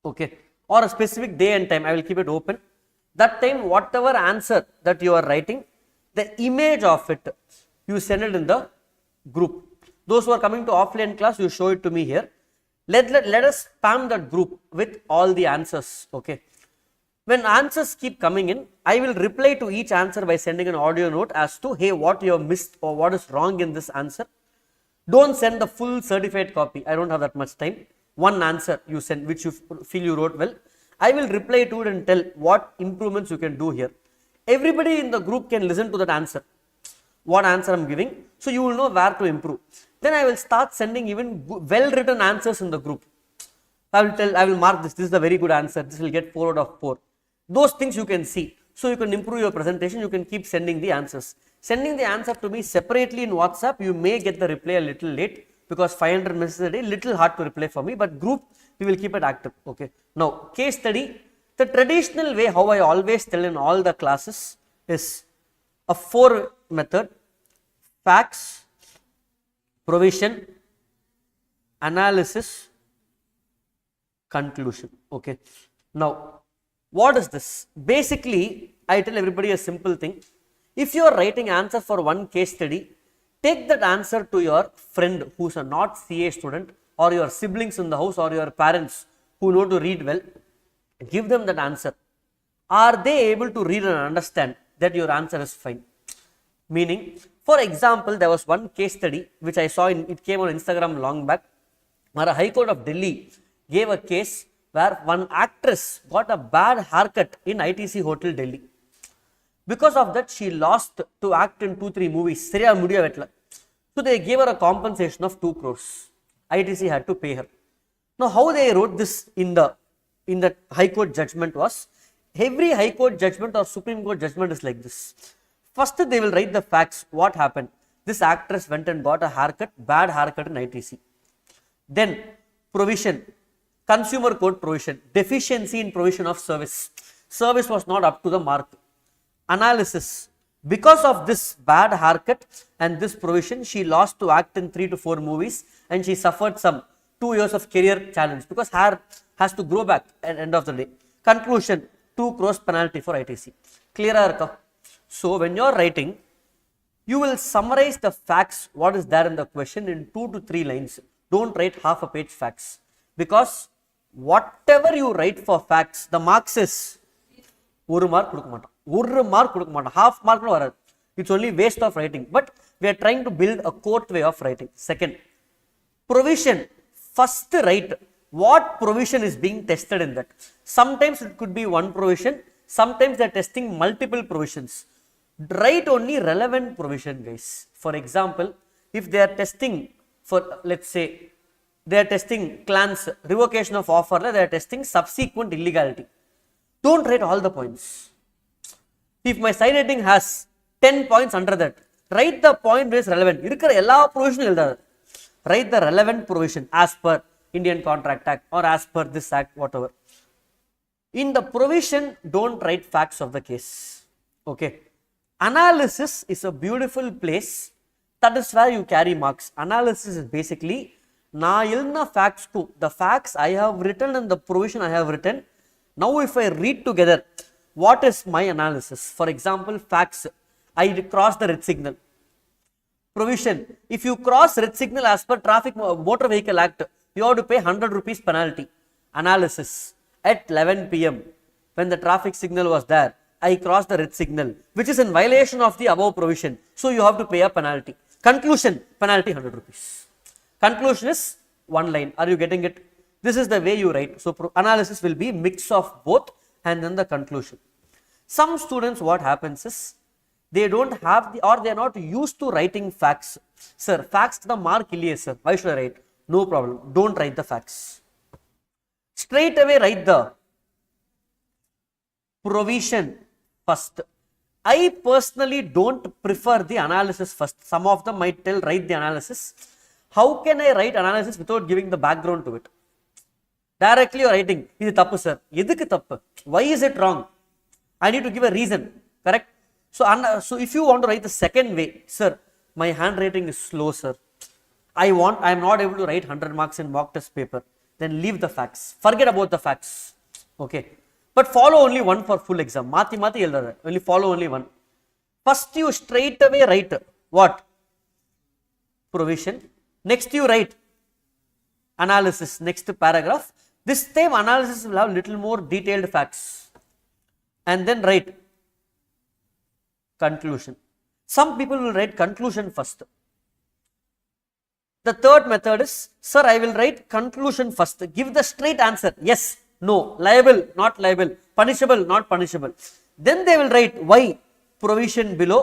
Okay. Or a specific day and time, I will keep it open. That time, whatever answer that you are writing, the image of it, you send it in the group. Those who are coming to offline class, you show it to me here. Let us spam that group with all the answers. Okay. When answers keep coming in, I will reply to each answer by sending an audio note as to, hey, what you have missed or what is wrong in this answer. Don't send the full certified copy. I don't have that much time. One answer you send which you feel you wrote well. I will reply to it and tell what improvements you can do here. Everybody in the group can listen to that answer. What answer I am giving. So you will know where to improve. Then I will start sending even well written answers in the group. I will mark this. This is a very good answer. This will get 4 out of 4. Those things you can see. So you can improve your presentation. You can keep sending the answers. Sending the answer to me separately in WhatsApp, you may get the reply a little late because 500 messages a day, little hard to reply for me. But group, we will keep it active. Okay. Now, case study. The traditional way, how I always tell in all the classes is a 4 method. Facts, provision, analysis, conclusion. Okay. Now, what is this? Basically, I tell everybody a simple thing. If you are writing answer for one case study, take that answer to your friend who is a not CA student or your siblings in the house or your parents who know to read well. Give them that answer. Are they able to read and understand that your answer is fine? Meaning, for example, there was one case study which I saw, it came on Instagram long back, where a High Court of Delhi gave a case where one actress got a bad haircut in ITC Hotel Delhi. Because of that, she lost to act in 2-3 movies. So they gave her a compensation of 2 crores. ITC had to pay her. Now, how they wrote this in the High Court judgment was, every High Court judgment or Supreme Court judgment is like this. First, they will write the facts. What happened? This actress went and got a haircut, bad haircut in ITC. Then, provision, consumer code provision, deficiency in provision of service. Service was not up to the mark. Analysis, because of this bad haircut and this provision, she lost to act in 3 to 4 movies and she suffered some 2 years of career challenge because hair has to grow back at the end of the day. Conclusion, 2 crores penalty for ITC. Clear? So when you are writing, You will summarize the facts, what is there in the question, in 2 to 3 lines. Don't write half a page facts, because whatever you write for facts, the marks is 1 mark கொடுக்க மாட்டோம், 1 mark கொடுக்க மாட்டோம், half mark வராது. It's only waste of writing, but we are trying to build a quote way of writing. Second, provision. First write what provision is being tested in that. Sometimes it could be one provision, sometimes they are testing multiple provisions. Write only relevant provision, guys. For example, if they are testing for, let's say, they are testing clans, revocation of offer, they are testing subsequent illegality. Don't write all the points. If my side rating has 10 points under that, write the point which is relevant. இருக்கிற எல்லா provision எழுதாது. Write the relevant provision as per Indian Contract Act or as per this act, whatever. In the provision, don't write facts of the case. Okay. Analysis is a beautiful place. That is where you carry marks. Analysis is basically நான் எழுதின facts too. The facts I have written and the provision I have written. Now if I read together, what is my analysis? For example, facts, I cross the red signal. Provision, if you cross red signal as per Traffic Motor Vehicle Act, you have to pay 100 rupees penalty. Analysis, at 11 p.m. when the traffic signal was there, I crossed the red signal, which is in violation of the above provision. So you have to pay a penalty. Conclusion, penalty 100 rupees. Conclusion is one line. Are you getting it? This is the way you write. So analysis will be mix of both and then the conclusion. Some students, what happens is, they don't have the, or they are not used to writing facts. Sir, facts the mark illiye sir. Why should I write? No problem. Don't write the facts. Straight away write the provision first. I personally don't prefer the analysis first. Some of them might tell write the analysis. How can I write analysis without giving the background to it? Directly you are writing, இது தப்பு sir. எதுக்கு தப்பு? Why is it wrong? I need to give a reason. Correct? So if you want to write the second way, sir, my handwriting is slow, sir. I am not able to write 100 marks in mock test paper. Then leave the facts. Forget about the facts. Okay. But follow only one for full exam. Mati எழுதாத. Only follow only one. First you straight away write what? Provision. Next you write analysis. Next paragraph. This time analysis will have little more detailed facts. And then write conclusion. Some people will write conclusion first. The third method is, sir, I will write conclusion first. Give the straight answer. Yes, no, liable, not liable, punishable, not punishable. Then they will write why, provision below.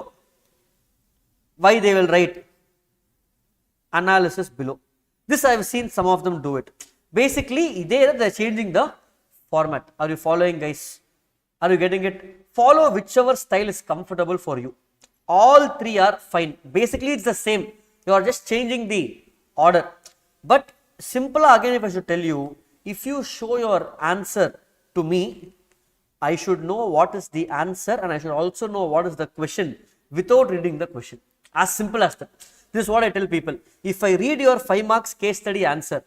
Why they will write analysis below. This I have seen some of them do it. Basically, they are changing the format. Are you following, guys? Are you getting it? Follow whichever style is comfortable for you. All three are fine. Basically, it's the same. You are just changing the order. But simple again, if I should tell you, if you show your answer to me, I should know what is the answer and I should also know what is the question without reading the question. As simple as that. This is what I tell people. If I read your 5 marks case study answer,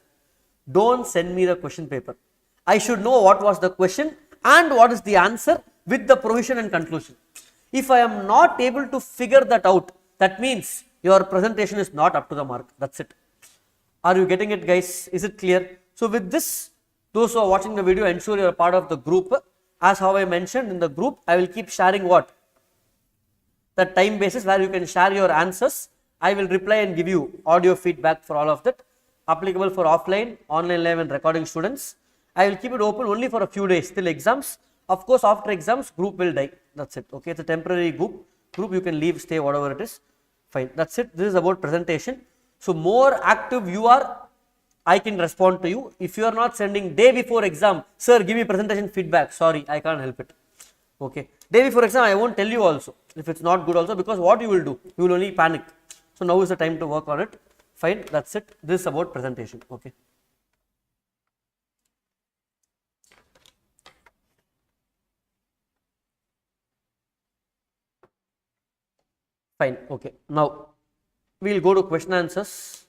don't send me the question paper. I should know what was the question and what is the answer with the provision and conclusion. If I am not able to figure that out, that means your presentation is not up to the mark. That's it. Are you getting it, guys? Is it clear? So with this, those who are watching the video, ensure you are part of the group. As how I mentioned in the group, I will keep sharing what? The time basis where you can share your answers. I will reply and give you audio feedback for all of that. Applicable for offline, online live and recording students. I will keep it open only for a few days till exams. Of course, after exams, group will die. That's it. Okay, it's a temporary group. You can leave, stay, whatever it is. Fine. That's it. This is about presentation. So more active you are, I can respond to you. If you are not sending day before exam, sir, give me presentation feedback. Sorry, I can't help it. Okay. Day before exam, I won't tell you also if it's not good also, because what you will do? You will only panic. So now is the time to work on it. Fine. That's it. This is about presentation. Okay. Fine. Okay. Now we will go to question answers.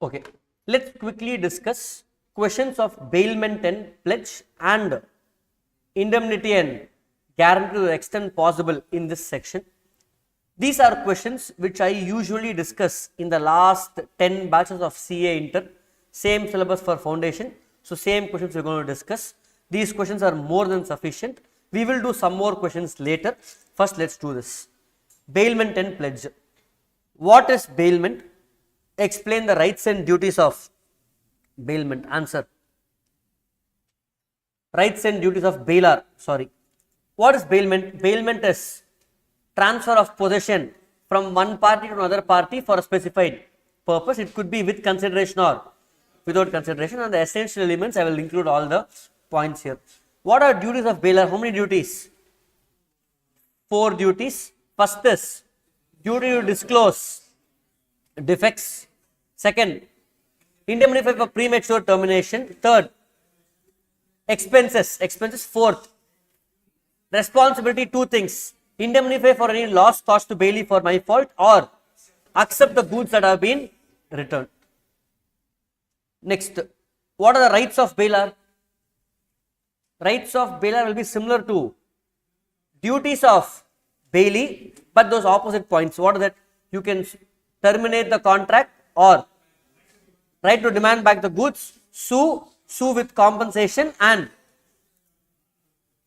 Okay, let's quickly discuss questions of bailment and pledge and indemnity and guarantee to the extent possible in this section. These are questions which I usually discuss in the last 10 batches of CA intern, same syllabus for foundation. So, same questions we are going to discuss. These questions are more than sufficient. We will do some more questions later. First, let's do this. Bailment and pledge. What is bailment? Explain the rights and duties of bailment. Answer. Rights and duties of bailor. Sorry. What is bailment? Bailment is transfer of possession from one party to another party for a specified purpose. It could be with consideration or without consideration, and the essential elements I will include all the points here. What are duties of bailor? How many duties? 4 duties. First is duty to disclose defects. Second, indemnify for premature termination. Third, expenses. Fourth, responsibility. 2 things: indemnify for any loss caused to bailee for my fault, or accept the goods that have been returned. Next, what are the rights of bailor? Rights of bailor will be similar to duties of bailee, but those opposite points. What are that? You can terminate the contract, or right to demand back the goods, sue with compensation, and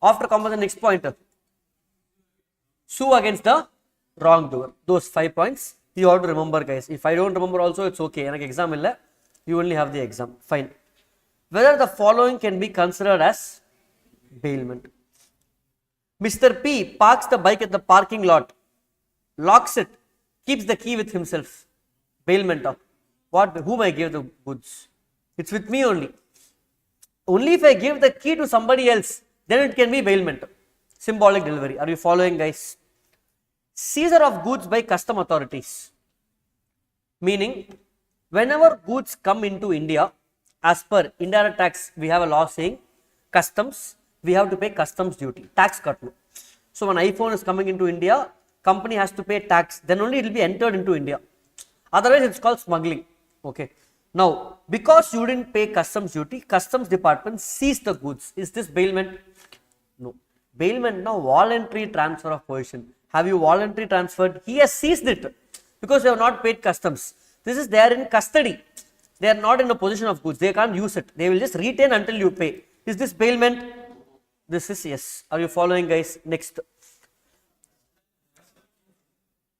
after compensation, next point, sue against the wrongdoer. Those 5 points you have to remember, guys. If I don't remember also, it's okay. Like exam illa, you only have the exam. Fine. Whether the following can be considered as bailment. Mr. P parks the bike at the parking lot, locks it, keeps the key with himself. Bailment of what? Whom I gave the goods? It's with me only. Only if I give the key to somebody else, then it can be bailment. Symbolic delivery. Are you following, guys? Seizure of goods by custom authorities. Meaning, whenever goods come into India, as per indirect tax, we have a law saying customs, we have to pay customs duty, tax katnu. So, when iPhone is coming into India, company has to pay tax, then only it will be entered into India. Otherwise, it's called smuggling. Okay. Now, because you didn't pay customs duty, customs department seized the goods. Is this bailment? No. Bailment, now voluntary transfer of possession. Have you voluntarily transferred? He has seized it because you have not paid customs. This is, they are in custody. They are not in a position of goods. They can't use it. They will just retain until you pay. Is this bailment? This is yes. Are you following, guys? Next.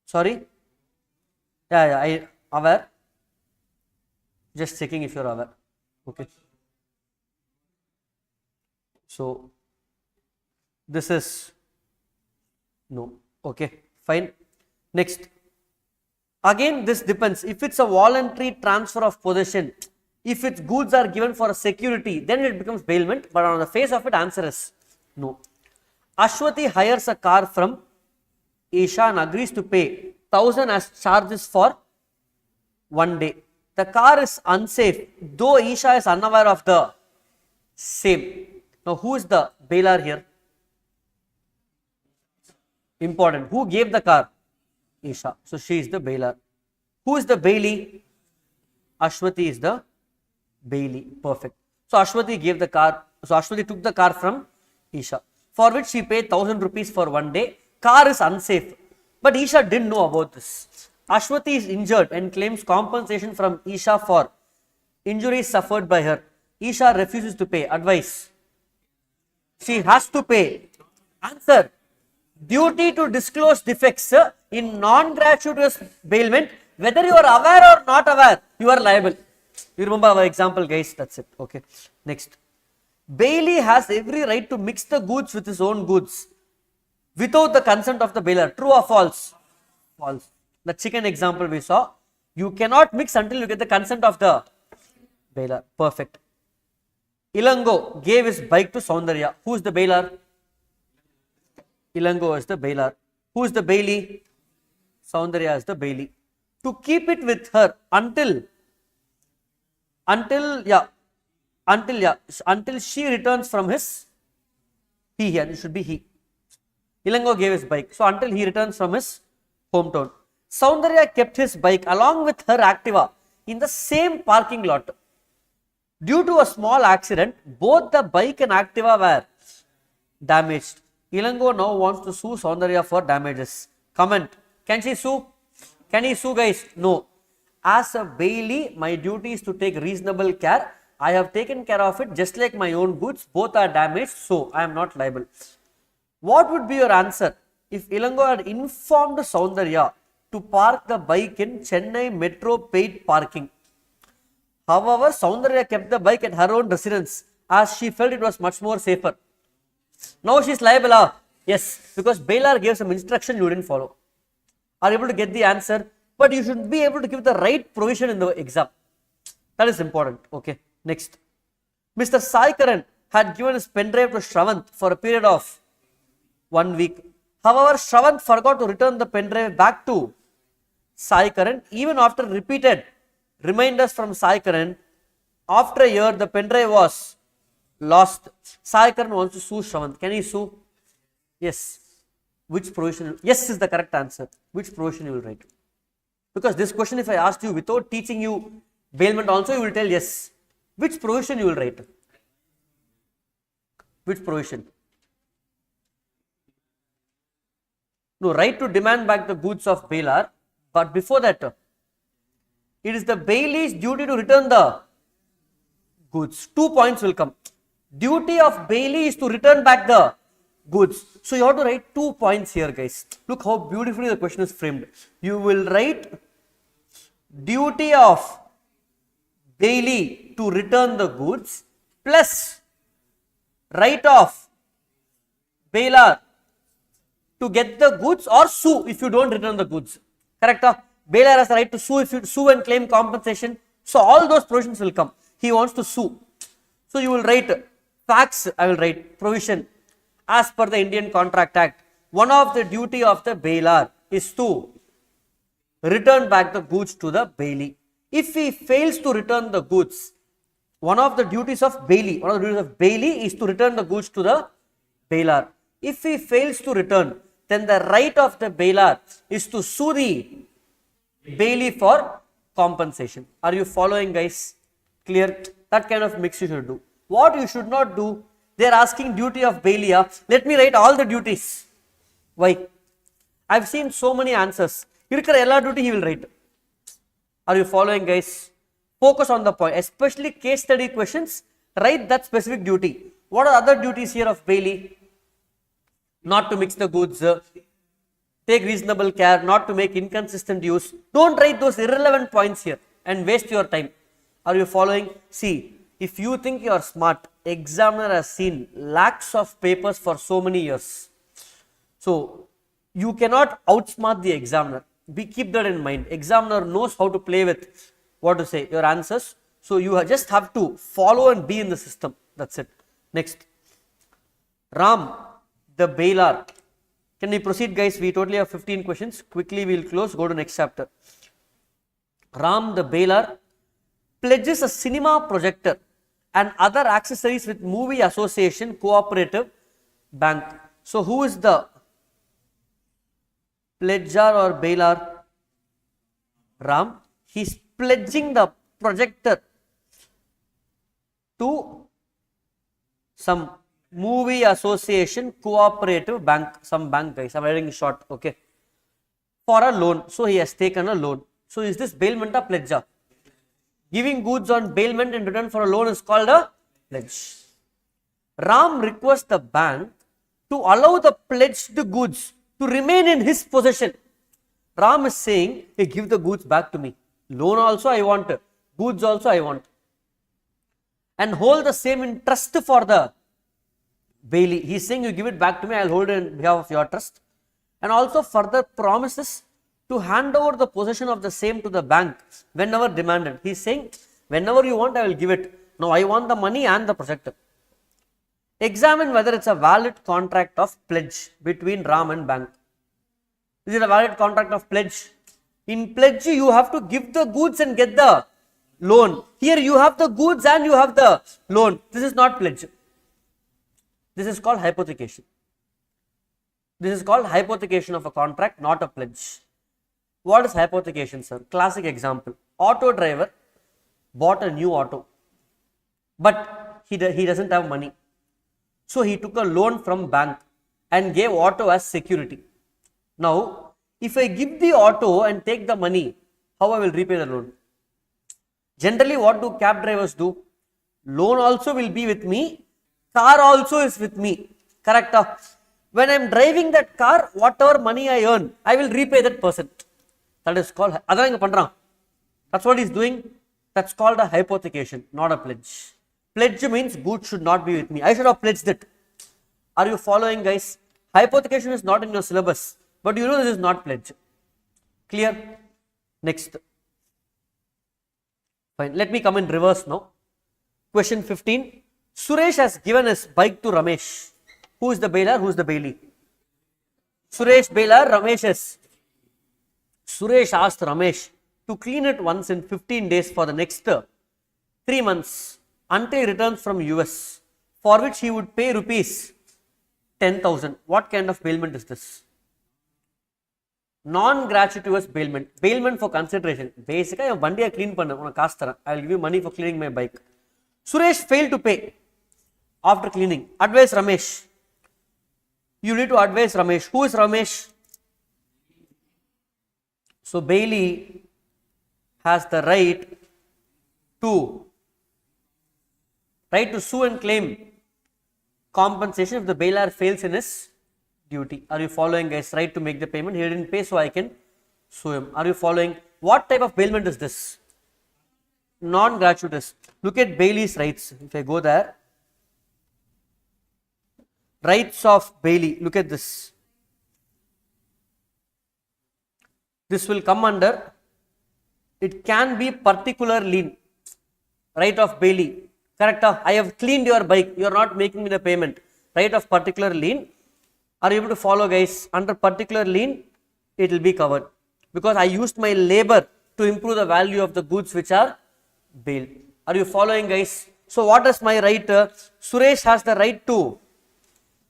Sorry? Yeah, I aware. Just checking if you are aware. Okay. So, this is no. Okay, fine. Next. Again, this depends. If it's a voluntary transfer of possession, if its goods are given for a security, then it becomes bailment. But on the face of it, answer is no. Ashwati hires a car from Isha and agrees to pay 1,000 as charges for 1 day. The car is unsafe, though Isha is unaware of the same. Now, who is the bailor here? Important. Who gave the car? Isha. So, she is the bailor. Who is the bailee? Ashwati is the bailee. Perfect. So, Ashwati gave the car. So, Ashwati took the car from Isha, for which she paid 1,000 rupees for 1 day. Car is unsafe. But Isha didn't know about this. Ashwati is injured and claims compensation from Isha for injuries suffered by her. Isha refuses to pay. Advice. She has to pay. Answer. Duty to disclose defects in non-gratuitous bailment, whether you are aware or not aware, you are liable. You remember our example, guys. That's it. Okay. Next. Bailee has every right to mix the goods with his own goods without the consent of the bailor. True or false? False. The chicken example we saw. You cannot mix until you get the consent of the bailor. Perfect. Ilango gave his bike to Soundarya. Who is the bailor? Ilango is the bailor. Who is the bailee? Soundarya is the bailee. To keep it with her until she returns from his, he here, it should be he. Ilango gave his bike. So, until he returns from his hometown. Soundarya kept his bike along with her Activa in the same parking lot. Due to a small accident, both the bike and Activa were damaged. Ilango now wants to sue Soundarya for damages. Comment. Can she sue? Can he sue, guys? No. As a bailee, my duty is to take reasonable care. I have taken care of it just like my own goods. Both are damaged, so I am not liable. What would be your answer if Ilango had informed Soundarya to park the bike in Chennai Metro paid parking? However, Soundarya kept the bike at her own residence as she felt it was much more safer. Now she is liable. Yes, because Bailor gave some instruction you didn't follow. Are able to get the answer, but you should be able to give the right provision in the exam. That is important. Okay, next. Mr. Sai Karan had given his pen drive to Shravant for a period of 1 week. However, Shravant forgot to return the pen drive back to Sai Karan. Even after repeated reminders from Sai Karan, after a year the pen drive was lost. Sai Karan wants to sue Shravant. Can he sue? Yes. Which provision? Yes is the correct answer. Which provision you will write? Because this question, if I asked you without teaching you bailment also, you will tell yes. Which provision you will write? Which provision? No, right to demand back the goods of Bailor, but before that, it is the bailee's duty to return the goods. 2 points will come. Duty of bailee is to return back the goods. So you have to write 2 points here, guys. Look how beautifully the question is framed. You will write duty of bailee to return the goods plus right of Bailor to get the goods or sue if you don't return the goods. Correct? Bailor has the right to sue if you sue and claim compensation. So all those provisions will come. He wants to sue. So you will write facts. I will write provision. As per the Indian Contract Act, one of the duty of the Bailor is to return back the goods to the bailee. If he fails to return the goods, one of the duties of bailee is to return the goods to the Bailor. If he fails to return, then the right of the Bailor is to sue the bailee for compensation. Are you following, guys? Clear? That kind of mix you should do. What you should not do, they are asking duty of bailee. Let me write all the duties. Why? I have seen so many answers. Irukra ella duty he will write. Are you following, guys? Focus on the point. Especially case study questions, write that specific duty. What are other duties here of bailee? Not to mix the goods, take reasonable care, not to make inconsistent use. Don't write those irrelevant points here and waste your time. Are you following? See, if you think you are smart, examiner has seen lakhs of papers for so many years. So you cannot outsmart the examiner. We keep that in mind. Examiner knows how to play with your answers. So you just have to follow and be in the system. That's it. Next. Ram, the Bailor. Can we proceed, guys? We totally have 15 questions. Quickly we will close. Go to next chapter. Ram, the Bailor, pledges a cinema projector and other accessories with movie association cooperative bank. So who is the pledger or Bailor? Ram. He is pledging the projector to some movie association cooperative bank, some bank, guys. I'm writing short, okay, for a loan. So he has taken a loan. So is this bailment or pledge? Giving goods on bailment in return for a loan is called a pledge. Ram requests the bank to allow the pledged goods to remain in his possession. Ram is saying, hey, give the goods back to me. Loan also I want, goods also I want. And hold the same in trust for the bailee. He is saying, you give it back to me, I will hold it in behalf of your trust. And also further promises to hand over the possession of the same to the bank whenever demanded. He is saying, whenever you want, I will give it. Now I want the money and the projector. Examine whether it's a valid contract of pledge between Ram and bank. Is it a valid contract of pledge? In pledge, you have to give the goods and get the loan. Here you have the goods and you have the loan. This is not pledge. This is called hypothecation. This is called hypothecation of a contract, not a pledge. What is hypothecation, sir? Classic example. Auto driver bought a new auto, but he doesn't have money. So he took a loan from bank and gave auto as security. Now, if I give the auto and take the money, how I will repay the loan? Generally, what do cab drivers do? Loan also will be with me, car also is with me. Correct? When I am driving that car, whatever money I earn, I will repay that person. That is called, that's what he is doing. That's called a hypothecation, not a pledge. Pledge means goods should not be with me. I should have pledged it. Are you following, guys? Hypothecation is not in your syllabus, but you know this is not pledge. Clear? Next. Fine. Let me come in reverse now. Question 15. Suresh has given his bike to Ramesh. Who is the Bailor? Who is the bailee? Suresh Bailor, Ramesh is. Suresh asked Ramesh to clean it once in 15 days for the next 3 months until he returns from US, for which he would pay rupees 10,000. What kind of bailment is this? Non-gratuitous bailment. Bailment for consideration. Basically, I will clean I will give you money for cleaning my bike. Suresh failed to pay after cleaning. Advise Ramesh. You need to advise Ramesh. Who is Ramesh? So bailee has the right to sue and claim compensation if the bailor fails in his duty. Are you following, guys? Right to make the payment. He didn't pay, so I can sue him. Are you following? What type of bailment is this? Non-gratuitous. Look at bailee's rights. If I go there, rights of bailee. Look at this. This will come under, it can be particular lien. Right of bailee. Correct? I have cleaned your bike. You are not making me the payment. Right of particular lien. Are you able to follow, guys? Under particular lien, it will be covered. Because I used my labor to improve the value of the goods which are bailed. Are you following, guys? So what is my right? Suresh has the right to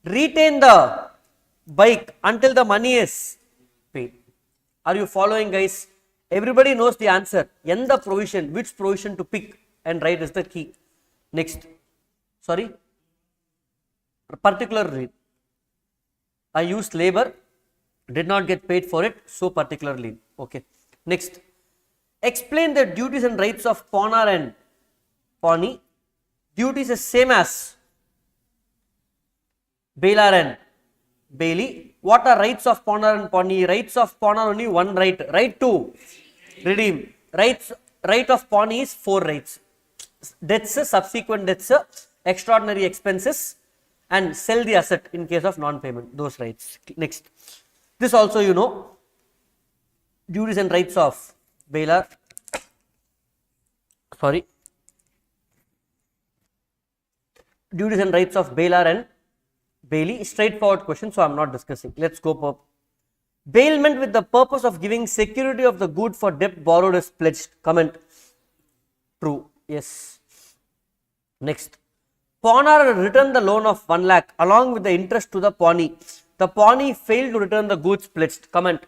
retain the bike until the money is paid. Are you following, guys? Everybody knows the answer. Yenda provision, which provision to pick and write is the key. Next. Sorry. Particular lien. I used labor, did not get paid for it, so particular lien. Okay. Next. Explain the duties and rights of pawnor and pawnee. Duties is same as bailor and bailee. What are rights of pawnor and pawnee? Rights of pawnor only one right. Right to redeem. Right of pawnee is 4 rights. Debts, subsequent debts, extraordinary expenses, and sell the asset in case of non-payment. Those rights. Next. This also you know. Duties and rights of bailor. Sorry. Duties and rights of bailor and bailee. Straightforward question, so I am not discussing. Let's go up. Bailment with the purpose of giving security of the good for debt borrowed is pledged. Comment. True. Yes. Next. Pawnor returned the loan of 1 lakh along with the interest to the pawnee. The pawnee failed to return the goods pledged. Comment.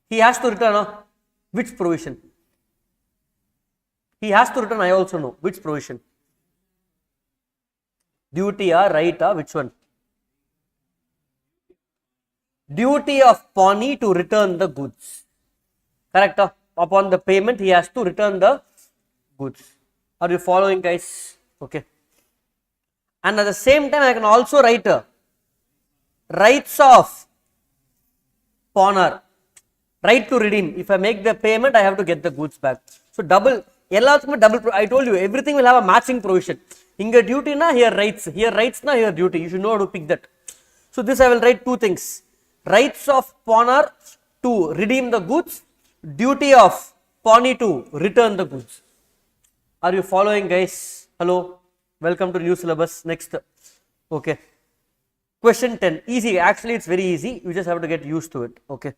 He has to return which provision? He has to return, I also know. Which provision? Duty or right or which one? Duty of pawnee to return the goods. Correct? Upon the payment, he has to return the goods. Are you following, guys? Okay. And at the same time, I can also write rights of pawnor. Right to redeem. If I make the payment, I have to get the goods back. So double. I told you, everything will have a matching provision. Here duty na, here rights. Here rights na, here duty. You should know how to pick that. So this I will write 2 things. Rights of pawnor to redeem the goods. Duty of pawnee to return the goods. Are you following, guys? Hello. Welcome to new syllabus. Next. Okay. Question 10. Easy. Actually, it's very easy. You just have to get used to it. Okay.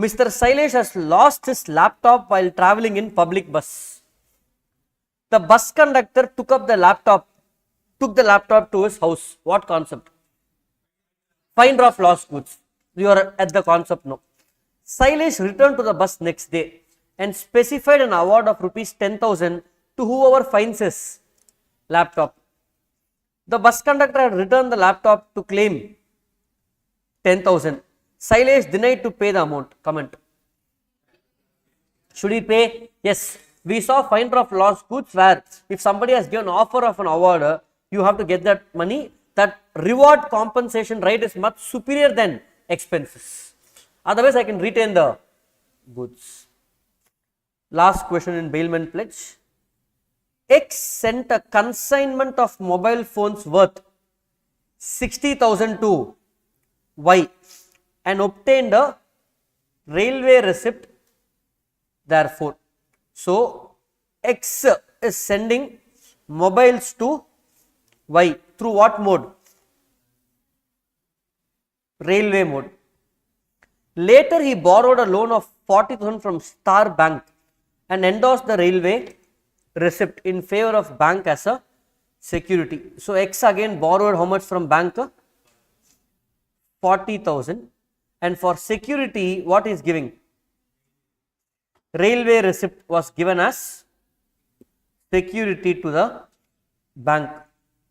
Mr. Sailesh has lost his laptop while traveling in public bus. The bus conductor took the laptop to his house. What concept? Finder of lost goods. You are at the concept now. Sailesh returned to the bus next day and specified an award of rupees 10,000 to whoever finds his laptop. The bus conductor had returned the laptop to claim 10,000. Silesh denied to pay the amount. Comment. Should he pay? Yes. We saw finder of lost goods where if somebody has given offer of an award, you have to get that money. That reward compensation right is much superior than expenses. Otherwise, I can retain the goods. Last question in bailment pledge. X sent a consignment of mobile phones worth 60,000 to Y and obtained a railway receipt therefore. So, X is sending mobiles to Y through what mode? Railway mode. Later, he borrowed a loan of 40,000 from Star Bank and endorsed the railway receipt in favor of bank as a security. So, X again borrowed how much from bank? 40,000, and for security what is giving? Railway receipt was given as security to the bank.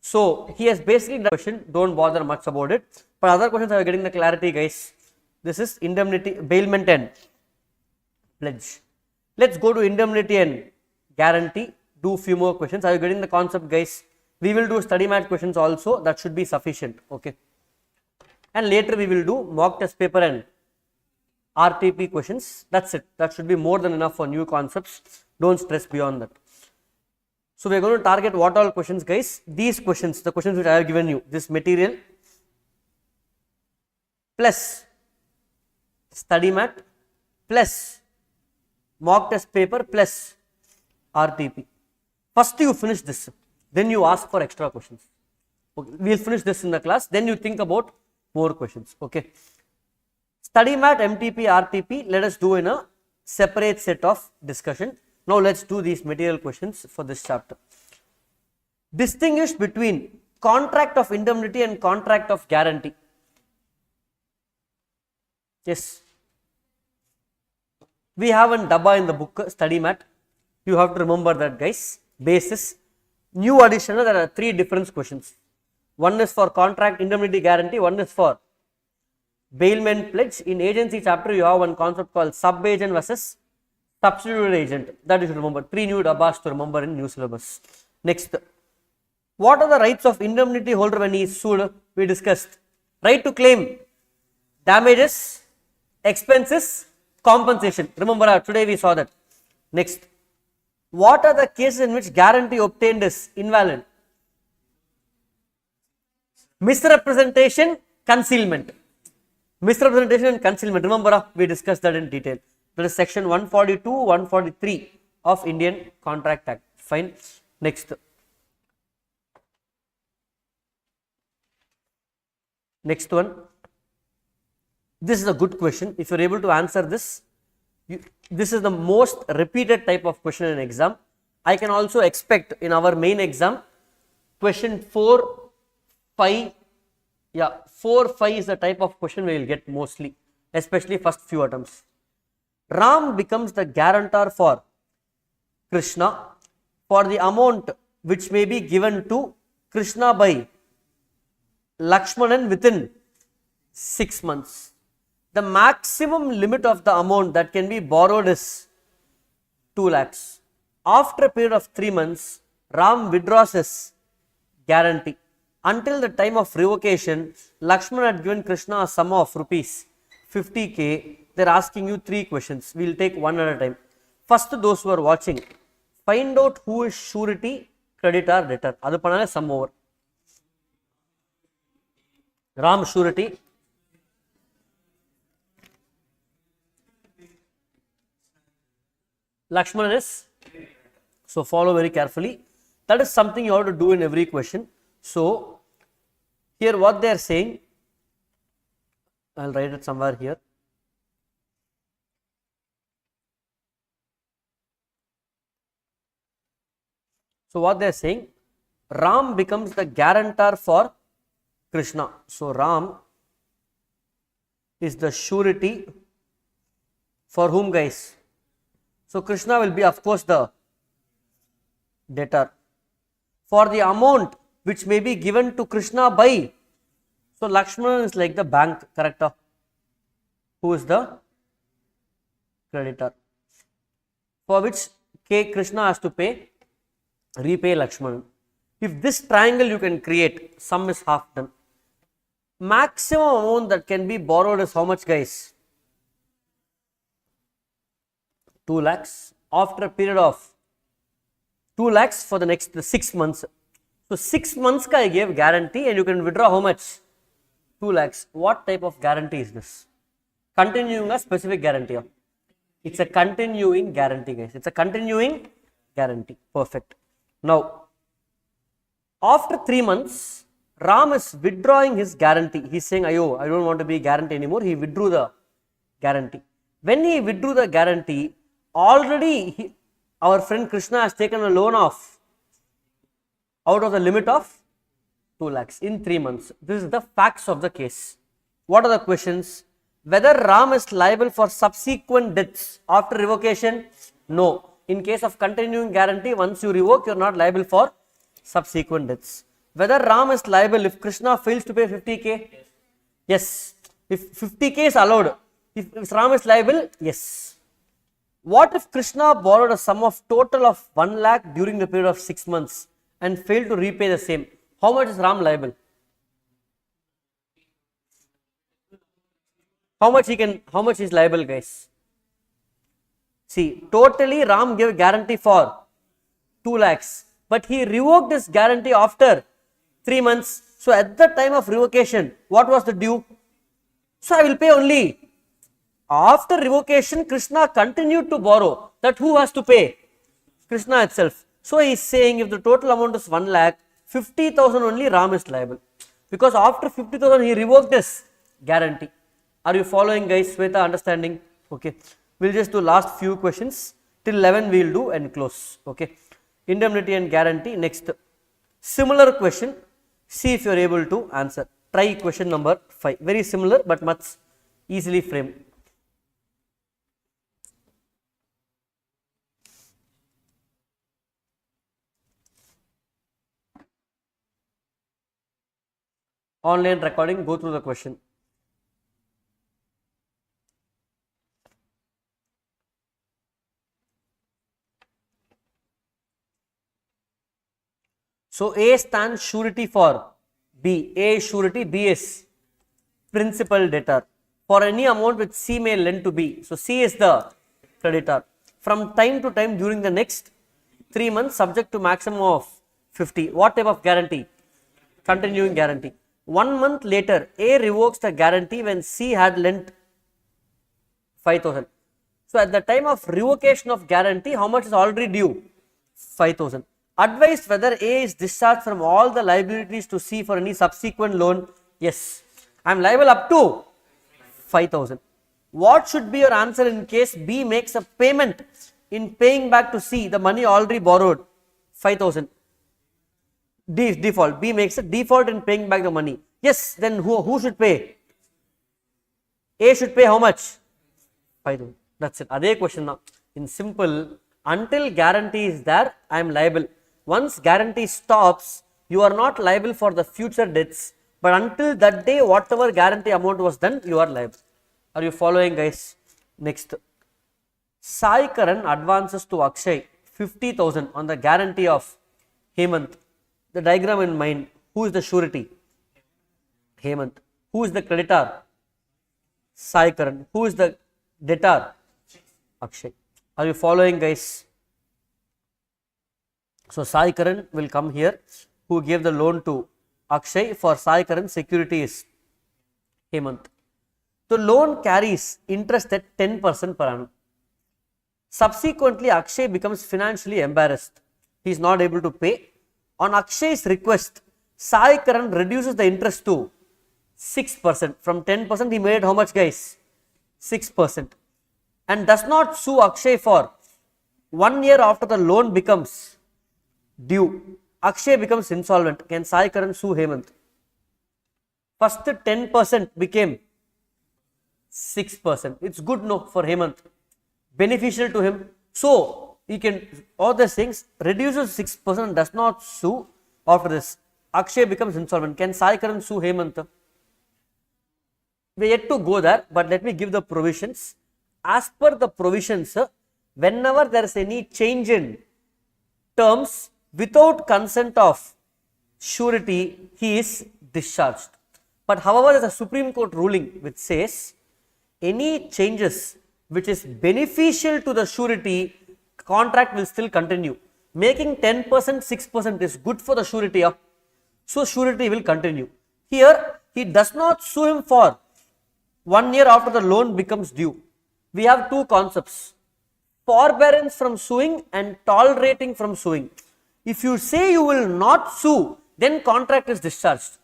So, he has basically done the question, don't bother much about it, but other questions are getting the clarity guys. This is indemnity, bailment and pledge. Let's go to indemnity and guarantee, do few more questions. Are you getting the concept guys? We will do study mat questions also, that should be sufficient, okay. And later we will do mock test paper and RTP questions, that's it. That should be more than enough for new concepts, don't stress beyond that. So, we are going to target what all questions guys? These questions, the questions which I have given you, this material plus study mat plus mock test paper plus RTP. First you finish this, then you ask for extra questions. Okay. We will finish this in the class, then you think about more questions. Okay. Study mat, MTP, RTP, let us do in a separate set of discussion. Now, let us do these material questions for this chapter. Distinguish between contract of indemnity and contract of guarantee. Yes. We have a dabba in the book, study mat. You have to remember that guys. Basis. New addition, there are 3 different questions. One is for contract indemnity guarantee, one is for bailment pledge. In agency chapter, you have one concept called sub-agent versus substitute agent. That you should remember. 3 new dabbas to remember in new syllabus. Next, what are the rights of indemnity holder when he is sued? We discussed. Right to claim damages, expenses, compensation. Remember, today we saw that. Next, what are the cases in which guarantee obtained is invalid? Misrepresentation, concealment. Misrepresentation and concealment. Remember, we discussed that in detail. That is section 142, 143 of Indian Contract Act. Fine. Next. Next one. This is a good question. If you are able to answer this, this is the most repeated type of question in exam. I can also expect in our main exam, question 4, 5, 4, 5 is the type of question we will get mostly, especially first few attempts. Ram becomes the guarantor for Krishna for the amount which may be given to Krishna by Lakshmanan within 6 months. The maximum limit of the amount that can be borrowed is 2 lakhs. After a period of 3 months, Ram withdraws his guarantee. Until the time of revocation, Lakshman had given Krishna a sum of rupees 50k. They are asking you 3 questions. We will take one at a time. First, those who are watching, find out who is surety, creditor, debtor. Adu panale sum over. Ram surety. Lakshman is. So, follow very carefully. That is something you have to do in every question. So, here what they are saying, I will write it somewhere here. So, what they are saying, Ram becomes the guarantor for Krishna. So, Ram is the surety for whom guys? So Krishna will be of course the debtor. For the amount which may be given to Krishna by, so Lakshmana is like the bank, correct? Who is the creditor, for which Krishna has to repay Lakshmana. If this triangle you can create, sum is half done. Maximum amount that can be borrowed is how much, guys? 2 lakhs after a period of 2 lakhs for the next 6 months. So 6 months I gave guarantee and you can withdraw how much? 2 lakhs. What type of guarantee is this? Continuing a specific guarantee. It's a continuing guarantee, guys. It's a continuing guarantee. Perfect. Now, after 3 months, Ram is withdrawing his guarantee. He's saying, Ayo, I don't want to be guarantee anymore. He withdrew the guarantee. When he withdrew the guarantee, already our friend Krishna has taken a loan of out of the limit of 2 lakhs in 3 months. This is the facts of the case. What are the questions? Whether Ram is liable for subsequent debts after revocation? No. In case of continuing guarantee, once you revoke, you are not liable for subsequent debts. Whether Ram is liable if Krishna fails to pay 50k? Yes. If 50k is allowed, if Ram is liable, yes. What if Krishna borrowed a sum of total of 1 lakh during the period of 6 months and failed to repay the same? How much is Ram liable? How much he is liable, guys? See, totally Ram gave guarantee for 2 lakhs, but he revoked his guarantee after 3 months. So at the time of revocation, what was the due? So I will pay only. After revocation, Krishna continued to borrow. That who has to pay? Krishna itself. So he is saying if the total amount is 1 lakh, 50,000 only Ram is liable. Because after 50,000 he revoked his guarantee. Are you following, guys? Sweta, understanding? Okay. We'll just do last few questions. Till 11 we'll do and close. Okay. Indemnity and guarantee. Next. Similar question. See if you are able to answer. Try question number 5. Very similar but much easily framed. Online recording, go through the question. So A stands surety for B. A is surety, B is principal debtor. For any amount which C may lend to B. So C is the creditor. From time to time during the next 3 months, subject to maximum of 50. What type of guarantee? Continuing guarantee. 1 month later, A revokes the guarantee when C had lent 5,000. So at the time of revocation of guarantee, how much is already due? 5,000. Advised whether A is discharged from all the liabilities to C for any subsequent loan? Yes. I am liable up to 5,000. What should be your answer in case B makes a payment in paying back to C the money already borrowed? 5,000. Default. B makes a default in paying back the money. Yes, then who should pay? A should pay how much? 5,000. That's it. Adhe question now. In simple, until guarantee is there, I am liable. Once guarantee stops, you are not liable for the future debts. But until that day, whatever guarantee amount was done, you are liable. Are you following, guys? Next. Sai Karan advances to Akshay 50,000 on the guarantee of Hemant. The diagram in mind. Who is the surety? Hemant. Who is the creditor? Sai Karan. Who is the debtor? Akshay. Are you following, guys? So Sai Karan will come here, who gave the loan to Akshay. For Sai Karan, security is Hemant. The loan carries interest at 10% per annum. Subsequently, Akshay becomes financially embarrassed. He is not able to pay. On Akshay's request, Sai Karan reduces the interest to 6%. From 10%, he made how much, guys? 6%. And does not sue Akshay for 1 year after the loan becomes due. Akshay becomes insolvent. Can Sai Karan sue Hemant? First 10% became 6%. It's good, no, for Hemant. Beneficial to him. So you can, all these things, reduces 6%, does not sue. After this, Akshay becomes insolvent. Can Sai Karan sue Hemant? We yet to go there, but let me give the provisions. As per the provisions, whenever there is any change in terms without consent of surety, he is discharged. But however, there is a Supreme Court ruling which says any changes which is beneficial to the surety, contract will still continue. Making 10%, 6% is good for the surety, so surety will continue. Here, he does not sue him for 1 year after the loan becomes due. We have two concepts: forbearance from suing and tolerating from suing. If you say you will not sue, then contract is discharged.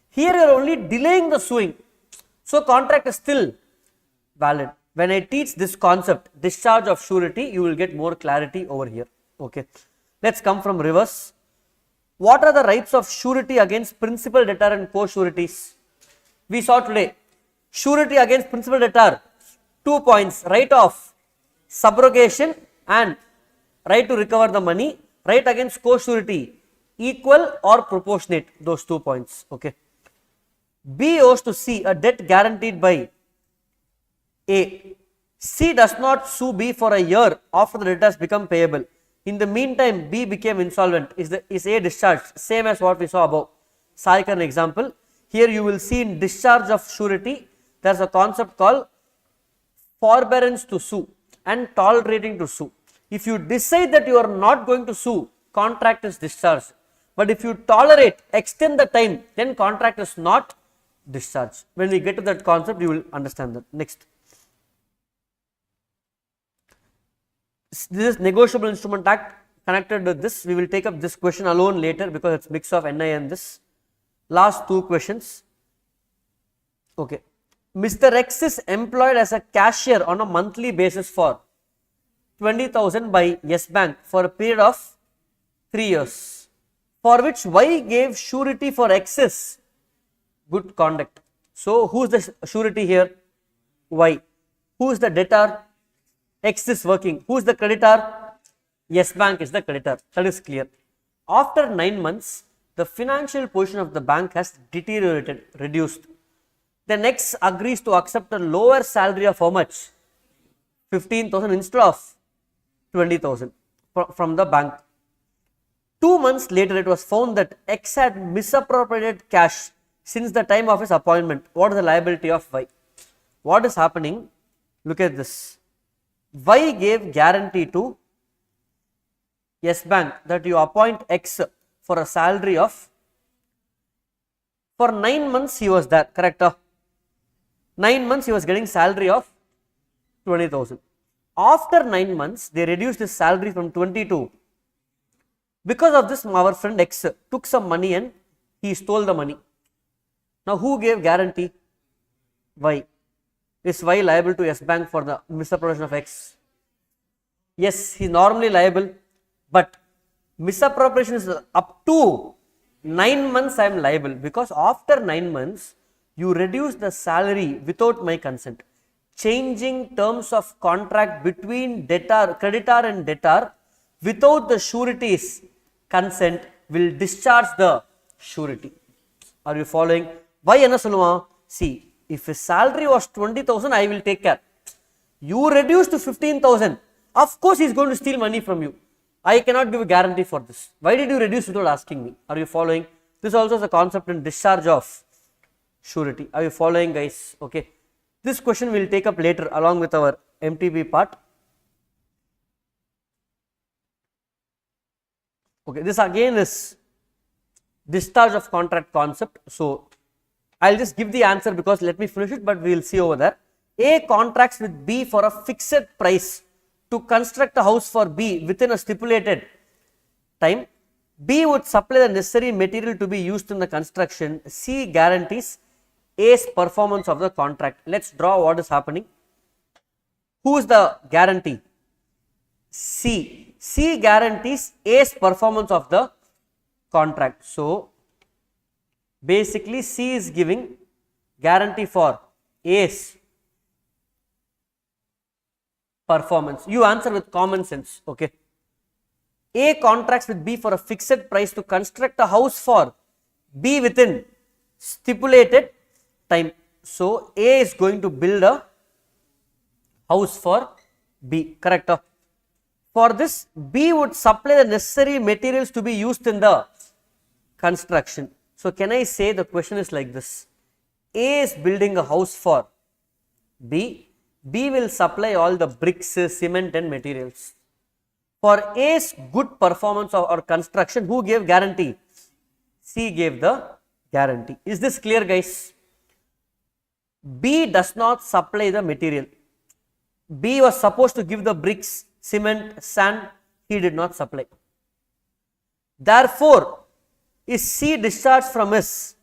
Here you are only delaying the suing, so contract is still valid. When I teach this concept, discharge of surety, you will get more clarity over here. Okay, let's come from reverse. What are the rights of surety against principal debtor and co-sureties? We saw today, surety against principal debtor, 2 points: right of subrogation and right to recover the money. Right against co-surety, equal or proportionate, those 2 points. Okay. B owes to C a debt guaranteed by A. C does not sue B for a year after the debt has become payable. In the meantime, B became insolvent. Is A discharged? Same as what we saw above. Sai Karan example. Here you will see in discharge of surety, there is a concept called forbearance to sue and tolerating to sue. If you decide that you are not going to sue, contract is discharged. But if you tolerate, extend the time, then contract is not discharged. When we get to that concept, you will understand that. Next. This is Negotiable Instrument Act connected with this. We will take up this question alone later because it's mix of NI and this. Last 2 questions. Okay. Mr. X is employed as a cashier on a monthly basis for 20,000 by Yes Bank for a period of 3 years, for which Y gave surety for X's good conduct. So who is the surety here? Y. Who is the debtor? X is working. Who is the creditor? Yes Bank is the creditor. That is clear. After 9 months, the financial position of the bank has deteriorated, reduced. Then X agrees to accept a lower salary of how much? 15,000 instead of 20,000 from the bank. 2 months later, it was found that X had misappropriated cash since the time of his appointment. What is the liability of Y? What is happening? Look at this. Y gave guarantee to Yes Bank that you appoint X for a salary of, for 9 months he was there, correct? 9 months he was getting salary of 20,000. After 9 months, they reduced his salary from 20 to, because of this, our friend X took some money and he stole the money. Now who gave guarantee? Y. Is Y liable to Yes Bank for the misappropriation of X? Yes, he is normally liable, but misappropriation is up to 9 months I am liable, because after 9 months you reduce the salary without my consent. Changing terms of contract between debtor, creditor and debtor without the surety's consent will discharge the surety. Are you following? Why enna solluva? See, if his salary was 20,000, I will take care. You reduce to 15,000. Of course, he is going to steal money from you. I cannot give a guarantee for this. Why did you reduce without asking me? Are you following? This also is a concept in discharge of surety. Are you following, guys? Okay. This question we will take up later along with our MTB part. Okay, this again is discharge of contract concept. So I will just give the answer because let me finish it, but we will see over there. A contracts with B for a fixed price to construct a house for B within a stipulated time. B would supply the necessary material to be used in the construction. C guarantees A's performance of the contract. Let's draw what is happening. Who is the guarantee? C. C guarantees A's performance of the contract. So basically C is giving guarantee for A's performance. You answer with common sense. Okay. A contracts with B for a fixed price to construct a house for B within stipulated time. So A is going to build a house for B, correct? For this, B would supply the necessary materials to be used in the construction. So can I say the question is like this? A is building a house for B. B will supply all the bricks, cement and materials. For A's good performance or construction, who gave guarantee? C gave the guarantee. Is this clear, guys? B does not supply the material. B was supposed to give the bricks, cement, sand. He did not supply. Therefore, is C discharged from his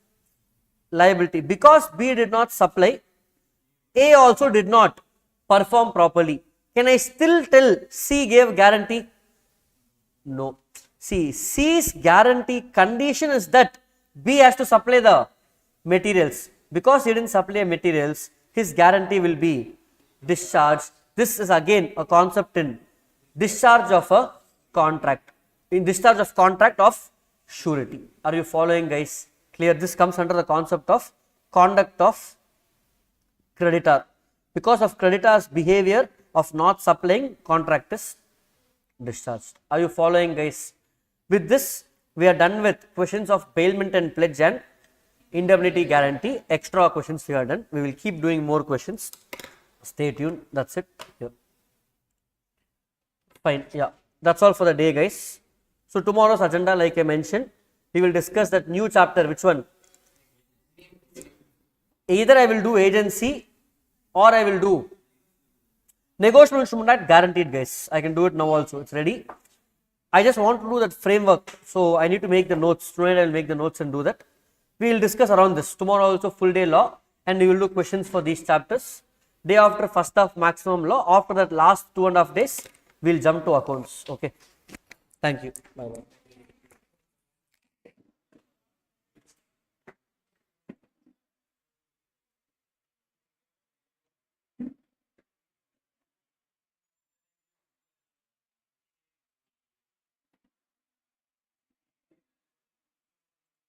liability? Because B did not supply, A also did not perform properly. Can I still tell C gave guarantee? No. See, C's guarantee condition is that B has to supply the materials. Because he didn't supply materials, his guarantee will be discharged. This is again a concept in discharge of a contract. In discharge of contract of surety. Are you following, guys? Clear? This comes under the concept of conduct of creditor. Because of creditor's behavior of not supplying, contract is discharged. Are you following, guys? With this, we are done with questions of bailment and pledge and indemnity guarantee. Extra questions we are done. We will keep doing more questions. Stay tuned. That's it. Yeah. Fine. Yeah. That's all for the day, guys. So tomorrow's agenda, like I mentioned, we will discuss that new chapter. Which one? Either I will do agency or I will do negotiable instrument act guaranteed, guys. I can do it now also. It's ready. I just want to do that framework. So I need to make the notes. Tonight I will make the notes and do that. We will discuss around this. Tomorrow also full day law and we will do questions for these chapters. Day after first half maximum law. After that last 2.5 days, we will jump to accounts. Okay. Thank you. Bye bye.